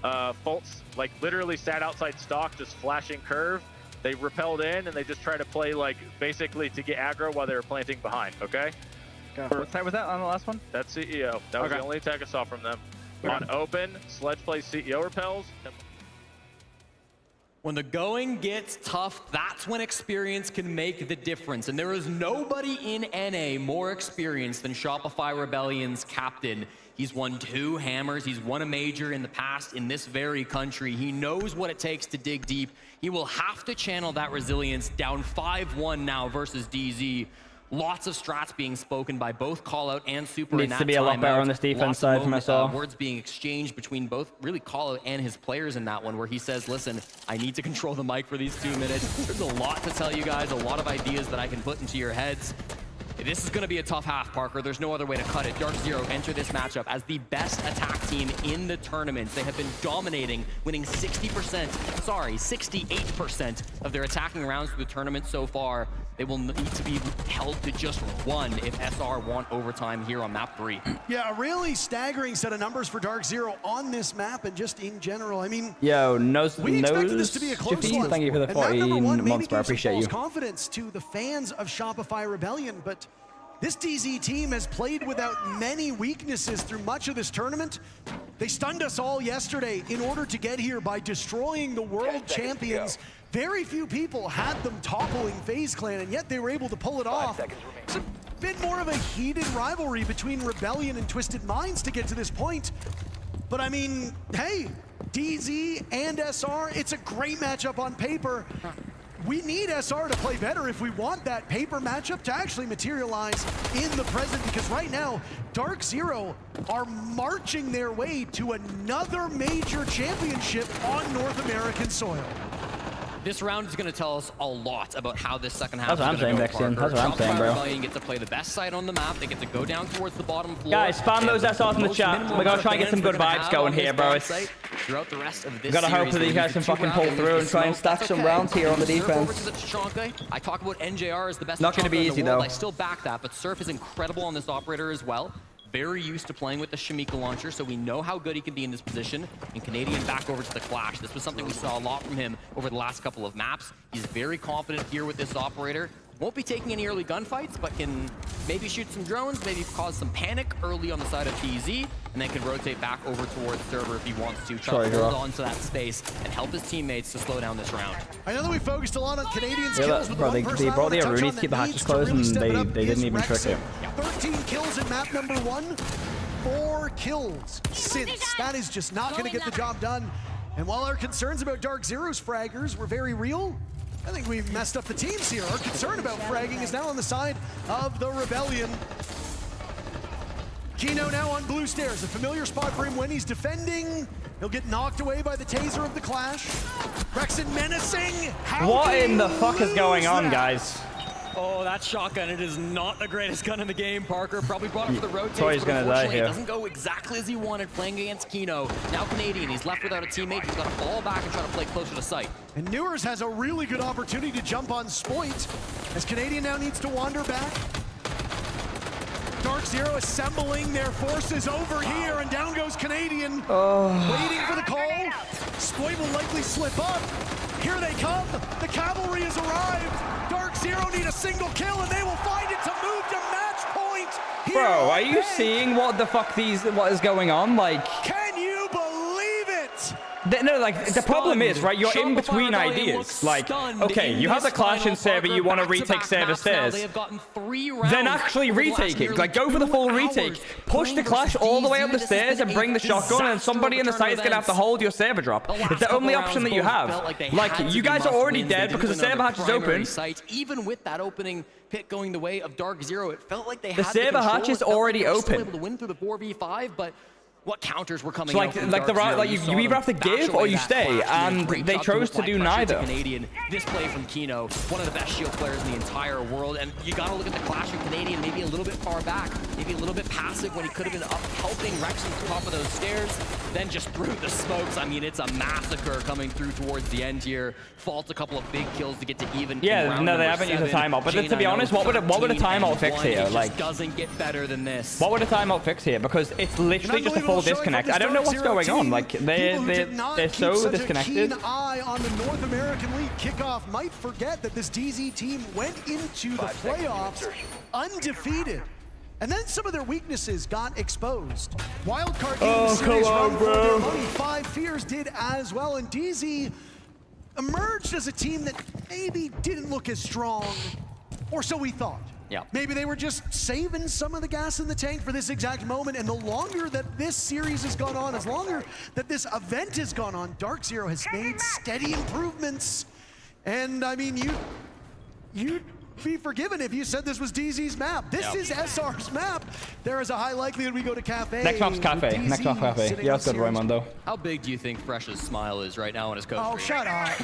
Fultz like literally sat outside stock, just flashing curve. They repelled in and they just try to play like basically to get aggro while they were planting behind. Okay. What side was that on the last one? That's CEO. That was the only attack I saw from them. On open, Sledge plays CEO repels. When the going gets tough, that's when experience can make the difference. And there is nobody in NA more experienced than Shopify Rebellion's captain. He's won 2 hammers. He's won a major in the past in this very country. He knows what it takes to dig deep. He will have to channel that resilience. Down 5-1 now versus DZ. Lots of strats being spoken by both Callout and Super. Needs to be a lot better on this defense side from SR. Words being exchanged between both really Callout and his players in that one, where he says, listen, I need to control the mic for these 2 minutes. There's a lot to tell you guys, a lot of ideas that I can put into your heads. This is going to be a tough half, Parker. There's no other way to cut it. Dark Zero enter this matchup as the best attack team in the tournaments. They have been dominating, winning 68% of their attacking rounds for the tournament so far. They will need to be held to just 1 if SR want overtime here on map 3. Yeah, a really staggering set of numbers for Dark Zero on this map and just in general. I mean, yo, we expected this to be a close one. Thank you for the 14 months, bro. I appreciate you. Confidence to the fans of Shopify Rebellion, but this DZ team has played without many weaknesses through much of this tournament. They stunned us all yesterday in order to get here by destroying the world champions. Very few people had them toppling FaZe Clan, and yet they were able to pull it off. It's a bit more of a heated rivalry between Rebellion and Twisted Minds to get to this point. But I mean, hey, DZ and SR, it's a great matchup on paper. we need SR to play better if we want that paper matchup to actually materialize in the present, because right now, Dark Zero are marching their way to another major championship on North American soil. This round is going to tell us a lot about how this second half That's what I'm saying, Vexen. That's what I'm saying, bro. Rebellion get to play the best side on the map. They get to go down towards the bottom floor. Guys, spam those SRs in the chat. We're going to try and get some good vibes going here, bro. Throughout the rest of this We've got to hope that you guys can fucking pull through and try and stack some rounds here on the defense. I talk about NJR as the best. Not going to be easy, though. I still back that, but Surf is incredible on this operator as well. Very used to playing with the Shamika launcher, so we know how good he can be in this position. And Canadian back over to the Clash. This was something we saw a lot from him over the last couple of maps. He's very confident here with this operator. Won't be taking any early gunfights, but can maybe shoot some drones, maybe cause some panic early on the side of TZ, and then can rotate back over towards server if he wants to. Try to hold on to that space and help his teammates to slow down this round. I know that we focused a lot on Canadians' Yeah, kills, but bro, the they one person brought the I wanna touch Aruni on to keep the that hatches needs closed, really and step it they up didn't is even trick Rexon. it. 13 kills in map number 1, 4 kills since. That is just not going to get the job done. And while our concerns about Dark Zero's fraggers were very real, I think we've messed up the teams here. Our concern about fragging is now on the side of the Rebellion. Kino now on blue stairs, a familiar spot for him when he's defending. He'll get knocked away by the taser of the Clash. Rexon menacing. What in the fuck is going on, guys? Oh, that shotgun, it is not the greatest gun in the game, Parker. Probably brought it for the rotate, Troy's but gonna die unfortunately here. it doesn't go exactly as he wanted playing against Kino. Now Canadian, he's left without a teammate. He's got to fall back and try to play closer to sight. And Newers has a really good opportunity to jump on Spoit, as Canadian now needs to wander back. Dark Zero assembling their forces over here, and down goes Canadian. Waiting for the call. Spoit will likely slip up. Here they come. The cavalry has arrived. Dark Zero need a single kill, and they will find it to move to match point. Bro, are you seeing what the fuck what is going on? Like, can you believe it? No, like, the problem is, right, you're in between ideas. Like, okay, you have the Clash in server, you want to retake server stairs. Then actually retake it. Like, go for the full retake. Push the Clash all the way up the stairs and bring the shotgun, and somebody in the side is going to have to hold your server drop. It's the only option that you have. Like, you guys are already dead because the server hatch is open. Even with that opening pit going the way of Dark Zero, it felt like they had the server hatch is already open. Able to win through the 4v5, but what counters were coming so out from Dark Zero? You either have to give or you stay, and they chose to do neither. Canadian, this play from Kino, one of the best shield players in the entire world, and you gotta look at the Clash of Canadian, maybe a little bit far back, maybe a little bit passive when he could have been up helping Rexon to the top of those stairs, then just through the smokes. I mean, it's a massacre coming through towards the end here. Fault a couple of big kills to get to even. Yeah, no, they haven't used a timeout. But to be honest, what would a timeout fix here? Like, it doesn't get better than this. What would a timeout fix here? Because it's literally just a full disconnect. I don't know what's going on. Like, they're so disconnected. A keen eye on the North American League kickoff might forget that this DZ team went into the playoffs undefeated. And then some of their weaknesses got exposed. Wildcard game series run for their money. 5 Fears did as well, and DZ emerged as a team that maybe didn't look as strong, or so we thought. Yeah. Maybe they were just saving some of the gas in the tank for this exact moment, and the longer that this series has gone on, as longer that this event has gone on, Dark Zero has made steady improvements. And I mean, you'd be forgiven if you said this was DZ's map. This is SR's map. There is a high likelihood we go to Cafe. Next map's Cafe. Next map's Cafe. Yeah, that's good, Raymondo. How big do you think Fresh's smile is right now on his coach? Oh, shut up.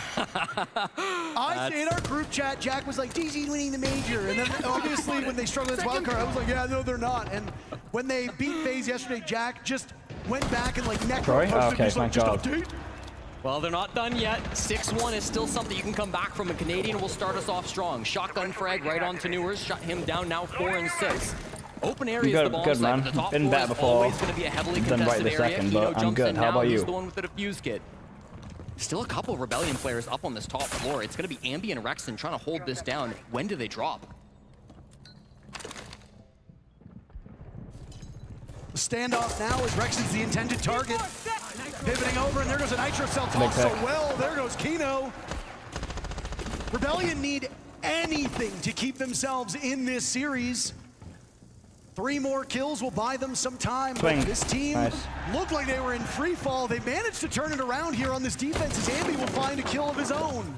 In our group chat, Jack was like, DZ winning the major. And then obviously when they struggled against Wildcard, I was like, yeah, no, they're not. And when they beat FaZe yesterday, Jack just went back and like Troy? Oh, okay, thank God. Update. Well, they're not done yet. 6-1 is still something you can come back from. A Canadian will start us off strong. Shotgun frag right on to Newers. Shut him down now 4 and 6. Open area is the bomb site. The top been floor better is before always going to be a heavily contested right this area. second, Kino but I'm jumps good. in How now. about He's you? the one with the defuse kit. Still a couple Rebellion players up on this top floor. It's going to be Ambi and Rexon trying to hold this down. When do they drop? The standoff now as Rexon's the intended target. Pivoting over, and there goes a Nitro Cell toss so well. There goes Kino. Rebellion need anything to keep themselves in this series. 3 more kills will buy them some time. But this team looked like they were in free fall. They managed to turn it around here on this defense as Ambi will find a kill of his own.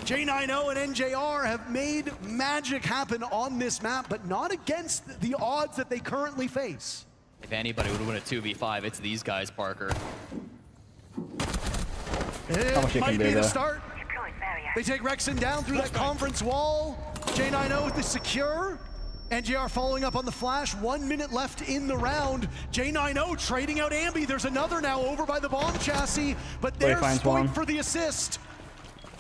J90 and NJR have made magic happen on this map, but not against the odds that they currently face. If anybody would win a 2v5, it's these guys, Parker. It might be the start. They take Rexon down through that conference wall. J90 with the secure. NJR following up on the flash. 1 minute left in the round. J90 trading out Ambi. There's another now over by the bomb chassis, but there's Spoit for the assist.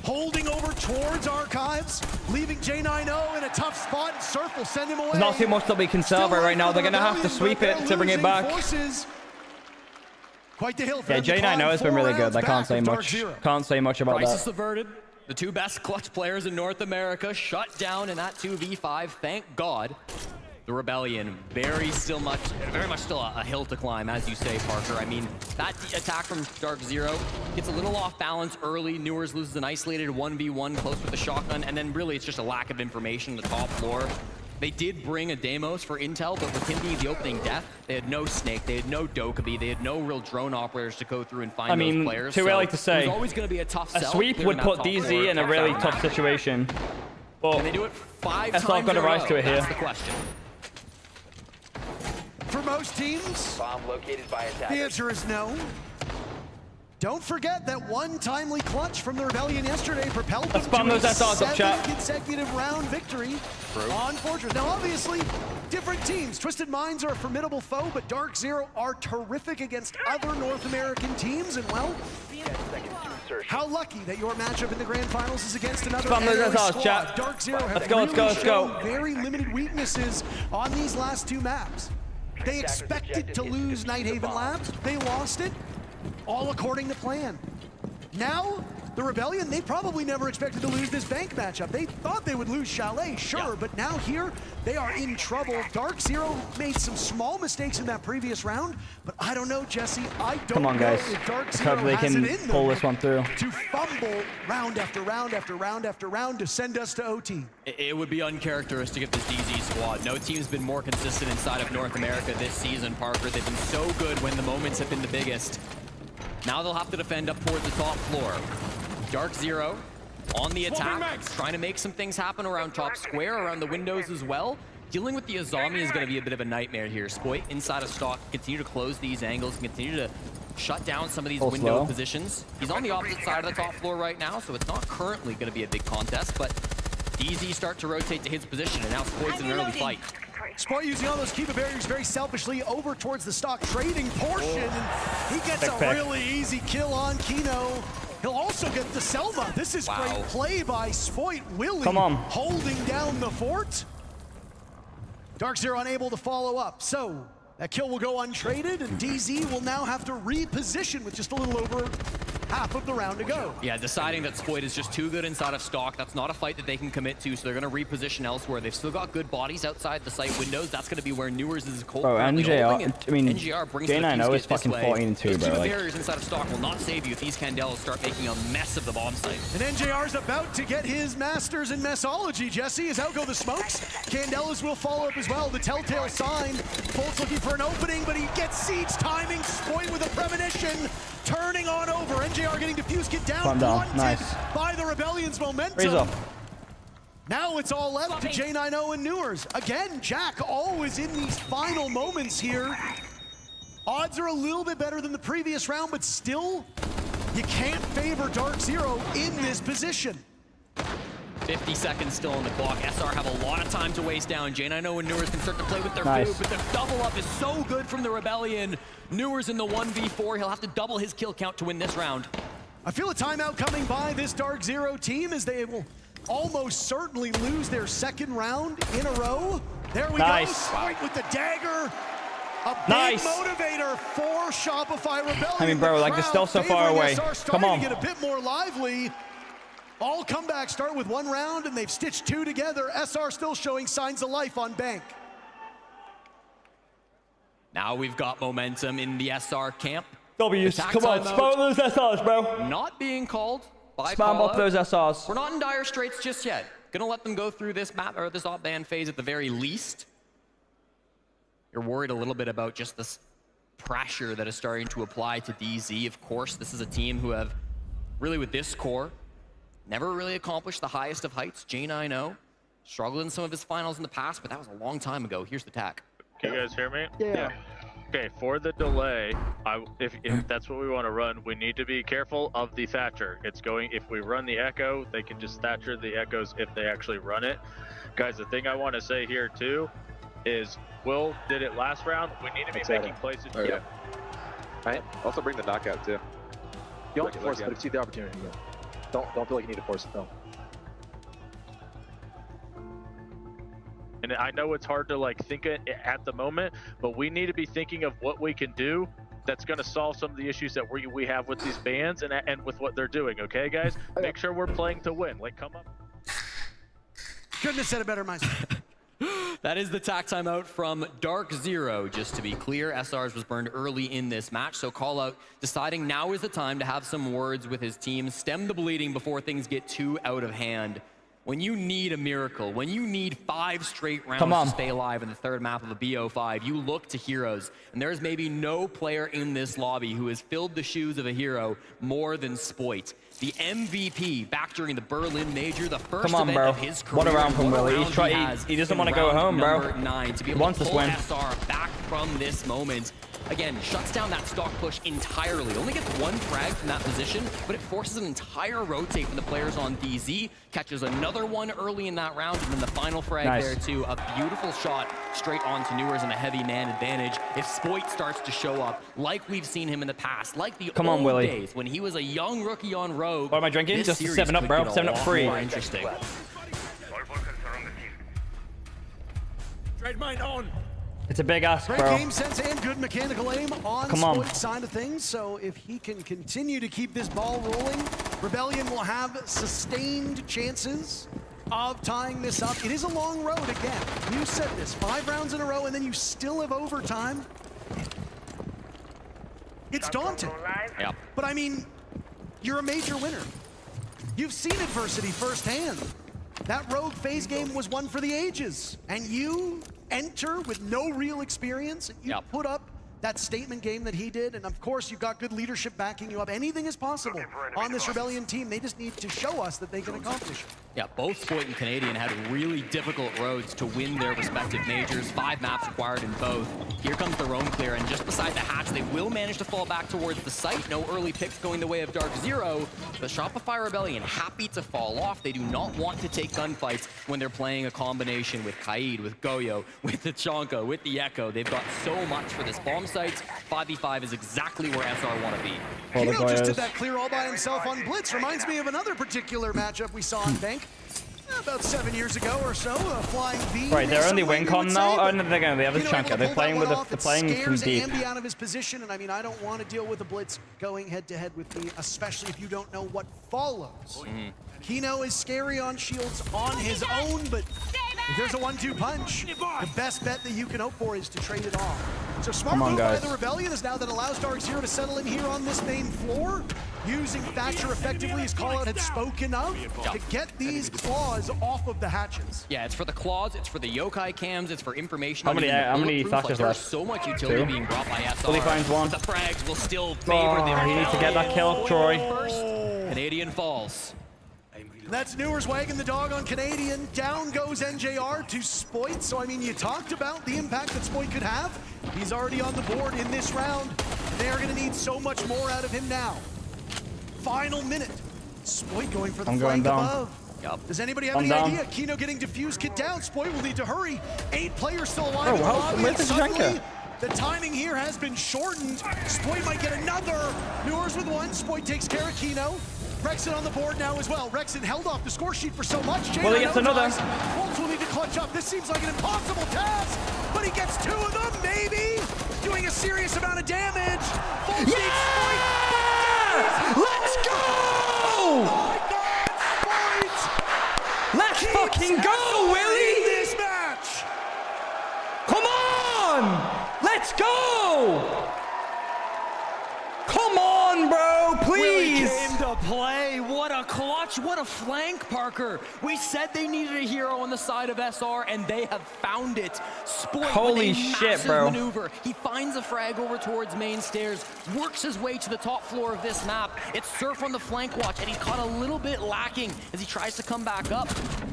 Holding over towards Archives, leaving J90 in a tough spot. Surf will send him away. There's not too much that we can celebrate right now. They're going to have to sweep it to bring it back. Quite the hill for Yeah, J90 has been really good. I can't say much. Can't say much about Crisis that. averted. The two best clutch players in North America shut down in that 2v5. Thank God. The Rebellion, very much still a hill to climb, as you say, Parker. I mean, that attack from Dark Zero gets a little off balance early. Newers loses an isolated 1v1 close with the shotgun, and then really it's just a lack of information on the top floor. They did bring a Deimos for intel, but with him being the opening death, they had no Snake, they had no Dokkaebi, they had no real drone operators to go through and find those players. Too early to say. It was always going to be a tough A sell. sweep would put DZ in a really tough situation. But and they do it 5 times SR got to rise to it here. That's the question. For most teams, bomb located by the answer is no. Don't forget that one timely clutch from the Rebellion yesterday propelled them to a 7 consecutive round victory on Fortress. Now, obviously, different teams. Twisted Minds are a formidable foe, but Dark Zero are terrific against other North American teams. And, well, how lucky that your matchup in the Grand Finals is against another squad. Dark Zero have shown very limited weaknesses on these last 2 maps. They expected to lose Nighthaven Labs. They lost it, all according to plan. Now, the Rebellion, they probably never expected to lose this bank matchup. They thought they would lose Chalet, sure, but now here, they are in trouble. Dark Zero made some small mistakes in that previous round, but I don't know, Jesse. I don't know if Dark Zero has it in pull this one through. To fumble round after round after round after round to send us to OT. It would be uncharacteristic of this DZ squad. No team's been more consistent inside of North America this season, Parker. They've been so good when the moments have been the biggest. Now they'll have to defend up towards the top floor. Dark Zero on the attack, trying to make some things happen around top square, around the windows as well. Dealing with the Azami is going to be a bit of a nightmare here. Spoit inside of stock, continue to close these angles, continue to shut down some of these window positions. He's on the opposite side of the top floor right now, so it's not currently going to be a big contest, but DZ start to rotate to his position, and now Spoit's in an early fight. Spoit using all those Kiva barriers very selfishly over towards the stock trading portion, and he gets a really easy kill on Kino. He'll also get the Selma. This is great play by Spoit. Willie holding down the fort. Dark Zero unable to follow up, so that kill will go untraded, and DZ will now have to reposition with just a little over half of the round to go. Yeah, deciding that Spoit is just too good inside of stock. That's not a fight that they can commit to, so they're going to reposition elsewhere. They've still got good bodies outside the site windows. That's going to be where Newers is cold. Bro, NJR, I mean, NJR brings J90 is fucking 14-2, bro. Like, barriers inside of stock will not save you if these Candelas start making a mess of the bomb site. And NJR's about to get his masters in messology, Jesse, as out go the smokes. Candelas will follow up as well. The telltale sign. Bolt's looking for an opening, but he gets siege timing. Spoit with a premonition. Turning on over. NJR getting diffused, get down. Blunted by the Rebellion's momentum. Now it's all left to J90 and Newers. Again, Jack always in these final moments here. Odds are a little bit better than the previous round, but still, you can't favor Dark Zero in this position. 50 seconds still on the clock. SR have a lot of time to waste down. J90 and Newers can start to play with their food, but the double up is so good from the Rebellion. Newers in the 1v4. He'll have to double his kill count to win this round. I feel a timeout coming by this Dark Zero team as they will almost certainly lose their second round in a row. There we go. Spoit with the dagger. A big motivator for Shopify Rebellion. I mean, bro, like they're still so far away. Come on. To get a bit more lively. All comebacks start with 1 round, and they've stitched 2 together. SR still showing signs of life on bank. Now we've got momentum in the SR camp. W's, come on, spam those SRs, bro. Not being called by spam up those SRs. We're not in dire straits just yet. Gonna let them go through this map, or this op ban phase at the very least. You're worried a little bit about just this pressure that is starting to apply to DZ. Of course, this is a team who have, really with this core, Never really accomplished the highest of heights. J9O struggled in some of his finals in the past, but that was a long time ago. Here's the tack. Can you guys hear me? Yeah. Okay, for the delay, if that's what we want to run, we need to be careful of the Thatcher. It's going, if we run the Echo, they can just Thatcher the Echoes if they actually run it. Guys, the thing I want to say here too is Will did it last round. We need to be making plays. Yeah. Right. Also bring the knockout too. You don't have to force it, but if you see the opportunity, don't feel like you need to force it though. And I know it's hard to like think at the moment, but we need to be thinking of what we can do that's going to solve some of the issues that we have with these bans and with what they're doing. Okay, guys, make sure we're playing to win. Like, come up. Couldn't have said it better myself. That is the tack timeout from Dark Zero. Just to be clear, SR's was burned early in this match, so call out deciding now is the time to have some words with his team, stem the bleeding before things get too out of hand. When you need a miracle, when you need 5 straight rounds to stay alive in the third map of a BO5, you look to heroes. And there's maybe no player in this lobby who has filled the shoes of a hero more than Spoit. The MVP back during the Berlin Major, the first event of his career. What a round from Willie. He doesn't want to go home, bro. 9, to be He able wants to this pull win. SR back from this moment. Again, shuts down that stock push entirely. Only gets 1 frag from that position, but it forces an entire rotate from the players on DZ. Catches another one early in that round, and then the final frag there too. A beautiful shot straight onto Newers and a heavy man advantage. If Spoit starts to show up, like we've seen him in the past, like the old days when he was a young rookie on Rogue. What am I drinking? This Just a series 7-Up, could bro. get a 7-Up lot free. more interesting. Trade mine on. It's a big ask, Great bro. game sense and good mechanical aim on Spoit's side of things. So if he can continue to keep this ball rolling, Rebellion will have sustained chances of tying this up. It is a long road again. You said this, 5 rounds in a row, and then you still have overtime. It's daunting. Yep. But I mean, you're a major winner. You've seen adversity firsthand. That Rogue phase game was one for the ages, and you enter with no real experience, and you put up that statement game that he did, and of course you've got good leadership backing you up. Anything is possible on this Rebellion team. They just need to show us that they can accomplish it. Yeah, both Spoit and Canadian had really difficult roads to win their respective majors. 5 maps required in both. Here comes the roam clear, and just beside the hatch, they will manage to fall back towards the site. No early picks going the way of Dark Zero. The Shopify Rebellion happy to fall off. They do not want to take gunfights when they're playing a combination with Kaid, with Goyo, with the Chonka, with the Echo. They've got so much for this bomb sites. 5v5 is exactly where SR want to be. Kino just did that clear all by himself on Blitz. Reminds me of another particular matchup we saw on Bank about 7 years ago or so. Flying V. Right, they're only win con now. Oh no, they're going to the other Chunker. They're playing with the playing from deep. Ambi out of his position, and I mean, I don't want to deal with a Blitz going head to head with me, especially if you don't know what follows. Kino is scary on shields on his own, but if there's a 1-2 punch, the best bet that you can hope for is to trade it off. So smart move by the Rebellion is now that allows Dark Zero to settle in here on this main floor, using Thatcher effectively as Callout had spoken of, to get these claws off of the hatches. Yeah, it's for the claws, it's for the yokai cams, it's for information. How many Thatchers left? There's so much utility being brought by SR. Willie finds one. The frags will still favor the he needs to get that kill, Troy. Canadian falls. That's Newers wagging the dog on Canadian. Down goes NJR to Spoit. So, I mean, you talked about the impact that Spoit could have. He's already on the board in this round. They are going to need so much more out of him now. Final minute. Spoit going for the flank above. Does anybody have any idea? Kino getting diffused, kit down. Spoit will need to hurry. 8 players still alive in the lobby. And suddenly, the timing here has been shortened. Spoit might get another. Newers with 1. Spoit takes care of Kino. Rexon on the board now as well. Rexon held off the score sheet for so much. Well, he gets another. Wolves will need to clutch up. This seems like an impossible task, but he gets 2 of them, maybe. Doing a serious amount of damage. Let's go! Oh my God, Spoit! Let's fucking go, Willie! This match! Come on! Let's go! Come on, bro, please! Willie came to play. What a clutch. What a flank, Parker. We said they needed a hero on the side of SR, and they have found it. Spoit Holy with a shit, massive bro. maneuver. He finds a frag over towards main stairs, works his way to the top floor of this map. It's Surf on the flank watch, and he's caught a little bit lacking as he tries to come back up.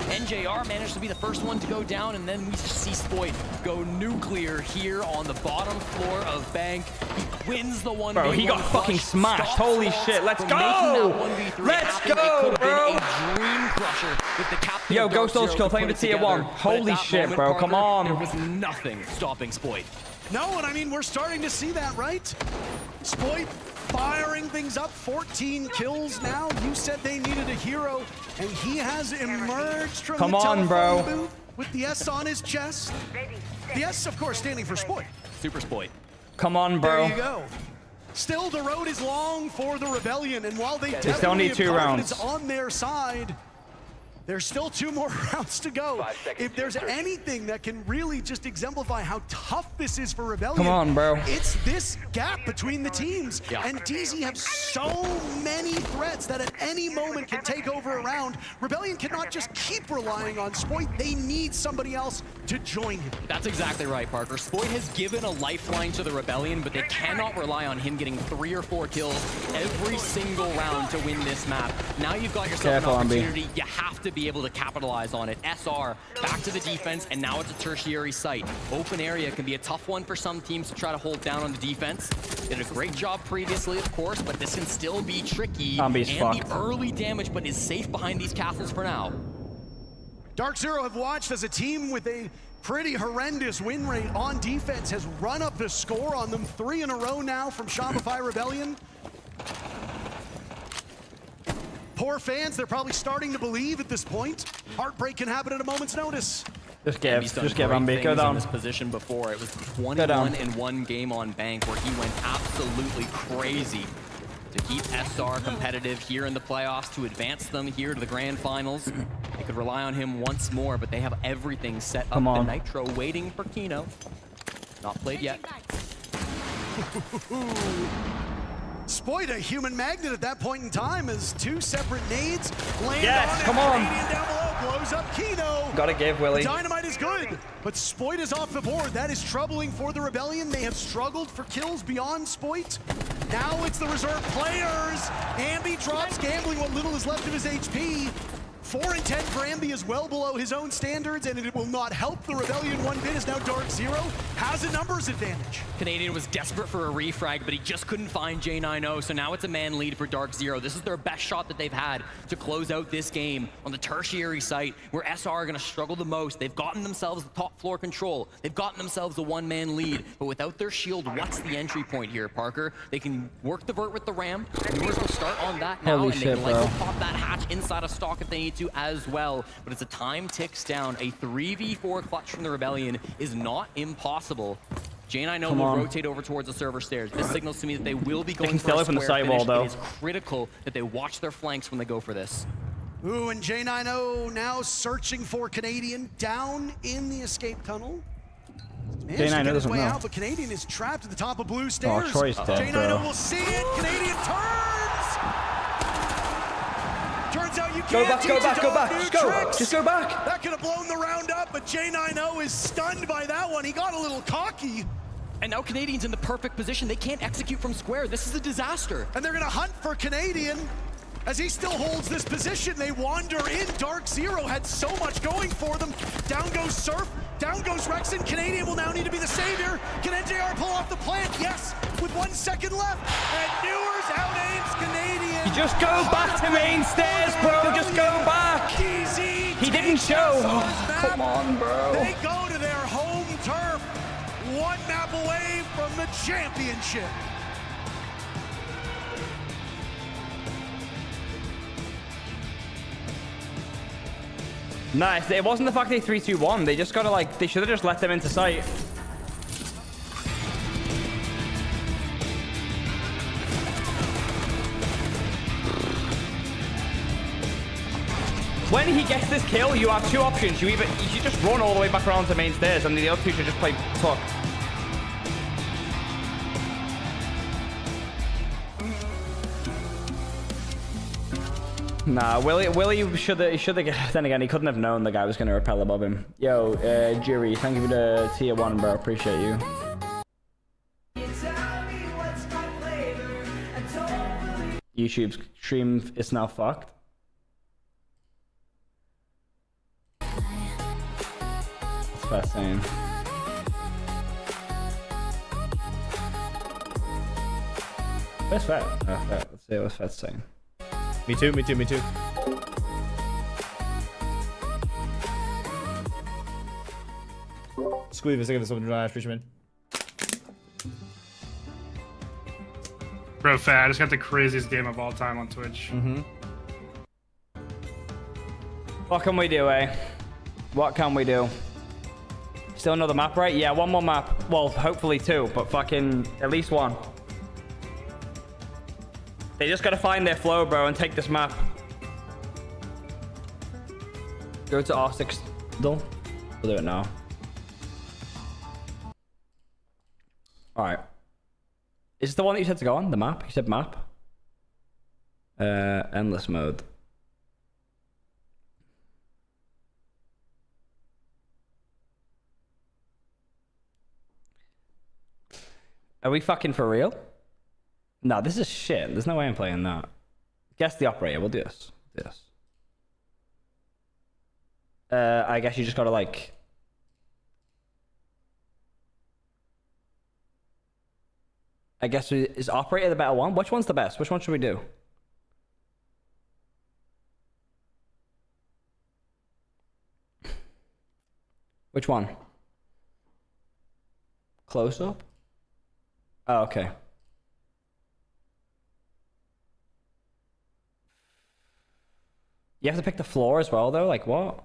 NJR managed to be the first one to go down, and then we see Spoit go nuclear here on the bottom floor of Bank. He wins the 1v1. Bro, he got fucking smashed. Holy shit. Let's go. Let's go, bro. Dream crusher with the captain. Yo, Ghost Old Skill playing the tier 1. Holy shit, bro. Come on. There was nothing stopping Spoit. No, and I mean, we're starting to see that, right? Spoit firing things up, 14 kills now. You said they needed a hero, and he has emerged from the telephone booth with the S on his chest. The S, of course, standing for Spoit. Super Spoit. Come on, bro. There you go. Still, the road is long for the Rebellion, and while they still need 2 rounds on their side, there's still 2 more rounds to go. If there's anything that can really just exemplify how tough this is for Rebellion, come on, bro. It's this gap between the teams. And DZ have so many threats that at any moment can take over a round. Rebellion cannot just keep relying on Spoit. They need somebody else to join him. That's exactly right, Parker. Spoit has given a lifeline to the Rebellion, but they cannot rely on him getting 3 or 4 kills every single round to win this map. Now you've got yourself an opportunity. You have to be able to capitalize on it. SR back to the defense, and now it's a tertiary site. Open area can be a tough one for some teams to try to hold down on the defense. Did a great job previously, of course, but this can still be tricky. And the early damage, but is safe behind these castles for now. Dark Zero have watched as a team with a pretty horrendous win rate on defense has run up the score on them 3 in a row now from Shopify Rebellion. Poor fans, they're probably starting to believe at this point. Heartbreak can happen at a moment's notice. Just give Ambi, go down. In this position before, it was 21 in one game on Bank where he went absolutely crazy to keep SR competitive here in the playoffs, to advance them here to the grand finals. They could rely on him once more, but they have everything set up. The Nitro waiting for Kino. Not played yet. Spoit, a human magnet at that point in time, as 2 separate nades land on come on. Canadian down below, blows up Kino. Gotta give, Willie. Dynamite is good, but Spoit is off the board. That is troubling for the Rebellion. They have struggled for kills beyond Spoit. Now it's the reserve players. Ambi drops, gambling what little is left of his HP. 4 and 10 for Ambi is well below his own standards, and it will not help the Rebellion one bit, as now Dark Zero has a numbers advantage. Canadian was desperate for a refrag, but he just couldn't find J90, so now it's a man lead for Dark Zero. This is their best shot that they've had to close out this game on the tertiary site, where SR are gonna struggle the most. They've gotten themselves the top floor control. They've gotten themselves a 1-man lead, but without their shield, what's the entry point here, Parker? They can work the vert with the Ram. Viewers will start on that now, and they can likely pop that hatch inside of stock if they need to as well. But as the time ticks down, a 3v4 clutch from the Rebellion is not impossible. J90 will rotate over towards the server stairs. This signals to me that they will be going for a square finish. It is critical that they watch their flanks when they go for this. Ooh, and J90 now searching for Canadian down in the escape tunnel. J90 doesn't know. Out, but Canadian is trapped at the top of blue stairs. Oh, Troy's dead, J90 will see it. Canadian turns. Turns out you can't go back. Just go back. That could have blown the round up, but J90 is stunned by that one. He got a little cocky. And now Canadian's in the perfect position. They can't execute from square. This is a disaster. And they're gonna hunt for Canadian. As he still holds this position, they wander in. Dark Zero had so much going for them. Down goes Surf, down goes Rexon. Canadian will now need to be the savior. Can NJR pull off the plant? Yes, with 1 second left. And Newers out-aims Canadian. You just go back to main stairs, bro. Just go back. He didn't show. Come on, bro. They go to their home turf, 1 map away from the championship. Nice. It wasn't the fact they 3-2-1. They just gotta they should have just let them into sight. When he gets this kill, you have 2 options. You should just run all the way back around to main stairs, and the other 2 should just play tuck. Nah, Willie should have. Then again, he couldn't have known the guy was going to repel above him. Yo, Jury, thank you for the tier 1, bro. Appreciate you. YouTube's stream is now fucked. That's fast saying. Where's Fat? Oh, Fat. Let's see what's Fat saying. Me too, me too, me too. Squeeze a second of something to Fisherman. Bro, Fat, I just got the craziest game of all time on Twitch. What can we do, eh? What can we do? Still another map, right? Yeah, one more map. Well, hopefully two, but fucking at least one. They just gotta find their flow, bro, and take this map. Go to R6, though. We'll do it now. Alright. Is this the one that you said to go on? The map? You said map? Endless mode. Are we fucking for real? No, this is shit. There's no way I'm playing that. Guess the operator. We'll do this. Yes. I guess you just gotta like... I guess is operator the better one? Which one's the best? Which one should we do? Which one? Close up? Oh, okay. You have to pick the floor as well, though? Like, what?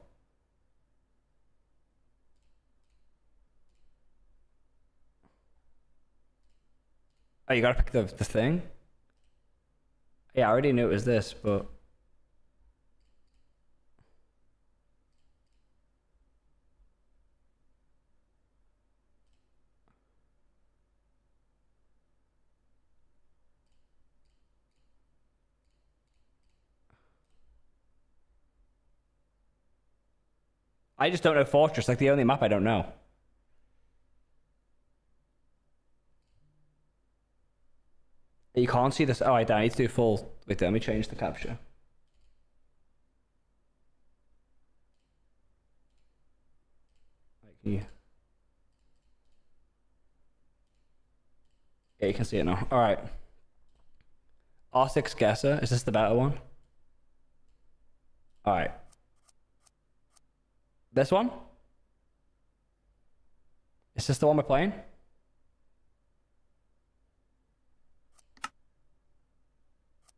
Oh, you gotta pick the thing? Yeah, I already knew it was this, but... I just don't know Fortress, like the only map I don't know. You can't see this. Oh, I need to do full. Wait, let me change the capture. Yeah, you can see it now. All right. R6 Guesser. Is this the better one? All right. This one? Is this the one we're playing?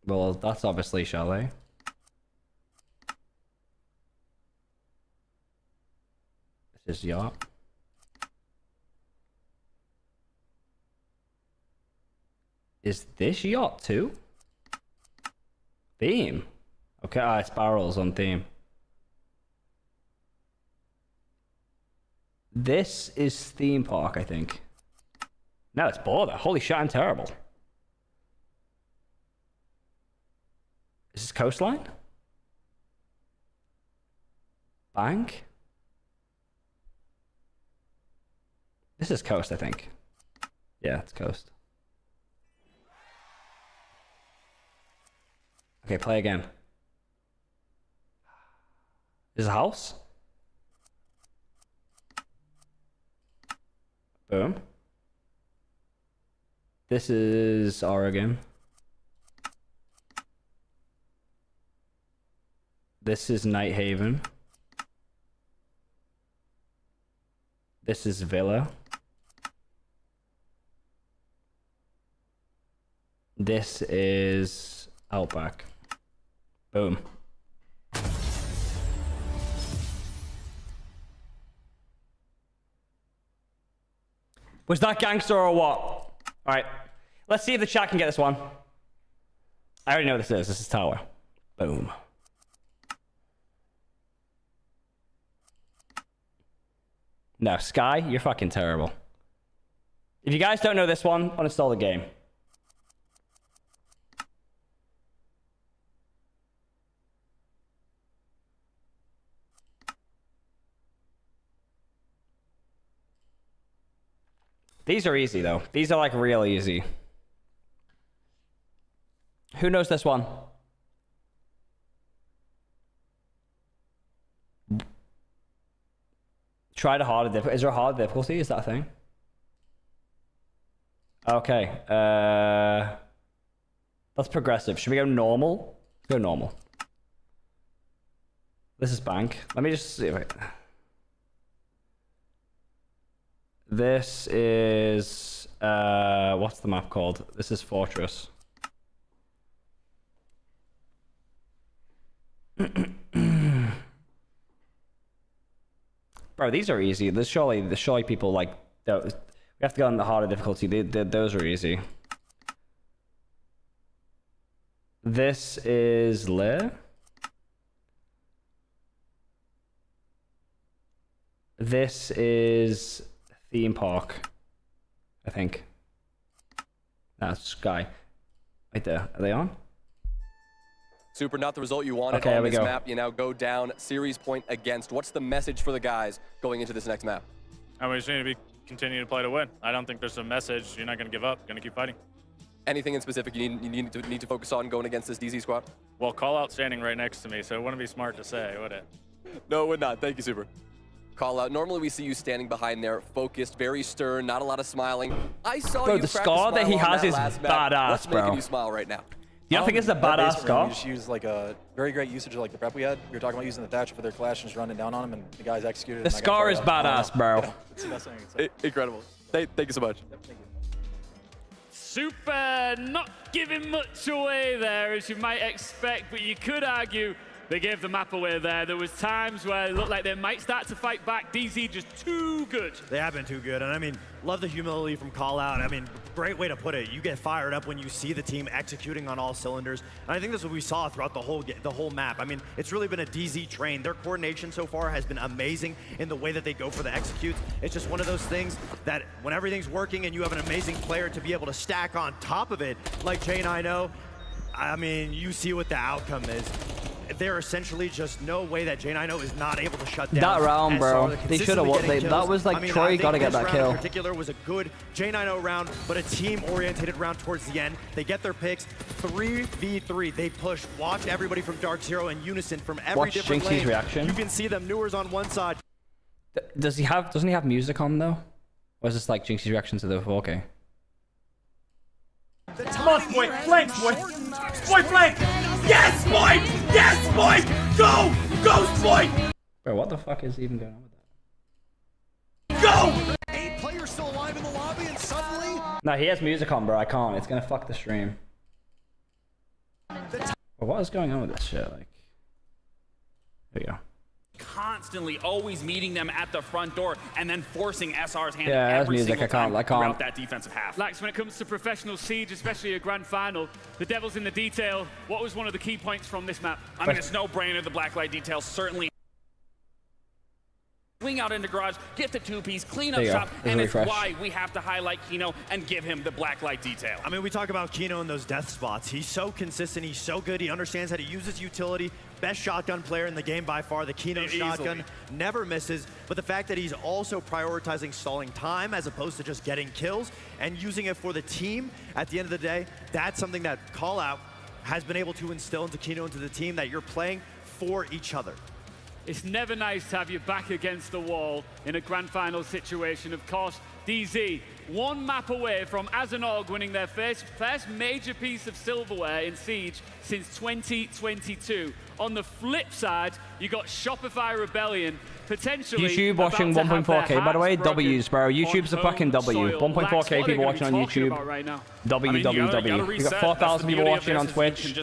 Well, that's obviously Chalet. This is Yacht. Is this Yacht too? Theme? Okay, it's barrels on theme. This is theme park, I think. No, it's border. Holy shit, I'm terrible. Is this coastline? Bank? This is coast, I think. Yeah, it's coast. Okay, play again. Is a house? Boom. This is Oregon. This is Night Haven. This is Villa. This is Outback. Boom. Was that gangster or what? All right. Let's see if the chat can get this one. I already know what this is. This is Tower. Boom. No, Sky, you're fucking terrible. If you guys don't know this one, uninstall the game. These are easy, though. These are, like, real easy. Who knows this one? Try the harder difficulty. Is there a hard difficulty? Is that a thing? Okay. That's progressive. Should we go normal? Let's go normal. This is bank. Let me just see. Wait. This is what's the map called? This is Fortress. Bro, these are easy. There's surely people like we have to go on the harder difficulty. Those are easy. This is Lair. This is theme park, I think. That's Sky. Right there. Are they on? Super, not the result you wanted Okay, on this go. map. You now go down series point against. What's the message for the guys going into this next map? We just need to continue to play to win. I don't think there's a message. You're not going to give up. Going to keep fighting. Anything in specific you need to focus on going against this DZ squad? Well, call out standing right next to me, so it wouldn't be smart to say, would it? No, it would not. Thank you, Super. Call out. Normally we see you standing behind there, focused, very stern, not a lot of smiling. I saw Bro, you the crack a scar that he smile on has is last map. badass, What's bro. making you smile right now? You don't think it's a badass scar? We just used like a very great usage of like the prep we had. We were talking about using the Thatcher for their clash and just running down on them, and the guys executed. The scar is badass, bro. It's the best thing I can say. Incredible. Thank you so much. Super, not giving much away there, as you might expect, but you could argue they gave the map away there. There was times where it looked like they might start to fight back. DZ just too good. They have been too good, and I mean, love the humility from Call Out. I mean, great way to put it. You get fired up when you see the team executing on all cylinders, and I think that's what we saw throughout the whole map. I mean, it's really been a DZ train. Their coordination so far has been amazing in the way that they go for the executes. It's just one of those things that when everything's working and you have an amazing player to be able to stack on top of it, like J9O, I mean, you see what the outcome is. There essentially just no way that J9O is not able to shut down That round, bro. SR. They should have won. That was like Troy got to get that kill. In particular was a good J9O round, but a team-oriented round towards the end. They get their picks. 3v3. They push. Watch everybody from Dark Zero in unison from every different lane. Jinxie's reaction. You can see them. Newers on one side. Doesn't he have music on though? Or is this like Jinxie's reaction to the 4K? Come on, Spoit! Flank, Spoit! Spoit, flank! Yes, Spoit! Yes, Spoit! Go! Go, Spoit! Bro, what the fuck is even going on with that? Go! 8 players still alive in the lobby, and suddenly... No, he has music on, bro. I can't. It's gonna fuck the stream. But what is going on with this shit? Like, there we go. Constantly always meeting them at the front door and then forcing SR's hand Yeah, that's every music. single time I can't. throughout that defensive half. Lax, when it comes to professional Siege, especially a grand final, the devil's in the detail. What was one of the key points from this map? I mean, it's no brainer. The blacklight details certainly swing out into garage, get the two-piece, clean up shop, and it's why we have to highlight Kino and give him the blacklight detail. I mean, we talk about Kino in those death spots. He's so consistent. He's so good. He understands how to use his utility. Best shotgun player in the game by far. The Kino shotgun never misses. But the fact that he's also prioritizing stalling time as opposed to just getting kills and using it for the team at the end of the day, that's something that Call Out has been able to instill into Kino, into the team, that you're playing for each other. It's never nice to have your back against the wall in a grand final situation. Of course, DZ, one map away from as an org winning their first major piece of silverware in Siege since 2022. On the flip side, you got Shopify Rebellion, potentially YouTube watching 1.4K, by the way. W's, bro. YouTube's a fucking W. 1.4K people watching on YouTube. W. We got 4,000 people watching on Twitch.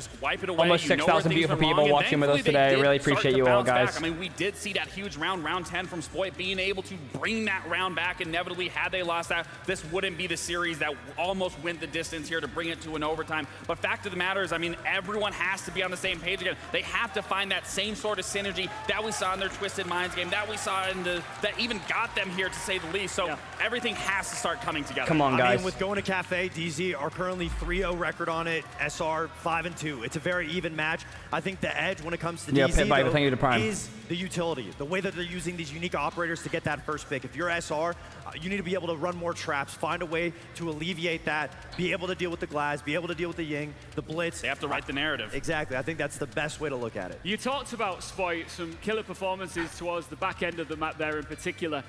Almost 6,000 beautiful people watching with us today. Really appreciate you all, guys. I mean, we did see that huge round 10 from Spoit, being able to bring that round back. Inevitably, had they lost that, this wouldn't be the series that almost went the distance here to bring it to an overtime. But fact of the matter is, I mean, everyone has to be on the same page again. They have to find that same sort of synergy that we saw in their Twisted Minds game, that we saw in that even got them here, to say the least. So everything has to start coming together. Come on, guys. I mean, with Going to Cafe, DZ are currently 3-0 record on it. SR 5-2. It's a very even match. I think the edge when it comes to DZ though, is the utility, the way that they're using these unique operators to get that first pick. If you're SR, you need to be able to run more traps. traps, find a way to alleviate that, be able to deal with the glass, be able to deal with the Ying, the Blitz. They have to write the narrative. Exactly. I think that's the best way to look at it. You talked about Spoit, some killer performances towards the back end of the map there in particular.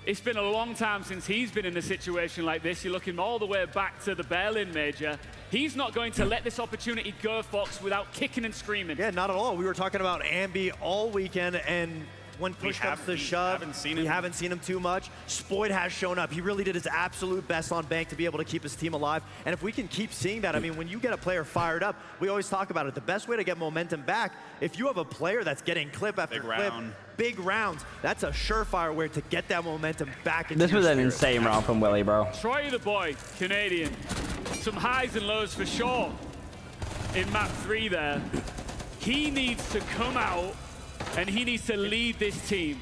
It's been a long time since he's been in a situation like this. You're looking all the way back to the Berlin Major. He's not going to let this opportunity go, Fox, without kicking and screaming. Yeah, not at all. We were talking about Ambi all weekend, and when push comes to shove, we haven't seen him too much. Spoit has shown up. He really did his absolute best on Bank to be able to keep his team alive. And if we can keep seeing that, I mean, when you get a player fired up, we always talk about it. The best way to get momentum back, if you have a player that's getting clip after clip, big rounds, that's a surefire way to get that momentum back into This was your an spirit. insane round from Willie, bro. Troy the boy, Canadian. Some highs and lows for sure in map 3 there. He needs to come out and he needs to lead this team.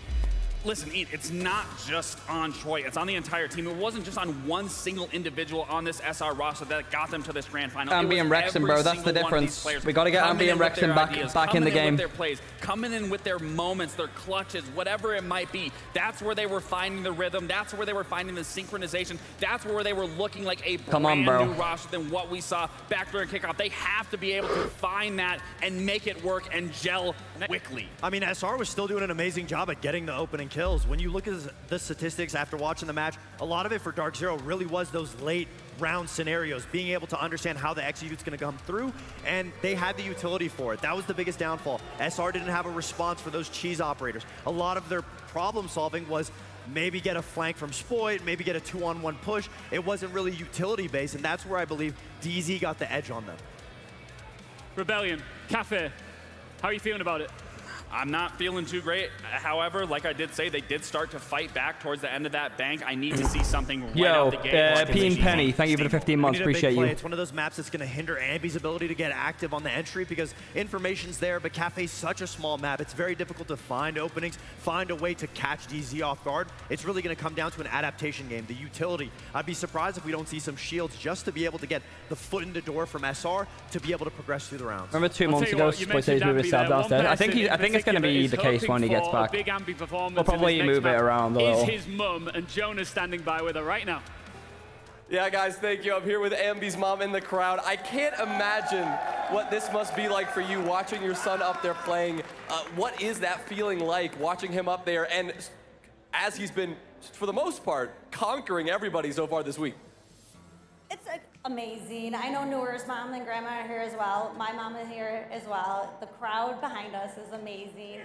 Listen, it's not just on Troy, it's on the entire team. It wasn't just on one single individual on this SR roster that got them to this grand final. Ambi and Rexon, bro, that's the difference. We got to get Ambi and Rexon back in the game. With their plays, coming in with their moments, their clutches, whatever it might be. That's where they were finding the rhythm. That's where they were finding the synchronization. That's where they were looking like a brand new roster than what we saw back during kickoff. They have to be able to find that and make it work and gel quickly. I mean, SR was still doing an amazing job at getting the opening kills. When you look at the statistics after watching the match, a lot of it for Dark Zero really was those late round scenarios, being able to understand how the execute's going to come through, and they had the utility for it. That was the biggest downfall. SR didn't have a response for those cheese operators. A lot of their problem solving was maybe get a flank from Spoit, maybe get a 2-on-1 push. It wasn't really utility based, and that's where I believe DZ got the edge on them. Rebellion, Cafe, how are you feeling about it? I'm not feeling too great. However, like I did say, they did start to fight back towards the end of that bank. I need to see something right out the gate. Peen Penny, thank you for the 15 months. Appreciate you. It's one of those maps that's going to hinder Ambi's ability to get active on the entry because information's there, but Cafe's such a small map. It's very difficult to find openings, find a way to catch DZ off guard. It's really going to come down to an adaptation game, the utility. I'd be surprised if we don't see some shields just to be able to get the foot in the door from SR to be able to progress through the rounds. Remember 2 months ago, Spoit said he's moving himself downstairs. I think it's going to be the case when he gets back. Big Ambi performance. We'll probably move it around a little. Is his mum, and Jonah's standing by with her right now. Yeah, guys, thank you. I'm here with Ambi's mom in the crowd. I can't imagine what this must be like for you, watching your son up there playing. What is that feeling like, watching him up there, and as he's been, for the most part, conquering everybody so far this week? It's amazing. I know Noor's mom and grandma are here as well. My mom is here as well. The crowd behind us is amazing.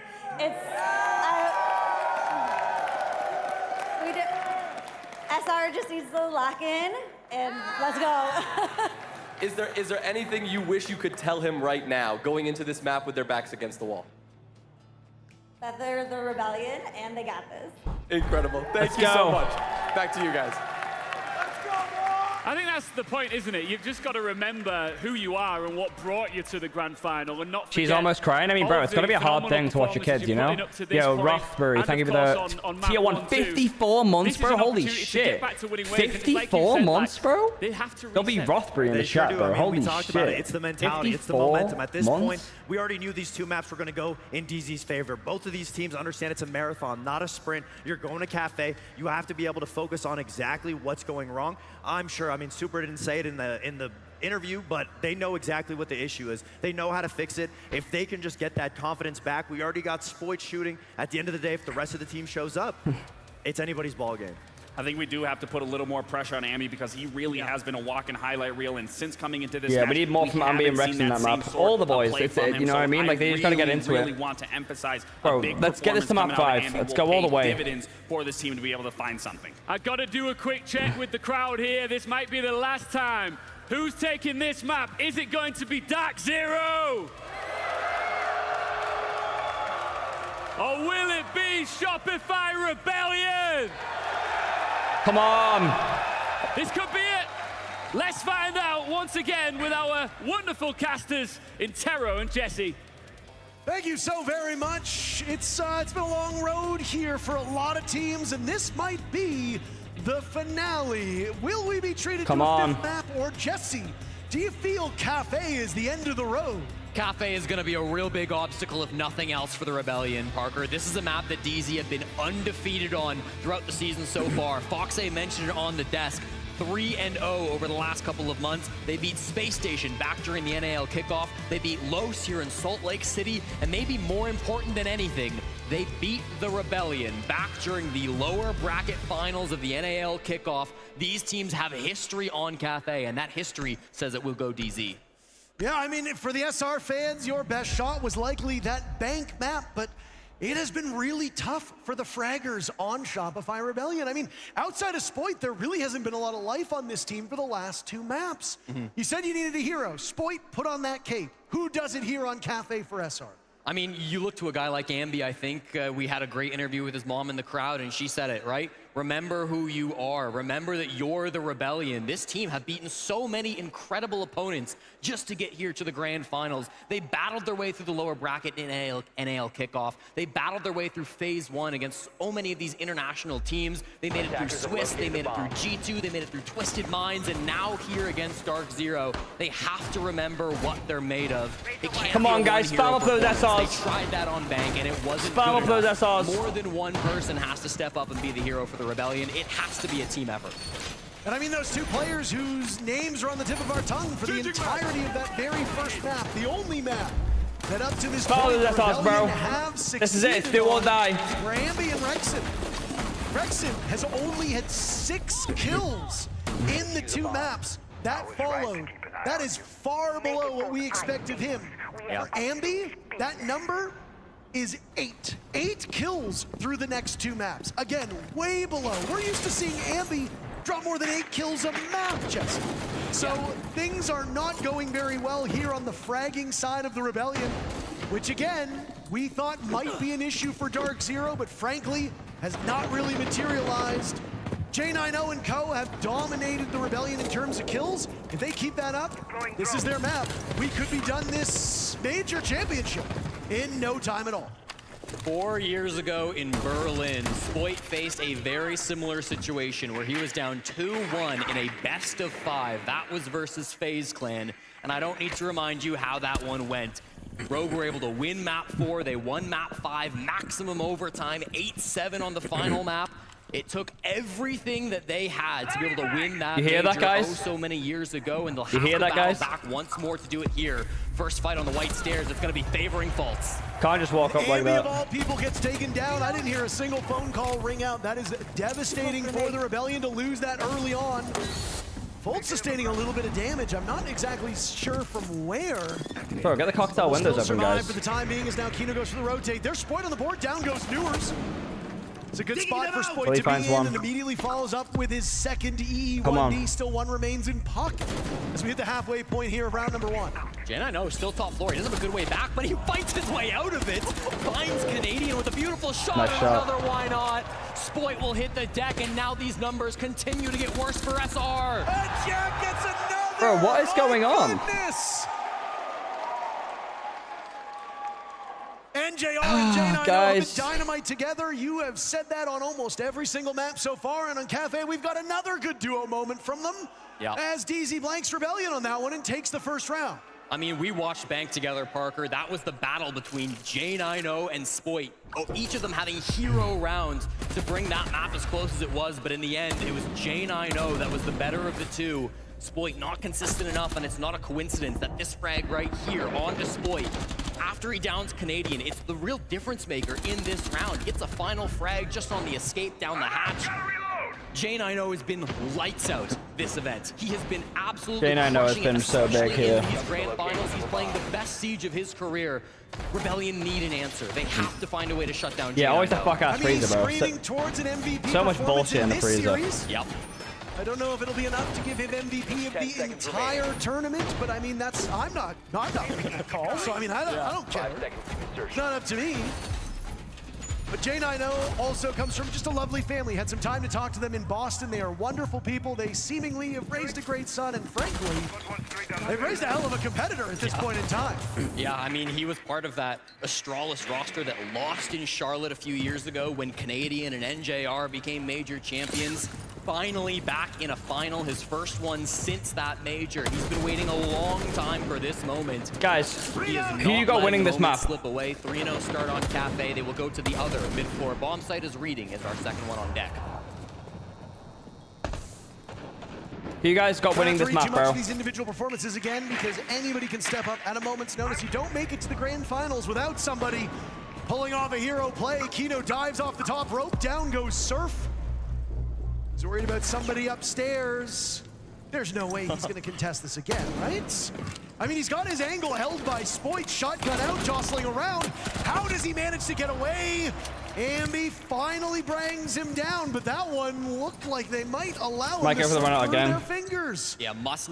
SR just needs to lock in, and let's go. Is there anything you wish you could tell him right now, going into this map with their backs against the wall? That they're the rebellion, and they got this. Incredible. Thank you so much. Back to you guys. I think that's the point, isn't it? You've just got to remember who you are and what brought you to the grand final, and not forget. She's almost crying. I mean, bro, it's got to be a hard thing to watch your kids, you know? Yo, Rothbury, thank you for the tier 1. 54 months, bro. Holy shit. 54 months, bro? There'll be Rothbury in the chat, bro. Holy shit. We talked about it. It's the mentality. It's the momentum. At this point, we already knew these two maps were going to go in DZ's favor. Both of these teams understand it's a marathon, not a sprint. You're going to Cafe. You have to be able to focus on exactly what's going wrong. I'm sure, I mean, Super didn't say it in the interview, but they know exactly what the issue is. They know how to fix it. If they can just get that confidence back, we already got Spoit shooting. At the end of the day, if the rest of the team shows up, it's anybody's ball game. I think we do have to put a little more pressure on Ambi because he really has been a walking highlight reel, and since coming into this match, we need more from Ambi and Rex in that map. All the boys, it's, you know what I mean? Like, they just got to get into it. I really want to emphasize bro, let's get this to map 5. Let's go all the way. Dividends for this team to be able to find something. I got to do a quick check with the crowd here. This might be the last time. Who's taking this map? Is it going to be Dark Zero? Or will it be Shopify Rebellion? Come on. This could be it. Let's find out once again with our wonderful casters in Tero and Jesse. Thank you so very much. It's been a long road here for a lot of teams, and this might be the finale. Will we be treated to a fifth map, or Jesse, do you feel Cafe is the end of the road? Cafe is going to be a real big obstacle, if nothing else, for the Rebellion, Parker. This is a map that DZ have been undefeated on throughout the season so far. Foxay mentioned it on the desk. 3-0 over the last couple of months. They beat Space Station back during the NAL kickoff. They beat Los here in Salt Lake City. And maybe more important than anything, they beat the Rebellion back during the lower bracket finals of the NAL kickoff. These teams have history on Cafe, and that history says it will go DZ. Yeah, I mean, for the SR fans, your best shot was likely that bank map, but it has been really tough for the fraggers on Shopify Rebellion. I mean, outside of Spoit, there really hasn't been a lot of life on this team for the last 2 maps. You said you needed a hero. Spoit, put on that cape. Who does it here on Cafe for SR? I mean, you look to a guy like Ambi, I think. We had a great interview with his mom in the crowd, and she said it, right? Remember who you are. Remember that you're the Rebellion. This team have beaten so many incredible opponents just to get here to the grand finals. They battled their way through the lower bracket in NAL kickoff. They battled their way through phase 1 against so many of these international teams. They made it through Swiss, they made it through G2, they made it through Twisted Minds, and now here against Dark Zero, they have to remember what they're made of. It can't Come on, guys, spam up those SRs. They tried that on Bank, and it wasn't Spam up good those enough. SRs. More than one person has to step up and be the hero for the Rebellion. It has to be a team effort. And I mean, those 2 players whose names are on the tip of our tongue for the entirety of that very first map, the only map that up to this point, That's us, bro. This is it. It's do or die. Rambi and Rexon. Rexon has only had 6 kills in the 2 maps that followed. That is far below what we expect of him. For Ambi, that number is 8. 8 kills through the next 2 maps. Again, way below. We're used to seeing Ambi drop more than 8 kills a map, Jesse. So things are not going very well here on the fragging side of the Rebellion, which again, we thought might be an issue for Dark Zero, but frankly, has not really materialized. J90 and co have dominated the Rebellion in terms of kills. If they keep that up, this is their map. We could be done this major championship in no time at all. 4 years ago in Berlin, Spoit faced a very similar situation where he was down 2-1 in a best of 5. That was versus FaZe Clan, and I don't need to remind you how that one went. Rogue were able to win map 4, they won map 5, maximum overtime, 8-7 on the final map. It took everything that they had to be able to win that You hear that, guys? so many years ago, and they'll have You hear to that, battle guys? back once more to do it here. First fight on the white stairs, it's going to be favoring Faults. Can't just walk up like Ambi that. of all people gets taken down. I didn't hear a single phone call ring out. That is devastating for the Rebellion to lose that early on. Folt sustaining a little bit of damage. I'm not exactly sure from where. Bro, get the cocktail windows open, guys. For the time being, as now Kino goes for the rotate. There's Spoit on the board. Down goes Newers. It's a good spot for Spoit to be in, and immediately follows up with his second EE1D. Still 1 remains in pocket as we hit the halfway point here of round number 1. J90 still top floor. He doesn't have a good way back, but he fights his way out of it. Finds Canadian with a beautiful shot. Nice shot. Another why not. Spoit will hit the deck, and now these numbers continue to get worse for SR. And Jack gets another. Bro, what is going on? Goodness. NJR and J90 have Guys. been dynamite together. You have said that on almost every single map so far, and on Cafe, we've got another good duo moment from them. Yeah. As DZ blanks Rebellion on that one and takes the first round. I mean, we watched Bank together, Parker. That was the battle between J90 and Spoit. Each of them having hero rounds to bring that map as close as it was, but in the end, it was J90 that was the better of the 2. Spoit not consistent enough, and it's not a coincidence that this frag right here onto Spoit, after he downs Canadian, it's the real difference maker in this round. He gets a final frag just on the escape down the hatch. J90 has been lights out this event. He has been absolutely J90 has been so big here. in these grand finals. He's playing the best siege of his career. Rebellion need an answer. They have to find a way to shut down Yeah, J90. always the fuck ass freezer, bro. Screaming towards an MVP So much performance bullshit in the this freezer. series. Yep. I don't know if it'll be enough to give him MVP of the entire tournament, but I mean, that's, I'm not making the call, so I mean, I don't care. It's not up to me. But J90 also comes from just a lovely family. Had some time to talk to them in Boston. They are wonderful people. They seemingly have raised a great son, and frankly, they've raised a hell of a competitor at this point in time. Yeah, I mean, he was part of that Astralis roster that lost in Charlotte a few years ago when Canadian and NJR became major champions. finally back in a final, his first one since that major. He's been waiting a long time for this moment. Guys, He is who you got winning this map? Slip away. 3-0 start on Cafe. They will go to the other mid-floor. Bomb site is reading as our second one on deck. Who you guys got winning this map, bro? These individual performances again, because anybody can step up at a moment's notice. You don't make it to the grand finals without somebody pulling off a hero play. Kino dives off the top rope. Down goes Surf. He's worried about somebody upstairs. There's no way he's going to contest this again, right? I mean, he's got his angle held by Spoit. Shotgun out, jostling around. How does he manage to get away? Ambi finally brings him down, but that one looked like they might allow him to slip through their fingers. Yeah, must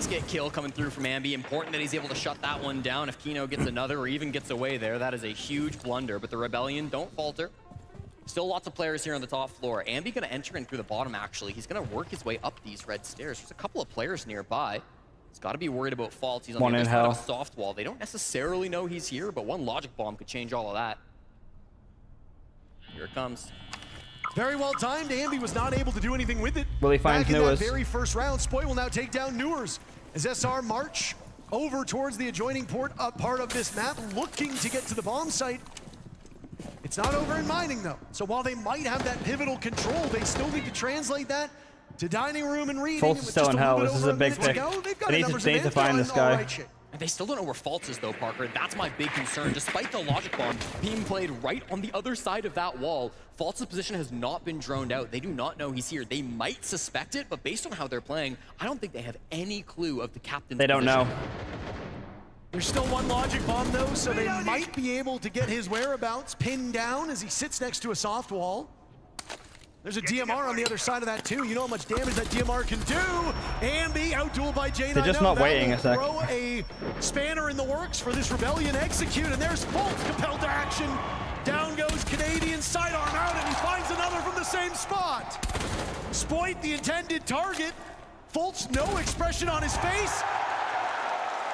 get kill coming through from Ambi. Important that he's able to shut that one down. If Kino gets another or even gets away there, that is a huge blunder. But the Rebellion don't falter. Still lots of players here on the top floor. Ambi gonna enter in through the bottom, actually. He's gonna work his way up these red stairs. There's a couple of players nearby. He's got to be worried about faults. He's on the other side of a soft wall. They don't necessarily know he's here, but one logic bomb could change all of that. Here it comes. Very well timed. Ambi was not able to do anything with it. Will he find Back in Newers? that very first round, Spoit will now take down Newers as SR march over towards the adjoining part of this map, looking to get to the bomb site. It's not over in mining, though. So while they might have that pivotal control, they still need to translate that to dining room and reading. Fultz is still in hell. This is a big pick. They need to find this guy. And they still don't know where Fultz is, though, Parker. That's my big concern. Despite the logic bomb being played right on the other side of that wall, Fultz's position has not been droned out. They do not know he's here. They might suspect it, but based on how they're playing, I don't think they have any clue of the captain's They don't know. There's still one logic bomb, though, so they might be able to get his whereabouts pinned down as he sits next to a soft wall. There's a DMR on the other side of that, too. You know how much damage that DMR can do. Ambi out-dueled by J9. They're just not waiting a sec. Throw a spanner in the works for this Rebellion execute, and there's Fultz compelled to action. Down goes Canadian, sidearm out, and he finds another from the same spot. Spoit, the intended target. Fultz, no expression on his face.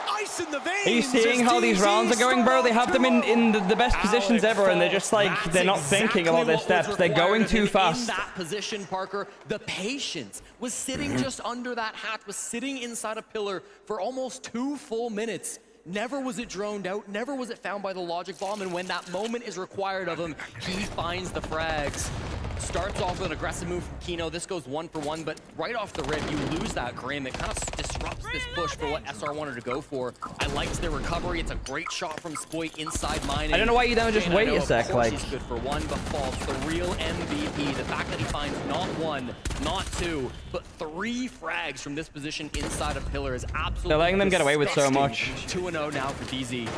Ice in the veins. Are you seeing how these rounds are going, bro? They have them in the best positions ever, and they're just like, they're not thinking about their steps. They're going too fast. In that position, Parker, the patience was sitting just under that hatch, was sitting inside a pillar for almost 2 full minutes. Never was it droned out, never was it found by the logic bomb, and when that moment is required of him, he finds the frags. Starts off with an aggressive move from Kino. This goes 1 for 1, but right off the rip, you lose that Grim. It kind of disrupts this push for what SR wanted to go for. I liked their recovery. It's a great shot from Spoit inside mining. I don't know why you don't just wait a sec. Like, he's good for 1, but false. The real MVP. The fact that he finds not 1, not 2, but 3 frags from this position inside a pillar is absolutely they're letting them get away with so much. 2-0 now for DZ.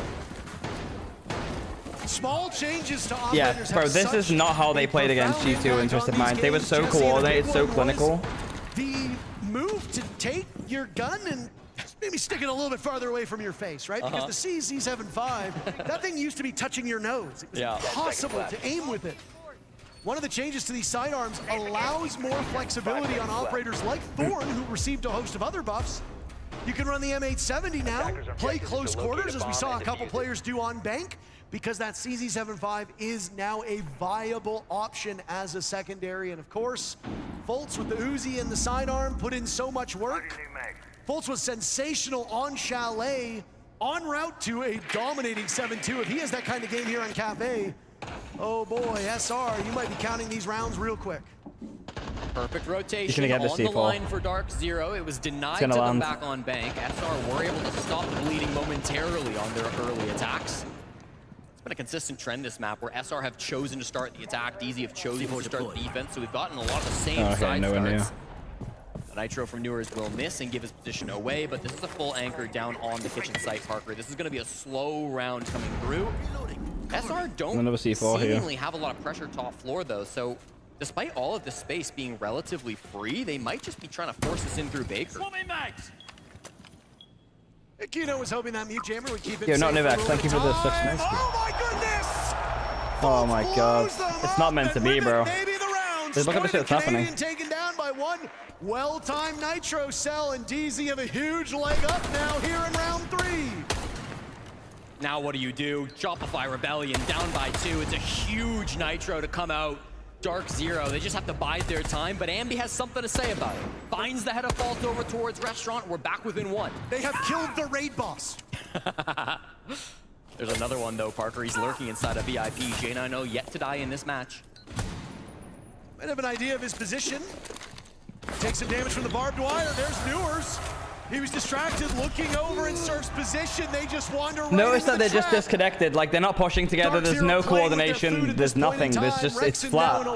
Small changes to yeah, bro, this is not how they played against G2 and Twisted Minds. They were so coordinated, so clinical. The move to take your gun and maybe stick it a little bit farther away from your face, right? Because the CZ75, that thing used to be touching your nose. It was impossible to aim with it. One of the changes to these sidearms allows more flexibility on operators like Thorn, who received a host of other buffs. You can run the M870 now, play close quarters, as we saw a couple players do on Bank, because that CZ75 is now a viable option as a secondary. And of course, Fultz with the Uzi and the sidearm put in so much work. Fultz was sensational on Chalet, en route to a dominating 7-2. If he has that kind of game here on Cafe, oh boy, SR, you might be counting these rounds real quick. Perfect rotation on the line for Dark Zero. It was denied to them back on Bank. SR were able to stop the bleeding momentarily on their early attacks. It's been a consistent trend this map where SR have chosen to start the attack, DZ have chosen to start the defense, so we've gotten a lot of the same side starts. The Nitro from Newers will miss and give his position away, but this is a full anchor down on the kitchen site, Parker. This is going to be a slow round coming through. SR don't seemingly have a lot of pressure top floor, though, so despite all of this space being relatively free, they might just be trying to force this in through Baker. Kino was hoping that mute jammer would keep it. Yeah, not Nivax. Thank you for the 6 minutes. Oh my goodness! Oh my god. It's not meant to be, bro. Just look at the shit that's happening. Taken down by one well-timed Nitro cell, and DZ have a huge leg up now here in round 3. Now what do? Shopify Rebellion down by 2. It's a huge Nitro to come out. Dark Zero, they just have to bide their time, but Ambi has something to say about it. Finds the header fault over towards Restaurant. We're back within one. They have killed the raid boss. There's another one though, Parker. He's lurking inside a VIP. J9O yet to die in this match. Might have an idea of his position. Takes some damage from the barbed wire. There's Newers. He was distracted, looking over in Surf's position. They just wander right Notice into that they're the just trap. disconnected. Like, they're not pushing together. There's no coordination. There's nothing. There's just, it's flat.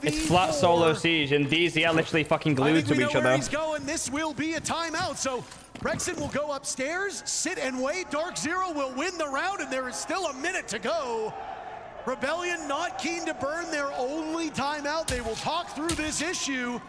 It's flat solo siege, and DZ are literally fucking glued to each Where other. he's going. This will be a timeout. So Rexon will go upstairs, sit and wait. Dark Zero will win the round, and there is still a minute to go. Rebellion not keen to burn their only timeout. They will talk through this issue.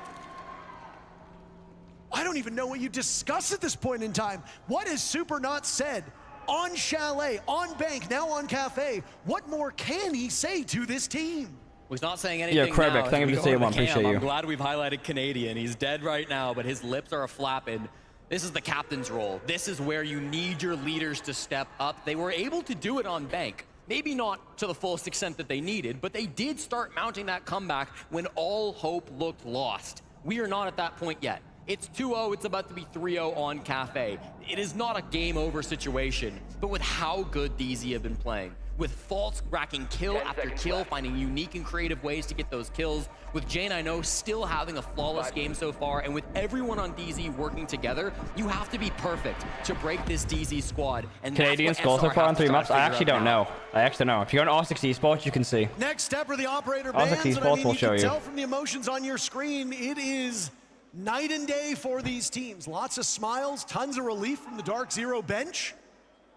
I don't even know what you discuss at this point in time. What has Super not said? On Chalet, on Bank, now on Cafe. What more can he say to this team? Well, he's not saying anything. Yeah, Krabik, thank you for seeing one. Appreciate you. I'm glad we've highlighted Canadian. He's dead right now, but his lips are flapping. This is the captain's role. This is where you need your leaders to step up. They were able to do it on Bank. Maybe not to the fullest extent that they needed, but they did start mounting that comeback when all hope looked lost. We are not at that point yet. It's 2-0, it's about to be 3-0 on Cafe. It is not a game over situation, but with how good DZ have been playing, with Faults racking kill after kill, finding unique and creative ways to get those kills, with J9O still having a flawless game so far, and with everyone on DZ working together, you have to be perfect to break this DZ squad. And Canadian score so far on 3 maps? I actually don't know. I actually don't know. If you're on R6 Esports, you can see. Next step are the operator R6 bands, and I Esports mean, will you show can you. tell from the emotions on your screen, it is night and day for these teams. Lots of smiles, tons of relief from the Dark Zero bench.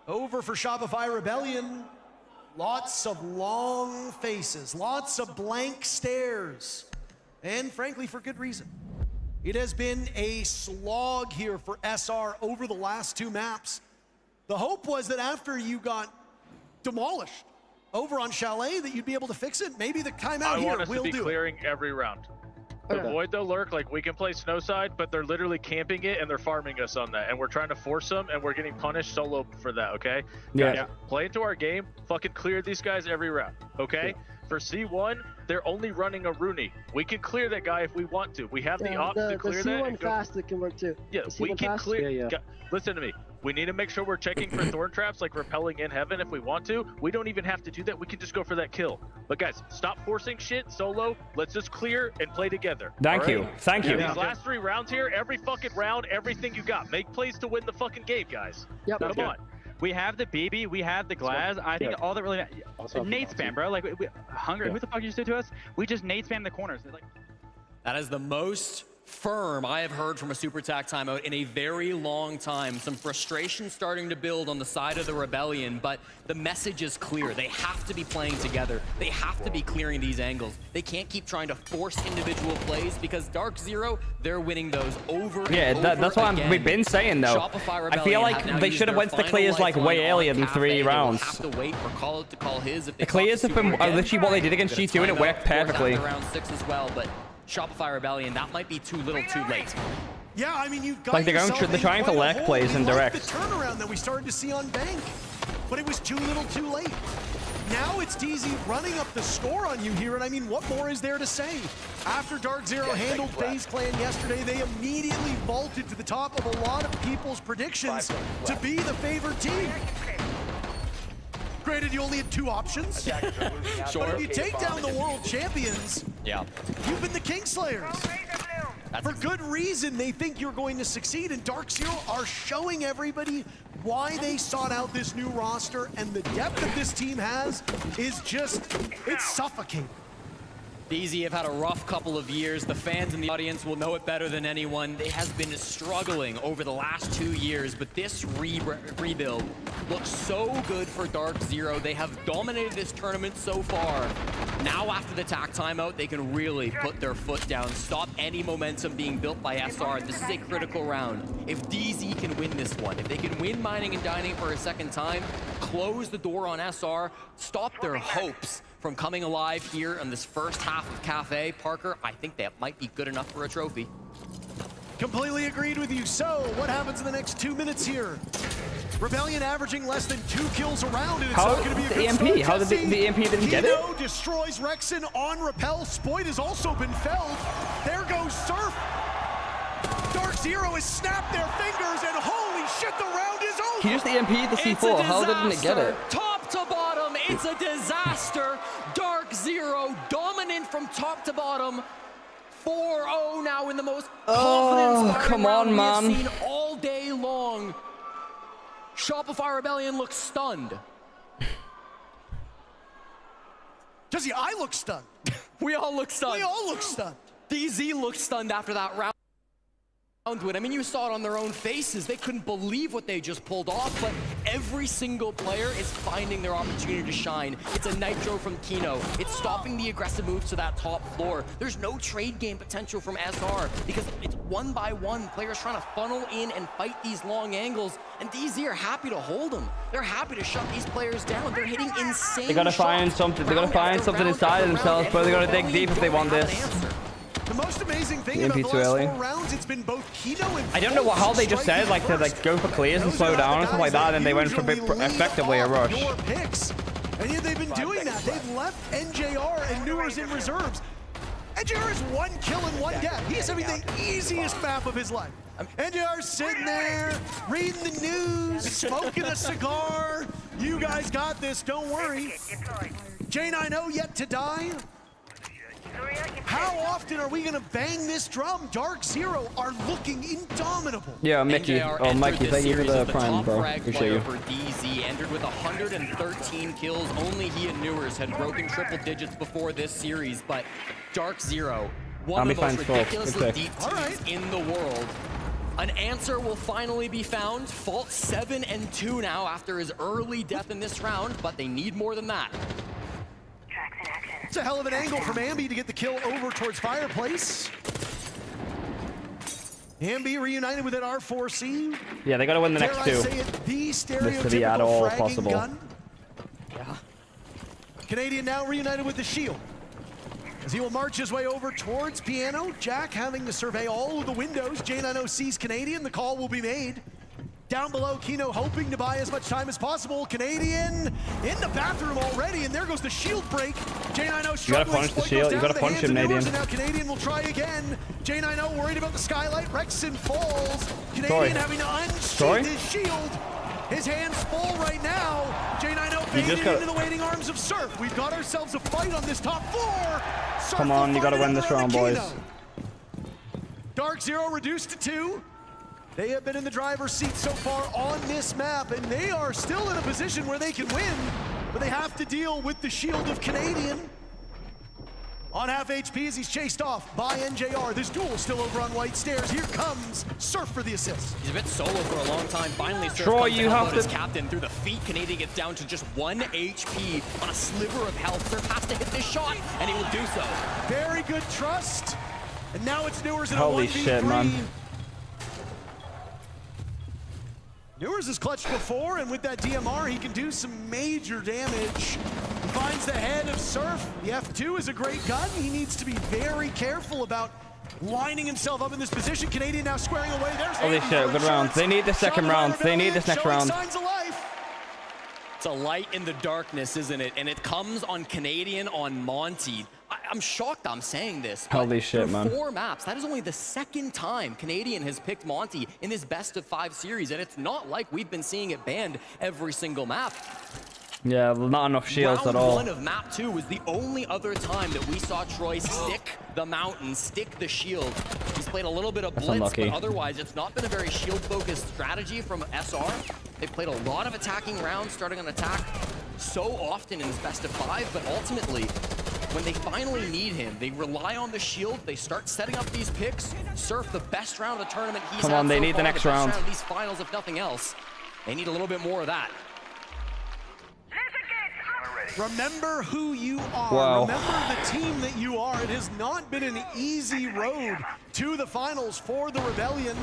Over for Shopify Rebellion. Lots of long faces, lots of blank stares, and frankly, for good reason. It has been a slog here for SR over the last 2 maps. The hope was that after you got demolished over on Chalet, that you'd be able to fix it. Maybe the timeout here will do it. I want us to be clearing every round. Avoid the lurk, like we can play Snowside, but they're literally camping it and they're farming us on that. And we're trying to force them and we're getting punished solo for that, okay? Yeah. Guys, play into our game, fucking clear these guys every round, okay? Yeah. For C1, they're only running a Rooney. We can clear that guy if we want to. We have the option to clear that. The C1 fast that can work too. Yeah, we can clear. Listen to me. We need to make sure we're checking for thorn traps, like repelling in heaven if we want to. We don't even have to do that. We can just go for that kill. But guys, stop forcing shit solo. Let's just clear and play together. Thank you. Thank you. These last 3 rounds here, every fucking round, everything you got. Make plays to win the fucking game, guys. Yep. Come on. We have the BB, we have the Glass. I think all that really nade spam, bro. Like Hunger, who the fuck used to do to us? We just nade spam the corners. Like that is the most firm I have heard from a super attack timeout in a very long time. Some frustration starting to build on the side of the Rebellion, but the message is clear. They have to be playing together. They have to be clearing these angles. They can't keep trying to force individual plays because Dark Zero, they're winning those over and over that's what again. we've been saying though. I feel like they should have went to the clears like way earlier than 3 rounds. Have to wait for Call to call his. If the clears have been literally what they did against G2 and it worked perfectly. Round 6 as well, but Shopify Rebellion, that might be too little too late. Yeah, I mean, you've got like they're trying to lag plays and direct. The turnaround that we started to see on Bank, but it was too little too late. Now it's DZ running up the score on you here, and I mean, what more is there to say? After Dark Zero handled FaZe Clan yesterday, they immediately vaulted to the top of a lot of people's predictions to be the favored team. Granted, you only had 2 options. Sure. But if you take down the world champions, you've been the Kingslayers. For good reason, they think you're going to succeed, and Dark Zero are showing everybody why they sought out this new roster, and the depth that this team has is just, it's suffocating. DZ have had a rough couple of years. The fans in the audience will know it better than anyone. They have been struggling over the last 2 years, but this rebuild looks so good for Dark Zero. They have dominated this tournament so far. Now after the attack timeout, they can really put their foot down, stop any momentum being built by SR. This is a critical round. If DZ can win this one, if they can win Mining and Dining for a second time, close the door on SR, stop their hopes from coming alive here in this first half of Cafe, Parker, I think that might be good enough for a trophy. Completely agreed with you. So, what happens in the next 2 minutes here? Rebellion averaging less than 2 kills a round, and it's How not going to be a the good EMP? start. How did the EMP didn't get it? Kino destroys Rexen on repel. Spoit has also been felled. There goes Surf. Dark Zero has snapped their fingers, and holy shit, the round is over. He just EMP'd the C4. How didn't it get it? Top to bottom, it's a disaster. Dark Zero dominant from top to bottom. 4-0 now in the most confident come on, man. we've seen all day long. Shopify Rebellion looks stunned. Jesse, I look stunned. We all look stunned. We all look stunned. DZ looked stunned after that round. I mean, you saw it on their own faces. They couldn't believe what they just pulled off, but every single player is finding their opportunity to shine. It's a nitro from Kino. It's stopping the aggressive moves to that top floor. There's no trade game potential from SR because it's one by one. Players trying to funnel in and fight these long angles, and DZ are happy to hold them. They're happy to shut these players down. They're hitting insane They gotta find something. They gotta find something inside of themselves, but they gotta dig deep if they want this. The most amazing thing EMP about the too last early. 4 rounds, it's been both Kino and I don't know how they just said like to go for clears and slow down and stuff like that, and they went for effectively a rush. Your picks, and yet they've been doing that. They've left NJR and Newers in reserves. NJR is 1 kill and 1 death. He is having the easiest map of his life. NJR's sitting there, reading the news, smoking a cigar. You guys got this, don't worry. J90 yet to die. How often are we going to bang this drum? Dark Zero are looking indomitable. Yeah, Mickey. Oh, Mikey, thank you for the prime, bro. Appreciate you. For DZ entered with 113 kills. Only he and Newers had broken triple digits before this series, but Dark Zero, one of the most ridiculously deep teams in the world. An answer will finally be found. Fault 7-2 now after his early death in this round, but they need more than that. It's a hell of an angle from Ambi to get the kill over towards Fireplace. Ambi reunited with an R4C. Yeah, they gotta win the next two. This to be at all possible. Gun. Yeah. Canadian now reunited with the shield. As he will march his way over towards Piano. Jack having to survey all of the windows. J90 sees Canadian. The call will be made. Down below, Kino hoping to buy as much time as possible. Canadian in the bathroom already, and there goes the shield break. J90 struggling. You gotta punch the shield. You gotta punch him, Canadian. And now Canadian will try again. J90 worried about the skylight. Rexen falls. Canadian having to unsheath his shield. His hands full right now. J90 baited into the waiting arms of Surf. We've got ourselves a fight on this top floor. Surf Come on, you gotta win this round, boys. Dark Zero reduced to 2. They have been in the driver's seat so far on this map, and they are still in a position where they can win, but they have to deal with the shield of Canadian. On half HP as he's chased off by NJR. This duel is still over on White Stairs. Here comes Surf for the assist. He's been solo for a long time. Finally, Surf Troy, comes you to have his to... captain through the feet. Canadian gets down to just 1 HP on a sliver of health. Surf has to hit this shot, and he will do so. Very good trust. And now it's Newers in a 1v3. Holy shit, man. Newers has clutched before, and with that DMR, he can do some major damage. He finds the head of Surf. The F2 is a great gun. He needs to be very careful about lining himself up in this position. Canadian now squaring away. There's Holy shit, good round. They need the second round. They need this next round. Signs of life. It's a light in the darkness, isn't it? And it comes on Canadian on Monty. I'm shocked I'm saying this. Holy shit, man. 4 maps, that is only the 2nd time Canadian has picked Monty in this best of 5 series, and it's not like we've been seeing it banned every single map. Yeah, not enough shields at all. Round 1 of map 2 was the only other time that we saw Troy stick the mountain, stick the shield. He's played a little bit of blitz, but otherwise it's not been a very shield-focused strategy from SR. They've played a lot of attacking rounds, starting on attack so often in this best of 5, but ultimately, when they finally need him, they rely on the shield, they start setting up these picks. Surf, the best round of the tournament he's Come on, they need the next round. These finals, if nothing else. They need a little bit more of that. Remember who you are. Wow. Remember the team that you are. It has not been an easy road to the finals for the Rebellion.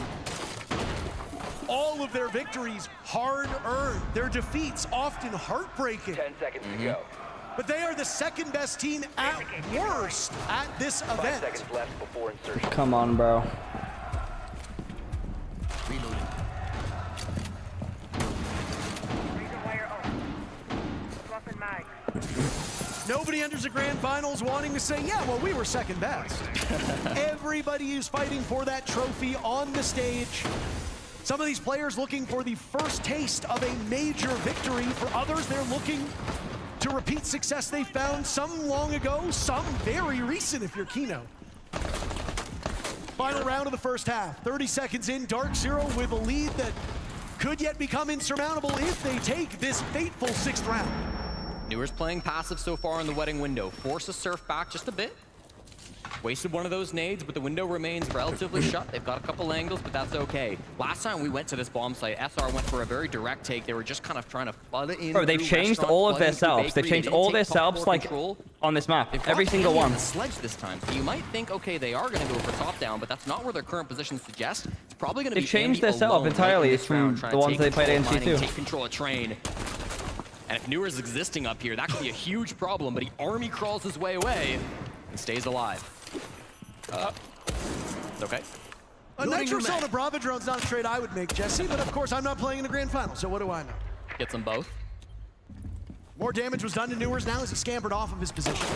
All of their victories hard-earned. Their defeats often heartbreaking. 10 seconds to go. But they are the 2nd best team at worst at this event. 5 seconds left before insertion. Come on, bro. Nobody enters the grand finals wanting to say, yeah, well, we were second best. Everybody is fighting for that trophy on the stage. Some of these players looking for the first taste of a major victory. For others, they're looking to repeat success they found some long ago, some very recent if you're Kino. Final round of the first half. 30 seconds in, Dark Zero with a lead that could yet become insurmountable if they take this fateful 6th round. Newer's playing passive so far in the wedding window. Force a surf back just a bit. Wasted one of those nades, but the window remains relatively shut. They've got a couple angles, but that's okay. Last time we went to this bomb site, SR went for a very direct take. They were just kind of trying to flood it in. Bro, they've changed all of their setups. They've changed all their setups, like, on this map. Every single one. Sledge this time. So you might think, okay, they are going to go for top down, but that's not where their current position suggests. It's probably going to be They've changed their setup entirely. It's from the ones they played at NC2. Take control of train. And if Newer's existing up here, that could be a huge problem, but he army crawls his way away and stays alive. Okay. A Nitro Cell and a Brava drone's not a trade I would make, Jesse, but of course I'm not playing in the grand final, so what do I know? Gets them both. More damage was done to Newers now as he scampered off of his position.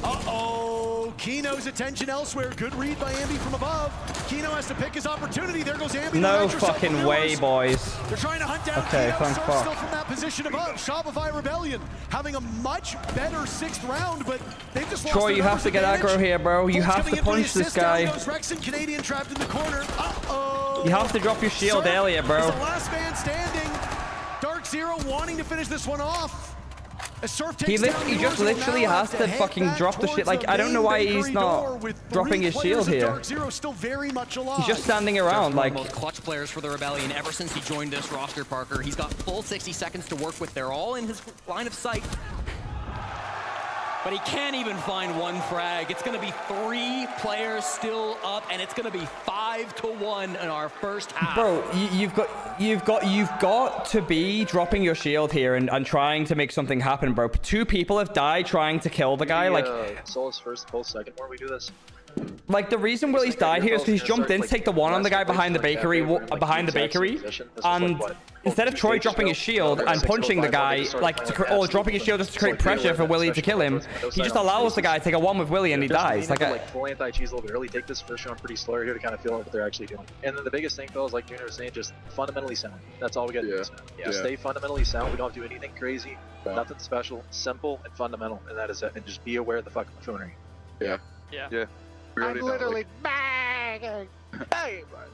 Uh-oh, Kino's attention elsewhere. Good read by Ambi from above. Kino has to pick his opportunity. There goes Ambi. No fucking way, boys. They're trying to hunt down okay, Kino. thank fuck. Still from that position above. Shopify Rebellion having a much better 6th round, but they've just lost Troy, you have to get aggro here, bro. You have to punch this guy. Down goes Rex and Canadian trapped in the corner. Uh-oh. You have to drop your shield earlier, bro. He's the last man standing. Dark Zero wanting to finish this one off. He just literally has to fucking drop the shit. Like, I don't know why he's not dropping his shield here. He's just standing around, like. One of the most clutch players for the Rebellion ever since he joined this roster, Parker. He's got full 60 seconds to work with. They're all in his line of sight. But he can't even find one frag. It's going to be 3 players still up, and it's going to be 5-1 in our first half. Bro, you've got to be dropping your shield here and trying to make something happen, bro. 2 people have died trying to kill the guy. Like, Solace first, both second. Where we do this? Like, the reason Willie's died here is because he's jumped in to take the one on the guy behind the bakery, and instead of Troy dropping his shield and punching the guy, like, or dropping his shield just to create pressure for Willie to kill him, he just allows the guy to take a one with Willie and he dies. Like full anti-cheese a little bit early. Take this first round pretty slow here to kind of feel out what they're actually doing. And then the biggest thing, though, is like Junior was saying, just fundamentally sound. That's all we got to do. Yeah, stay fundamentally sound. We don't have to do anything crazy, nothing special, simple and fundamental, and that is it. And just be aware of the fucking buffoonery. Yeah. I'm literally bagging.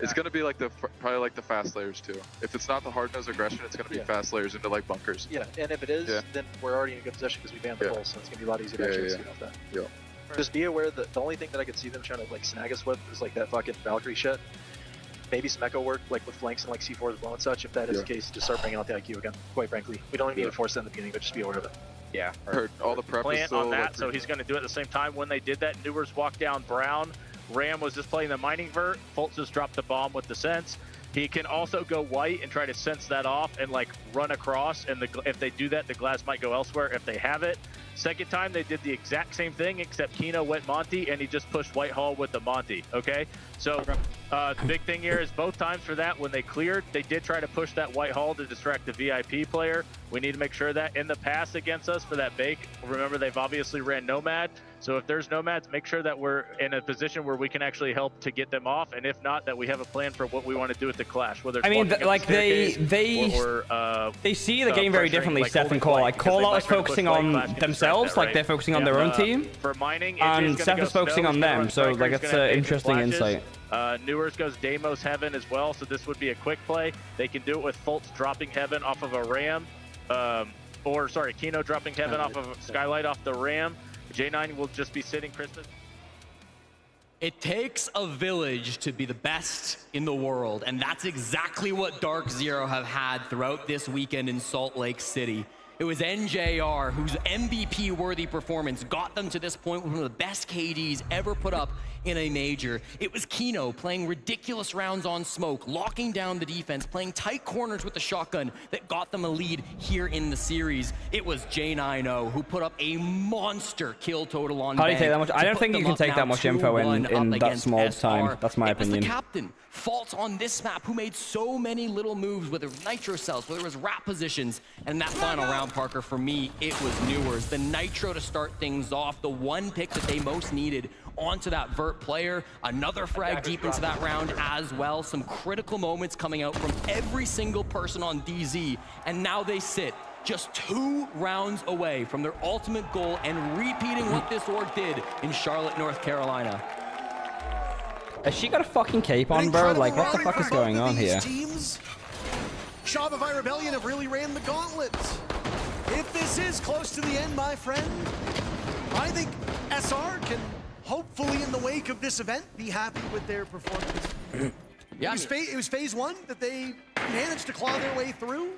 It's gonna be like probably like the fast layers too. If it's not the hard nose aggression, it's gonna be fast layers into like bunkers. Yeah, and if it is, then we're already in a good position because we banned the pulse, so it's gonna be a lot easier to actually see off that. Just be aware that the only thing that I could see them trying to like snag us with is like that fucking Valkyrie shit. Maybe some echo work, like with flanks and like C4 as well and such. If that is the case, just start bringing out the IQ again. Quite frankly, we don't even need to force that in the beginning, but just be aware of it. Yeah. Heard all the prep plan is still on that, like so he's going to do it at the same time. When they did that, Newers walked down Brown. Ram was just playing the mining vert. Fultz just dropped the bomb with the sense. He can also go white and try to sense that off and like run across. And if they do that, the glass might go elsewhere if they have it. Second time, they did the exact same thing, except Kino went Monty, and he just pushed Whitehall with the Monty, okay? So the big thing here is both times for that, when they cleared, they did try to push that Whitehall to distract the VIP player. We need to make sure that in the pass against us for that bake, remember they've obviously ran Nomad. So if there's Nomads, make sure that we're in a position where we can actually help to get them off. And if not, that we have a plan for what we want to do with the Clash. Whether it's I mean, like they see the game very differently, like Seth and Call. Like Call is focusing on themselves, like they're focusing on their own team. For mining, and Seth is focusing on them. So like it's an interesting insight. Newers goes Deimos Heaven as well, so this would be a quick play. They can do it with Fultz dropping Heaven off of a Ram, Kino dropping Heaven off of Skylight off the Ram. J9 will just be sitting Christmas. It takes a village to be the best in the world, and that's exactly what Dark Zero have had throughout this weekend in Salt Lake City. It was NJR whose MVP-worthy performance got them to this point with one of the best KDs ever put up in a major. It was Kino playing ridiculous rounds on smoke, locking down the defense, playing tight corners with the shotgun that got them a lead here in the series. It was J9O who put up a monster kill total on How do you Bang take that much? I don't think you can take that much info in that small SR. time. That's my opinion. It was the captain, Fultz, on this map who made so many little moves, whether it was nitro cells, whether it was wrap positions, and that final round round, Parker, for me, it was Newers. The Nitro to start things off, the one pick that they most needed onto that Vert player. Another frag deep into that round as well. Some critical moments coming out from every single person on DZ. And now they sit just 2 rounds away from their ultimate goal and repeating what this org did in Charlotte, North Carolina. Has she got a fucking cape on, bro? Like, what the fuck is going on here? Teams, Shopify Rebellion have really ran the gauntlet. If this is close to the end, my friend, I think SR can hopefully, in the wake of this event, be happy with their performance. Yeah, it was phase 1 that they managed to claw their way through.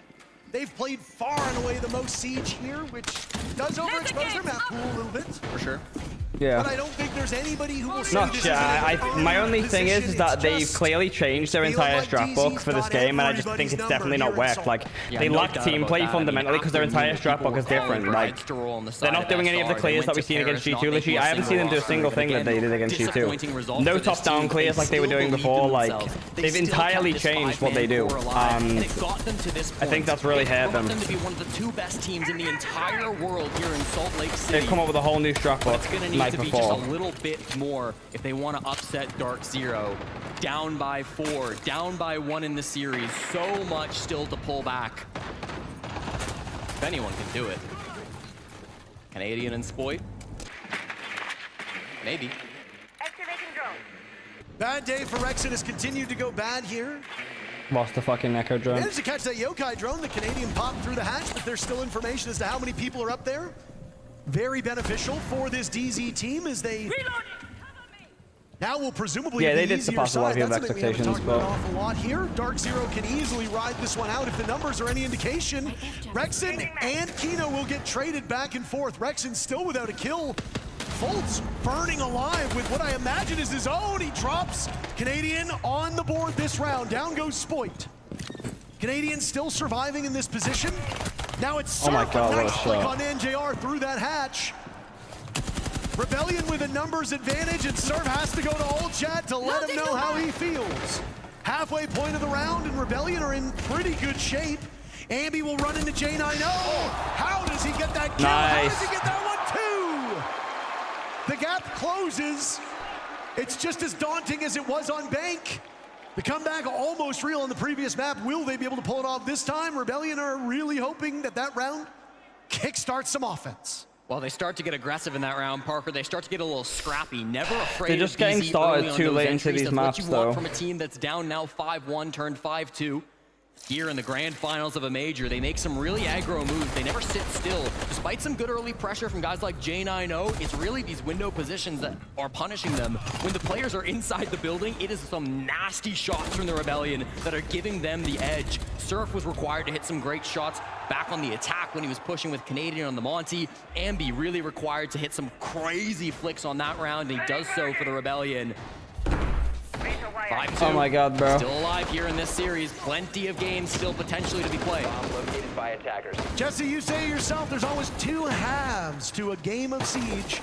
They've played far and away the most Siege here, which does overexpose their map pool a little bit. For sure. Yeah. But I don't think there's anybody who will say Not this sure. is My only thing is that they've clearly changed their entire strat book for this game, and I just think it's definitely not worked. Like, they lack team play fundamentally because their entire strat book is different. Like, they're not doing any of the clears that we've seen against G2. Literally, I haven't seen them do a single thing that they did against G2. No top-down clears like they were doing before. Like, they've entirely changed what they do. I think that's really hurt them. To be one of the 2 best teams in the entire world here in Salt Lake City. They've come up with a whole new strat book night before. A little bit more if they want to upset Dark Zero. Down by 4, down by 1 in the series. So much still to pull back. If anyone can do it. Canadian and Spoit? Maybe. Bad day for Rexon has continued to go bad here. Lost the fucking Echo drone. Managed to catch that Yokai drone. The Canadian popped through the hatch, but there's still information as to how many people are up there. Very beneficial for this DZ team as they now will presumably they did surpass a lot of your expectations, but an awful lot here. Dark Zero can easily ride this one out if the numbers are any indication. Rexon and Kino will get traded back and forth. Rexon still without a kill. Foltz burning alive with what I imagine is his own. He drops Canadian on the board this round. Down goes Spoit. Canadian still surviving in this position. Now it's Surf, oh my God, a nice what a flick shot on NJR through that hatch. Rebellion with a numbers advantage, and Surf has to go to Old Chat to let him know how he feels. Halfway point of the round, and Rebellion are in pretty good shape. Ambi will run into J9. Oh, how does he get that kill? Nice. How does he get that one too? The gap closes. It's just as daunting as it was on Bank. The comeback almost real on the previous map. Will they be able to pull it off this time? Rebellion are really hoping that that round kickstarts some offense. Well, they start to get aggressive in that round, Parker. They start to get a little scrappy. Never afraid. They're just getting started too late into these maps, though. What you want from a team that's down now 5-1 turned 5-2. Here in the grand finals of a major, they make some really aggro moves. They never sit still. Despite some good early pressure from guys like J90, it's really these window positions that are punishing them. When the players are inside the building, it is some nasty shots from the Rebellion that are giving them the edge. Surf was required to hit some great shots back on the attack when he was pushing with Canadian on the Monty. Ambi really required to hit some crazy flicks on that round, and he does so for the Rebellion. 5-2. Oh my God, bro. Still alive here in this series. Plenty of games still potentially to be played. Located by attackers. Jesse, you say yourself there's always 2 halves to a game of Siege.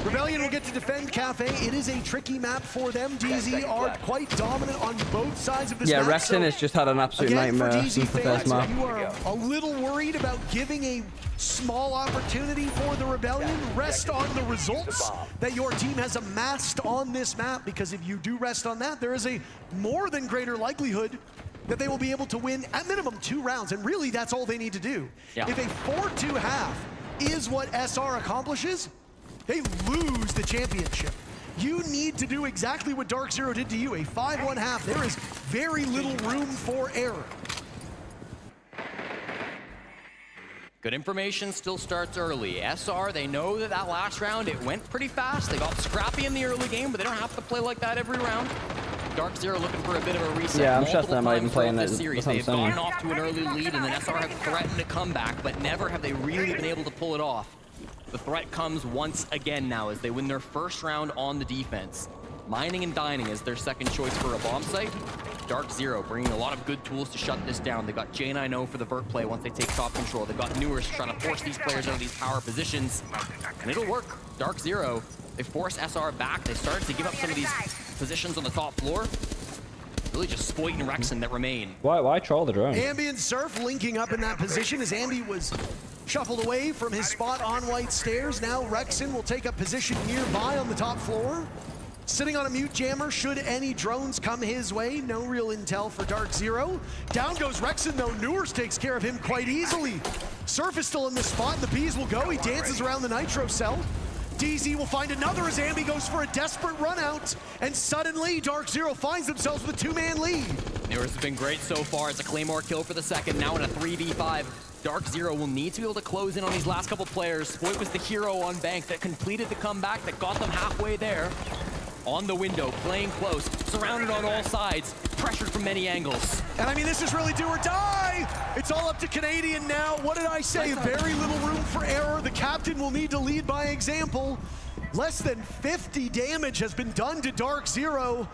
Rebellion will get to defend Cafe. It is a tricky map for them. DZ are quite dominant on both sides of this map. Yeah, Rexon has just had an absolute nightmare since the first map. You are a little worried about giving a small opportunity for the Rebellion. Rest on the results that your team has amassed on this map, because if you do rest on that, there is a more than greater likelihood that they will be able to win at minimum 2 rounds, and really that's all they need to do. Yeah. If a 4-2 half is what SR accomplishes, they lose the championship. You need to do exactly what Dark Zero did to you, a 5-1 half. There is very little room for error. Good information still starts early. SR, they know that that last round, it went pretty fast. They got scrappy in the early game, but they don't have to play like that every round. Dark Zero looking for a bit of a reset. Yeah, I'm sure they're not even playing this it. series. They've gone off to an early lead, and then SR have threatened to come back, but never have they really been able to pull it off. The threat comes once again now as they win their first round on the defense. Mining and dining is their second choice for a bomb site. Dark Zero bringing a lot of good tools to shut this down. They got J90 for the vert play once they take top control. They've got Newers trying to force these players out of these power positions. And it'll work. Dark Zero, they force SR back. They started to give up some of these positions on the top floor. really just Spoit and Rexen that remain. Why troll the drone? Ambi and Surf linking up in that position as Ambi was shuffled away from his spot on White Stairs. Now Rexen will take up position nearby on the top floor. Sitting on a mute jammer should any drones come his way. No real intel for Dark Zero. Down goes Rexen though. Newers takes care of him quite easily. Surf is still in the spot and the bees will go. He dances around the nitro cell. DZ will find another as Ambi goes for a desperate run out. And suddenly Dark Zero finds themselves with a 2-man lead. Newers has been great so far. It's a Claymore kill for the second. Now in a 3v5. Dark Zero will need to be able to close in on these last couple players. Spoit was the hero on Bank that completed the comeback, that got them halfway there. On the window, playing close, surrounded on all sides, pressured from many angles. And I mean, this is really do or die. It's all up to Canadian now. What did I say? Very little room for error. The captain will need to lead by example. Less than 50 damage has been done to Dark Zero.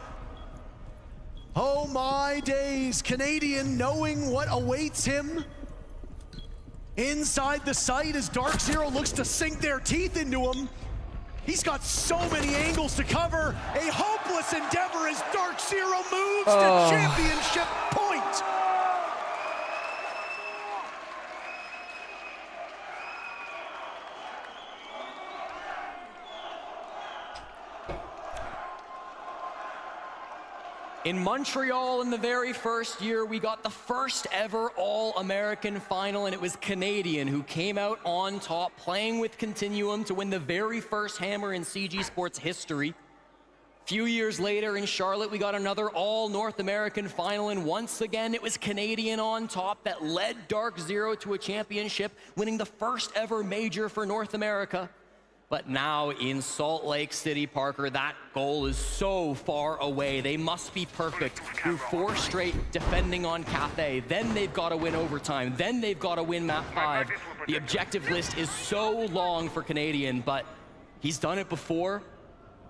Oh my days. Canadian knowing what awaits him inside the site as Dark Zero looks to sink their teeth into him. He's got so many angles to cover. A hopeless endeavor as Dark Zero moves to championship point. In Montreal in the very first year, we got the first ever All-American final, and it was Canadian who came out on top, playing with Continuum to win the very first hammer in CG Sports history. A few years later in Charlotte, we got another All-North American final, and once again, it was Canadian on top that led Dark Zero to a championship, winning the first ever major for North America. But now in Salt Lake City, Parker, that goal is so far away. They must be perfect through 4 straight defending on Cathay. Then they've got to win overtime. Then they've got to win map 5. The objective list is so long for Canadian, but he's done it before.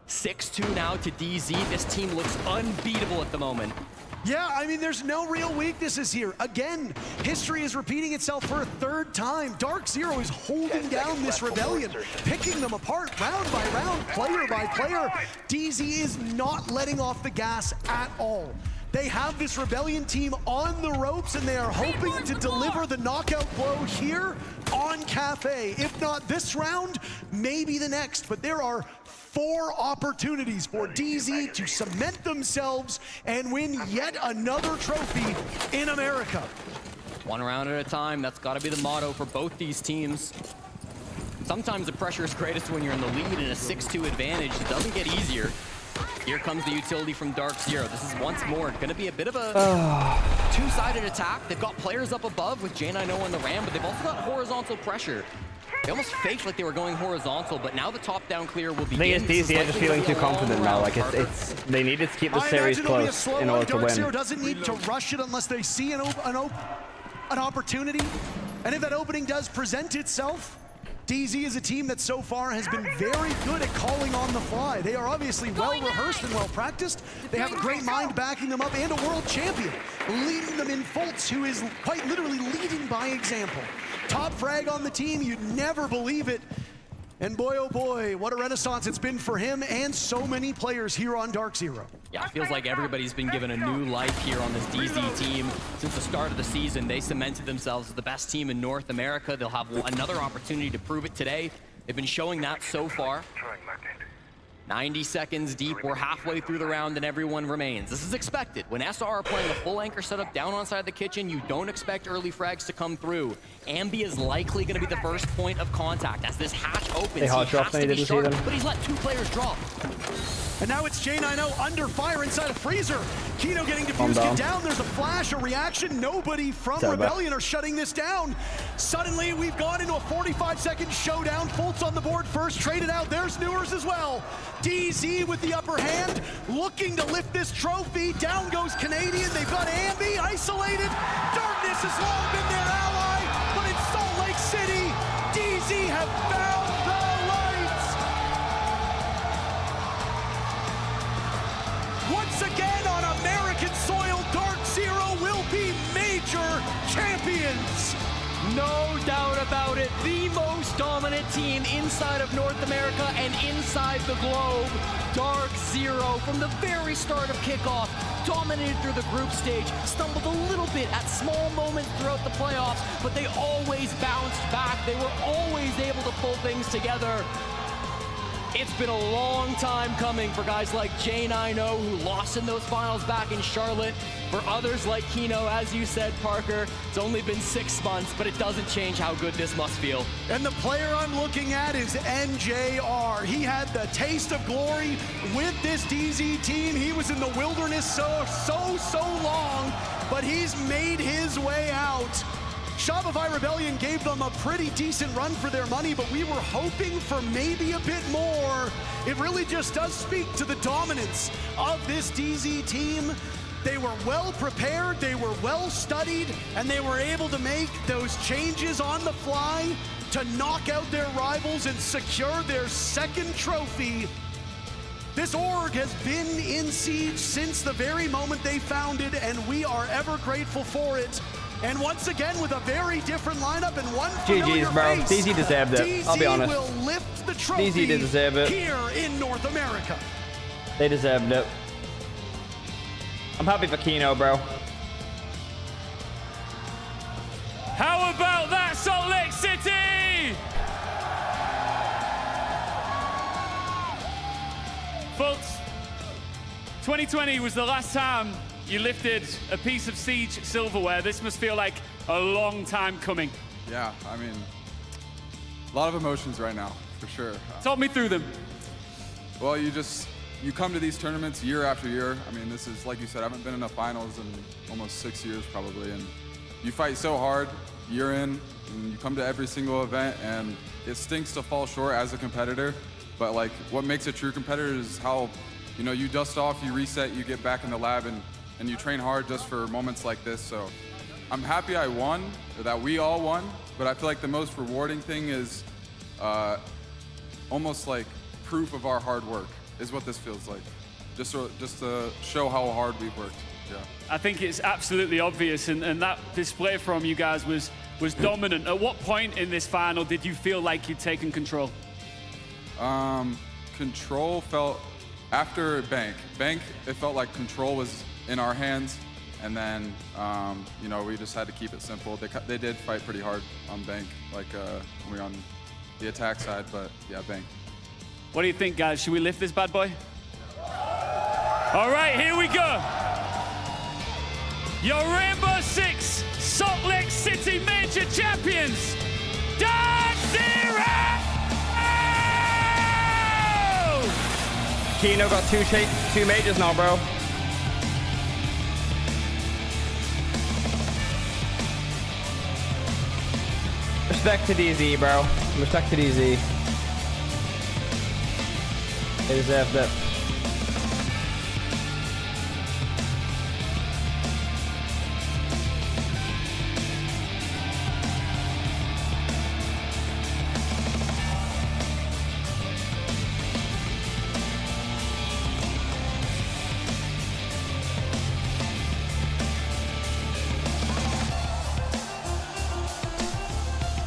6-2 now to DZ. This team looks unbeatable at the moment. Yeah, I mean, there's no real weaknesses here. Again, history is repeating itself for a 3rd time. Dark Zero is holding down this rebellion, picking them apart round by round, player by player. DZ is not letting off the gas at all. They have this rebellion team on the ropes, and they are hoping to deliver the knockout blow here on Cathay. If not this round, maybe the next. But there are 4 opportunities for DZ to cement themselves and win yet another trophy in America. 1 round at a time, that's got to be the motto for both these teams. Sometimes the pressure is greatest when you're in the lead in a 6-2 advantage. It doesn't get easier. Here comes the utility from Dark Zero. This is once more going to be a bit of a 2-sided attack. They've got players up above with J9O on the Ram, but they've also got horizontal pressure. They almost faked like they were going horizontal, but now the top-down clear will begin. I think it's DZ just feeling too confident now. Like it's they needed to keep the series close in order to win. Dark Zero doesn't need to rush it unless they see an opportunity. And if that opening does present itself, DZ is a team that so far has been very good at calling on the fly. They are obviously well-rehearsed and well-practiced. They have a great mind backing them up and a world champion leading them in Fultz, who is quite literally leading by example. Top frag on the team, you'd never believe it. And boy, oh boy, what a renaissance it's been for him and so many players here on Dark Zero. Yeah, it feels like everybody's been given a new life here on this DZ team. Since the start of the season, they cemented themselves as the best team in North America. They'll have another opportunity to prove it today. They've been showing that so far. 90 seconds deep, we're halfway through the round and everyone remains. This is expected. When SR are playing a full anchor setup down on side of the kitchen, you don't expect early frags to come through. Ambi is likely going to be the first point of contact as this hatch opens. They hot dropped and he didn't see them. But he's let 2 players drop. And now it's J9O under fire inside a freezer. Kino getting defused, get down. There's a flash, a reaction. Nobody from Rebellion are shutting this down. Suddenly, we've gone into a 45-second showdown. Fultz on the board first, traded out. There's Newers as well. DZ with the upper hand, looking to lift this trophy. Down goes Canadian. They've got Ambi isolated. Darkness has long been their ally, but in Salt Lake City, DZ have found the lights. Once again on American soil, Dark Zero will be major champions. No doubt about it, the most dominant dominant team inside of North America and inside the globe. Dark Zero, from the very start of kickoff, dominated through the group stage, stumbled a little bit at small moments throughout the playoffs, but they always bounced back. They were always able to pull things together. It's been a long time coming for guys like J9O, who lost in those finals back in Charlotte. For others like Kino, as you said, Parker, it's only been 6 months, but it doesn't change how good this must feel. And the player I'm looking at is NJR. He had the taste of glory with this DZ team. He was in the wilderness so long, but he's made his way out. Shopify Rebellion gave them a pretty decent run for their money, but we were hoping for maybe a bit more. It really just does speak to the dominance of this DZ team. They were well prepared, they were well studied, and they were able to make those changes on the fly to knock out their rivals and secure their second trophy. This org has been in siege since the very moment they founded, and we are ever grateful for it. And once again, with a very different lineup and one familiar GG's, bro. face, DZ deserved it. I'll be honest. DZ will lift the trophy DZ did deserve it. here in North America. They deserved it. I'm happy for Kino, bro. How about that, Salt Lake City? Folks, 2020 was the last time you lifted a piece of Siege silverware. This must feel like a long time coming. Yeah, I mean, a lot of emotions right now, for sure. Talk me through them. Well, you come to these tournaments year after year. I mean, this is, like you said, I haven't been in a finals in almost 6 years probably, and you fight so hard year in, and you come to every single event, and it stinks to fall short as a competitor, but like, what makes a true competitor is how, you know, you dust off, you reset, you get back in the lab, and you train hard just for moments like this. So I'm happy I won, or that we all won, but I feel like the most rewarding thing is almost like proof of our hard work is what this feels like. Just to show how hard we've worked. Yeah. I think it's absolutely obvious, and that display from you guys was dominant. At what point in this final did you feel like you'd taken control? Control felt, after Bank, it felt like control was in our hands, and then you know, we just had to keep it simple. They did fight pretty hard on Bank, like when we were on the attack side, but yeah, Bank. What do you think, guys? Should we lift this bad boy? All right, here we go. Your Rainbow Six Salt Lake City Major Champions, Dark Zero! Kino got two majors now, bro. Respect to DZ, bro. Respect to DZ. They deserved it.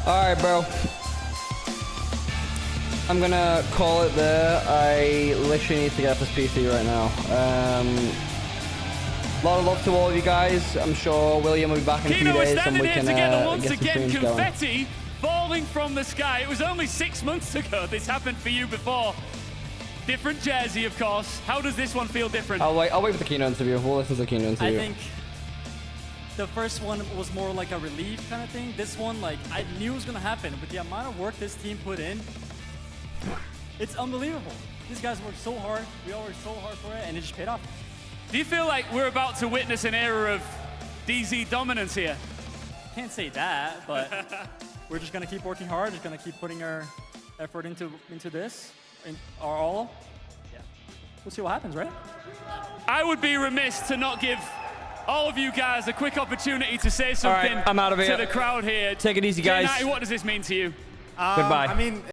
Alright, bro. I'm gonna call it there. I literally need to get off this PC right now. A lot of love to all of you guys. I'm sure William will be back in a few days and we can once get some again, streams going. confetti falling from the sky. It was only 6 months ago this happened for you before. Different jersey, of course. How does this one feel different? I'll wait for the Kino interview. We'll listen to the Kino interview. I think the first one was more like a relief kind of thing. This one, like, I knew it was gonna happen, but the amount of work this team put in, it's unbelievable. These guys worked so hard. We all worked so hard for it, and it just paid off. Do you feel like we're about to witness an era of DZ dominance here? Can't say that, but we're just gonna keep working hard. Just gonna keep putting our effort into this, in our all. Yeah, we'll see what happens, right? I would be remiss to not give all of you guys a quick opportunity to say something I'm out of here. to the crowd here. Take it easy, guys. J90, what does this mean to you? Goodbye. I mean,